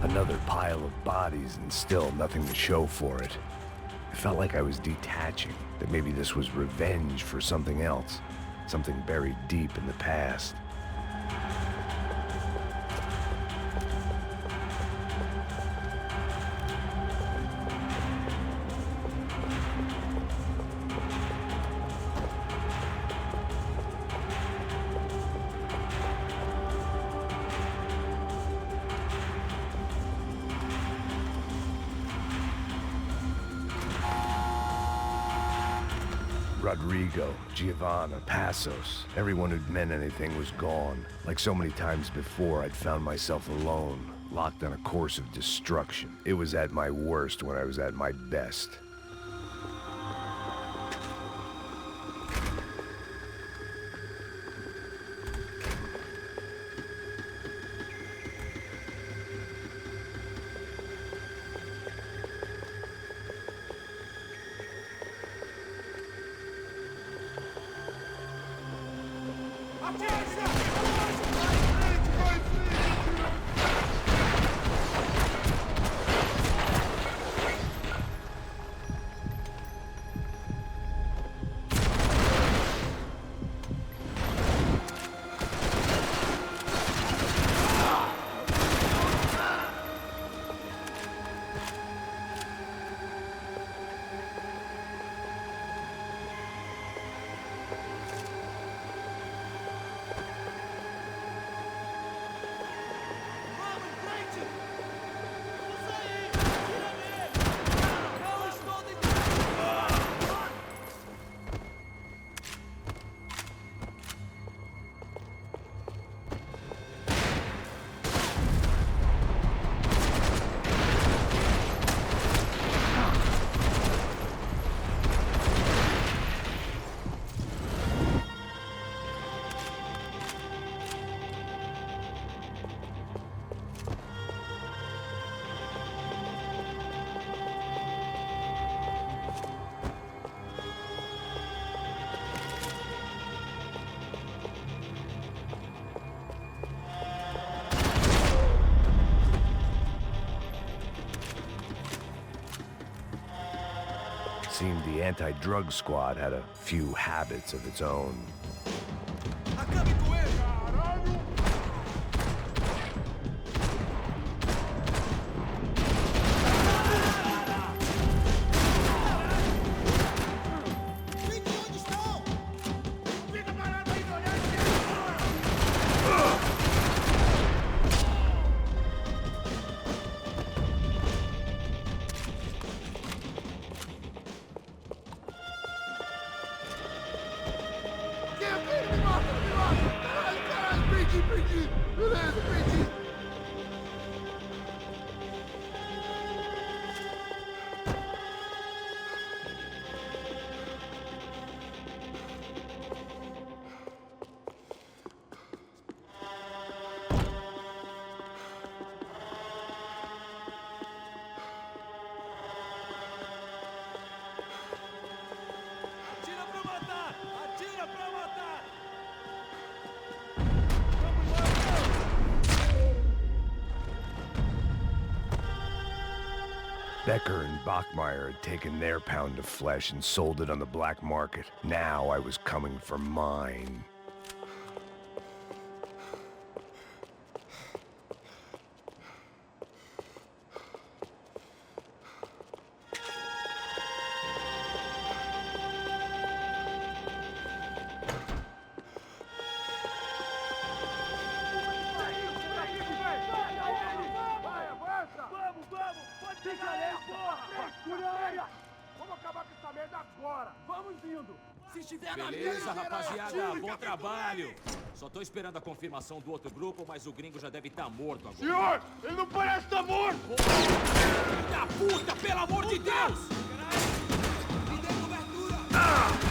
Another pile of bodies and still nothing to show for it. It felt like I was detaching, that maybe this was revenge for something else, something buried deep in the past. Rodrigo, Giovanna, Passos, everyone who'd meant anything was gone. Like so many times before, I'd found myself alone, locked on a course of destruction. It was at my worst when I was at my best. seemed the anti-drug squad had a few habits of its own. Acabe com ele! Becker and Bachmeyer had taken their pound of flesh and sold it on the black market. Now I was coming for mine. Beleza, rapaziada, bom trabalho. Só tô esperando a confirmação do outro grupo, mas o gringo já deve estar morto agora. Senhor, ele não parece estar morto! Filho da puta, pelo amor de Deus! Me dê cobertura!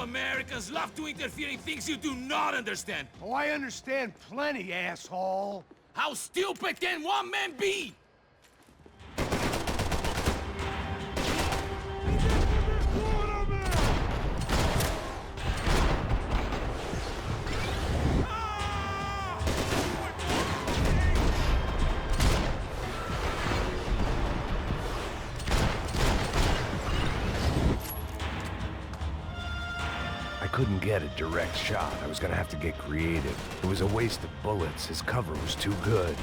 Americans love to interfere in things you do not understand. Oh, I understand plenty, asshole. How stupid can one man be? I couldn't get a direct shot. I was gonna have to get creative. It was a waste of bullets. His cover was too good.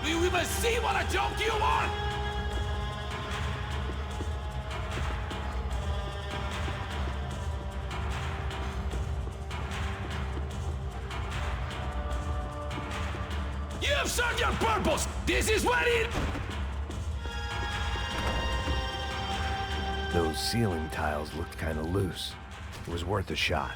Do you even see what a joke you are? You have served your purpose! This is what it... Those ceiling tiles looked kind of loose. It was worth a shot.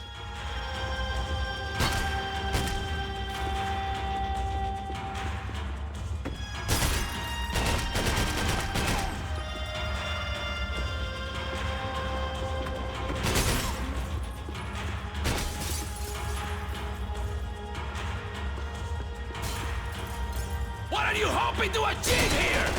are you hoping to achieve here?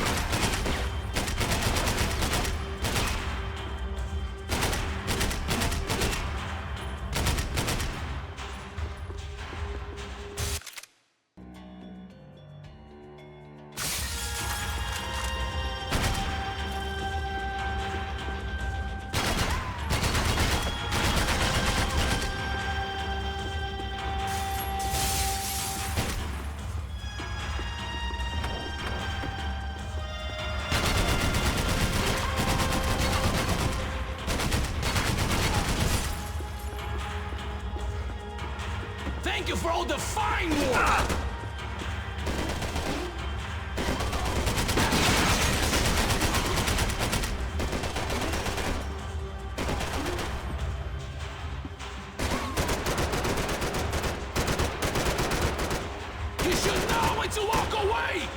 Thank you for all the fine work! You should know when to walk away!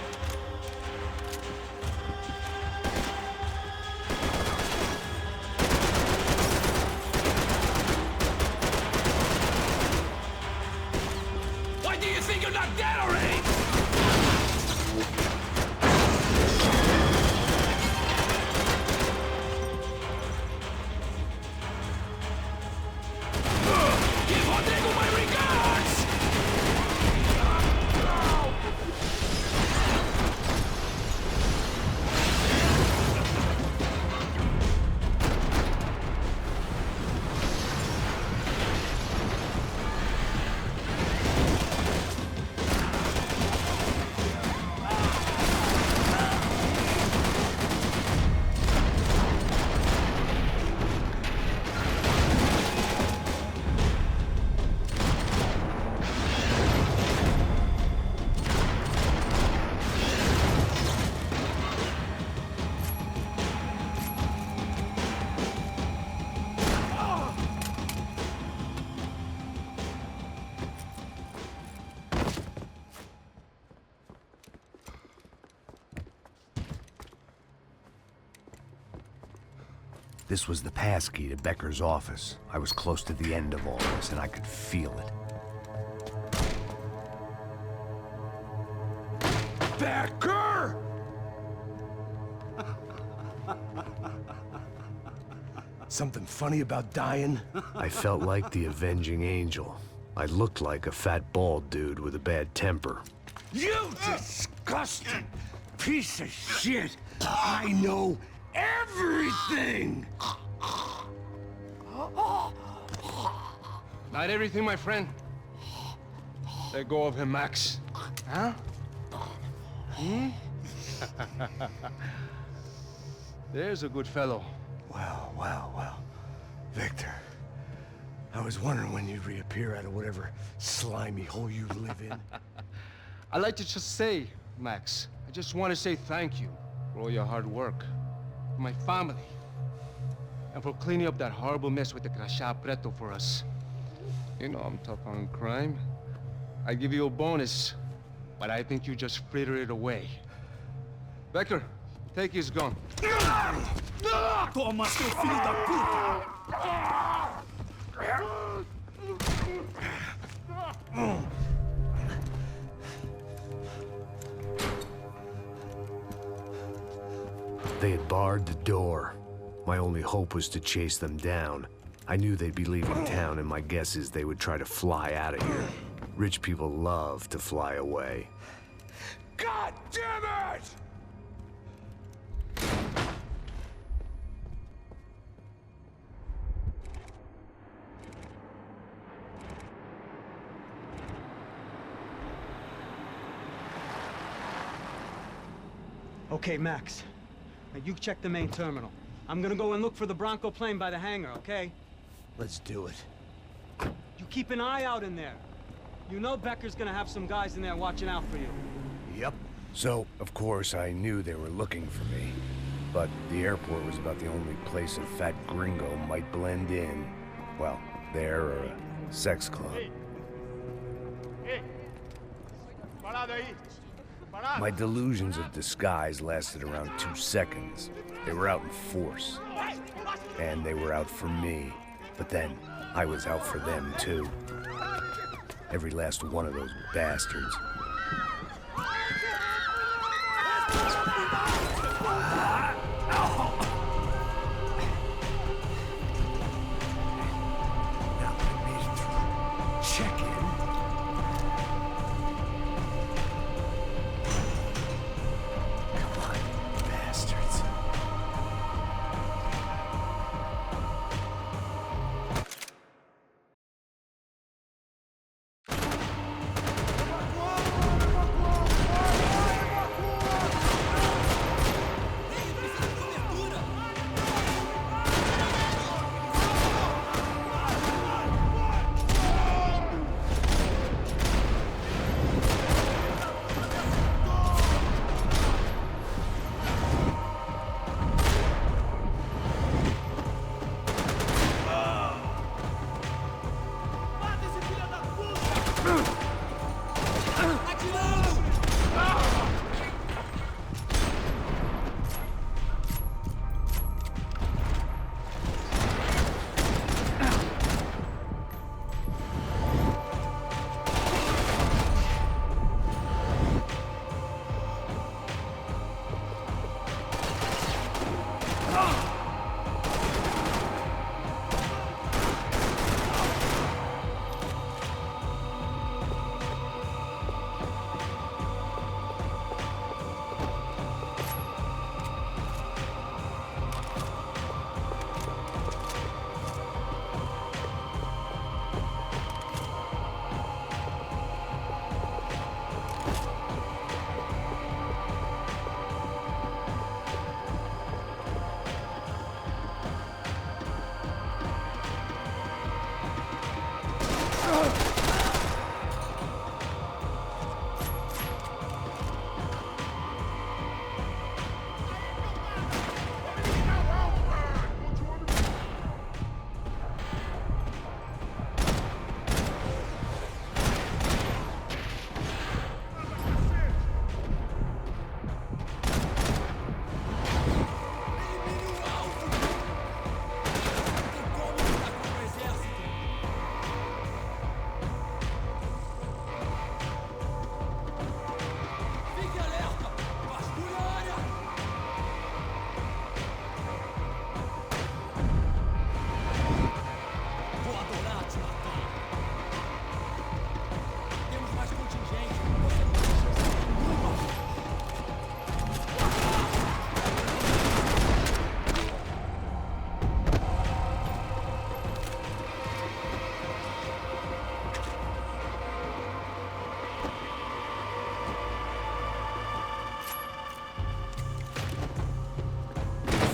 Why do you think you're not dead already? Give Rodrigo my regards! This was the passkey to Becker's office. I was close to the end of all this, and I could feel it. Becker! Something funny about dying? I felt like the avenging angel. I looked like a fat bald dude with a bad temper. You disgusting piece of shit! I know everything! Not everything, my friend. Let go of him, Max. Huh? Hmm? There's a good fellow. Well, well, well. Victor, I was wondering when you'd reappear out of whatever slimy hole you live in. I'd like to just say, Max, I just want to say thank you for all your hard work, for my family, and for cleaning up that horrible mess with the Crachá Preto for us. You know I'm tough on crime. I give you a bonus, but I think you just frittered it away. Becker, take his gun. Toma, seu filho da puta! They had barred the door. My only hope was to chase them down. I knew they'd be leaving town, and my guess is they would try to fly out of here. Rich people love to fly away. God damn it! Okay, Max. Now you check the main terminal. I'm gonna go and look for the Branco plane by the hangar, okay? Let's do it. You keep an eye out in there. You know Becker's gonna have some guys in there watching out for you. Yep. So, of course, I knew they were looking for me. But the airport was about the only place a fat gringo might blend in. Well, there or a sex club. My delusions of disguise lasted around 2 seconds. They were out in force. And they were out for me. But then, I was out for them, too. Every last one of those bastards.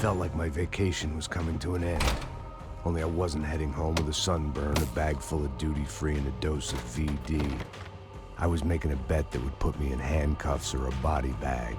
felt like my vacation was coming to an end. Only I wasn't heading home with a sunburn, a bag full of duty-free, and a dose of VD. I was making a bet that would put me in handcuffs or a body bag.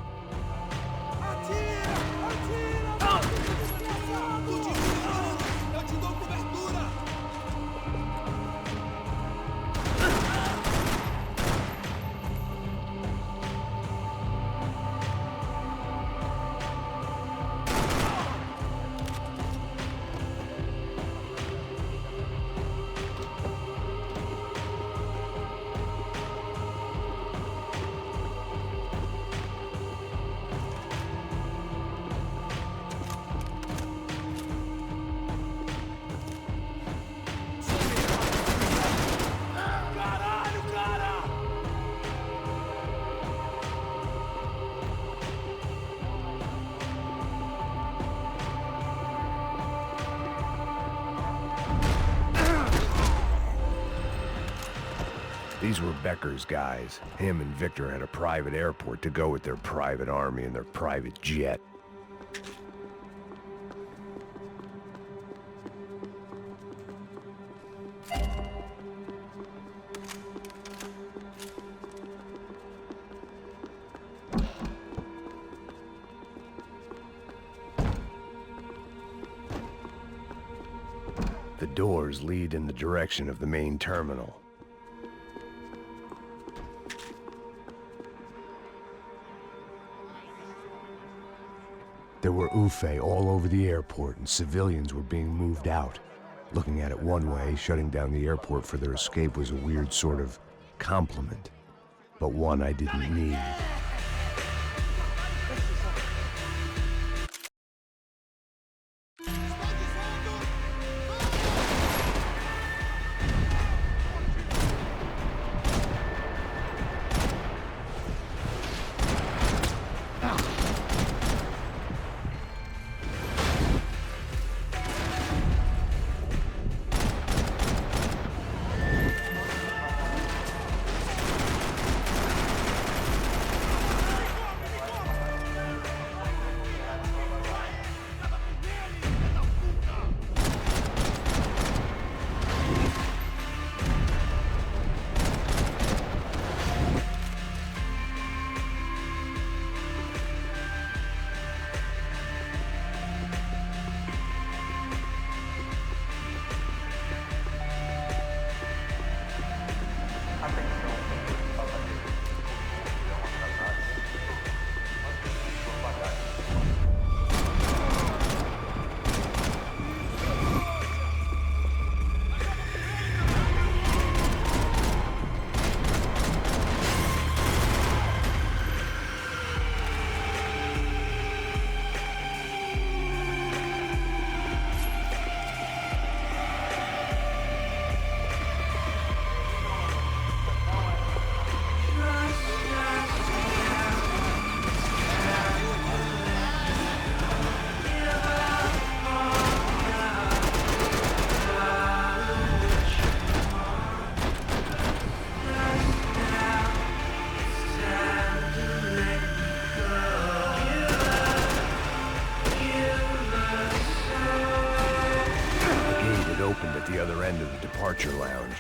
These were Becker's guys. Him and Victor had a private airport to go with their private army and their private jet. The doors lead in the direction of the main terminal. There were UFE all over the airport, and civilians were being moved out. Looking at it one way, shutting down the airport for their escape was a weird sort of compliment, but one I didn't need. The other end of the departure lounge.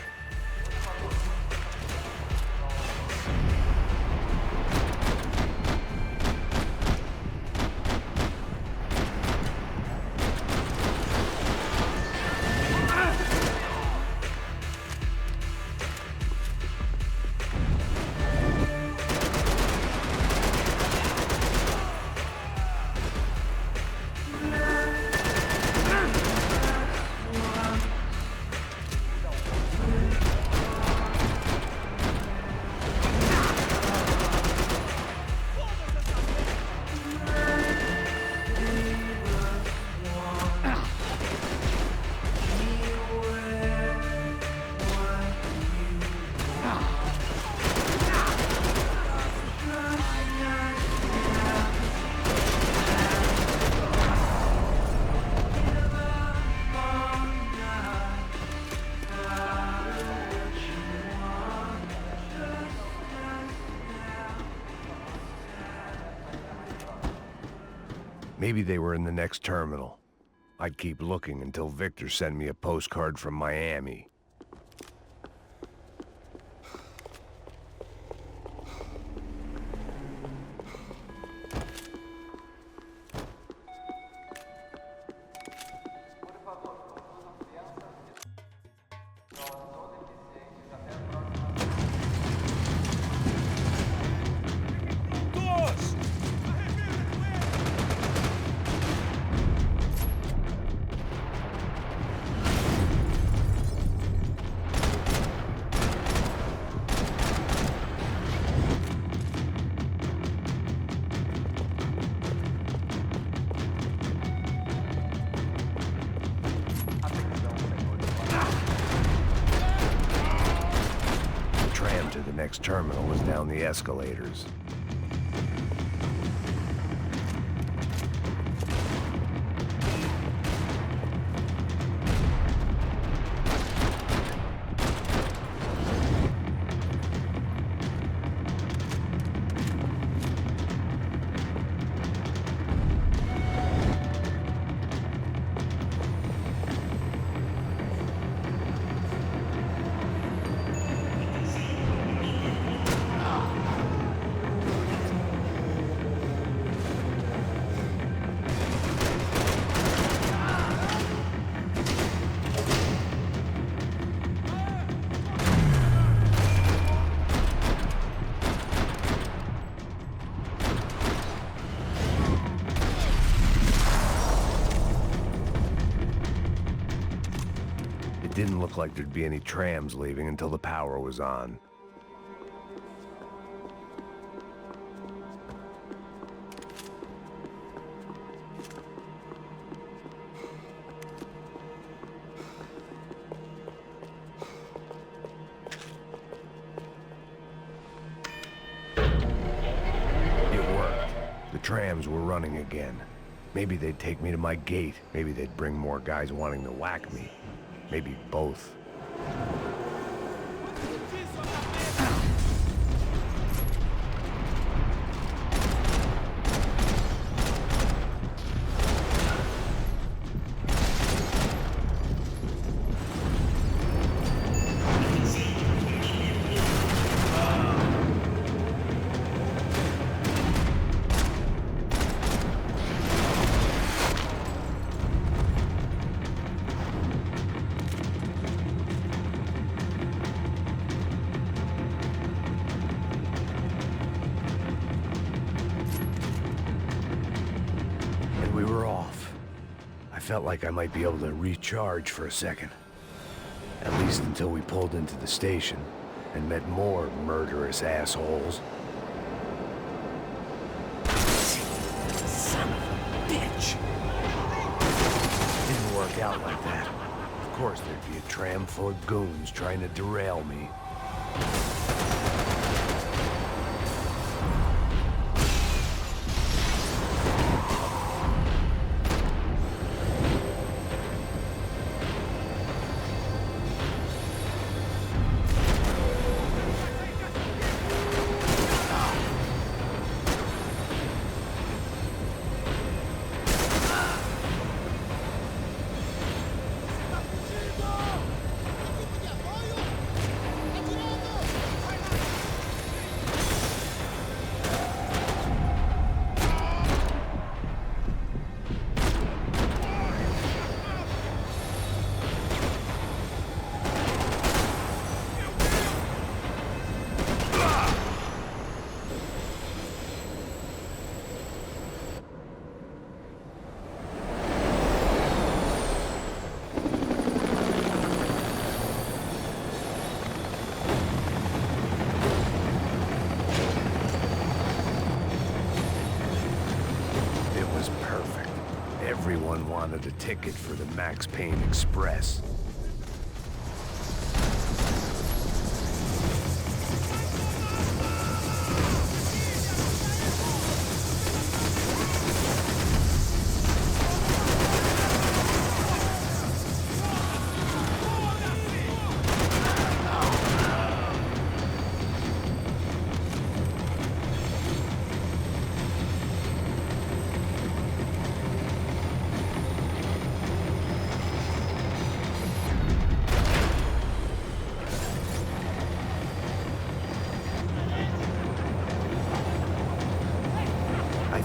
Maybe they were in the next terminal. I'd keep looking until Victor sent me a postcard from Miami. The next terminal was down the escalators. Didn't look like there'd be any trams leaving until the power was on. It worked. The trams were running again. Maybe they'd take me to my gate. Maybe they'd bring more guys wanting to whack me. Maybe both. Felt like I might be able to recharge for a second. At least until we pulled into the station and met more murderous assholes. Son of a bitch! Didn't work out like that. Of course there'd be a tram full of goons trying to derail me. Everyone wanted a ticket for the Max Payne Express.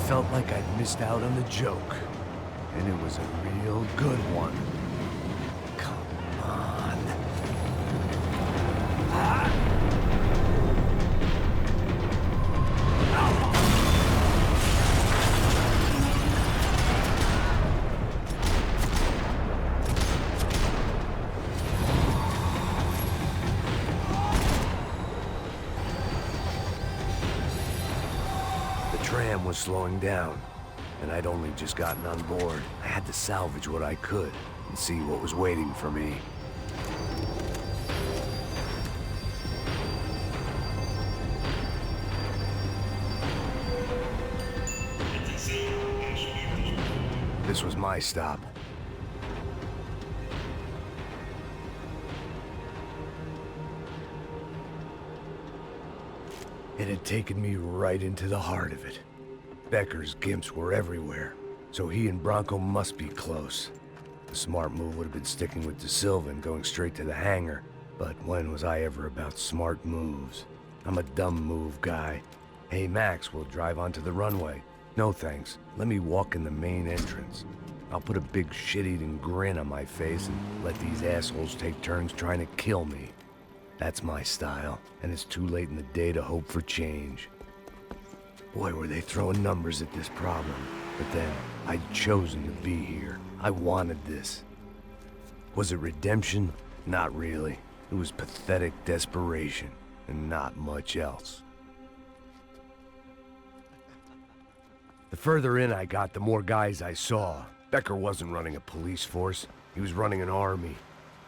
felt like I'd missed out on the joke. And it was a real good one. Come on. The tram was slowing down, and I'd only just gotten on board. I had to salvage what I could and see what was waiting for me. This was my stop. It had taken me right into the heart of it. Becker's gimps were everywhere, so he and Branco must be close. The smart move would have been sticking with De Silva and going straight to the hangar, but when was I ever about smart moves? I'm a dumb move guy. Hey Max, we'll drive onto the runway. No thanks, let me walk in the main entrance. I'll put a big shit-eating grin on my face and let these assholes take turns trying to kill me. That's my style, and it's too late in the day to hope for change. Boy, were they throwing numbers at this problem. But then, I'd chosen to be here. I wanted this. Was it redemption? Not really. It was pathetic desperation, and not much else. The further in I got, the more guys I saw. Becker wasn't running a police force. He was running an army.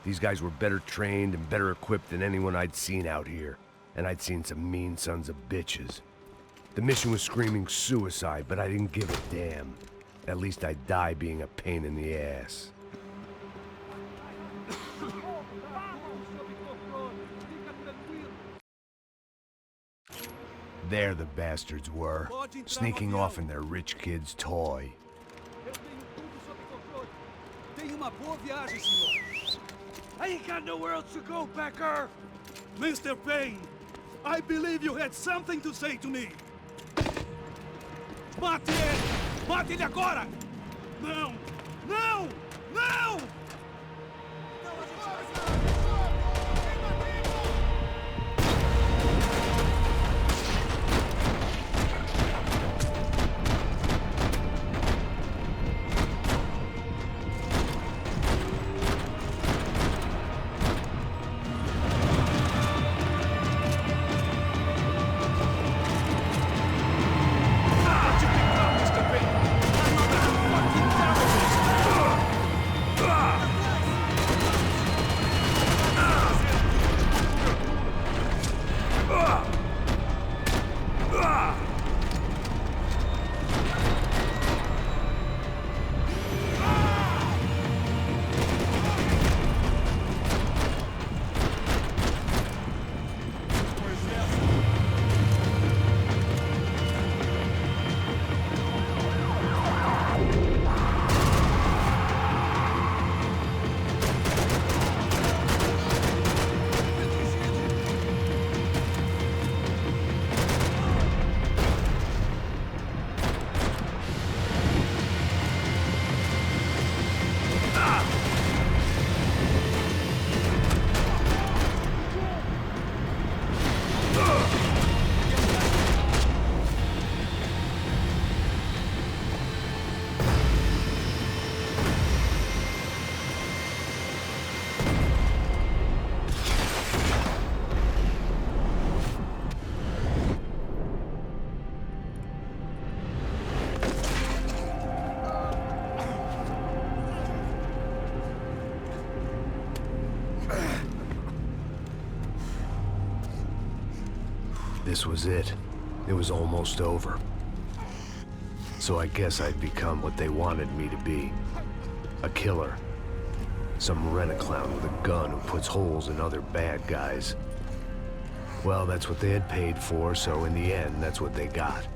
These guys were better trained and better equipped than anyone I'd seen out here. And I'd seen some mean sons of bitches. The mission was screaming suicide, but I didn't give a damn. At least I'd die being a pain in the ass. There the bastards were, sneaking off in their rich kid's toy. Tenha uma boa viagem, senhor. I ain't got nowhere else to go, Becker. Mr. Payne, I believe you had something to say to me. Mate ele! Mate ele agora! Não! Não! Não! This was it. It was almost over. So I guess I'd become what they wanted me to be. A killer. Some rent-a-clown with a gun who puts holes in other bad guys. Well, that's what they had paid for, so in the end, that's what they got.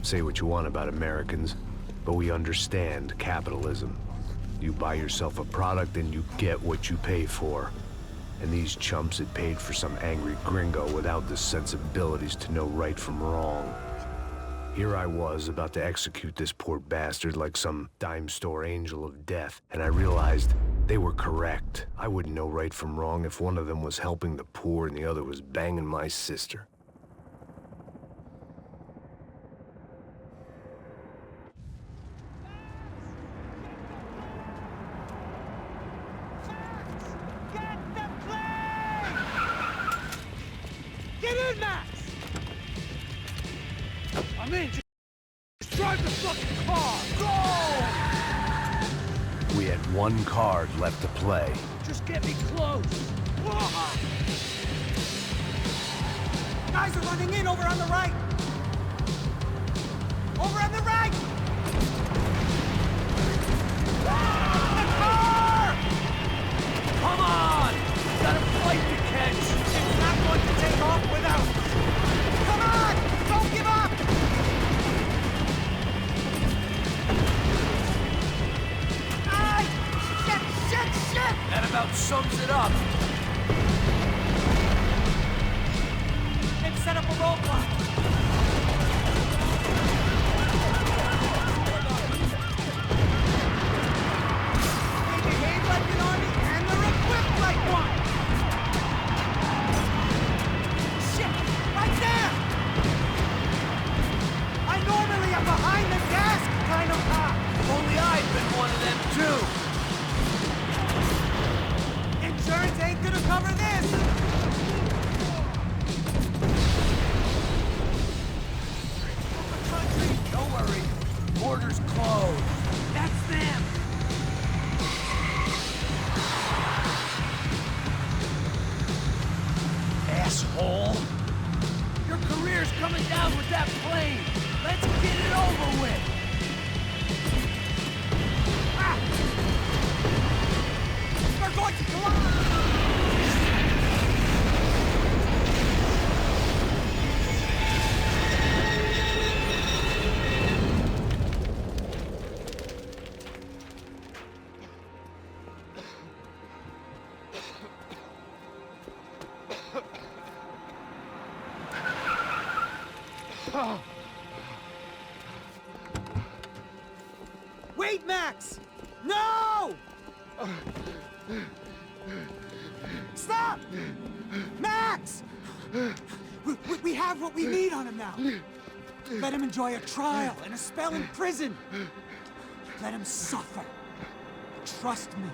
Say what you want about Americans, but we understand capitalism. You buy yourself a product and you get what you pay for. And these chumps had paid for some angry gringo without the sensibilities to know right from wrong. Here I was, about to execute this poor bastard like some dime store angel of death, and I realized they were correct. I wouldn't know right from wrong if one of them was helping the poor and the other was banging my sister. Get in, Max! I'm in. Just drive the fucking car! Go! We had one card left to play. Just get me close. Guys are running in over on the right. Over on the right! The car! Come on! You got a flight to catch! It's not going to take off without... Come on! Don't give up! Ay! Shit! That about sums it up. They've set up a roadblock. They behave like an army and they're equipped like one. Shit! Right there! I normally am behind the desk kind of cop. Only I've been one of them too. Insurance ain't gonna cover this! Don't worry. Border's closed. That's them! Asshole! Your career's coming down with that plane! Let's get it over with! Ah! They're going to collide! Wait, Max! No! Stop! Max! We have what we need on him now. Let him enjoy a trial and a spell in prison. Let him suffer. Trust me.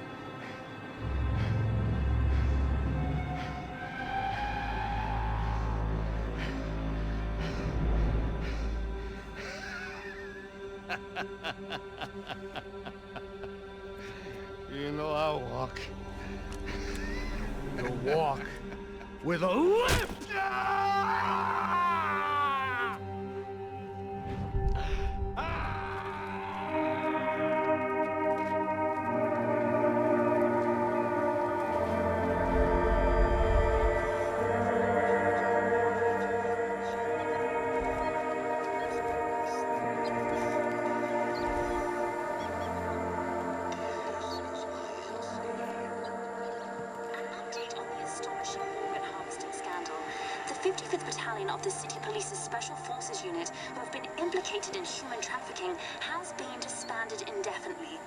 You know I walk. You walk with a lift! The 55th Battalion of the City Police's Special Forces Unit, who have been implicated in human trafficking, has been disbanded indefinitely.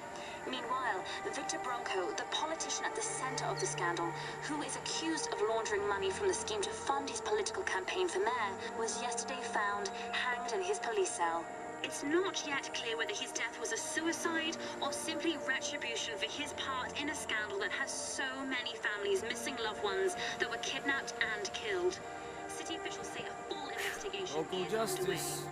Meanwhile, Victor Branco, the politician at the center of the scandal, who is accused of laundering money from the scheme to fund his political campaign for mayor, was yesterday found hanged in his police cell. It's not yet clear whether his death was a suicide or simply retribution for his part in a scandal that has so many families missing loved ones that were kidnapped and killed. City officials say a full investigation Local is underway. justice.